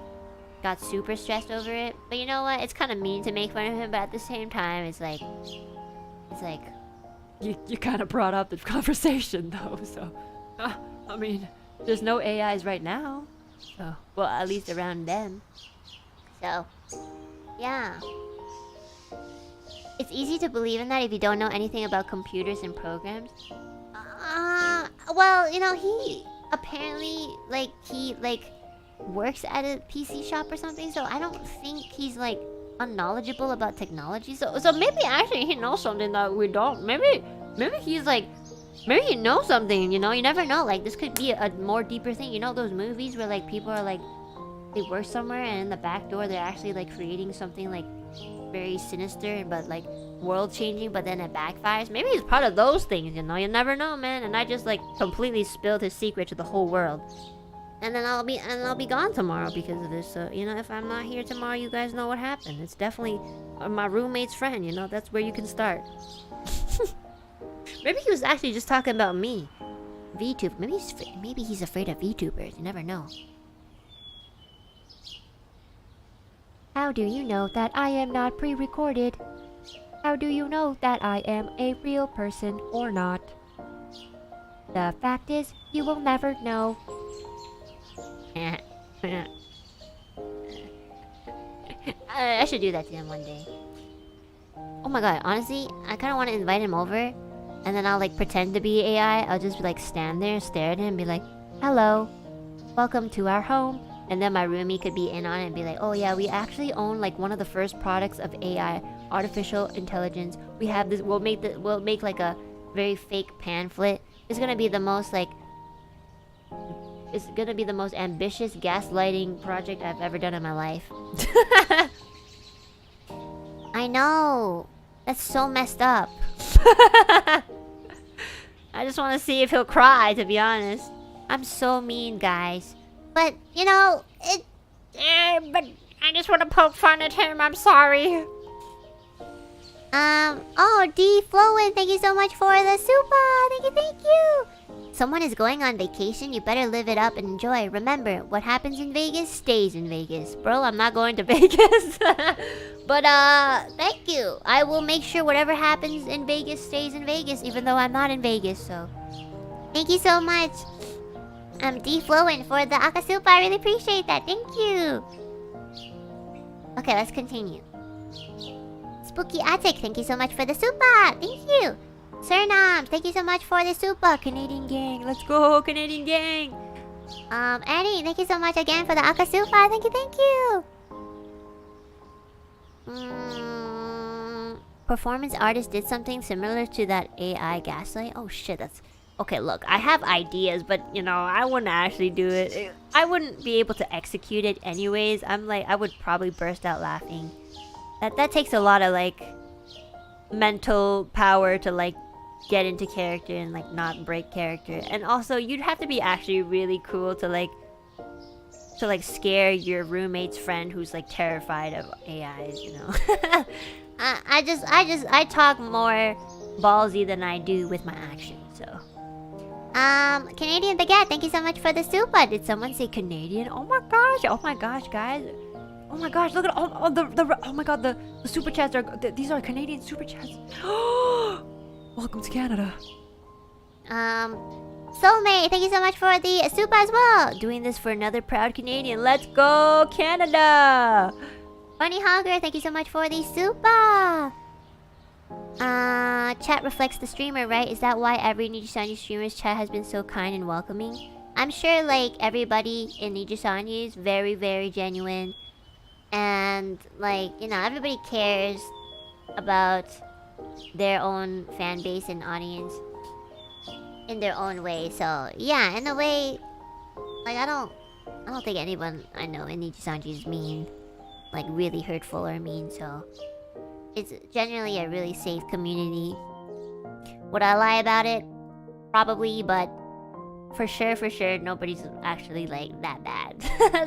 got super stressed over it. But you know what? It's kind of mean to make fun of him, but at the same time, it's like... You kind of brought up the conversation, though, so... I mean, there's no AIs right now. So, well, at least around them. So, yeah. It's easy to believe in that if you don't know anything about computers and programs. Well, you know, apparently, like, he, like, works at a PC shop or something, so I don't think he's, like, unknowledgeable about technology. So maybe actually he knows something that we don't. Maybe he's, like, maybe he knows something, you know? You never know. Like, this could be a more deeper thing. You know those movies where, like, people are, like, they work somewhere and in the back door they're actually, like, creating something, like, very sinister but, like, world-changing, but then it backfires? Maybe he's part of those things, you know? You never know, man. And I just, like, completely spilled his secret to the whole world. And then I'll be gone tomorrow because of this. So, you know, if I'm not here tomorrow, you guys know what happened. It's definitely my roommate's friend, you know? That's where you can start. Maybe he was actually just talking about me. VTuber. Maybe he's afraid of VTubers. You never know.
How do you know that I am not pre-recorded? How do you know that I am a real person or not? The fact is, you will never know.
I should do that to him one day. Oh my god, honestly, I kind of want to invite him over, and then I'll, like, pretend to be AI. I'll just, like, stand there, stare at him, and be like, "Hello, welcome to our home." And then my roomie could be in on it and be like, "Oh yeah, we actually own, like, one of the first products of AI, artificial intelligence. We have this. We'll make like a very fake pamphlet. It's gonna be the most, like, it's gonna be the most ambitious gaslighting project I've ever done in my life." I know. That's so messed up. I just want to see if he'll cry, to be honest. I'm so mean, guys. But, you know, but I just want to poke fun at him. I'm sorry. Oh, D Flowin, thank you so much for the super. Thank you. Someone is going on vacation. You better live it up and enjoy. Remember, what happens in Vegas stays in Vegas. Bro, I'm not going to Vegas. But, thank you. I will make sure whatever happens in Vegas stays in Vegas, even though I'm not in Vegas, so. Thank you so much. D Flowin for the Akasupa. I really appreciate that. Thank you. Okay, let's continue. Spooky Attic, thank you so much for the super. Thank you. Surnams, thank you so much for the super. Canadian gang, let's go, Canadian gang. Annie, thank you so much again for the Akasupa. Thank you. Performance artist did something similar to that AI gaslight. Oh shit, that's... Okay, look, I have ideas, but, you know, I wouldn't actually do it. I wouldn't be able to execute it anyways. I'm like, I would probably burst out laughing. That takes a lot of, like, mental power to, like, get into character and, like, not break character. And also, you'd have to be actually really cool to, like, scare your roommate's friend who's, like, terrified of AIs, you know? I talk more ballsy than I do with my actions, so. Canadian Baguette, thank you so much for the super. Did someone say Canadian? Oh my gosh, guys. Oh my gosh, look at all oh my god, the super chats are, these are Canadian super chats. Welcome to Canada. Soulmate, thank you so much for the super as well. Doing this for another proud Canadian. Let's go, Canada. Bunny Hogger, thank you so much for the super. Chat reflects the streamer, right? Is that why every NIJISANJI streamer's chat has been so kind and welcoming? I'm sure, like, everybody in NIJISANJI is very, very genuine. And, like, you know, everybody cares about their own fan base and audience in their own way. So, yeah, in a way, like, I don't think anyone I know in NIJISANJI is mean. Like, really hurtful or mean, so... It's generally a really safe community. Would I lie about it? Probably, but for sure, nobody's actually, like, that bad.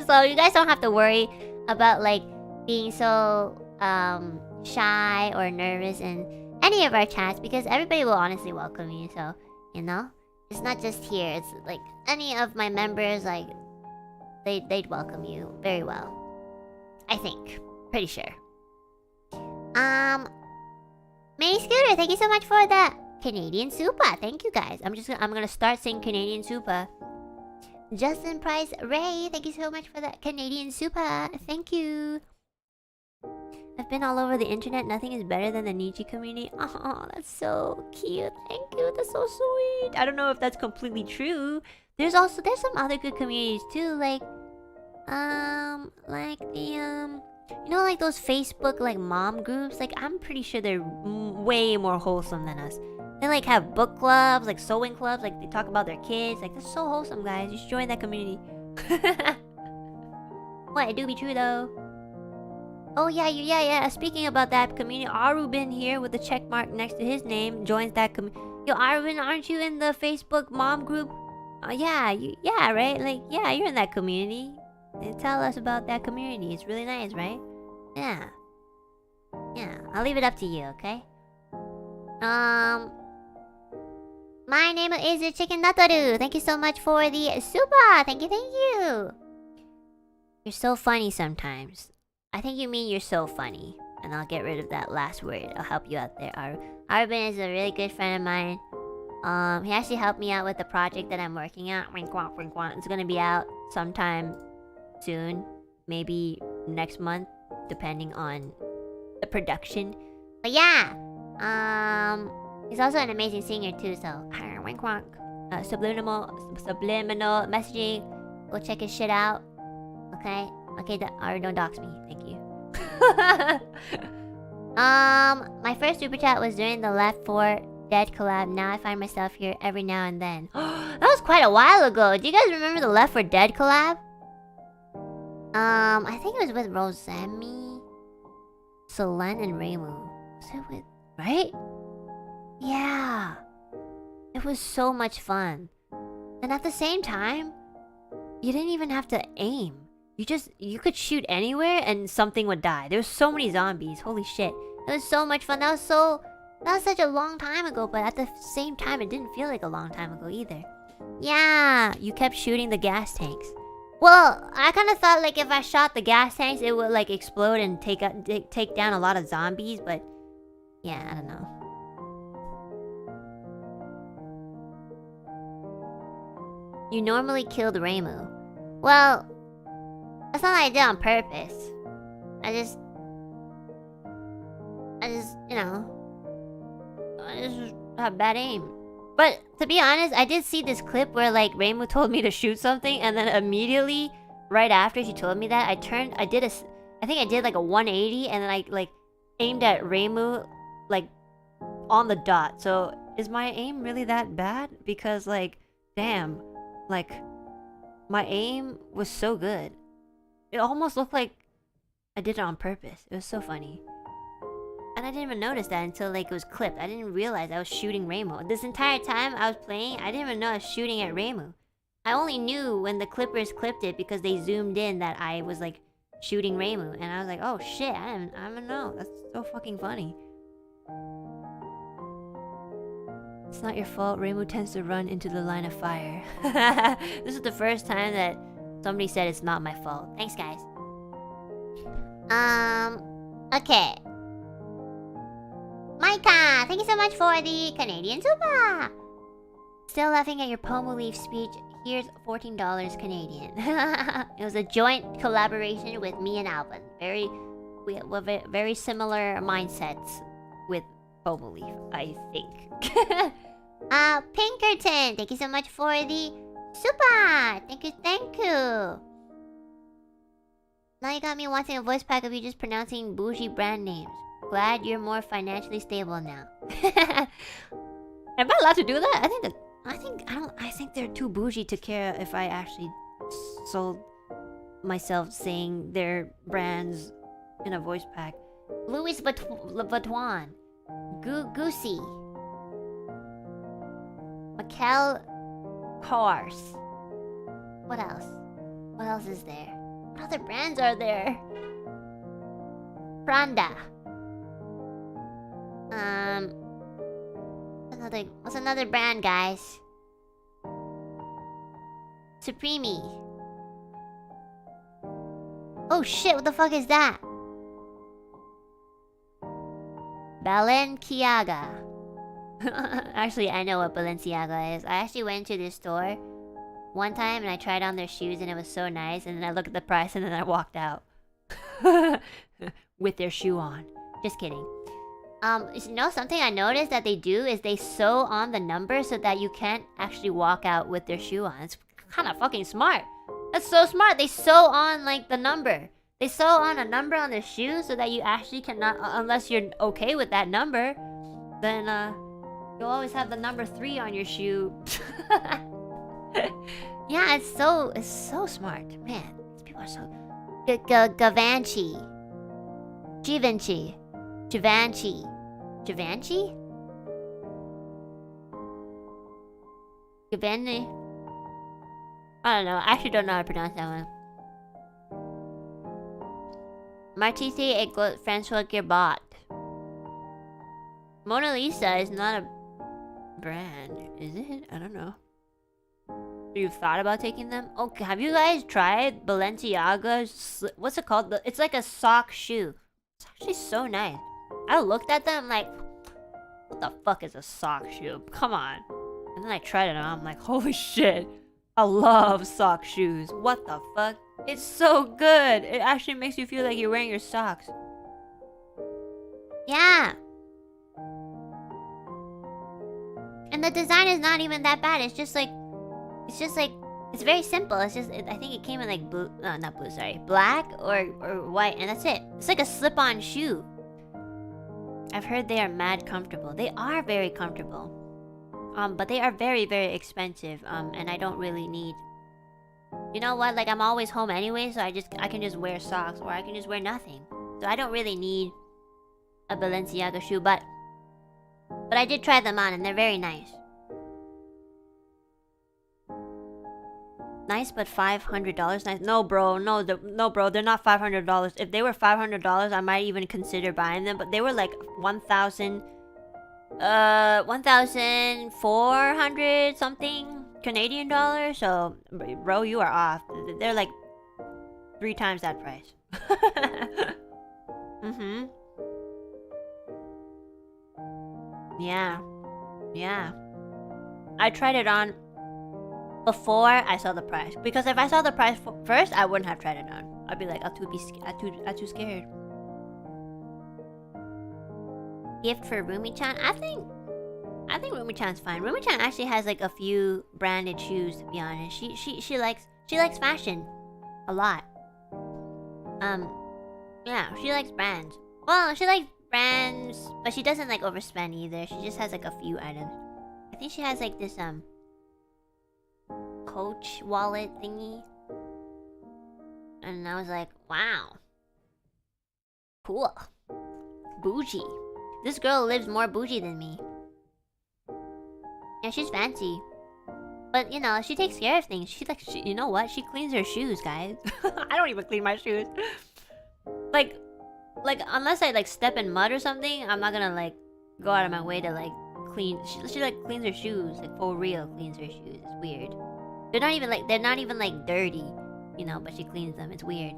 So you guys don't have to worry about, like, being so shy or nervous in any of our chats, because everybody will honestly welcome you. So, you know, it's not just here. It's like any of my members, like, they'd welcome you very well. I think. Pretty sure. Mini Scooter, thank you so much for the Canadian super. Thank you guys. I'm gonna start saying Canadian super. Justin Price Ray, thank you so much for the Canadian super. Thank you. I've been all over the internet. Nothing is better than the Niji community. Oh, that's so cute. Thank you. That's so sweet. I don't know if that's completely true. there's some other good communities too, like the you know, like those Facebook like mom groups. Like I'm pretty sure they're way more wholesome than us. They like have book clubs, like sewing clubs, like they talk about their kids. Like that's so wholesome, guys. You should join that community. What? It do be true though. Oh yeah. Speaking about that community, Arubin here with the check mark next to his name joins that community. Yo, Arubin, aren't you in the Facebook mom group? Yeah, right? Like, yeah, you're in that community. And tell us about that community. It's really nice, right? Yeah. I'll leave it up to you, okay? My name is Chicken Natoru. Thank you so much for the super. Thank you. You're so funny sometimes. I think you mean you're so funny. And I'll get rid of that last word. I'll help you out there. Arvin is a really good friend of mine. He actually helped me out with the project that I'm working on. It's gonna be out sometime soon. Maybe next month, depending on the production. But yeah, he's also an amazing singer too, so subliminal messaging. Go check his shit out. Okay, don't dox me. Thank you. My first super chat was during the Left 4 Dead collab. Now I find myself here every now and then. That was quite a while ago. Do you guys remember the Left 4 Dead collab? I think it was with Rosemi, Solen, and Reimu. Was it with... right? Yeah. It was so much fun. And at the same time, you didn't even have to aim. You could shoot anywhere and something would die. There were so many zombies. Holy shit. It was so much fun. That was such a long time ago, but at the same time, it didn't feel like a long time ago either. Yeah, you kept shooting the gas tanks. Well, I kind of thought like if I shot the gas tanks, it would like explode and take down a lot of zombies, but yeah, I don't know. You normally killed Reimu. Well, that's not what I did on purpose. I just, you know, I just have bad aim. But to be honest, I did see this clip where like Reimu told me to shoot something, and then immediately, right after she told me that, I think I did like a 180, and then I like aimed at Reimu like on the dot. So is my aim really that bad? Because like, damn, like my aim was so good. It almost looked like I did it on purpose. It was so funny. And I didn't even notice that until like it was clipped. I didn't realize I was shooting Reimu. This entire time I was playing, I didn't even know I was shooting at Reimu. I only knew when the clippers clipped it because they zoomed in that I was like shooting Reimu. And I was like, oh shit, I don't know. That's so fucking funny. It's not your fault. Reimu tends to run into the line of fire. This is the first time that somebody said it's not my fault. Thanks, guys. Okay. Micah, thank you so much for the Canadian super. Still laughing at your Pomo Leaf speech. Here's $14 Canadian. It was a joint collaboration with me and Alvin. We have very similar mindsets with Pomo Leaf, I think. Pinkerton, thank you so much for the super. Thank you. Now you got me wanting a voice pack of you just pronouncing bougie brand names. Glad you're more financially stable now. Am I allowed to do that? I think they're too bougie to care if I actually sold myself saying their brands in a voice pack. Louis Vuitton, Goosey, Mikel Kors. What else? What else is there? What other brands are there? Prada. What's another brand, guys? Supreme. Oh shit, what the fuck is that? Balenciaga. Actually, I know what Balenciaga is. I actually went to this store one time and I tried on their shoes and it was so nice, and then I looked at the price and then I walked out. With their shoe on. Just kidding. You know, something I noticed that they do is they sew on the number so that you can't actually walk out with their shoe on. It's kind of fucking smart. That's so smart. They sew on like the number. They sew on a number on the shoe so that you actually cannot, unless you're okay with that number, then you'll always have the number 3 on your shoe. Yeah, it's so smart, man. These people are so. Givenchy. Givenchy. Givenchy. Givenchy? Givenchy? I don't know. I actually don't know how to pronounce that one. Martisi et François Gerbot. Mona Lisa is not a brand, is it? I don't know. You've thought about taking them? Okay, have you guys tried Balenciaga's? What's it called? It's like a sock shoe. It's actually so nice. I looked at them like, what the fuck is a sock shoe? Come on. And then I tried it on. I'm like, holy shit. I love sock shoes. What the fuck? It's so good. It actually makes you feel like you're wearing your socks. Yeah. And the design is not even that bad. It's just like, it's very simple. It's just, I think it came in like blue, no, not blue, sorry, black or white, and that's it. It's like a slip-on shoe. I've heard they are mad comfortable. They are very comfortable. But they are very, very expensive. And I don't really need. You know what? Like, I'm always home anyway, so I can just wear socks, or I can just wear nothing. So I don't really need a Balenciaga shoe, but I did try them on, and they're very nice. Nice, but $500. Nice. No, bro. No, bro. They're not $500. If they were $500, I might even consider buying them. But they were like 1,400 something Canadian dollars. So, bro, you are off. They're like 3 times that price. Yeah. I tried it on before I saw the price, because if I saw the price first, I wouldn't have tried it on. I'd be like, I'm too scared. Gift for Rumi-chan? I think Rumi-chan's fine. Rumi-chan actually has like a few branded shoes, to be honest. She likes fashion a lot. Yeah, she likes brands. Well, she likes brands, but she doesn't like overspend either. She just has like a few items. I think she has like this Coach wallet thingy, and I was like, wow, cool, bougie. This girl lives more bougie than me. Yeah, she's fancy, but you know, she takes care of things. You know what? She cleans her shoes, guys. I don't even clean my shoes. Like unless I like step in mud or something, I'm not gonna like go out of my way to like clean. She like cleans her shoes, like for real cleans her shoes. It's weird. They're not even like dirty, you know, but she cleans them. It's weird.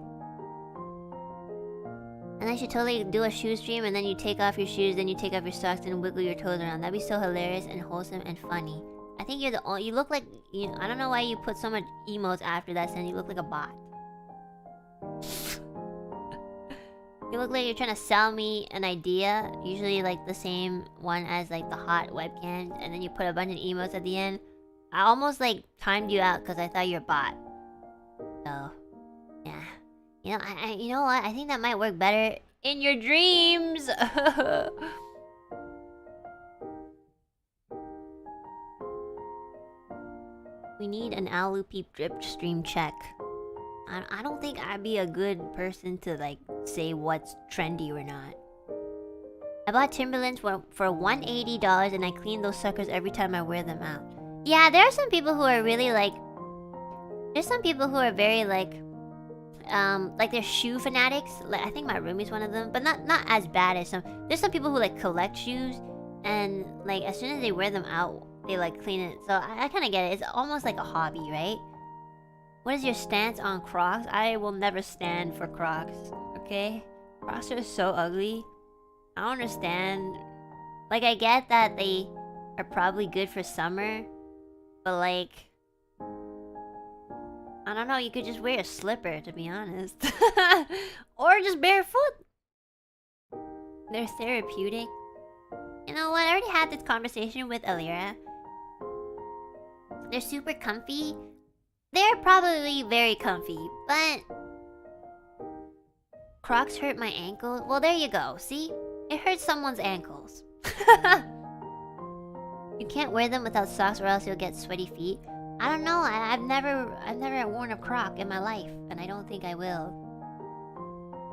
And I should totally do a shoe stream, and then you take off your shoes, then you take off your socks and wiggle your toes around. That'd be so hilarious and wholesome and funny. I think you're the only. You look like I don't know why you put so much emotes after that, and you look like a bot. You look like you're trying to sell me an idea, usually like the same one as like the hot webcam, and then you put a bunch of emotes at the end. I almost like timed you out because I thought you were a bot. So, yeah. You know, you know what? I think that might work better in your dreams. We need an Alouette drip stream check. I don't think I'd be a good person to like say what's trendy or not. I bought Timberlands for $180 and I clean those suckers every time I wear them out. Yeah, there are some people who are really like. There's some people who are very like they're shoe fanatics. Like I think my roomie's one of them, but not as bad as some. There's some people who like collect shoes, and like as soon as they wear them out, they like clean it. So I kind of get it. It's almost like a hobby, right? What is your stance on Crocs? I will never stand for Crocs. Okay, Crocs are so ugly. I don't understand. Like I get that they are probably good for summer. But like, I don't know, you could just wear a slipper, to be honest. Or just barefoot. They're therapeutic. You know what, I already had this conversation with Ethyria. They're super comfy, They're probably very comfy, but Crocs hurt my ankles. Well, there you go. See? It hurts someone's ankles. You can't wear them without socks or else you'll get sweaty feet. I don't know. I've never worn a Croc in my life, and I don't think I will.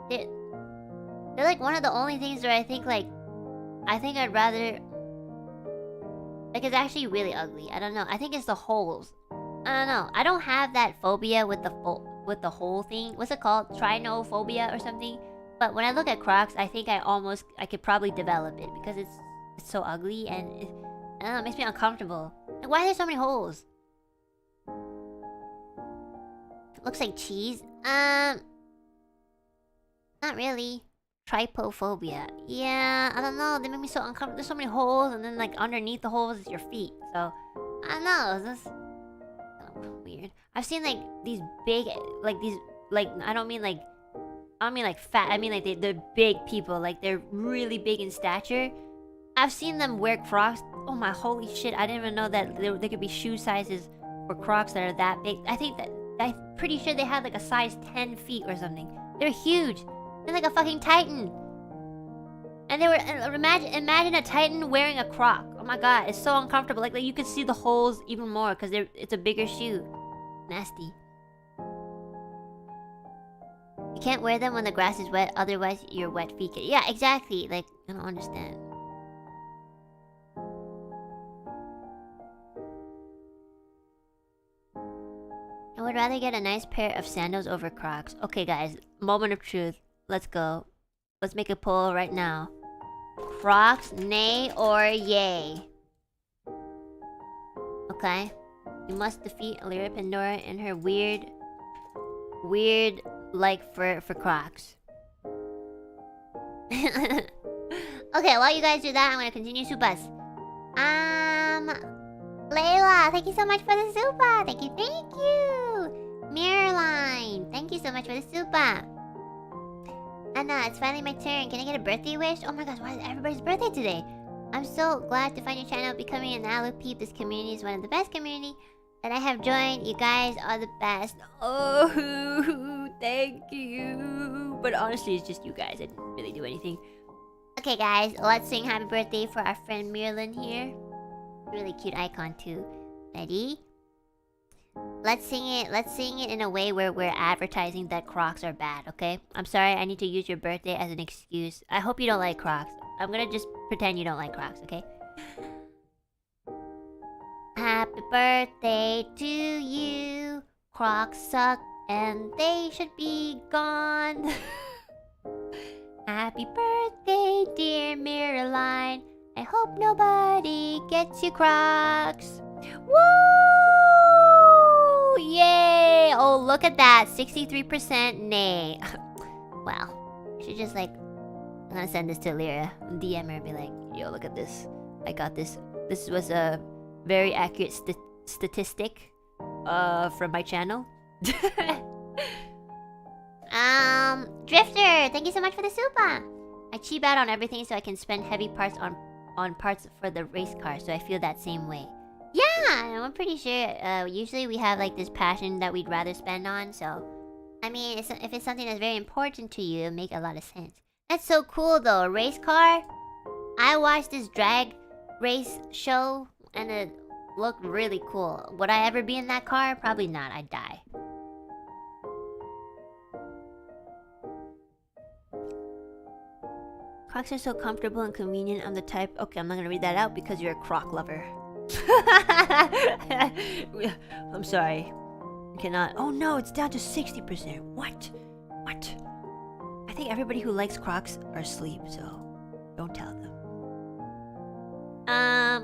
They're like one of the only things where I think I'd rather, like, it's actually really ugly. I don't know. I think it's the holes. I don't know. I don't have that phobia with the hole thing. What's it called? Trinophobia or something. But when I look at Crocs, I think I could probably develop it because it's so ugly and I don't know, it makes me uncomfortable. Like, why are there so many holes? It looks like cheese. Not really. Trypophobia. Yeah, I don't know. They make me so uncomfortable. There's so many holes, and then like underneath the holes is your feet. So I don't know. It's just weird. I've seen like these big, I don't mean like fat. I mean like they're big people. Like they're really big in stature. I've seen them wear Crocs. Oh my holy shit! I didn't even know that there could be shoe sizes for Crocs that are that big. I'm pretty sure they had like a size 10 feet or something. They're huge. They're like a fucking Titan. And they were imagine a Titan wearing a Croc. Oh my god, it's so uncomfortable. Like you could see the holes even more because it's a bigger shoe. Nasty. You can't wear them when the grass is wet, otherwise your wet feet get... Yeah, exactly. Like, I don't understand. I would rather get a nice pair of sandals over Crocs. Okay guys, moment of truth. Let's go. Let's make a poll right now. Crocs, nay or yay? Okay. You must defeat Lyra Pandora in her weird like for Crocs. Okay, while you guys do that, I'm gonna continue Supas. Layla, thank you so much for the Supa. Thank you. Mirrorline, thank you so much for the Supa. Anna, it's finally my turn. Can I get a birthday wish? Oh my gosh, why is everybody's birthday today? I'm so glad to find your channel. Becoming an Alu Peep. This community is one of the best community that I have joined. You guys are the best. Oh, thank you. But honestly, it's just you guys. I didn't really do anything. Okay, guys, let's sing happy birthday for our friend Mirlin here. Really cute icon too. Ready? Let's sing it in a way where we're advertising that Crocs are bad, okay? I'm sorry, I need to use your birthday as an excuse. I hope you don't like Crocs. I'm gonna just pretend you don't like Crocs, okay? Happy birthday to you. Crocs suck and they should be gone. Happy birthday, dear Mirrorline. I hope nobody gets you Crocs. Woo! Yay! Oh, look at that. 63% nay. Well, I should just like... I'm gonna send this to Lyra. DM her and be like, yo, look at this. I got this. This was a very accurate statistic from my channel. Drifter, thank you so much for the super. I cheap out on everything so I can spend heavy parts on parts for the race car, so I feel that same way. Yeah, I'm pretty sure usually we have like this passion that we'd rather spend on, so I mean, if it's something that's very important to you, it'll make a lot of sense. That's so cool though, a race car. I watched this drag race show and it looked really cool. Would I ever be in that car? Probably not, I'd die. Crocs are so comfortable and convenient. I'm the type... Okay, I'm not gonna read that out because you're a Croc lover. I'm sorry. I cannot... Oh no, it's down to 60%. What? What? I think everybody who likes Crocs are asleep, so... Don't tell them.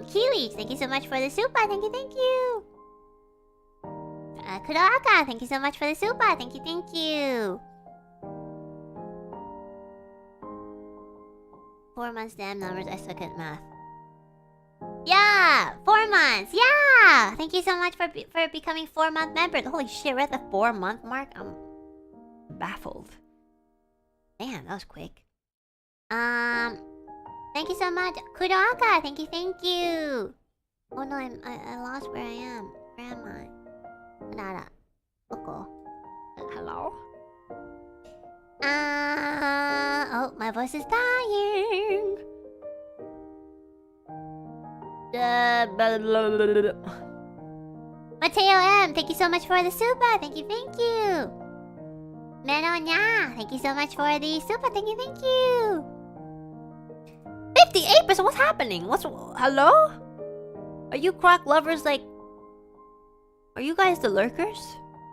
Keely, thank you so much for the super. Thank you. Kuraka, thank you so much for the super. Thank you. 4 months, damn numbers, I suck at math. Yeah! 4 months! Yeah! Thank you so much for becoming 4-month members. Holy shit, we're at the 4-month mark? I'm baffled. Damn, that was quick. Thank you so much. Kuraka, thank you. Oh no, I lost where I am. Where am I? Nada. Coco.
Hello?
Oh, my voice is dying. Mateo M, thank you so much for the super. Thank you, thank you. Menonya, thank you so much for the super. Thank you, thank you.
58%? What's happening? Hello? Are you croc lovers like... Are you guys the lurkers?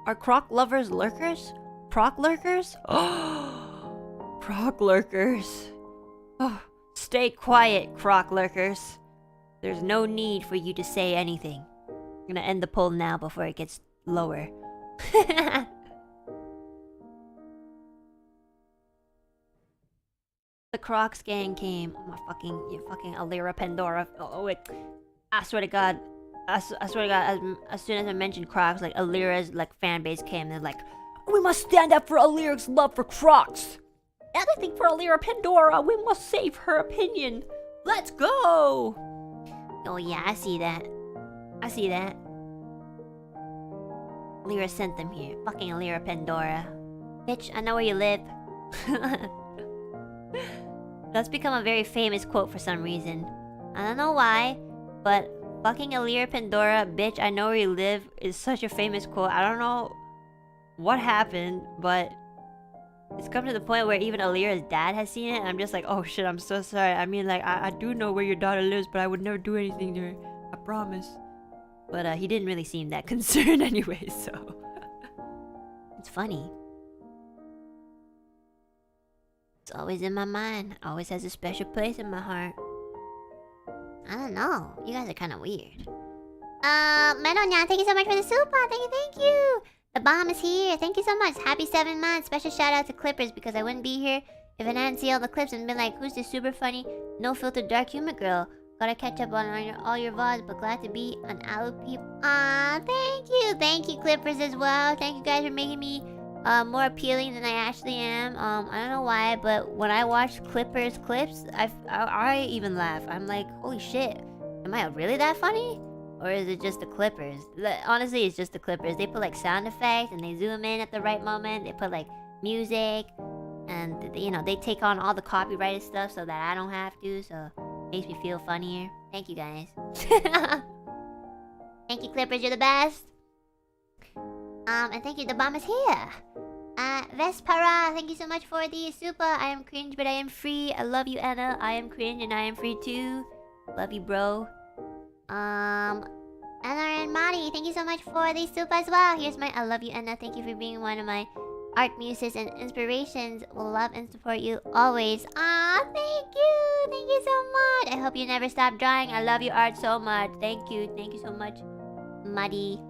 Are croc lovers lurkers? Proc lurkers? Oh, proc lurkers. Oh, stay quiet, croc lurkers. There's no need for you to say anything. I'm gonna end the poll now before it gets lower. The Crocs gang came. Oh my you fucking Alira Pandora. Oh wait. I swear to God. I swear to God, as soon as I mentioned Crocs, like Alira's like fan base came, they're like, we must stand up for Alira's love for Crocs. Anything for Alira Pandora. We must save her opinion. Let's go.
Oh yeah, I see that. I see that. Alira sent them here. Fucking Alira Pandora. Bitch, I know where you live. That's become a very famous quote for some reason. I don't know why, but fucking Alira Pandora, bitch, I know where you live is such a famous quote. I don't know what happened, but it's come to the point where even Alira's dad has seen it, and I'm just like, oh shit, I'm so sorry. I mean, like, I do know where your daughter lives, but I would never do anything to her. I promise. But he didn't really seem that concerned anyway, so... It's funny. It's always in my mind. Always has a special place in my heart. I don't know. You guys are kind of weird. Menonya, thank you so much for the super. Thank you. The bomb is here. Thank you so much. Happy 7 months. Special shout out to Clippers because I wouldn't be here if I hadn't seen all the clips and been like, who's this super funny, no filter dark humor girl? Gotta catch up on all your VODs, but glad to be an Alouette peep. Thank you. Thank you, Clippers, as well. Thank you guys for making me more appealing than I actually am. I don't know why, but when I watch Clippers clips, I even laugh. I'm like, holy shit, am I really that funny? Or is it just the Clippers? Honestly, it's just the Clippers. They put like sound effects and they zoom in at the right moment. They put like music and, you know, they take on all the copyrighted stuff so that I don't have to, so it makes me feel funnier. Thank you guys. Thank you, Clippers, you're the best. And thank you, the bomb is here. Vespara, thank you so much for the super. I am cringe, but I am free. I love you, Enna. I am cringe and I am free too. Love you, bro. Enna and Mari, thank you so much for the super as well. Here's my I love you, Enna. Thank you for being one of my art muses and inspirations. Will love and support you always. Thank you. Thank you so much. I hope you never stop drawing. I love your art so much. Thank you. Thank you so much, Muddy.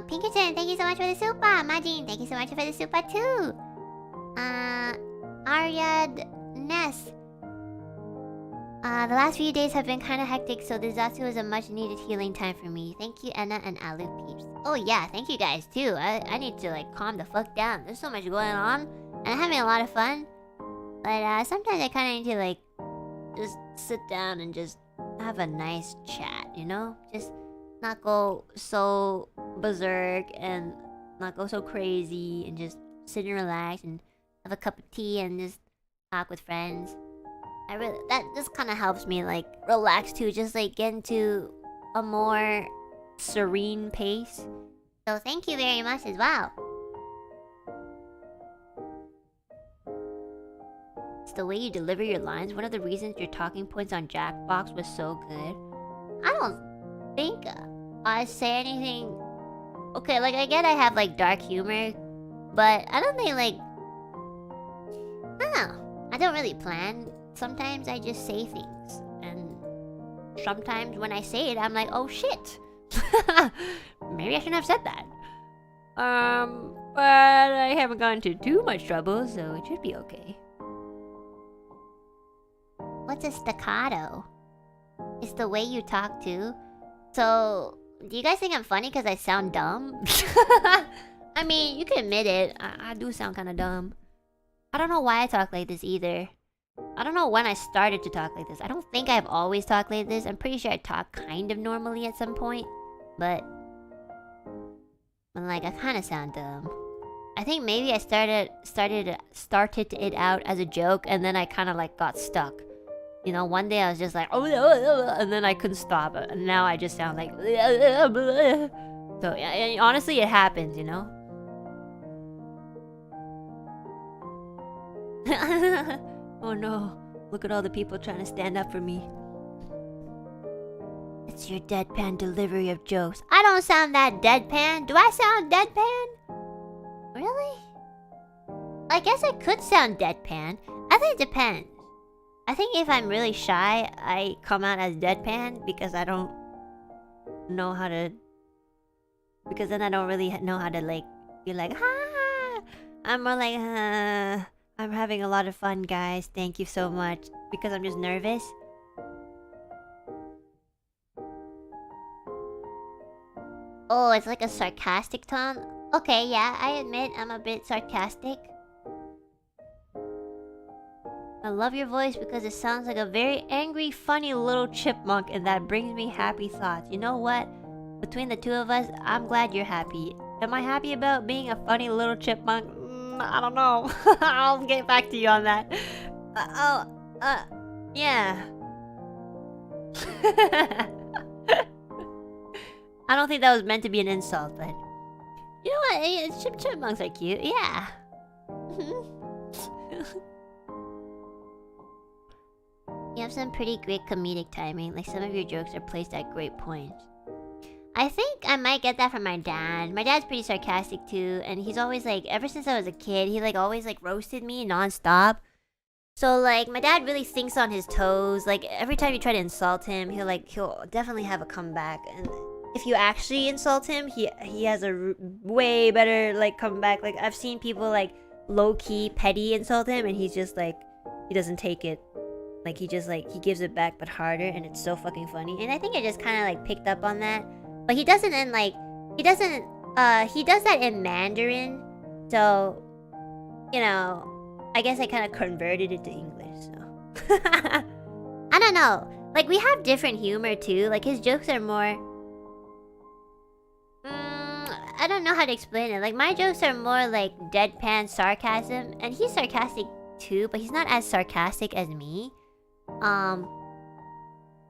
Pinkerton, thank you so much for the super. Majin, thank you so much for the super too. Aryad Ness. The last few days have been kind of hectic, so this Zatsu is a much needed healing time for me. Thank you, Enna and Alouette peeps. Oh yeah, thank you guys too. I need to like calm the fuck down. There's so much going on, and I'm having a lot of fun. But sometimes I kind of need to like just sit down and just have a nice chat, you know? Just not go so berserk and not go so crazy and just sit and relax and have a cup of tea and just talk with friends. That just kind of helps me like relax too, just like get into a more serene pace. So thank you very much as well. It's the way you deliver your lines. One of the reasons your talking points on Jackbox was so good. I don't think I say anything. Okay, like I get I have like dark humor, but I don't think like I don't know. I don't really plan. Sometimes I just say things, and sometimes when I say it, I'm like, oh shit. Maybe I shouldn't have said that. But I haven't gone into too much trouble, so it should be okay. What's a staccato? It's the way you talk too. So, do you guys think I'm funny because I sound dumb? I mean, you can admit it. I do sound kind of dumb. I don't know why I talk like this either. I don't know when I started to talk like this. I don't think I've always talked like this. I'm pretty sure I talk kind of normally at some point. But But like, I kind of sound dumb. I think maybe I started it out as a joke, and then I kind of like got stuck. You know, one day I was just like, oh, and then I couldn't stop it, and now I just sound like. So yeah, honestly, it happens, you know. Oh no! Look at all the people trying to stand up for me. It's your deadpan delivery of jokes. I don't sound that deadpan. Do I sound deadpan? Really? I guess I could sound deadpan. I think it depends. I think if I'm really shy, I come out as deadpan because I don't know how to... Because then I don't really know how to like... Be like, ha! I'm more like, I'm having a lot of fun, guys. Thank you so much. Because I'm just nervous. Oh, it's like a sarcastic tone? Okay, yeah, I admit I'm a bit sarcastic. I love your voice because it sounds like a very angry, funny little chipmunk, and that brings me happy thoughts. You know what? Between the two of us, I'm glad you're happy. Am I happy about being a funny little chipmunk? I don't know. I'll get back to you on that. Yeah. I don't think that was meant to be an insult, but... You know what? Chipmunks are cute, yeah. You have some pretty great comedic timing. Like, some of your jokes are placed at great points. I think I might get that from my dad. My dad's pretty sarcastic too, and he's always like, ever since I was a kid, he like always like roasted me non-stop. So like, my dad really thinks on his toes. Like, every time you try to insult him, he'll definitely have a comeback. And if you actually insult him, he has a way better like comeback. Like, I've seen people like low-key petty insult him, and he's just like, he doesn't take it. Like, he just like, he gives it back but harder, and it's so fucking funny. And I think I just kind of like picked up on that. But he doesn't in like, he does that in Mandarin. So, you know, I guess I kind of converted it to English, so. I don't know. Like, we have different humor too. Like, his jokes are more... I don't know how to explain it. Like, my jokes are more like deadpan sarcasm. And he's sarcastic too, but he's not as sarcastic as me.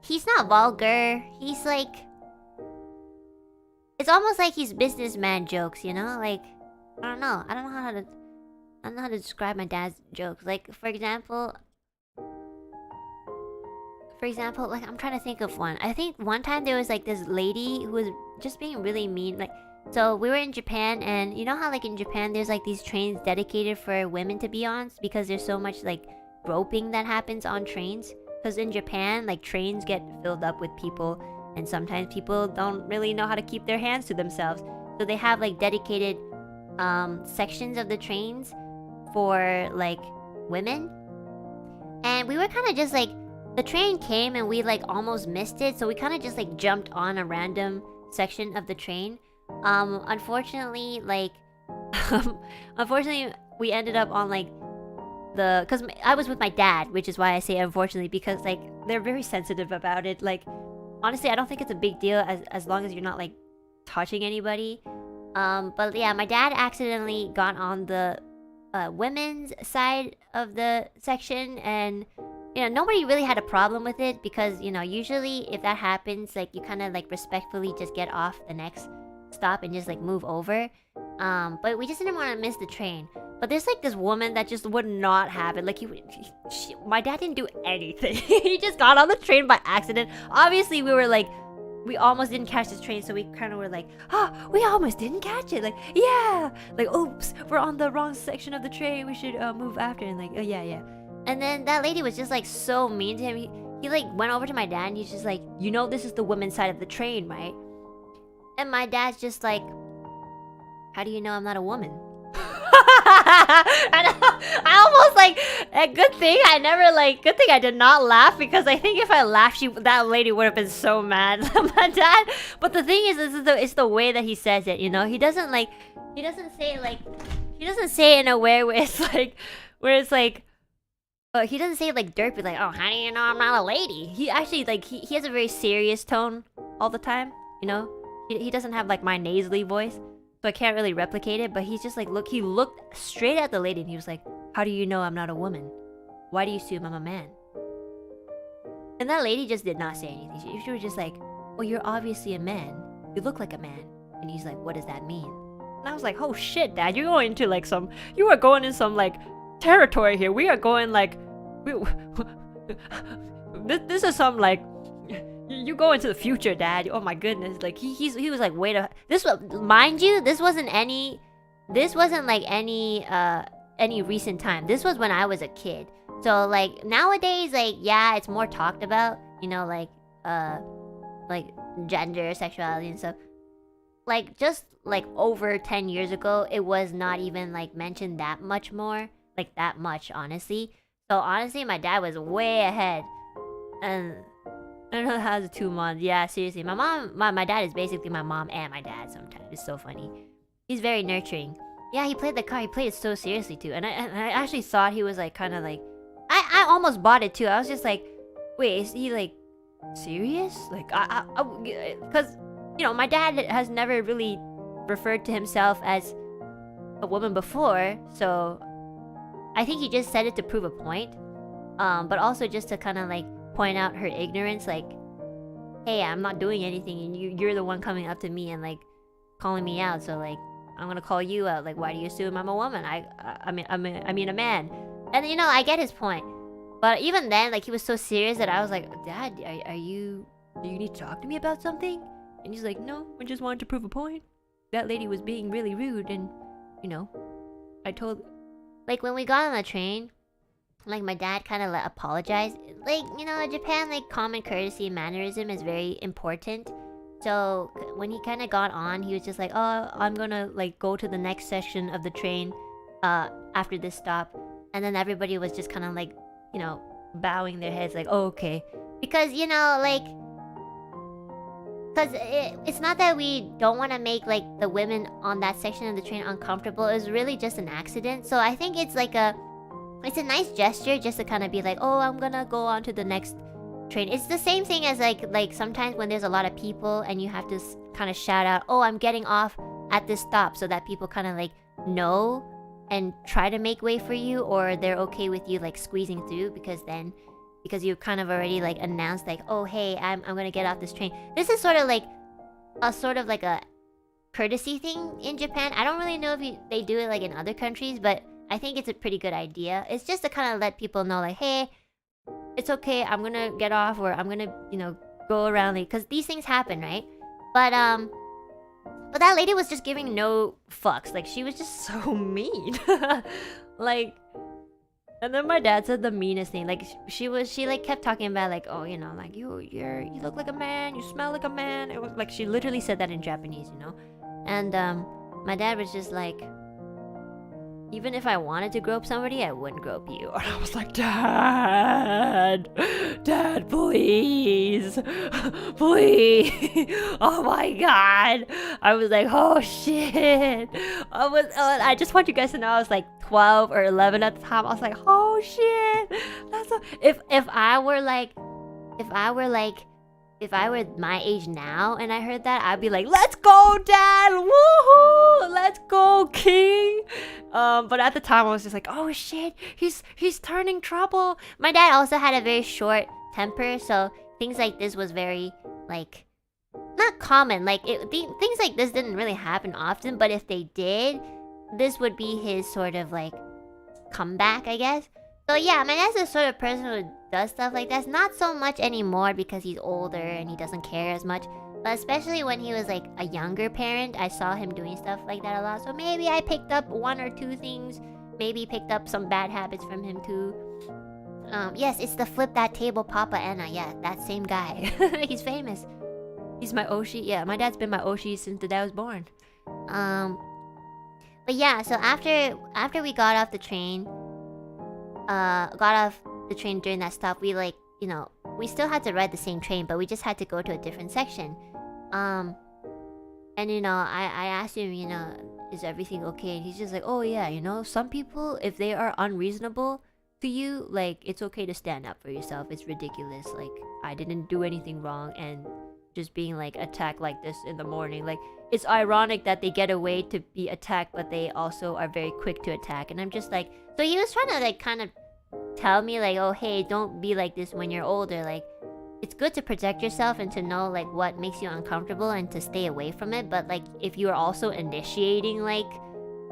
He's not vulgar. He's like... It's almost like he's businessman jokes, you know? Like, I don't know how to describe my dad's jokes. Like, for example, like, I'm trying to think of one. I think one time there was like this lady who was just being really mean. Like, so we were in Japan, and you know how like in Japan there's like these trains dedicated for women to be on because there's so much like groping that happens on trains. Because in Japan, like, trains get filled up with people, and sometimes people don't really know how to keep their hands to themselves. So they have like dedicated sections of the trains for like women. And we were kind of just like, the train came and we like almost missed it, so we kind of just like jumped on a random section of the train. Unfortunately, like unfortunately we ended up on like because I was with my dad, which is why I say unfortunately, because like they're very sensitive about it. Like, honestly, I don't think it's a big deal as long as you're not like touching anybody. But yeah, my dad accidentally got on the women's side of the section, and you know, nobody really had a problem with it because, you know, usually if that happens, like, you kind of like respectfully just get off the next stop and just like move over. But we just didn't want to miss the train. But there's like this woman that just would not have it. Like, my dad didn't do anything. He just got on the train by accident. Obviously, we were like, we almost didn't catch this train, so we kind of were like, we almost didn't catch it. Like, yeah, like, oops, we're on the wrong section of the train. We should move after. And like, oh yeah. And then that lady was just like so mean to him. He like went over to my dad and he's just like, you know, this is the women's side of the train, right? And my dad's just like, how do you know I'm not a woman? I almost like, good thing I did not laugh, because I think if I laughed, that lady would have been so mad. My dad. But the thing is, it's the way that he says it, you know? He doesn't say it in a way where it's like, he doesn't say it like derpy, like, oh, how do you know I'm not a lady? He actually, like, he has a very serious tone all the time, you know? He doesn't have like my nasally voice.
so I can't really replicate it. But he's just like, he looked straight at the lady and he was like, "How do you know I'm not a woman? Why do you assume I'm a man?" And that lady just did not say anything. She was just like, "Well, you're obviously a man. You look like a man." And he's like, "What does that mean?" And I was like, "Oh shit, Dad, you're going into like you are going in some like territory here. We are going like, this is some like, you go into the future, Dad. Oh my goodness." Like he was like, "Wait a this was, mind you, this wasn't like any recent time. This was when I was a kid. So like nowadays, like yeah, it's more talked about, you know, like gender, sexuality and stuff. Like just like over 10 years ago, it was not even like mentioned that much more, like that much, honestly. So honestly, my dad was way ahead. And I don't know how the 2 months. Yeah, seriously, my dad is basically my mom and my dad sometimes. It's so funny. He's very nurturing. Yeah, he played the card. He played it so seriously too. And I actually thought he was like kind of like, I almost bought it too. I was just like, wait, is he like serious? Like because you know, my dad has never really referred to himself as a woman before, so I think he just said it to prove a point, but also just to kind of like point out her ignorance, like, hey, I'm not doing anything and you're the one coming up to me and like calling me out, so like I'm gonna call you out. Like, why do you assume I'm a woman? I mean a man. And you know, I get his point, but even then, like, he was so serious that I was like, Dad, do you need to talk to me about something? And he's like, no, I just wanted to prove a point. That lady was being really rude, and you know, I told.
Like when we got on the train, like my dad kind of apologized. Like, you know, in Japan, like common courtesy and mannerism is very important. So when he kind of got on, he was just like, oh, I'm gonna like go to the next section of the train after this stop. And then everybody was just kind of like, you know, bowing their heads like, oh, okay. Because, you know, like, because it's not that we don't want to make like the women on that section of the train uncomfortable. It was really just an accident. So I think it's like it's a nice gesture just to kind of be like, oh, I'm gonna go on to the next train. It's the same thing as like sometimes when there's a lot of people and you have to kind of shout out, oh, I'm getting off at this stop, so that people kind of like know and try to make way for you, or they're okay with you like squeezing through, because you've kind of already like announced like, oh hey, I'm gonna get off this train. This is sort of like a courtesy thing in Japan. I don't really know if they do it like in other countries, but I think it's a pretty good idea. It's just to kind of let people know like, hey, it's okay, I'm gonna get off, or I'm gonna, you know, go around, like, because these things happen, right? But that lady was just giving no fucks. Like, she was just so mean. Like, and then my dad said the meanest thing. Like, she like kept talking about like, oh, you know, like you look like a man, you smell like a man. It was like she literally said that in Japanese, you know. And my dad was just like, even if I wanted to grope somebody, I wouldn't grope you. And I was like, Dad, please, please. Oh my God. I was like, oh shit. I just want you guys to know I was like 12 or 11 at the time. I was like, oh shit. If I were my age now and I heard that, I'd be like, let's go, Dad! Woohoo! Let's go, King! But at the time, I was just like, oh shit, he's turning trouble. My dad also had a very short temper, so things like this was very, like, not common. Like, things like this didn't really happen often, but if they did, this would be his sort of, like, comeback, I guess. So yeah, my dad's the sort of person who does stuff like that. Not so much anymore because he's older and he doesn't care as much. But especially when he was like a younger parent, I saw him doing stuff like that a lot. So maybe I picked up 1 or 2 things. Maybe picked up some bad habits from him too. Yes, it's the flip that table Papa Enna. Yeah, that same guy. He's famous. He's my Oshi. Yeah, my dad's been my Oshi since the day I was born. But yeah, so after we got off the train, during that stop, we like, you know, we still had to ride the same train, but we just had to go to a different section. And you know, I asked him, you know, is everything okay? And he's just like, oh yeah, you know, some people, if they are unreasonable to you, like, it's okay to stand up for yourself. It's ridiculous. Like, I didn't do anything wrong, and
just being like attacked like this in the morning. Like, it's ironic that they get away to be attacked, but they also are very quick to attack. And I'm just like, so he was trying to like kind of tell me like, oh hey, don't be like this when you're older. Like, it's good to protect yourself and to know like what makes you uncomfortable and to stay away from it. But like, if you're also initiating like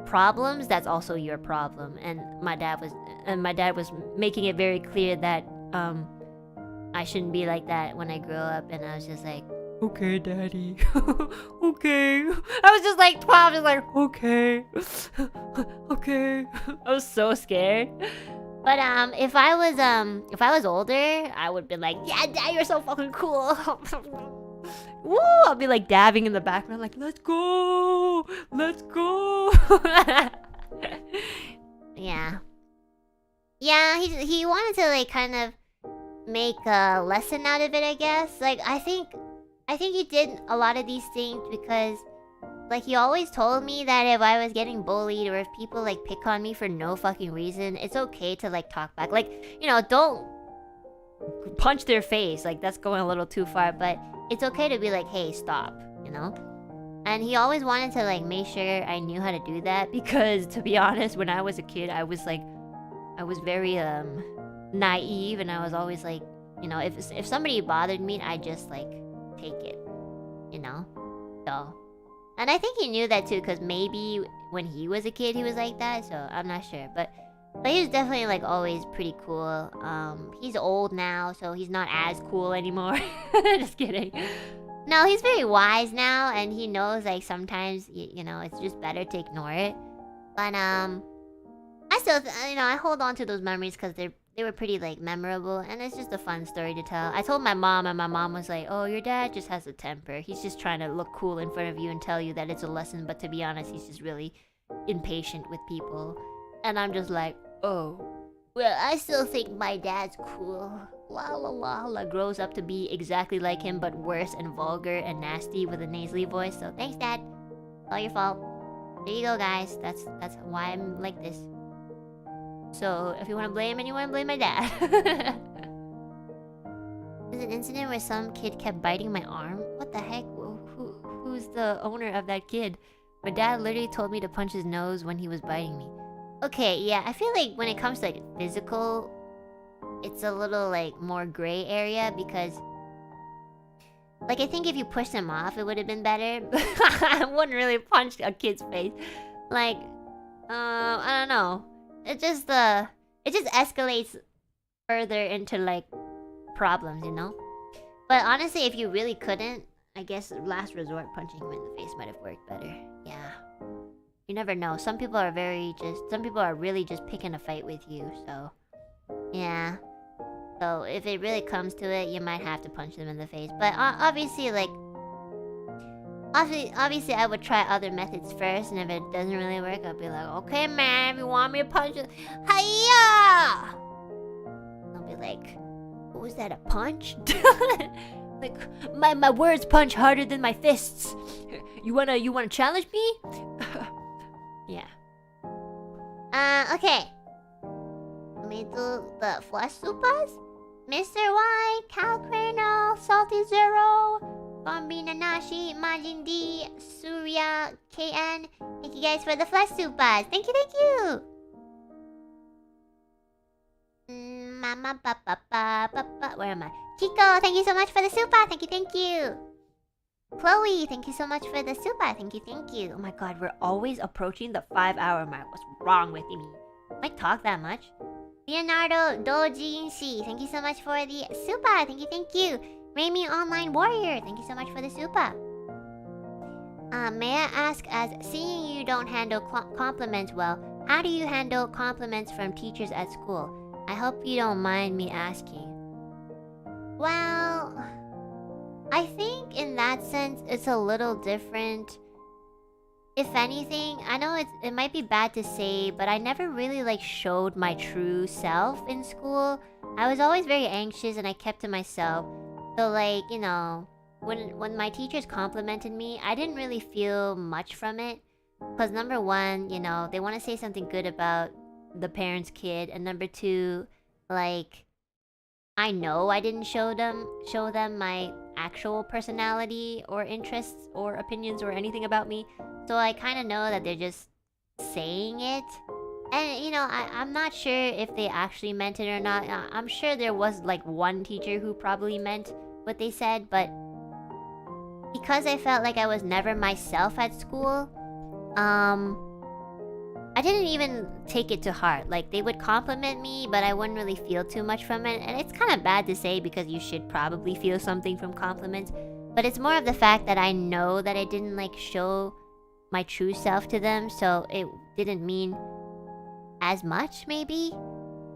problems, that's also your problem. And my dad was making it very clear that I shouldn't be like that when I grow up. And I was just like, okay, daddy. Okay. I was just like 12, just like, okay. Okay. I was so scared. But if I was older, I would be like, yeah, dad, you're so fucking cool. Woo! I'll be like dabbing in the background, like, let's go, let's go.
Yeah. Yeah, he wanted to like kind of make a lesson out of it, I guess. Like, I think he did a lot of these things because like he always told me that if I was getting bullied or if people like pick on me for no fucking reason, it's okay to like talk back. Like, you know, don't punch their face. Like, that's going a little too far, but it's okay to be like, hey, stop, you know? And he always wanted to like make sure I knew how to do that because, to be honest, when I was a kid, I was very naive, and I was always like, you know, if somebody bothered me, I just like take it, you know? So, and I think he knew that too, because maybe when he was a kid he was like that, so I'm not sure. But he was definitely like always pretty cool. He's old now, so he's not as cool anymore. Just kidding. No, he's very wise now, and he knows like sometimes you know, it's just better to ignore it. But I still you know, I hold on to those memories because they were pretty like memorable, and it's just a fun story to tell. I told my mom, and my mom was like, oh, your dad just has a temper. He's just trying to look cool in front of you and tell you that it's a lesson, but to be honest, he's just really impatient with people. And I'm just like, oh, well, I still think my dad's cool. La la la la. Grows up to be exactly like him, but worse and vulgar and nasty with a nasally voice. So thanks, Dad. All your fault. There you go, guys. That's why I'm like this. So if you want to blame anyone, blame my dad. There's an incident where some kid kept biting my arm. What the heck? Who's the owner of that kid? My dad literally told me to punch his nose when he was biting me. Okay, yeah, I feel like when it comes to like physical, it's a little like more gray area because like I think if you pushed him off, it would have been better. I wouldn't really punch a kid's face. Like, I don't know. It just escalates further into like problems, you know? But honestly, if you really couldn't, I guess last resort punching him in the face might have worked better. Yeah. You never know. Some people are really just picking a fight with you, so yeah. So if it really comes to it, you might have to punch them in the face. But obviously I would try other methods first, and if it doesn't really work, I'll be like, okay, man, if you want me to punch you, hiya! I'll be like, what was that, a punch? Like, my words punch harder than my fists. You wanna challenge me? Yeah. Okay. Let me do the flush supas. Mr. Y, Cal Crano, Salty Zero, Bombina Nashi, Majin D, Surya, KN. Thank you guys for the flush supas. Thank you. Mama papa. Where am I? Chico, thank you so much for the super. Thank you. Chloe, thank you so much for the super. Thank you.
Oh my god, we're always approaching the 5-hour mark. What's wrong with me?
I talk that much. Leonardo Dojinshi, thank you so much for the super. Thank you. Reimu Online Warrior, thank you so much for the super. May I ask, as seeing you don't handle compliments well, how do you handle compliments from teachers at school? I hope you don't mind me asking. Well, I think in that sense it's a little different. If anything, I know it might be bad to say, but I never really like showed my true self in school. I was always very anxious and I kept to myself. So like, you know, when my teachers complimented me, I didn't really feel much from it. Because number one, you know, they want to say something good about the parent's kid, and number two, like, I know I didn't show them my actual personality or interests or opinions or anything about me. So I kind of know that they're just saying it. And, you know, I'm not sure if they actually meant it or not. I'm sure there was, like, one teacher who probably meant what they said, but because I felt like I was never myself at school, I didn't even take it to heart. Like, they would compliment me, but I wouldn't really feel too much from it. And it's kind of bad to say because you should probably feel something from compliments. But it's more of the fact that I know that I didn't, like, show my true self to them, so it didn't mean as much, maybe.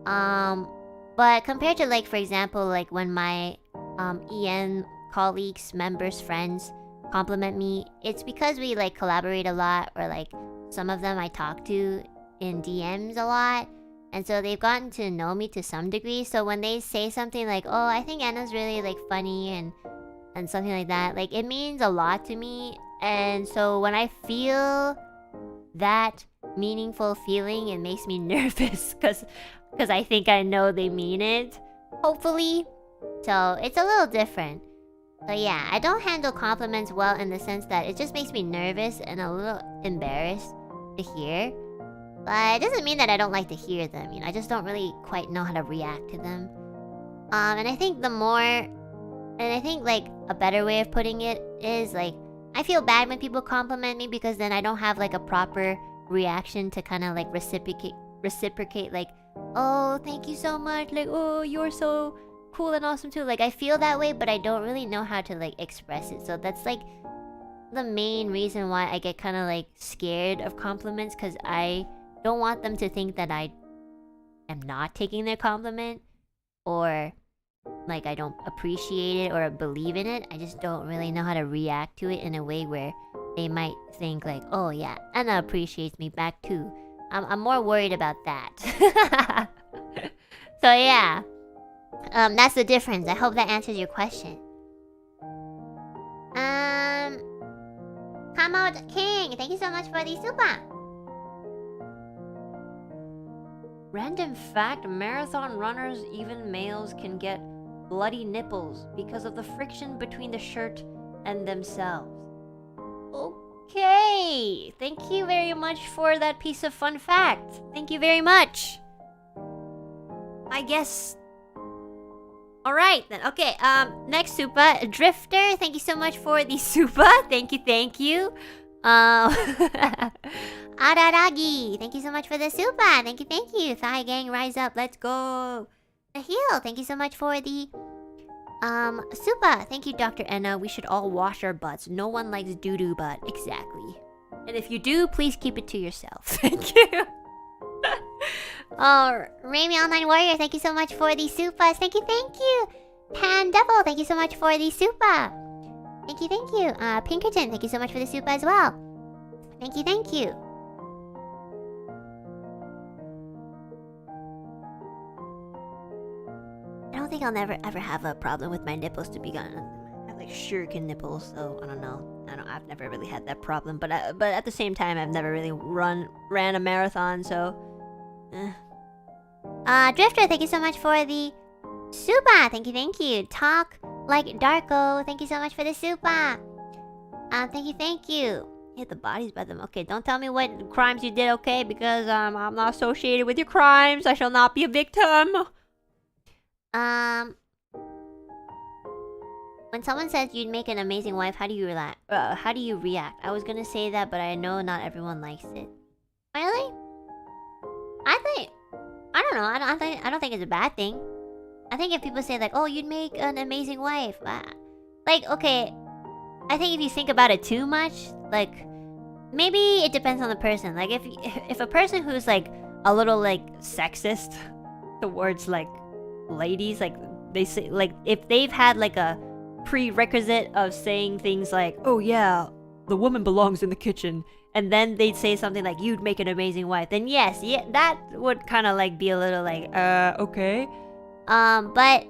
But compared to, like, for example, like, when my EN colleagues, members, friends compliment me, it's because we, like, collaborate a lot, or, like, some of them I talk to in DMs a lot, and so they've gotten to know me to some degree. So when they say something like, oh, I think Enna's really, like, funny and something like that, like, it means a lot to me. And so when I feel that meaningful feeling, it makes me nervous because I think I know they mean it, hopefully. So it's a little different. So yeah, I don't handle compliments well in the sense that it just makes me nervous and a little embarrassed to hear. But it doesn't mean that I don't like to hear them, you know, I just don't really quite know how to react to them. And I think like a better way of putting it is, like, I feel bad when people compliment me because then I don't have, like, a proper reaction to kind of, like, reciprocate, like, oh, thank you so much, like, oh, you're so cool and awesome too. Like, I feel that way, but I don't really know how to, like, express it. So that's, like, the main reason why I get kind of, like, scared of compliments, because I don't want them to think that I am not taking their compliment, or, like, I don't appreciate it or believe in it. I just don't really know how to react to it in a way where they might think, like, oh yeah, Enna appreciates me back too. I'm more worried about that. So yeah, that's the difference. I hope that answers your question. Come out King, thank you so much for the super.
Random fact, marathon runners, even males, can get bloody nipples because of the friction between the shirt and themselves. Okay, thank you very much for that piece of fun fact. Thank you very much. I guess... Alright then, okay, next super, Drifter, thank you so much for the super. Thank you. Araragi, thank you so much for the super. Thank you. Thigh gang, rise up, let's go. The heel, thank you so much for the super. Thank you, Dr. Enna. We should all wash our butts. No one likes doo-doo butt. Exactly. And if you do, please keep it to yourself. Thank you. Oh, Reimu Online Warrior, thank you so much for the supers. Thank you. Pan Devil, thank you so much for the super. Thank you. Pinkerton, thank you so much for the super as well. Thank you. I don't think I'll never ever have a problem with my nipples, to be honest. I have, like, shuriken nipples, so I don't know. I've never really had that problem, but at the same time, I've never really ran a marathon, so. Drifter, thank you so much for the super. Thank you. Talk like Darko, thank you so much for the super. Thank you. Hit the bodies by them. Okay, don't tell me what crimes you did, okay? Because I'm not associated with your crimes. I shall not be a victim. When someone says you'd make an amazing wife, how do you react? I was gonna say that, but I know not everyone likes it. Really? I don't know. I don't think it's a bad thing. I think if people say, like, oh, you'd make an amazing wife, like, okay, I think if you think about it too much, like, maybe it depends on the person. Like, if a person who's, like, a little, like, sexist towards, like, ladies, like, they say, like, if they've had, like, a prerequisite of saying things like, oh yeah, the woman belongs in the kitchen, and then they'd say something like, you'd make an amazing wife, then yes, yeah, that would kind of, like, be a little, like, okay. But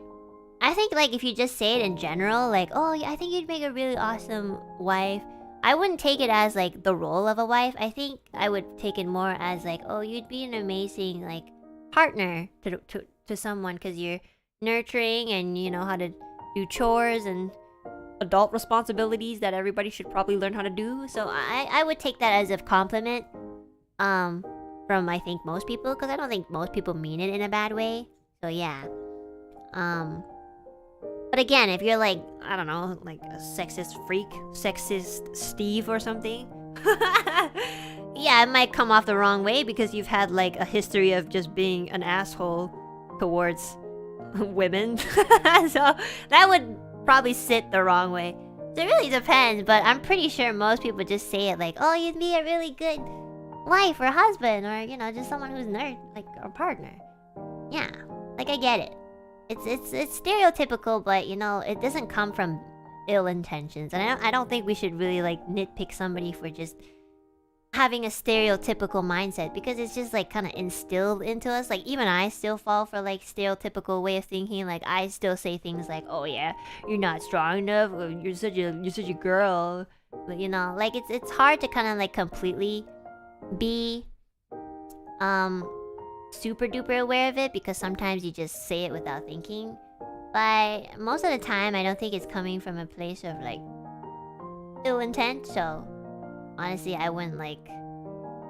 I think, like, if you just say it in general, like, oh yeah, I think you'd make a really awesome wife, I wouldn't take it as, like, the role of a wife. I think I would take it more as, like, oh, you'd be an amazing, like, partner to someone, because you're
nurturing and you know how to do chores and adult responsibilities that everybody should probably learn how to do. So I would take that as a compliment from I think most people, because I don't think most people mean it in a bad way. So yeah. But again, if you're like, I don't know, like a sexist freak, sexist Steve or something, yeah, it might come off the wrong way because you've had like a history of just being an asshole towards women. So that would probably sit the wrong way. So it really depends, but I'm pretty sure most people just say it like, oh, you'd be a really good wife or husband, or you know, just someone who's like a partner. Yeah, like I get it. It's stereotypical, but you know, it doesn't come from ill intentions, and I don't think we should really like nitpick somebody for just having a stereotypical mindset, because it's just like kind of instilled into us. Like even I still fall for like stereotypical way of thinking. Like I still say things like, "Oh yeah, you're not strong enough. Or, you're such a girl." But you know, like it's hard to kind of like completely be super duper aware of it, because sometimes you just say it without thinking. But most of the time, I don't think it's coming from a place of like ill intent. So honestly, I wouldn't like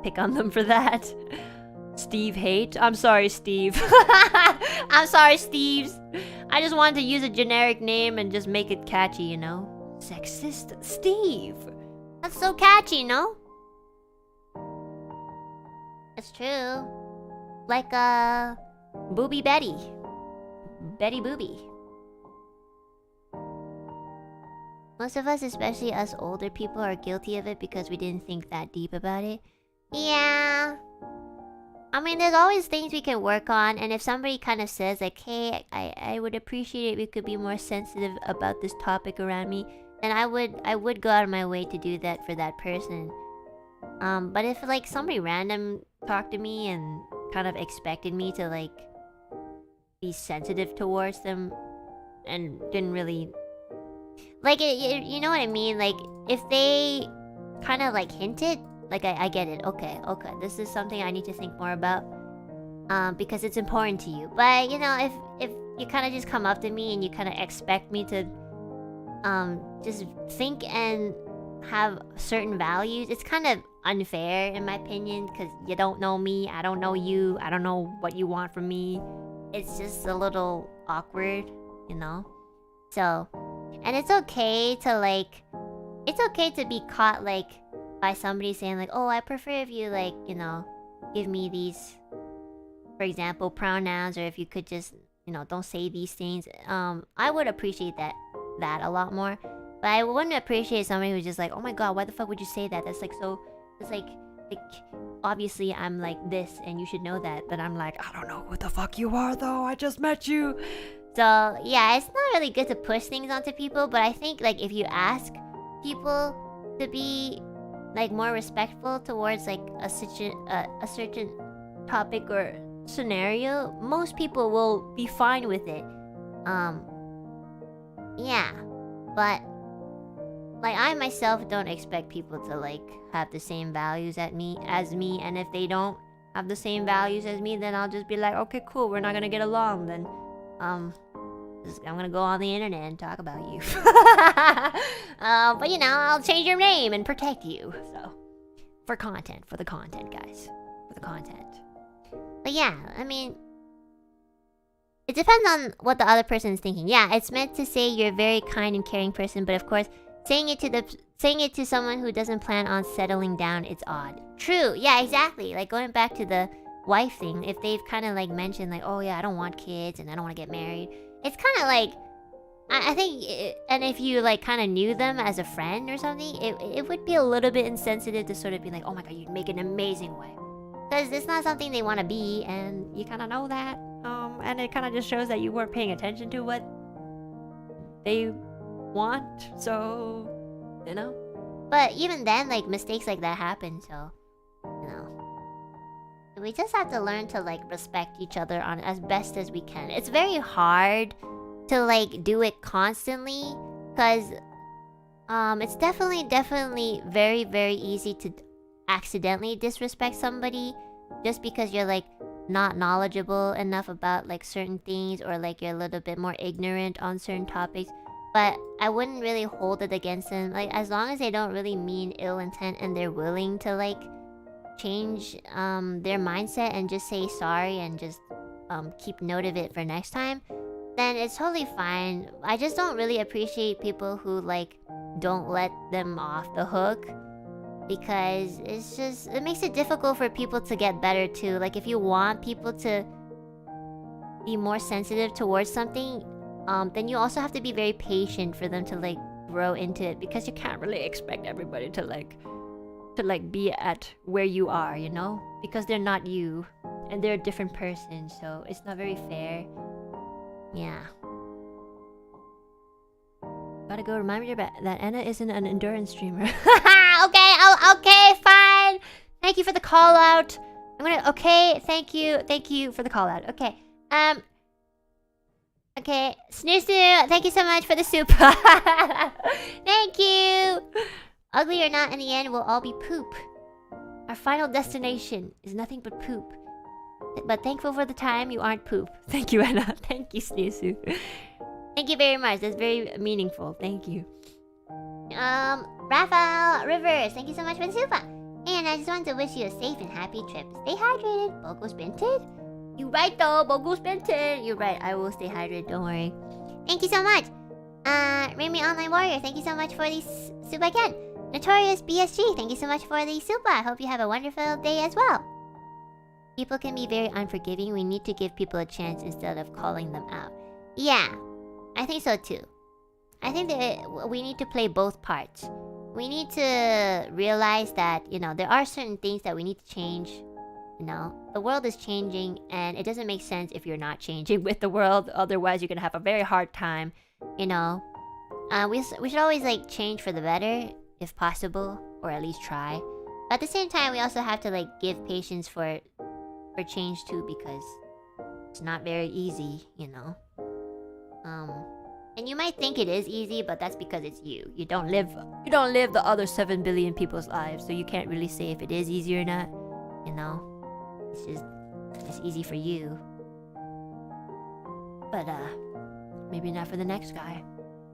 pick on them for that. Steve hate? I'm sorry, Steve. I'm sorry, Steves. I just wanted to use a generic name and just make it catchy, you know? Sexist Steve. That's so catchy, no? It's true. Like Booby Betty. Betty Booby. Most of us, especially us older people, are guilty of it because we didn't think that deep about it. Yeah. I mean, there's always things we can work on, and if somebody kind of says like, hey, I would appreciate it if you could be more sensitive about this topic around me, then I would go out of my way to do that for that person. But if like somebody random talked to me and kind of expected me to like be sensitive towards them and didn't really like it, you know what I mean? Like if they kind of like hinted, like I get it. Okay, this is something I need to think more about, because it's important to you. But you know, if you kind of just come up to me and you kind of expect me to just think and have certain values, it's kind of unfair in my opinion, because you don't know me, I don't know you, I don't know what you want from me. It's just a little awkward, you know? So, and it's okay to be caught like by somebody saying like, oh, I prefer if you like, you know, give me these, for example, pronouns, or if you could just, you know, don't say these things. I would appreciate that a lot more. But I wouldn't appreciate somebody who's just like, oh my god, why the fuck would you say that? That's like so, it's like obviously I'm like this and you should know that. But I'm like, I don't know who the fuck you are though, I just met you. So yeah, it's not really good to push things onto people, but I think like if you ask people to be like more respectful towards like a certain topic or scenario, most people will be fine with it. Yeah, but like I myself don't expect people to like have the same values as me, and if they don't have the same values as me, then I'll just be like, okay, cool, we're not gonna get along then. I'm gonna go on the internet and talk about you. But you know, I'll change your name and protect you. So, for the content, guys, for the content. But yeah, I mean, it depends on what the other person is thinking. Yeah, it's meant to say you're a very kind and caring person, but of course, saying it to someone who doesn't plan on settling down, it's odd. True. Yeah, exactly. Like going back to the wife thing, if they've kind of like mentioned like, oh yeah, I don't want kids and I don't want to get married, it's kind of like, I think, and if you like kind of knew them as a friend or something, it would be a little bit insensitive to sort of be like, oh my god, you'd make an amazing wife, because it's not something they want to be, and you kind of know that. And it kind of just shows that you weren't paying attention to what they want, so you know. But even then, like mistakes like that happen, so you know, we just have to learn to like respect each other on as best as we can. It's very hard to like do it constantly, because it's definitely very easy to accidentally disrespect somebody just because you're like not knowledgeable enough about like certain things, or like you're a little bit more ignorant on certain topics. But I wouldn't really hold it against them. Like, as long as they don't really mean ill intent and they're willing to like change their mindset and just say sorry and just keep note of it for next time, then it's totally fine. I just don't really appreciate people who like don't let them off the hook, because it makes it difficult for people to get better too. Like, if you want people to be more sensitive towards something, then you also have to be very patient for them to like grow into it, because you can't really expect everybody to like be at where you are, you know, because they're not you and they're a different person, so it's not very fair. Yeah. Gotta go remind me that Enna isn't an endurance streamer. Okay, fine. Thank you for the call out. Okay, thank you for the call out. Okay. Okay, Snoozu, thank you so much for the soup. Thank you. Ugly or not, in the end, we'll all be poop. Our final destination is nothing but poop. But thankful for the time you aren't poop. Thank you, Enna. Thank you, Snoozu. Thank you very much. That's very meaningful. Thank you. Raphael Rivers, thank you so much for the super. And I just wanted to wish you a safe and happy trip. Stay hydrated. Bogo's Bented. You right though, Bogo's Bented. You're right. I will stay hydrated. Don't worry. Thank you so much. Reimu Online Warrior, thank you so much for the super again. Notorious BSG, thank you so much for the super. I hope you have a wonderful day as well. People can be very unforgiving. We need to give people a chance instead of calling them out. Yeah, I think so too. I think that we need to play both parts. We need to realize that, you know, there are certain things that we need to change. You know, the world is changing, and it doesn't make sense if you're not changing with the world. Otherwise, you're gonna have a very hard time. You know, we should always like change for the better if possible, or at least try. But at the same time, we also have to like give patience for change too, because it's not very easy, you know. And you might think it is easy, but that's because it's you. You don't live the other 7 billion people's lives, so you can't really say if it is easy or not. You know, it's easy for you. But maybe not for the next guy.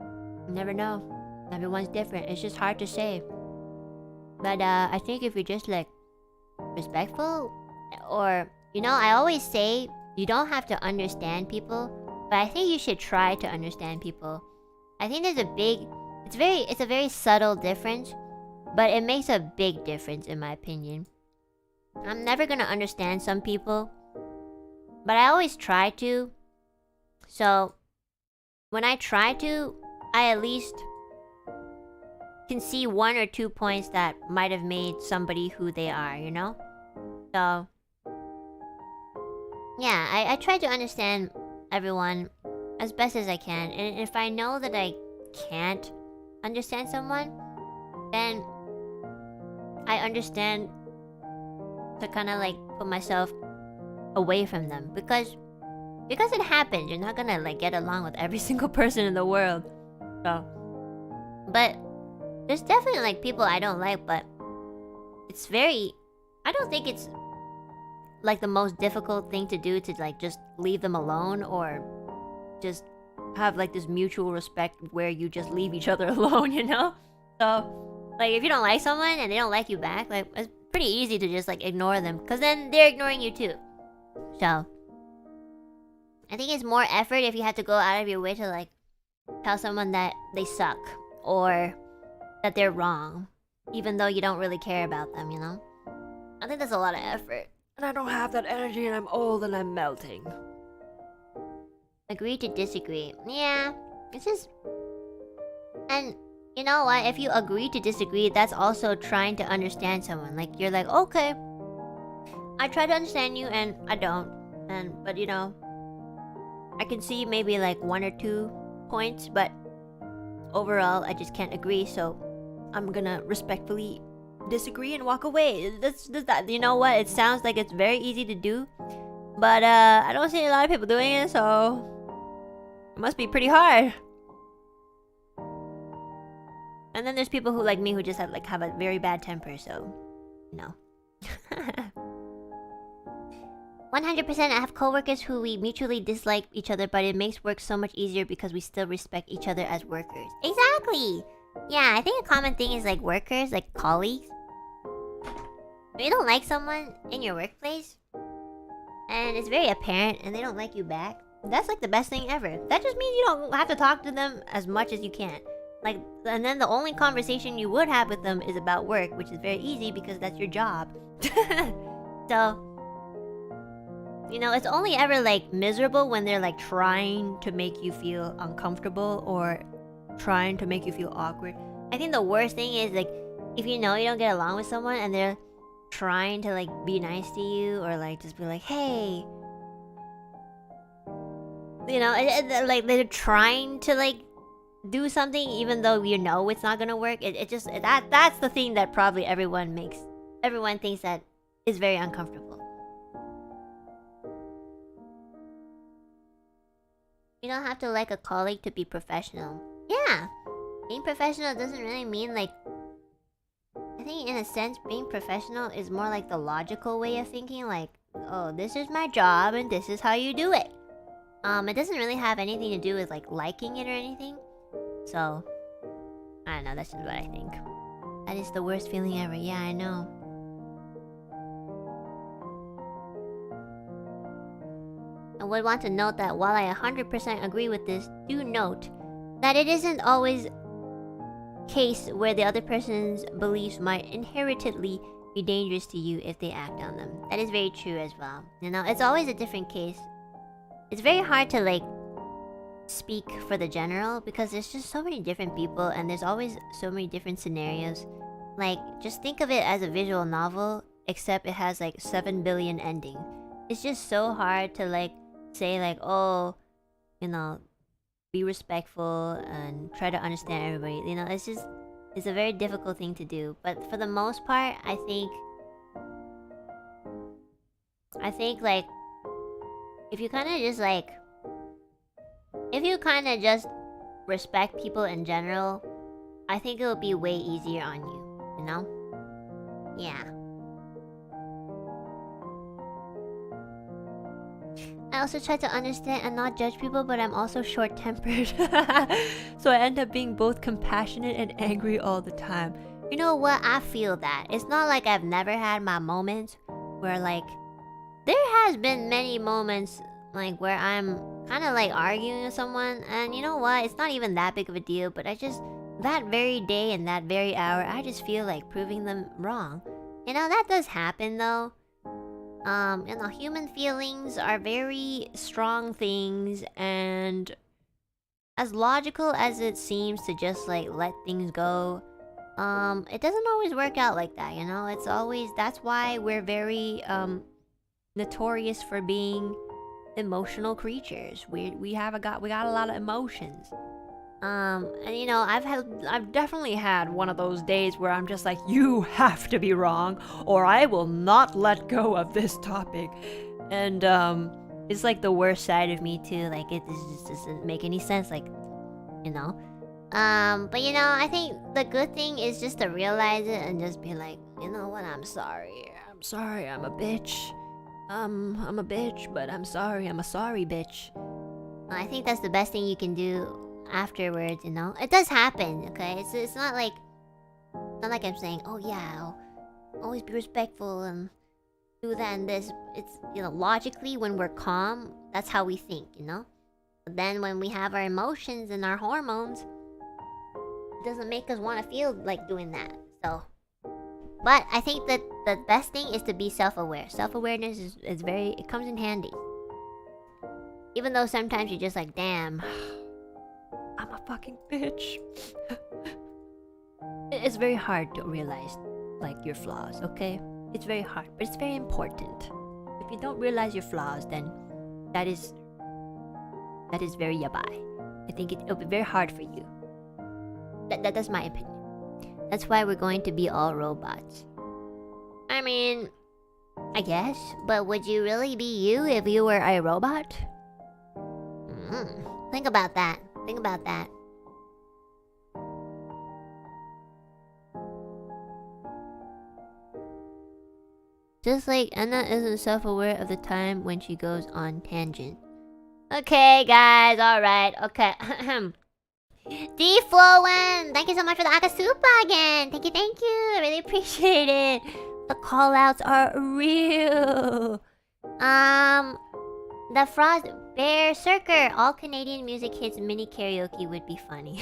You never know. Everyone's different. It's just hard to say. But I think if you're just like respectful, or you know, I always say you don't have to understand people, but I think you should try to understand people. I think there's it's a very subtle difference, but it makes a big difference in my opinion. I'm never gonna understand some people, but I always try to. So when I try to, I at least can see 1 or 2 points that might have made somebody who they are, you know? So yeah, I try to understand everyone as best as I can. And if I know that I can't understand someone, then I understand to kind of like put myself away from them, because it happens. You're not gonna like get along with every single person in the world. So, but there's definitely like people I don't like, but I don't think it's like the most difficult thing to do to like just leave them alone, or just have like this mutual respect where you just leave each other alone, you know? So like if you don't like someone and they don't like you back, like it's pretty easy to just like ignore them, because then they're ignoring you too. So I think it's more effort if you have to go out of your way to like tell someone that they suck or that they're wrong, even though you don't really care about them, you know? I think that's a lot of effort. And I don't have that energy, and I'm old and I'm melting. Agree to disagree. Yeah, it's just... And you know what? If you agree to disagree, that's also trying to understand someone. Like, you're like, okay, I try to understand you, and I don't. But you know, I can see maybe like 1 or 2 points, but overall, I just can't agree, so I'm gonna respectfully disagree and walk away. That's that. You know what? It sounds like it's very easy to do, but I don't see a lot of people doing it, so it must be pretty hard. And then there's people who like me who just have a very bad temper, so you know. 100%. I have coworkers who we mutually dislike each other, but it makes work so much easier because we still respect each other as workers. Exactly! Yeah, I think a common thing is like workers, like colleagues. If you don't like someone in your workplace, and it's very apparent, and they don't like you back, that's like the best thing ever. That just means you don't have to talk to them as much as you can. Like, and then the only conversation you would have with them is about work, which is very easy because that's your job. So, you know, it's only ever like miserable when they're like trying to make you feel uncomfortable or trying to make you feel awkward. I think the worst thing is like if you know you don't get along with someone and they're trying to like be nice to you or like just be like, hey, you know, like they're trying to like do something even though you know it's not gonna work. It just that's the thing that probably everyone thinks that is very uncomfortable. You don't have to like a colleague to be professional. Yeah, being professional doesn't really mean like. I think in a sense, being professional is more like the logical way of thinking. Like, oh, this is my job and this is how you do it. It doesn't really have anything to do with like liking it or anything. So, I don't know. That's just what I think. That is the worst feeling ever. Yeah, I know. I would want to note that while I 100% agree with this, do note that it isn't always case where the other person's beliefs might inherently be dangerous to you if they act on them. That is very true as well. You know, it's always a different case. It's very hard to like speak for the general because there's just so many different people and there's always so many different scenarios. Like, just think of it as a visual novel, except it has like 7 billion endings. It's just so hard to like say like, oh, you know, be respectful and try to understand everybody. You know, it's a very difficult thing to do. But for the most part, I think like if you kind of just respect people in general, I think it will be way easier on you, you know? Yeah. I also try to understand and not judge people, but I'm also short-tempered. So I end up being both compassionate and angry all the time. You know what? I feel that. It's not like I've never had my moments where like... There has been many moments like where I'm kind of like arguing with someone, and you know what? It's not even that big of a deal, but I just... That very day and that very hour, I just feel like proving them wrong. You know, that does happen though. You know, human feelings are very strong things, and as logical as it seems to just like let things go, it doesn't always work out like that, you know? It's always, that's why we're very notorious for being emotional creatures. We got a lot of emotions. And you know, I've definitely had one of those days where I'm just like, you have to be wrong, or I will not let go of this topic. And it's like the worst side of me too. Like it just doesn't make any sense. Like, you know. But you know, I think the good thing is just to realize it and just be like, you know what? I'm sorry. I'm a bitch. I'm a bitch, but I'm sorry. I'm a sorry bitch. I think that's the best thing you can do afterwards, you know. It does happen, okay? It's not like I'm saying, oh yeah, I'll always be respectful and do that and this. It's, you know, logically when we're calm, that's how we think, you know. But then when we have our emotions and our hormones, it doesn't make us want to feel like doing that. So, but I think that the best thing is to be self-aware. Self-awareness is very, it comes in handy. Even though sometimes you're just like, damn, I'm a fucking bitch. It's very hard to realize, like, your flaws, okay? It's very hard, but it's very important. If you don't realize your flaws, then that is very yabai. I think it'll be very hard for you. That's my opinion. That's why we're going to be all robots. I mean, I guess, but would you really be you if you were a robot? Think about that. Think about that. Just like Enna isn't self-aware of the time when she goes on tangent. Okay, guys, alright, okay. D-Flowin! Thank you so much for the Akasupa again! Thank you, I really appreciate it! The callouts are real! The Frost Bear Circer! All Canadian music hits mini karaoke would be funny.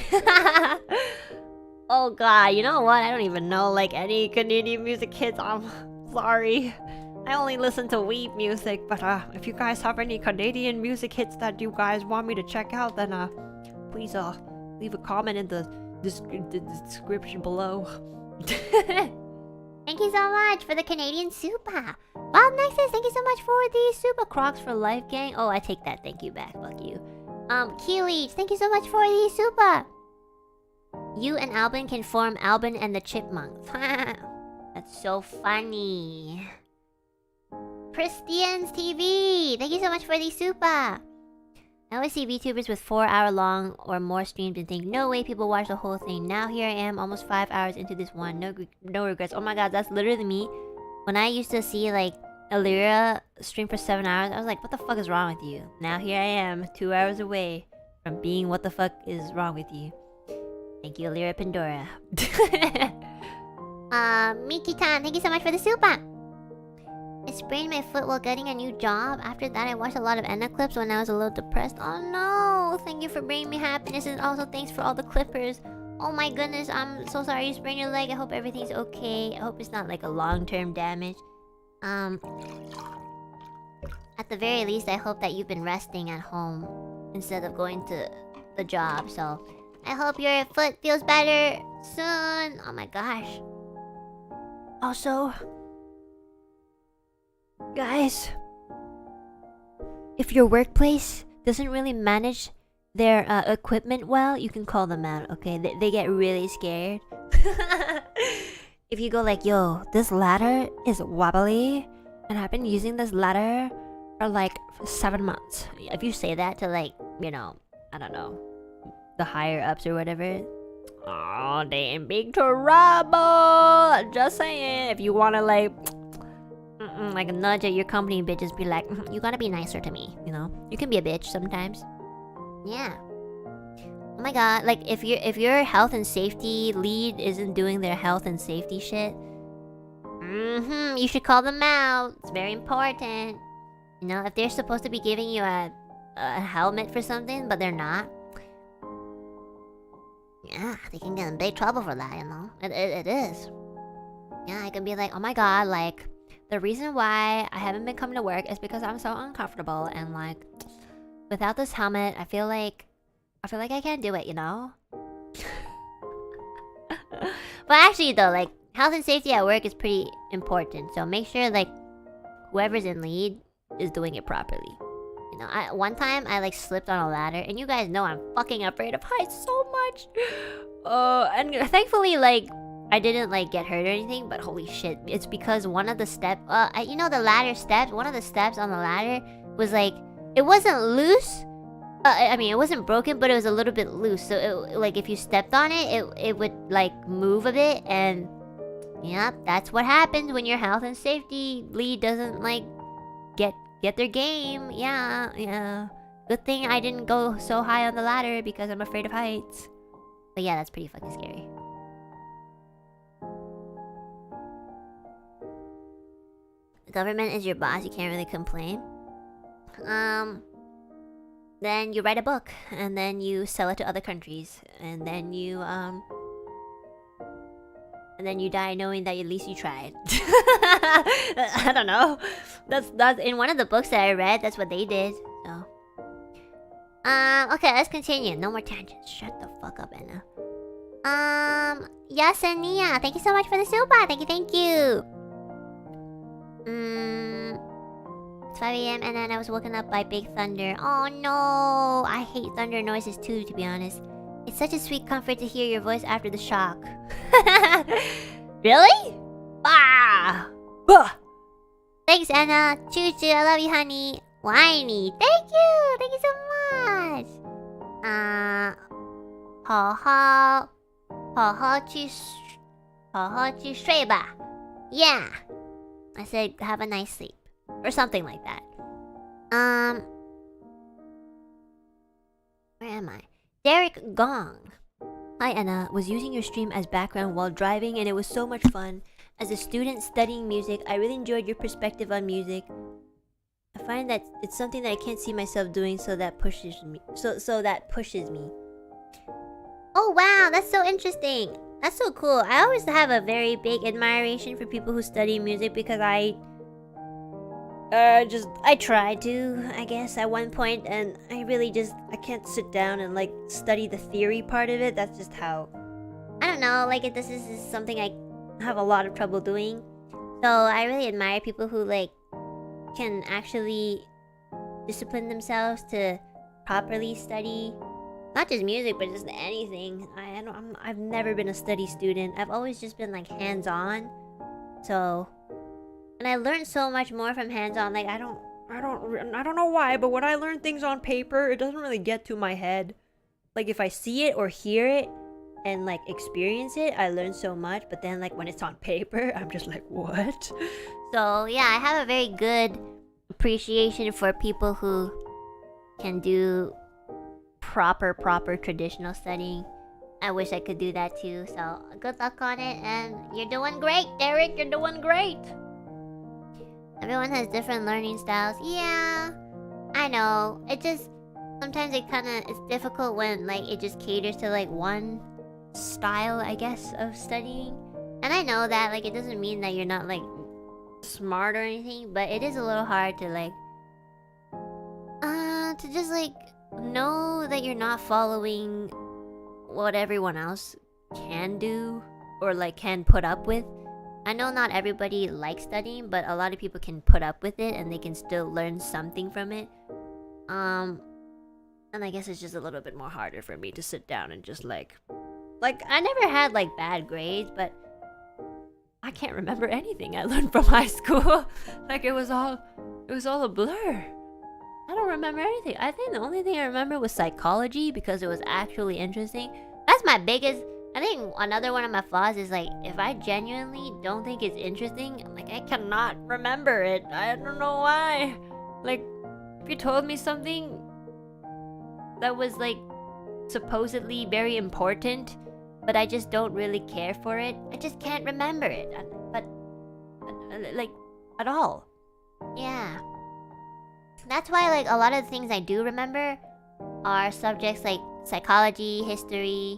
Oh god, you know what? I don't even know like any Canadian music hits. I'm sorry. I only listen to weeb music, but if you guys have any Canadian music hits that you guys want me to check out, then please leave a comment in the description below. Thank you so much for the Canadian super. Bob Nexus, thank you so much for the super Crocs for life gang. Oh, I take that thank you back. Fuck you. Keelage, thank you so much for the super. You and Albin can form Albin and the Chipmunks. That's so funny. Christians TV, thank you so much for the super. I always see VTubers with 4-hour-long or more streams and think, no way people watch the whole thing. Now here I am, almost 5 hours into this one. No regrets. Oh my god, that's literally me. When I used to see like Ethyria stream for 7 hours, I was like, what the fuck is wrong with you? Now here I am, 2 hours away from being what the fuck is wrong with you. Thank you, Ethyria Pandora. Miki-tan, thank you so much for the super. I sprained my foot while getting a new job. After that, I watched a lot of Enna clips when I was a little depressed. Oh no! Thank you for bringing me happiness, and also thanks for all the clippers. Oh my goodness, I'm so sorry you sprained your leg. I hope everything's okay. I hope it's not like a long-term damage. At the very least, I hope that you've been resting at home instead of going to the job. So, I hope your foot feels better soon. Oh my gosh.
Also, guys, if your workplace doesn't really manage their equipment well, you can call them out, okay? They get really scared. If you go like, yo, this ladder is wobbly, and I've been using this ladder for like 7 months. If you say that to like, you know, I don't know, the higher ups or whatever, oh, they in big trouble. Just saying, if you wanna like nudge at your company bitches, be like, you gotta be nicer to me, you know? You can be a bitch sometimes.
Yeah. Oh my god, like if your health and safety lead isn't doing their health and safety shit, you should call them out. It's very important. You know, if they're supposed to be giving you a helmet for something, but they're not, yeah, they can get in big trouble for that, you know? It is. Yeah, I can be like, oh my god, like, the reason why I haven't been coming to work is because I'm so uncomfortable, and like, without this helmet, I feel like I can't do it, you know? But actually though, like, health and safety at work is pretty important. So make sure like whoever's in lead is doing it properly. You know, one time I like slipped on a ladder, and you guys know I'm fucking afraid of heights so much. And thankfully like I didn't like get hurt or anything, but holy shit, it's because one of the steps, you know, the ladder steps, one of the steps on the ladder was like, it wasn't loose. I mean, it wasn't broken, but it was a little bit loose. So, like, if you stepped on it, it would, like, move a bit. And, yeah, that's what happens when your health and safety lead doesn't, like, get their game. Yeah. Good thing I didn't go so high on the ladder because I'm afraid of heights. But yeah, that's pretty fucking scary. The government is your boss. You can't really complain. Then you write a book, and then you sell it to other countries, and then you die knowing that at least you tried. I don't know. That's in one of the books that I read. That's what they did. So, okay, let's continue. No more tangents. Shut the fuck up, Enna. Yasenia, thank you so much for the super. Thank you. It's 5 AM and then I was woken up by big thunder. Oh no! I hate thunder noises too, to be honest. It's such a sweet comfort to hear your voice after the shock. Really? Ah! Thanks, Enna. Choo choo, I love you, honey. Whiny. Thank you so much.好好去睡吧. Yeah. I said have a nice sleep. Or something like that. Where am I? Derek Gong. Hi Enna, was using your stream as background while driving and it was so much fun. As a student studying music, I really enjoyed your perspective on music. I find that it's something that I can't see myself doing, so that pushes me. So that pushes me. Oh wow, that's so interesting. That's so cool. I always have a very big admiration for people who study music because I tried to, I guess, at one point, and I can't sit down and like study the theory part of it. That's just how, I don't know, like this is something I have a lot of trouble doing. So I really admire people who like can actually discipline themselves to properly study, not just music, but just anything. I've never been a study student. I've always just been like hands-on. So, and I learned so much more from hands-on. Like I don't know why, but when I learn things on paper, it doesn't really get to my head. Like if I see it or hear it and like experience it, I learn so much. But then like when it's on paper, I'm just like, what? So yeah, I have a very good appreciation for people who can do proper traditional studying. I wish I could do that too. So good luck on it, and you're doing great, Derek. You're doing great. Everyone has different learning styles. Yeah, I know. It just sometimes it's difficult when like it just caters to like one style, I guess, of studying. And I know that like it doesn't mean that you're not like smart or anything, but it is a little hard to like to just like know that you're not following what everyone else can do or like can put up with. I know not everybody likes studying, but a lot of people can put up with it and they can still learn something from it. And I guess it's just a little bit more harder for me to sit down and just like I never had like bad grades, but I can't remember anything I learned from high school. Like it was all a blur. I don't remember anything. I think the only thing I remember was psychology because it was actually interesting. That's my biggest. I think another one of my flaws is like if I genuinely don't think it's interesting, like I cannot remember it. I don't know why. Like if you told me something that was like supposedly very important, but I just don't really care for it, I just can't remember it. But like at all. Yeah. That's why like a lot of the things I do remember are subjects like psychology, history,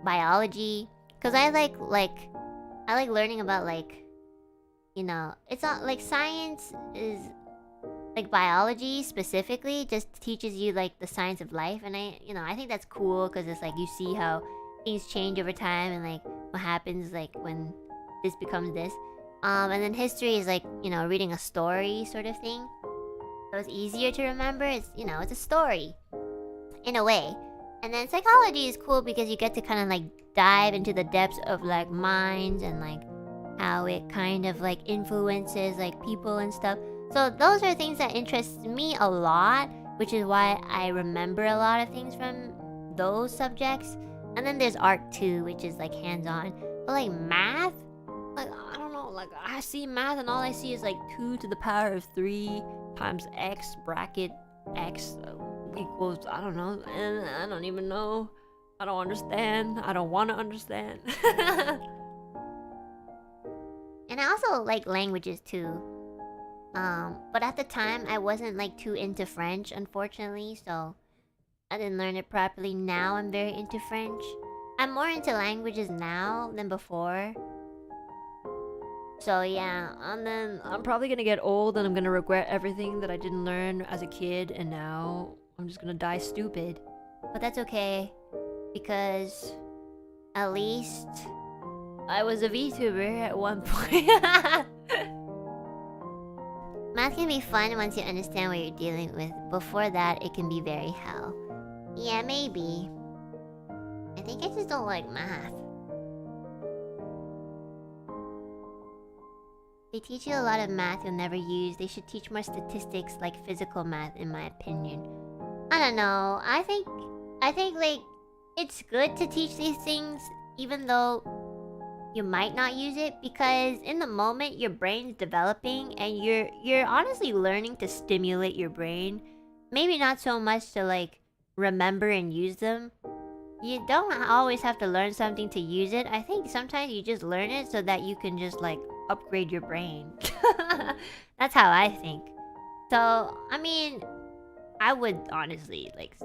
biology, because I like learning about like, you know, it's not like science is like biology specifically just teaches you like the science of life, and I think that's cool because it's like you see how things change over time and like what happens like when this becomes this. And then history is like, you know, reading a story sort of thing. So it's easier to remember. It's, you know, it's a story in a way. And then psychology is cool because you get to kind of like dive into the depths of like minds and like how it kind of like influences like people and stuff. So those are things that interest me a lot, which is why I remember a lot of things from those subjects. And then there's art too, which is like hands-on. But like math, like I don't know, like I see math and all I see is like 2 to the power of 3 times x bracket x equals, I don't know, and I don't even know. I don't understand. I don't want to understand. And I also like languages too. But at the time I wasn't like too into French, unfortunately, so I didn't learn it properly. Now I'm very into French. I'm more into languages now than before. So yeah, and then I'm probably gonna get old and I'm gonna regret everything that I didn't learn as a kid, and now I'm just gonna die stupid. But that's okay, because at least I was a VTuber at one point. Math can be fun once you understand what you're dealing with. Before that, it can be very hell. Yeah, maybe. I think I just don't like math. They teach you a lot of math you'll never use. They should teach more statistics like physical math, in my opinion. I don't know. I think like it's good to teach these things, even though, you might not use it, because in the moment your brain's developing and you're honestly learning to stimulate your brain. Maybe not so much to like remember and use them. You don't always have to learn something to use it. I think sometimes you just learn it so that you can just like upgrade your brain. That's how I think. So, I mean, I would honestly like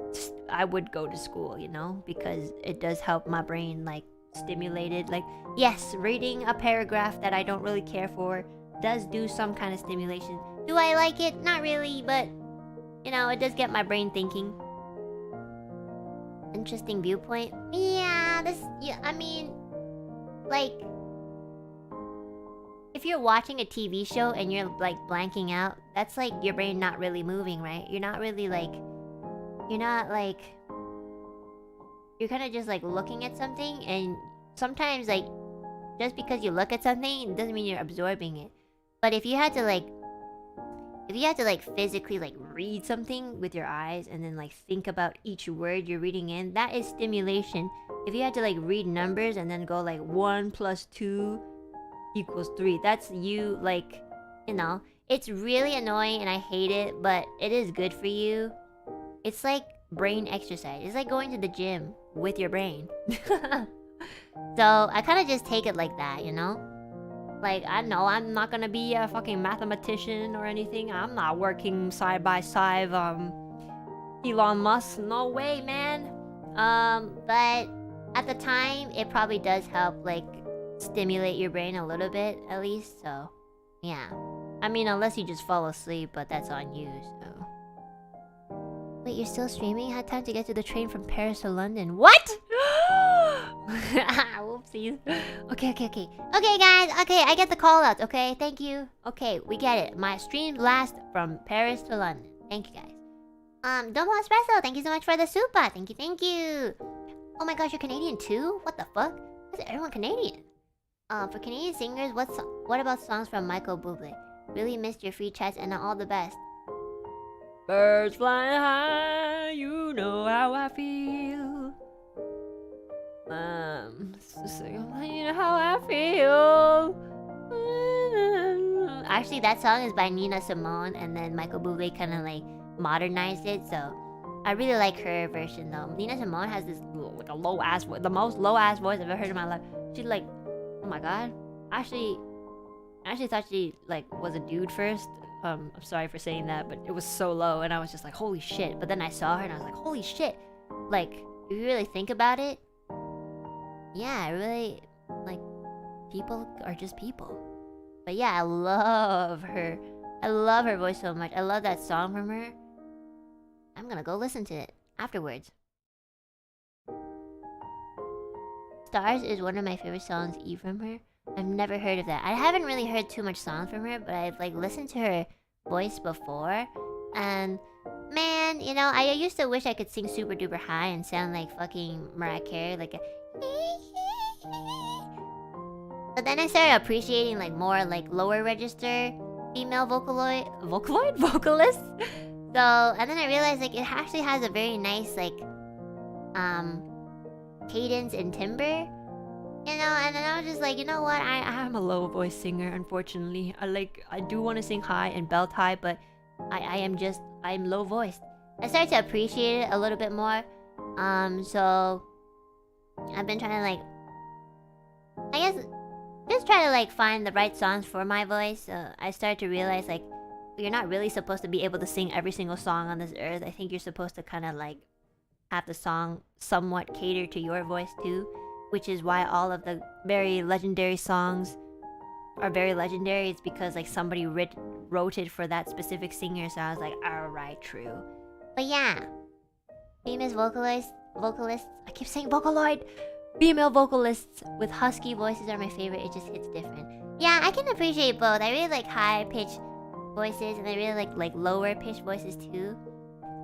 I would go to school, you know, because it does help my brain like stimulated. Like, yes, reading a paragraph that I don't really care for does do some kind of stimulation. Do I like it? Not really, but you know, it does get my brain thinking. Interesting viewpoint. Yeah, I mean, like, if you're watching a TV show and you're like blanking out, that's like your brain not really moving, right? You're not really like, you're kind of just like looking at something, and sometimes like just because you look at something, it doesn't mean you're absorbing it. But if you had to like physically like read something with your eyes and then like think about each word you're reading in, that is stimulation. If you had to like read numbers and then go like 1 + 2 = 3, that's you like, you know, it's really annoying and I hate it, but it is good for you. It's like brain exercise. It's like going to the gym with your brain. So I kind of just take it like that, you know? Like, I know I'm not gonna be a fucking mathematician or anything. I'm not working side by side Elon Musk. No way, man. But at the time, it probably does help, like, stimulate your brain a little bit, at least. So, yeah. I mean, unless you just fall asleep, but that's on you, so. Wait, you're still streaming? Had time to get to the train from Paris to London. What? Whoopsies. Okay, guys. Okay, I get the call outs. Okay, thank you. Okay, we get it. My stream lasts from Paris to London. Thank you, guys. Domo Espresso, thank you so much for the super. Thank you. Oh my gosh, you're Canadian too? What the fuck? Why is everyone Canadian? For Canadian singers, what about songs from Michael Bublé? Really missed your free chats and all the best. Birds flying high, you know how I feel. You know how I feel. Actually, that song is by Nina Simone, and then Michael Bublé kind of like modernized it. So I really like her version though. Nina Simone has this like a low ass voice, the most low ass voice I've ever heard in my life. She like, oh my god. I actually thought she like was a dude first. I'm sorry for saying that, but it was so low, and I was just like, holy shit. But then I saw her, and I was like, holy shit. Like, if you really think about it, yeah, really, like, people are just people. But yeah, I love her. I love her voice so much. I love that song from her. I'm gonna go listen to it afterwards. Stars is one of my favorite songs, E, from her. I've never heard of that. I haven't really heard too much songs from her, but I've like listened to her voice before. And man, you know, I used to wish I could sing super duper high and sound like fucking Mariah Carey, like a but then I started appreciating like more like lower register female vocalists. So, and then I realized like it actually has a very nice like cadence and timbre. You know, and then I was just like, you know what? I'm a low voice singer, unfortunately. I do want to sing high and belt high, but I'm low voiced. I started to appreciate it a little bit more. So I've been trying to like, I guess, just try to like find the right songs for my voice. I started to realize like, you're not really supposed to be able to sing every single song on this earth. I think you're supposed to kind of like have the song somewhat cater to your voice too. Which is why all of the very legendary songs are very legendary. It's because like somebody wrote it for that specific singer. So I was like, alright, true. But yeah, famous vocalists. I keep saying Vocaloid. Female vocalists with husky voices are my favorite. It just hits different. Yeah, I can appreciate both. I really like high pitched voices, and I really like lower pitched voices too.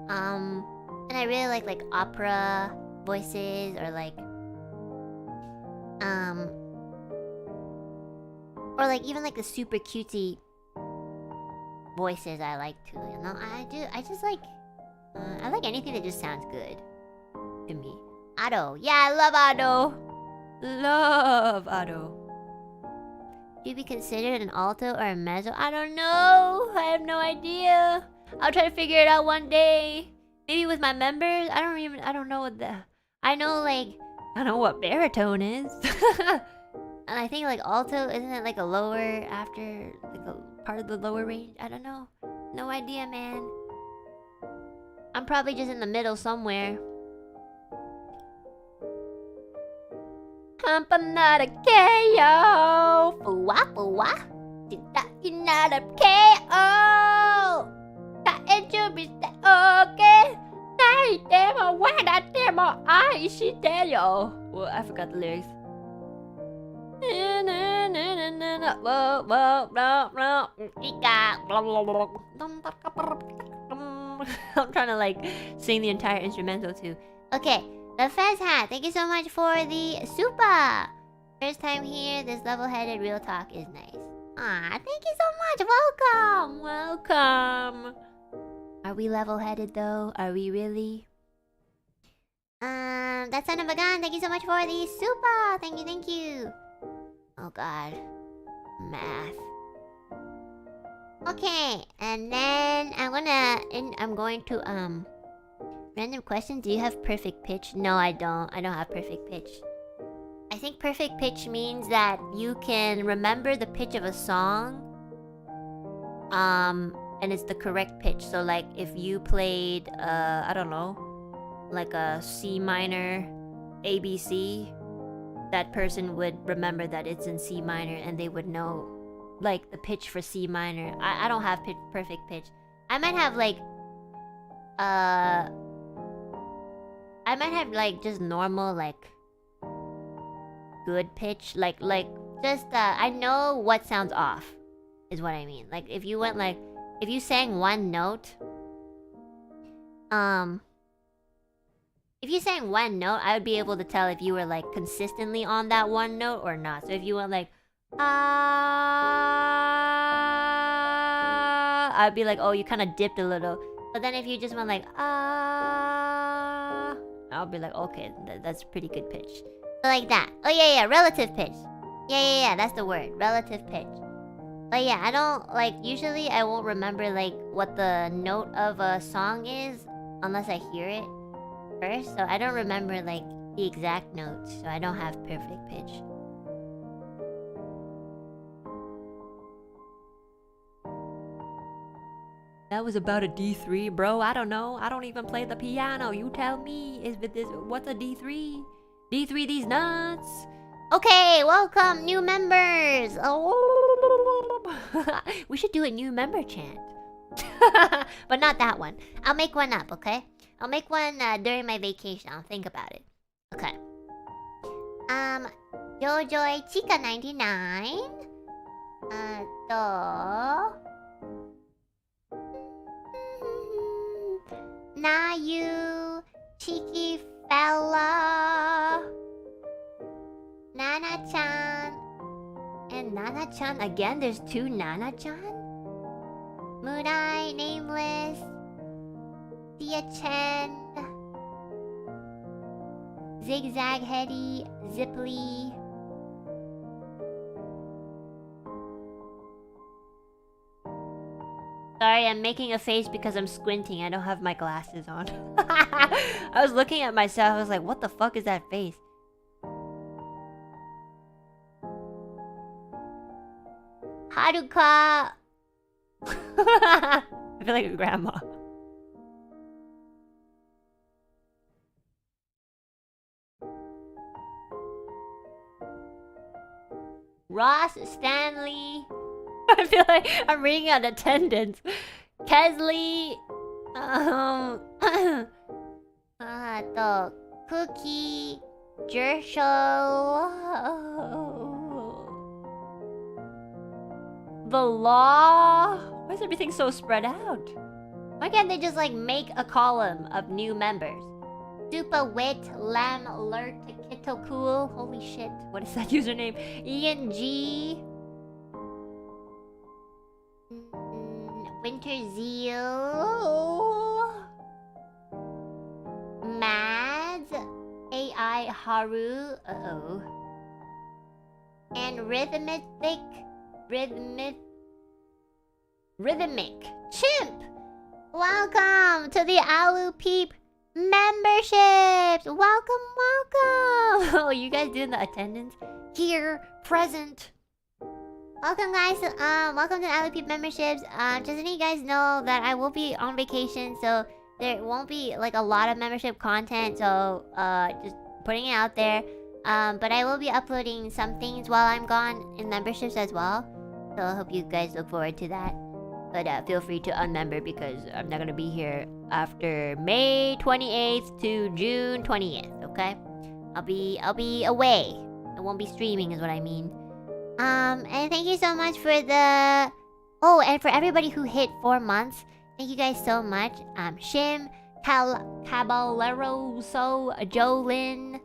And I really like opera voices, or like or like even like the super cutesy voices I like too, you know? I just like I like anything that just sounds good to me. Ado. Yeah, I love Ado. Love Ado. you be considered an alto or a mezzo? I don't know. I have no idea. I'll try to figure it out one day. Maybe with my members. I don't know what the. I know what baritone is. And I think like alto, isn't it like a lower after like a part of the lower range? I don't know. No idea, man. I'm probably just in the middle somewhere. Campanada KO. Fuwa fuwa. Campanada KO. Okay. Well, I forgot the lyrics. I'm trying to like sing the entire instrumental too. Okay, the Fez hat. Thank you so much for the super. First time here. This level-headed real talk is nice. Ah, thank you so much. Welcome, welcome. Are we level-headed though? Are we really? That son of a gun. Thank you so much for the super. Thank you, thank you. Oh God, math. Okay, and then I'm going to random question. Do you have perfect pitch? No, I don't. I don't have perfect pitch. I think perfect pitch means that you can remember the pitch of a song. And it's the correct pitch. So like if you played I don't know, like a C minor ABC, that person would remember that it's in C minor and they would know like the pitch for C minor. I don't have perfect pitch. I might have like just normal like good pitch, like just I know what sounds off is what I mean. Like if you went like if you sang one note, if you sang one note, I would be able to tell if you were like consistently on that one note or not. So if you went like I'd be like, oh, you kind of dipped a little. But then if you just went like I'll be like, okay, that's pretty good pitch. So like that. Oh yeah, relative pitch. Yeah, that's the word, relative pitch. But yeah, I don't like, usually I won't remember like what the note of a song is unless I hear it first. So I don't remember like the exact notes. So I don't have perfect pitch. That was about a D3, bro. I don't know. I don't even play the piano. You tell me. What's a D3? D3 these nuts. Okay, welcome new members. We should do a new member chant. But not that one. I'll make one up, okay? I'll make one during my vacation. I'll think about it. Okay. Jojoy Chica 99. Nayu Cheeky Fella. Nana-chan. And Nana-chan again? There's two Nana-chan? Murai, Nameless. Tia-chen. Zigzag Heady. Ziply. Sorry, I'm making a face because I'm squinting. I don't have my glasses on. I was looking at myself. I was like, what the fuck is that face? Haruka. I feel like a grandma. Ross Stanley. I feel like I'm reading out attendance. Kesley. Cookie. Jershel. The Law. Why is everything so spread out? Why can't they just like make a column of new members? Super Wit, Lam Alert, Kittle Cool. Holy shit, what is that username? Ian G. Winter Zeal. Mads. AI Haru. And Rhythmic Rhythmic Chimp. Welcome to the Alu Peep memberships. Welcome. Oh, you guys doing the attendance? Here, present. Welcome, guys. Welcome to the Alu Peep memberships. Just letting you guys know that I will be on vacation, so there won't be like a lot of membership content. So, just putting it out there. But I will be uploading some things while I'm gone in memberships as well. So I hope you guys look forward to that. But feel free to unmember because I'm not gonna be here after May 28th to June 20th. Okay, I'll be away. I won't be streaming, is what I mean. And thank you so much for the... Oh, and for everybody who hit 4 months, thank you guys so much. Shim, Caballero, Jolin,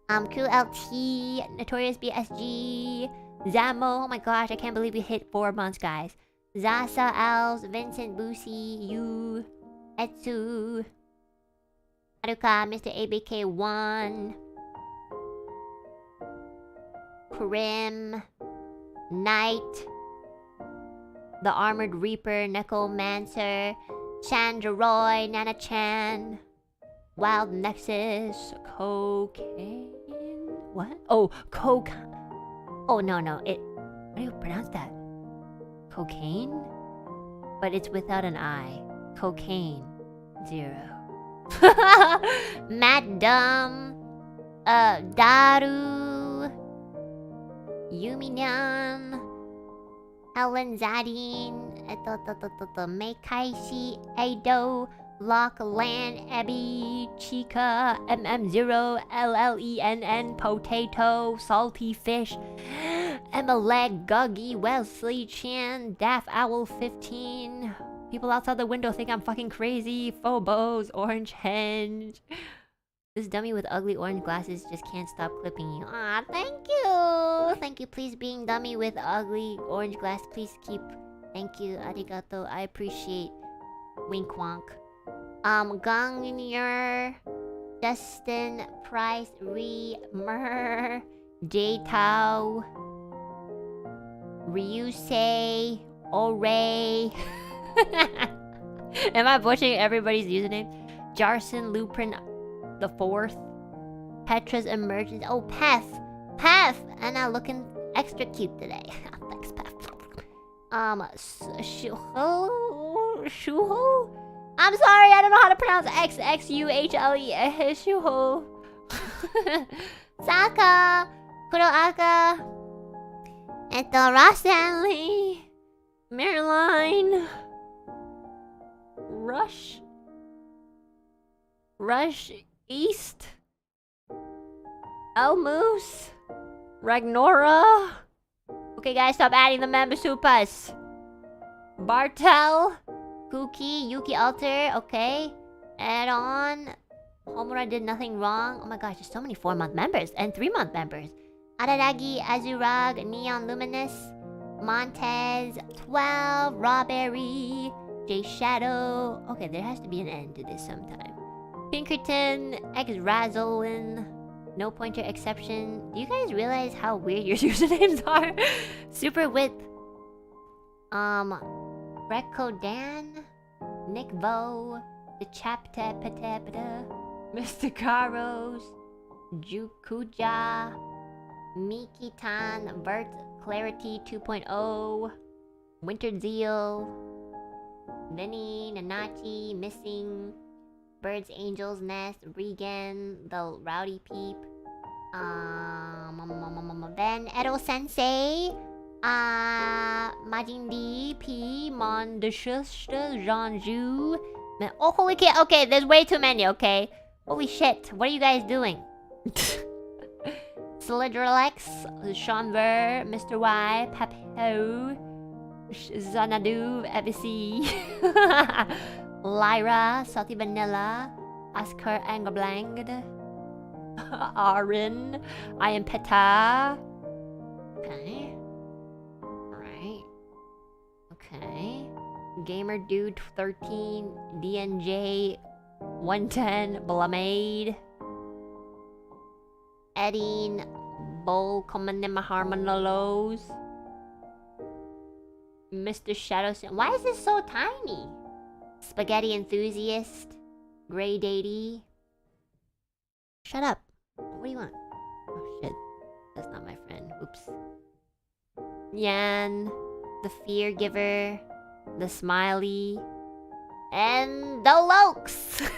Cool LT, Notorious BSG, Zamo. Oh my gosh, I can't believe we hit 4 months, guys. Zasa Els, Vincent Boosie, Yu, Etsu, Haruka, Mr. ABK1, Krim, Knight, The Armored Reaper, Necromancer, Chandra Roy, Nana Chan, Wild Nexus, Cocaine. What? Oh, Coke. Oh, no. How do you pronounce that? Cocaine? But it's without an I. Cocaine. 0. Matt Dumb. Daru. Yuminyan. Helen Zadine. Meikaishi. Edo. Lockland. Abby. Chica. MM0. LLENN. Potato. Salty Fish. Emma Leg, Guggy, Wesley Chan, Daft Owl 15. People outside the window think I'm fucking crazy. Phobos, Orange Henge. This dummy with ugly orange glasses just can't stop clipping you. Aw, thank you. Thank you. Please, being dummy with ugly orange glass. Please keep. Thank you. Arigato. I appreciate. Wink wonk. Gangyer, Justin, Price, Mer, J Tao, Ryusei, Oray. Am I butchering everybody's username? Jarson, Luprin the 4th, Petra's Emergence. Oh, Pef, Anna looking extra cute today. Thanks, Pef. Shuho. I'm sorry, I don't know how to pronounce XXUHLE. Shuho. Saka, Kuroaka, Ross Stanley, Marilyn, Rush East, Elmoose, Ragnora. Okay, guys, stop adding the member supas. Bartel, Kuki, Yuki Alter. Okay, add on. Homura did nothing wrong. Oh my gosh, there's so many 4-month members and 3-month members. Araragi, Azurag, Neon Luminous, Montez, 12, Rawberry, J Shadow. Okay, there has to be an end to this sometime. Pinkerton, X Razolin, No Pointer Exception. Do you guys realize how weird your usernames are? Super Width, Recco Dan, Nick Vo, The Chaptepetepeta, Mr. Caros, Jukuja, Miki Tan, Vert Clarity 2.0, Winter Zeal, Vinny, Nanachi, Missing, Birds Angels Nest, Regan, The Rowdy Peep, Ben Edo Sensei, Majin D, P, Mondeshusta, Jeanju. Oh, holy shit. Okay, there's way too many, okay? Holy shit, what are you guys doing? Slidrelex, Seanver, Mr. Y, Papo, Xanadu, FBC, Lyra, Salty Vanilla, Oscar Angerblank, Arin, I am Peta. Okay. Alright. Okay. Gamer Dude 13, DNJ 110, Blamade, Edine, Bowl Commanima Harmonolos, Mr. Shadow. Why is this so tiny? Spaghetti enthusiast. Grey Datey. Shut up. What do you want? Oh shit. That's not my friend. Oops. Yan. The Fear Giver. The Smiley. And the Lokes.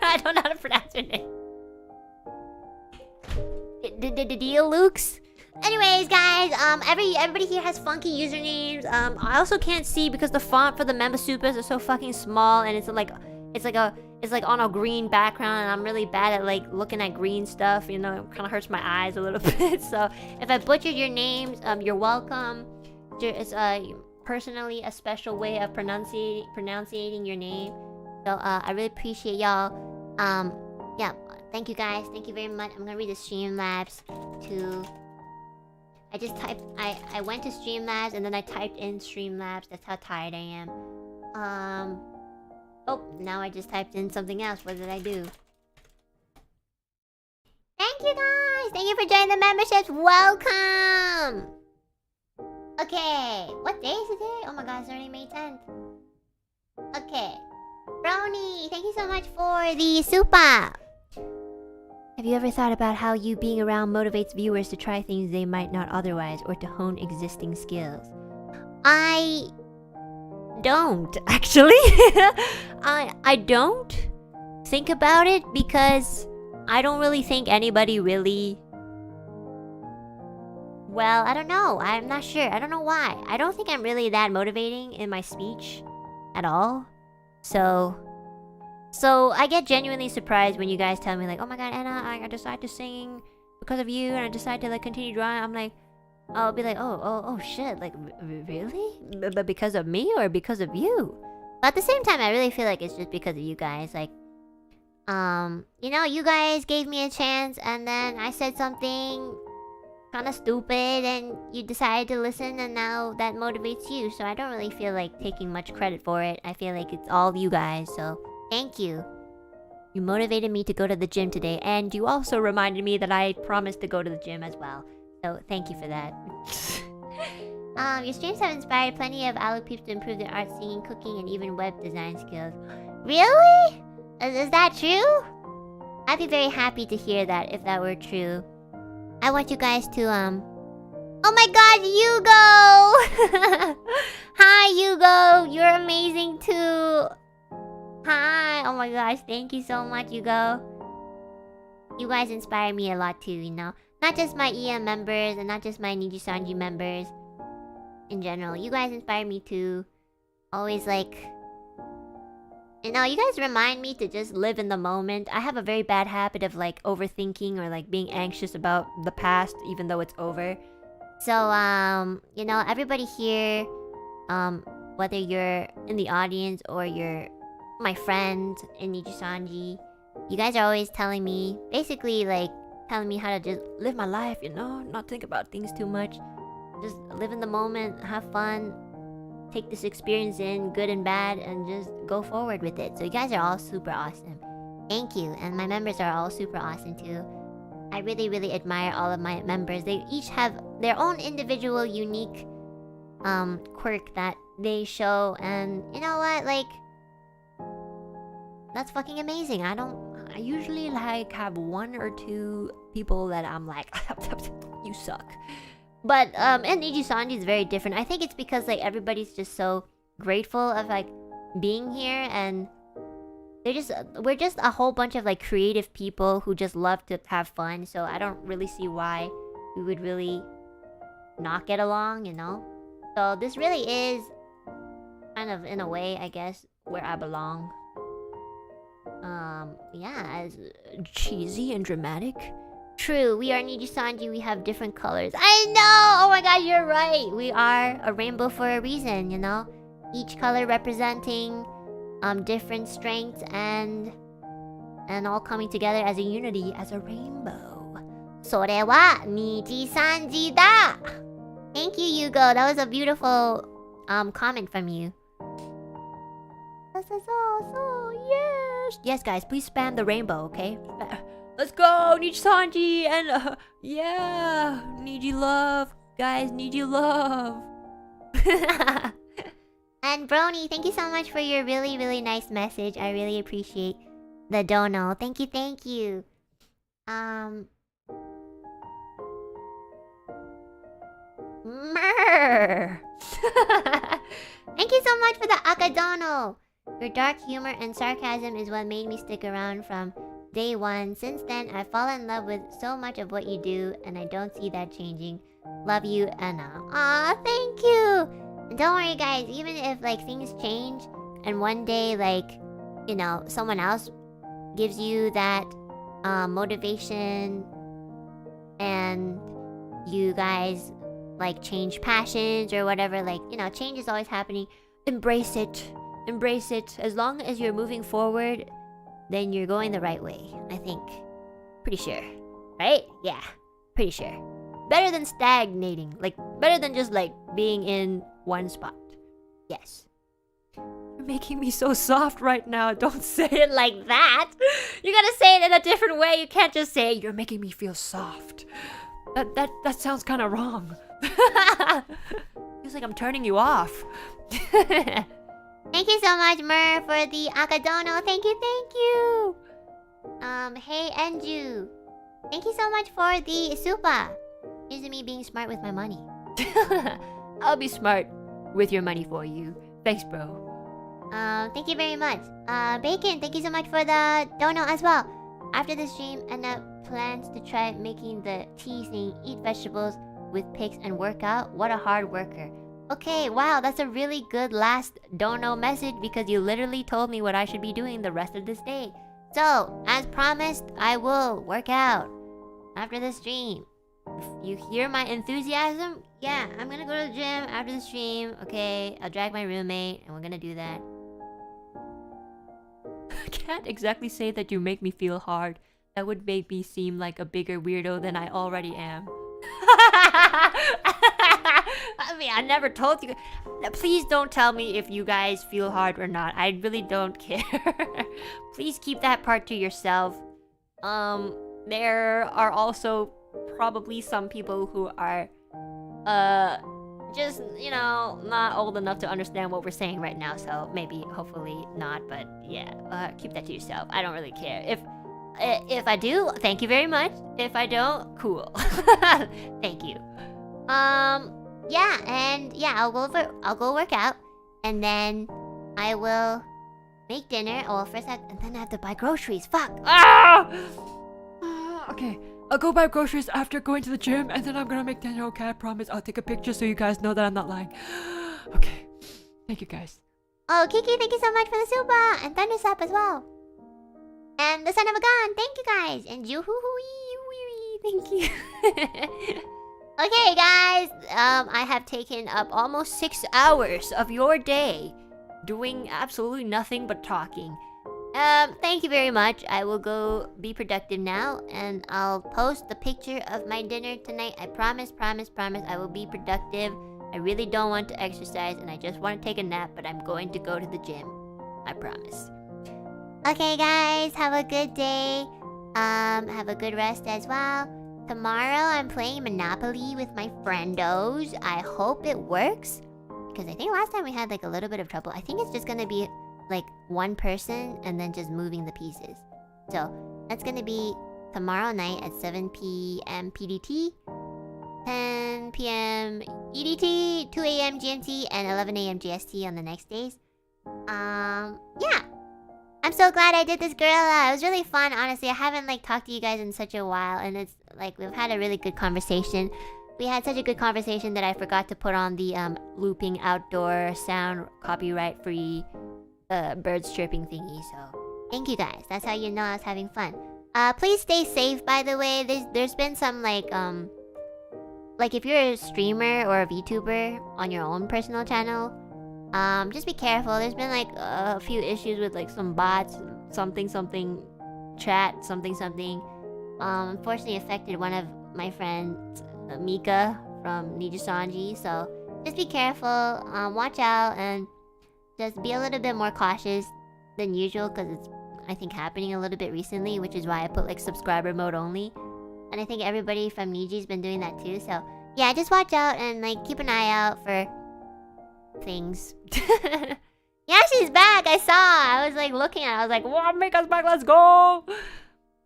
I don't know how to pronounce your name. Deal Lukes. Anyways, guys, everybody here has funky usernames. I also can't see because the font for the member supers are so fucking small, and it's like on a green background, and I'm really bad at like looking at green stuff. You know, it kind of hurts my eyes a little bit. So if I butchered your names, you're welcome. It's personally a special way of pronouncing your name. So I really appreciate y'all. Yeah, thank you guys. Thank you very much. I'm gonna read the Streamlabs to. I went to Streamlabs and then I typed in Streamlabs. That's how tired I am. Oh, now I just typed in something else. What did I do? Thank you guys! Thank you for joining the memberships. Welcome! Okay, what day is today? Oh my god, it's already May 10th. Okay. Brownie, thank you so much for the super! Have you ever thought about how you being around motivates viewers to try things they might not otherwise, or to hone existing skills? I don't, actually. I don't think about it because I don't really think anybody really... Well, I don't know. I'm not sure. I don't know why. I don't think I'm really that motivating in my speech at all. So I get genuinely surprised when you guys tell me like, oh my god, Enna, I decided to sing because of you, and I decided to like continue drawing. I'm like, I'll be like, oh shit, like really? But because of me or because of you? But at the same time, I really feel like it's just because of you guys. Like, you know, you guys gave me a chance, and then I said something kind of stupid, and you decided to listen, and now that motivates you. So I don't really feel like taking much credit for it. I feel like it's all you guys. So thank you. You motivated me to go to the gym today, and you also reminded me that I promised to go to the gym as well. So thank you for that. Your streams have inspired plenty of Alu peeps to improve their art, singing, cooking, and even web design skills. Really? Is that true? I'd be very happy to hear that if that were true. I want you guys to Oh my god, Yugo! Hi, Yugo! You're amazing too! Hi! Oh my gosh, thank you so much, Yugo. You guys inspire me a lot too, you know? Not just my EM members and not just my NIJISANJI members. In general, you guys inspire me to always like... You know, you guys remind me to just live in the moment. I have a very bad habit of like overthinking or like being anxious about the past even though it's over. So, you know, everybody here, whether you're in the audience or you're my friend in NIJISANJI, you guys are always telling me, basically like telling me how to just live my life, you know, not think about things too much. Just live in the moment, have fun, take this experience in, good and bad, and just go forward with it. So you guys are all super awesome. Thank you. And my members are all super awesome too. I really, really admire all of my members. They each have their own individual, unique quirk that they show. And you know what? Like, that's fucking amazing. I usually like have one or two people that I'm like, you suck. But in NIJISANJI is very different. I think it's because like everybody's just so grateful of like being here, and we're just a whole bunch of like creative people who just love to have fun. So I don't really see why we would really not get along, you know? So this really is kind of, in a way, I guess, where I belong. Yeah, as cheesy and dramatic. True, we are NIJISANJI, we have different colors. I know! Oh my god, you're right! We are a rainbow for a reason, you know? Each color representing different strengths and all coming together as a unity, as a rainbow. それはNIJISANJIだ! Thank you, Yugo. That was a beautiful comment from you. Yes! Yes, guys, please spam the rainbow, okay? Let's go, NIJISANJI, and yeah, need you love, guys, need you love. And Brony, thank you so much for your really, really nice message. I really appreciate the dono. Thank you, thank you. Murr. Thank you so much for the Akadono. Your dark humor and sarcasm is what made me stick around from day one. Since then, I've fallen in love with so much of what you do, and I don't see that changing. Love you, Enna. Aw, thank you. And don't worry, guys. Even if like things change, and one day, like, you know, someone else gives you that motivation, and you guys like change passions or whatever, like, you know, change is always happening. Embrace it. Embrace it. As long as you're moving forward, then you're going the right way, I think. Pretty sure. Right? Yeah. Pretty sure. Better than stagnating. Like, better than just like being in one spot. Yes.
You're making me so soft right now. Don't say it like
that.
You gotta say it in a different way. You can't just say, you're making me feel soft. That sounds kind of wrong. Feels like I'm turning you off.
Thank you so much, Mur, for the Akadono. Thank you, thank you. Hey, Enju. Thank you so much for the Supa. Here's me being smart with my money.
I'll be smart with your money for you. Thanks, bro.
Thank you very much. Bacon, thank you so much for the dono as well. After the stream, Enna plans to try making the teasing, eat vegetables with pigs and work out. What a hard worker. Okay, wow, that's a really good last dono message because you literally told me what I should be doing the rest of this day. So, as promised, I will work out after the stream. If you hear my enthusiasm, yeah, I'm gonna go to the gym after the stream. Okay, I'll drag my roommate and we're gonna do that.
I can't exactly say that you make me feel hard. That would make me seem like a bigger weirdo than I already am. I mean, I never told you. Please don't tell me if you guys feel hard or not. I really don't care. Please keep that part to yourself. There are also probably some people who are just, you know, not old enough to understand what we're saying right now, so maybe, hopefully not, but yeah, keep that to yourself. I don't really care. If I do, thank you very much. If I don't, cool. Thank you. Yeah, and yeah, I'll go work out, and then I will make dinner. Oh, first and then I have to buy groceries. Fuck. Ah! Okay, I'll go buy groceries after going to the gym, and then I'm gonna make dinner. Okay, I promise. I'll take a picture so you guys know that I'm not lying. Okay, thank you guys.
Oh, Kiki, thank you so much for the super and Thundersap as well. And the son of a gun, thank you guys. And Juhu-wee, thank you. Okay, guys, I have taken up almost 6 hours of your day doing absolutely nothing but talking. Thank you very much. I will go be productive now, and I'll post the picture of my dinner tonight. I promise, I will be productive. I really don't want to exercise, and I just want to take a nap, but I'm going to go to the gym. I promise. Okay, guys, have a good day. Have a good rest as well. Tomorrow, I'm playing Monopoly with my friendos. I hope it works, because I think last time we had like a little bit of trouble. I think it's just gonna be like one person and then just moving the pieces. So that's gonna be tomorrow night at 7 p.m. PDT, 10 p.m. EDT, 2 a.m. GMT, and 11 a.m. GST on the next days. Yeah. I'm so glad I did this Guerrilla. It was really fun, honestly. I haven't like talked to you guys in such a while, and it's like we've had a really good conversation. We had such a good conversation that I forgot to put on the looping outdoor sound copyright free birds chirping thingy. So thank you guys. That's how you know I was having fun. Please stay safe, by the way. There's been some like if you're a streamer or a VTuber on your own personal channel, just be careful. There's been like a few issues with like some bots, something chat, something. Unfortunately affected one of my friends, Mika from NIJISANJI. So just be careful. Watch out and just be a little bit more cautious than usual, because it's, I think, happening a little bit recently, which is why I put like subscriber mode only. And I think everybody from Niji's been doing that too. So yeah, just watch out and like keep an eye out for things. Yeah, she's back. I saw. I was like looking at it. I was like, "Wow, make us back. Let's go."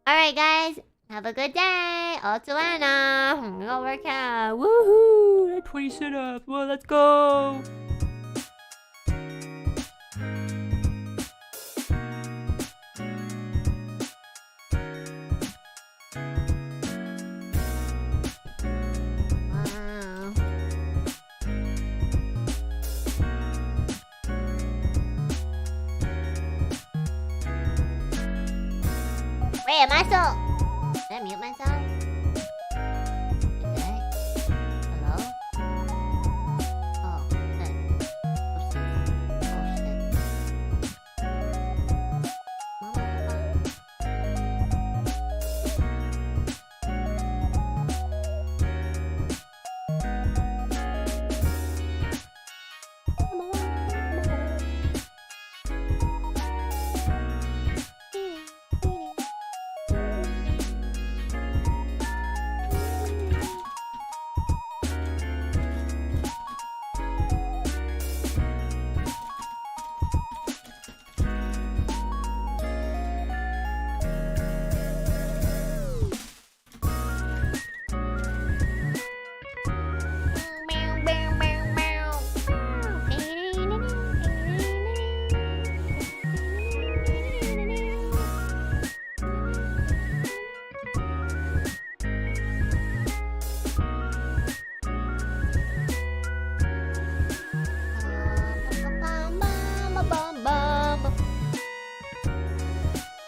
Alright, guys. Have a good day. Otsuana. Go work out. Woohoo. That's 20 sit-ups. Well, let's go. Wait, am I still... Did I mute myself? Did I? Hello? Oh, shit.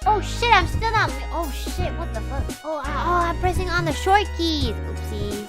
Oh shit, I'm still not. Oh shit, what the fuck? Oh, I'm pressing on the short keys. Oopsies.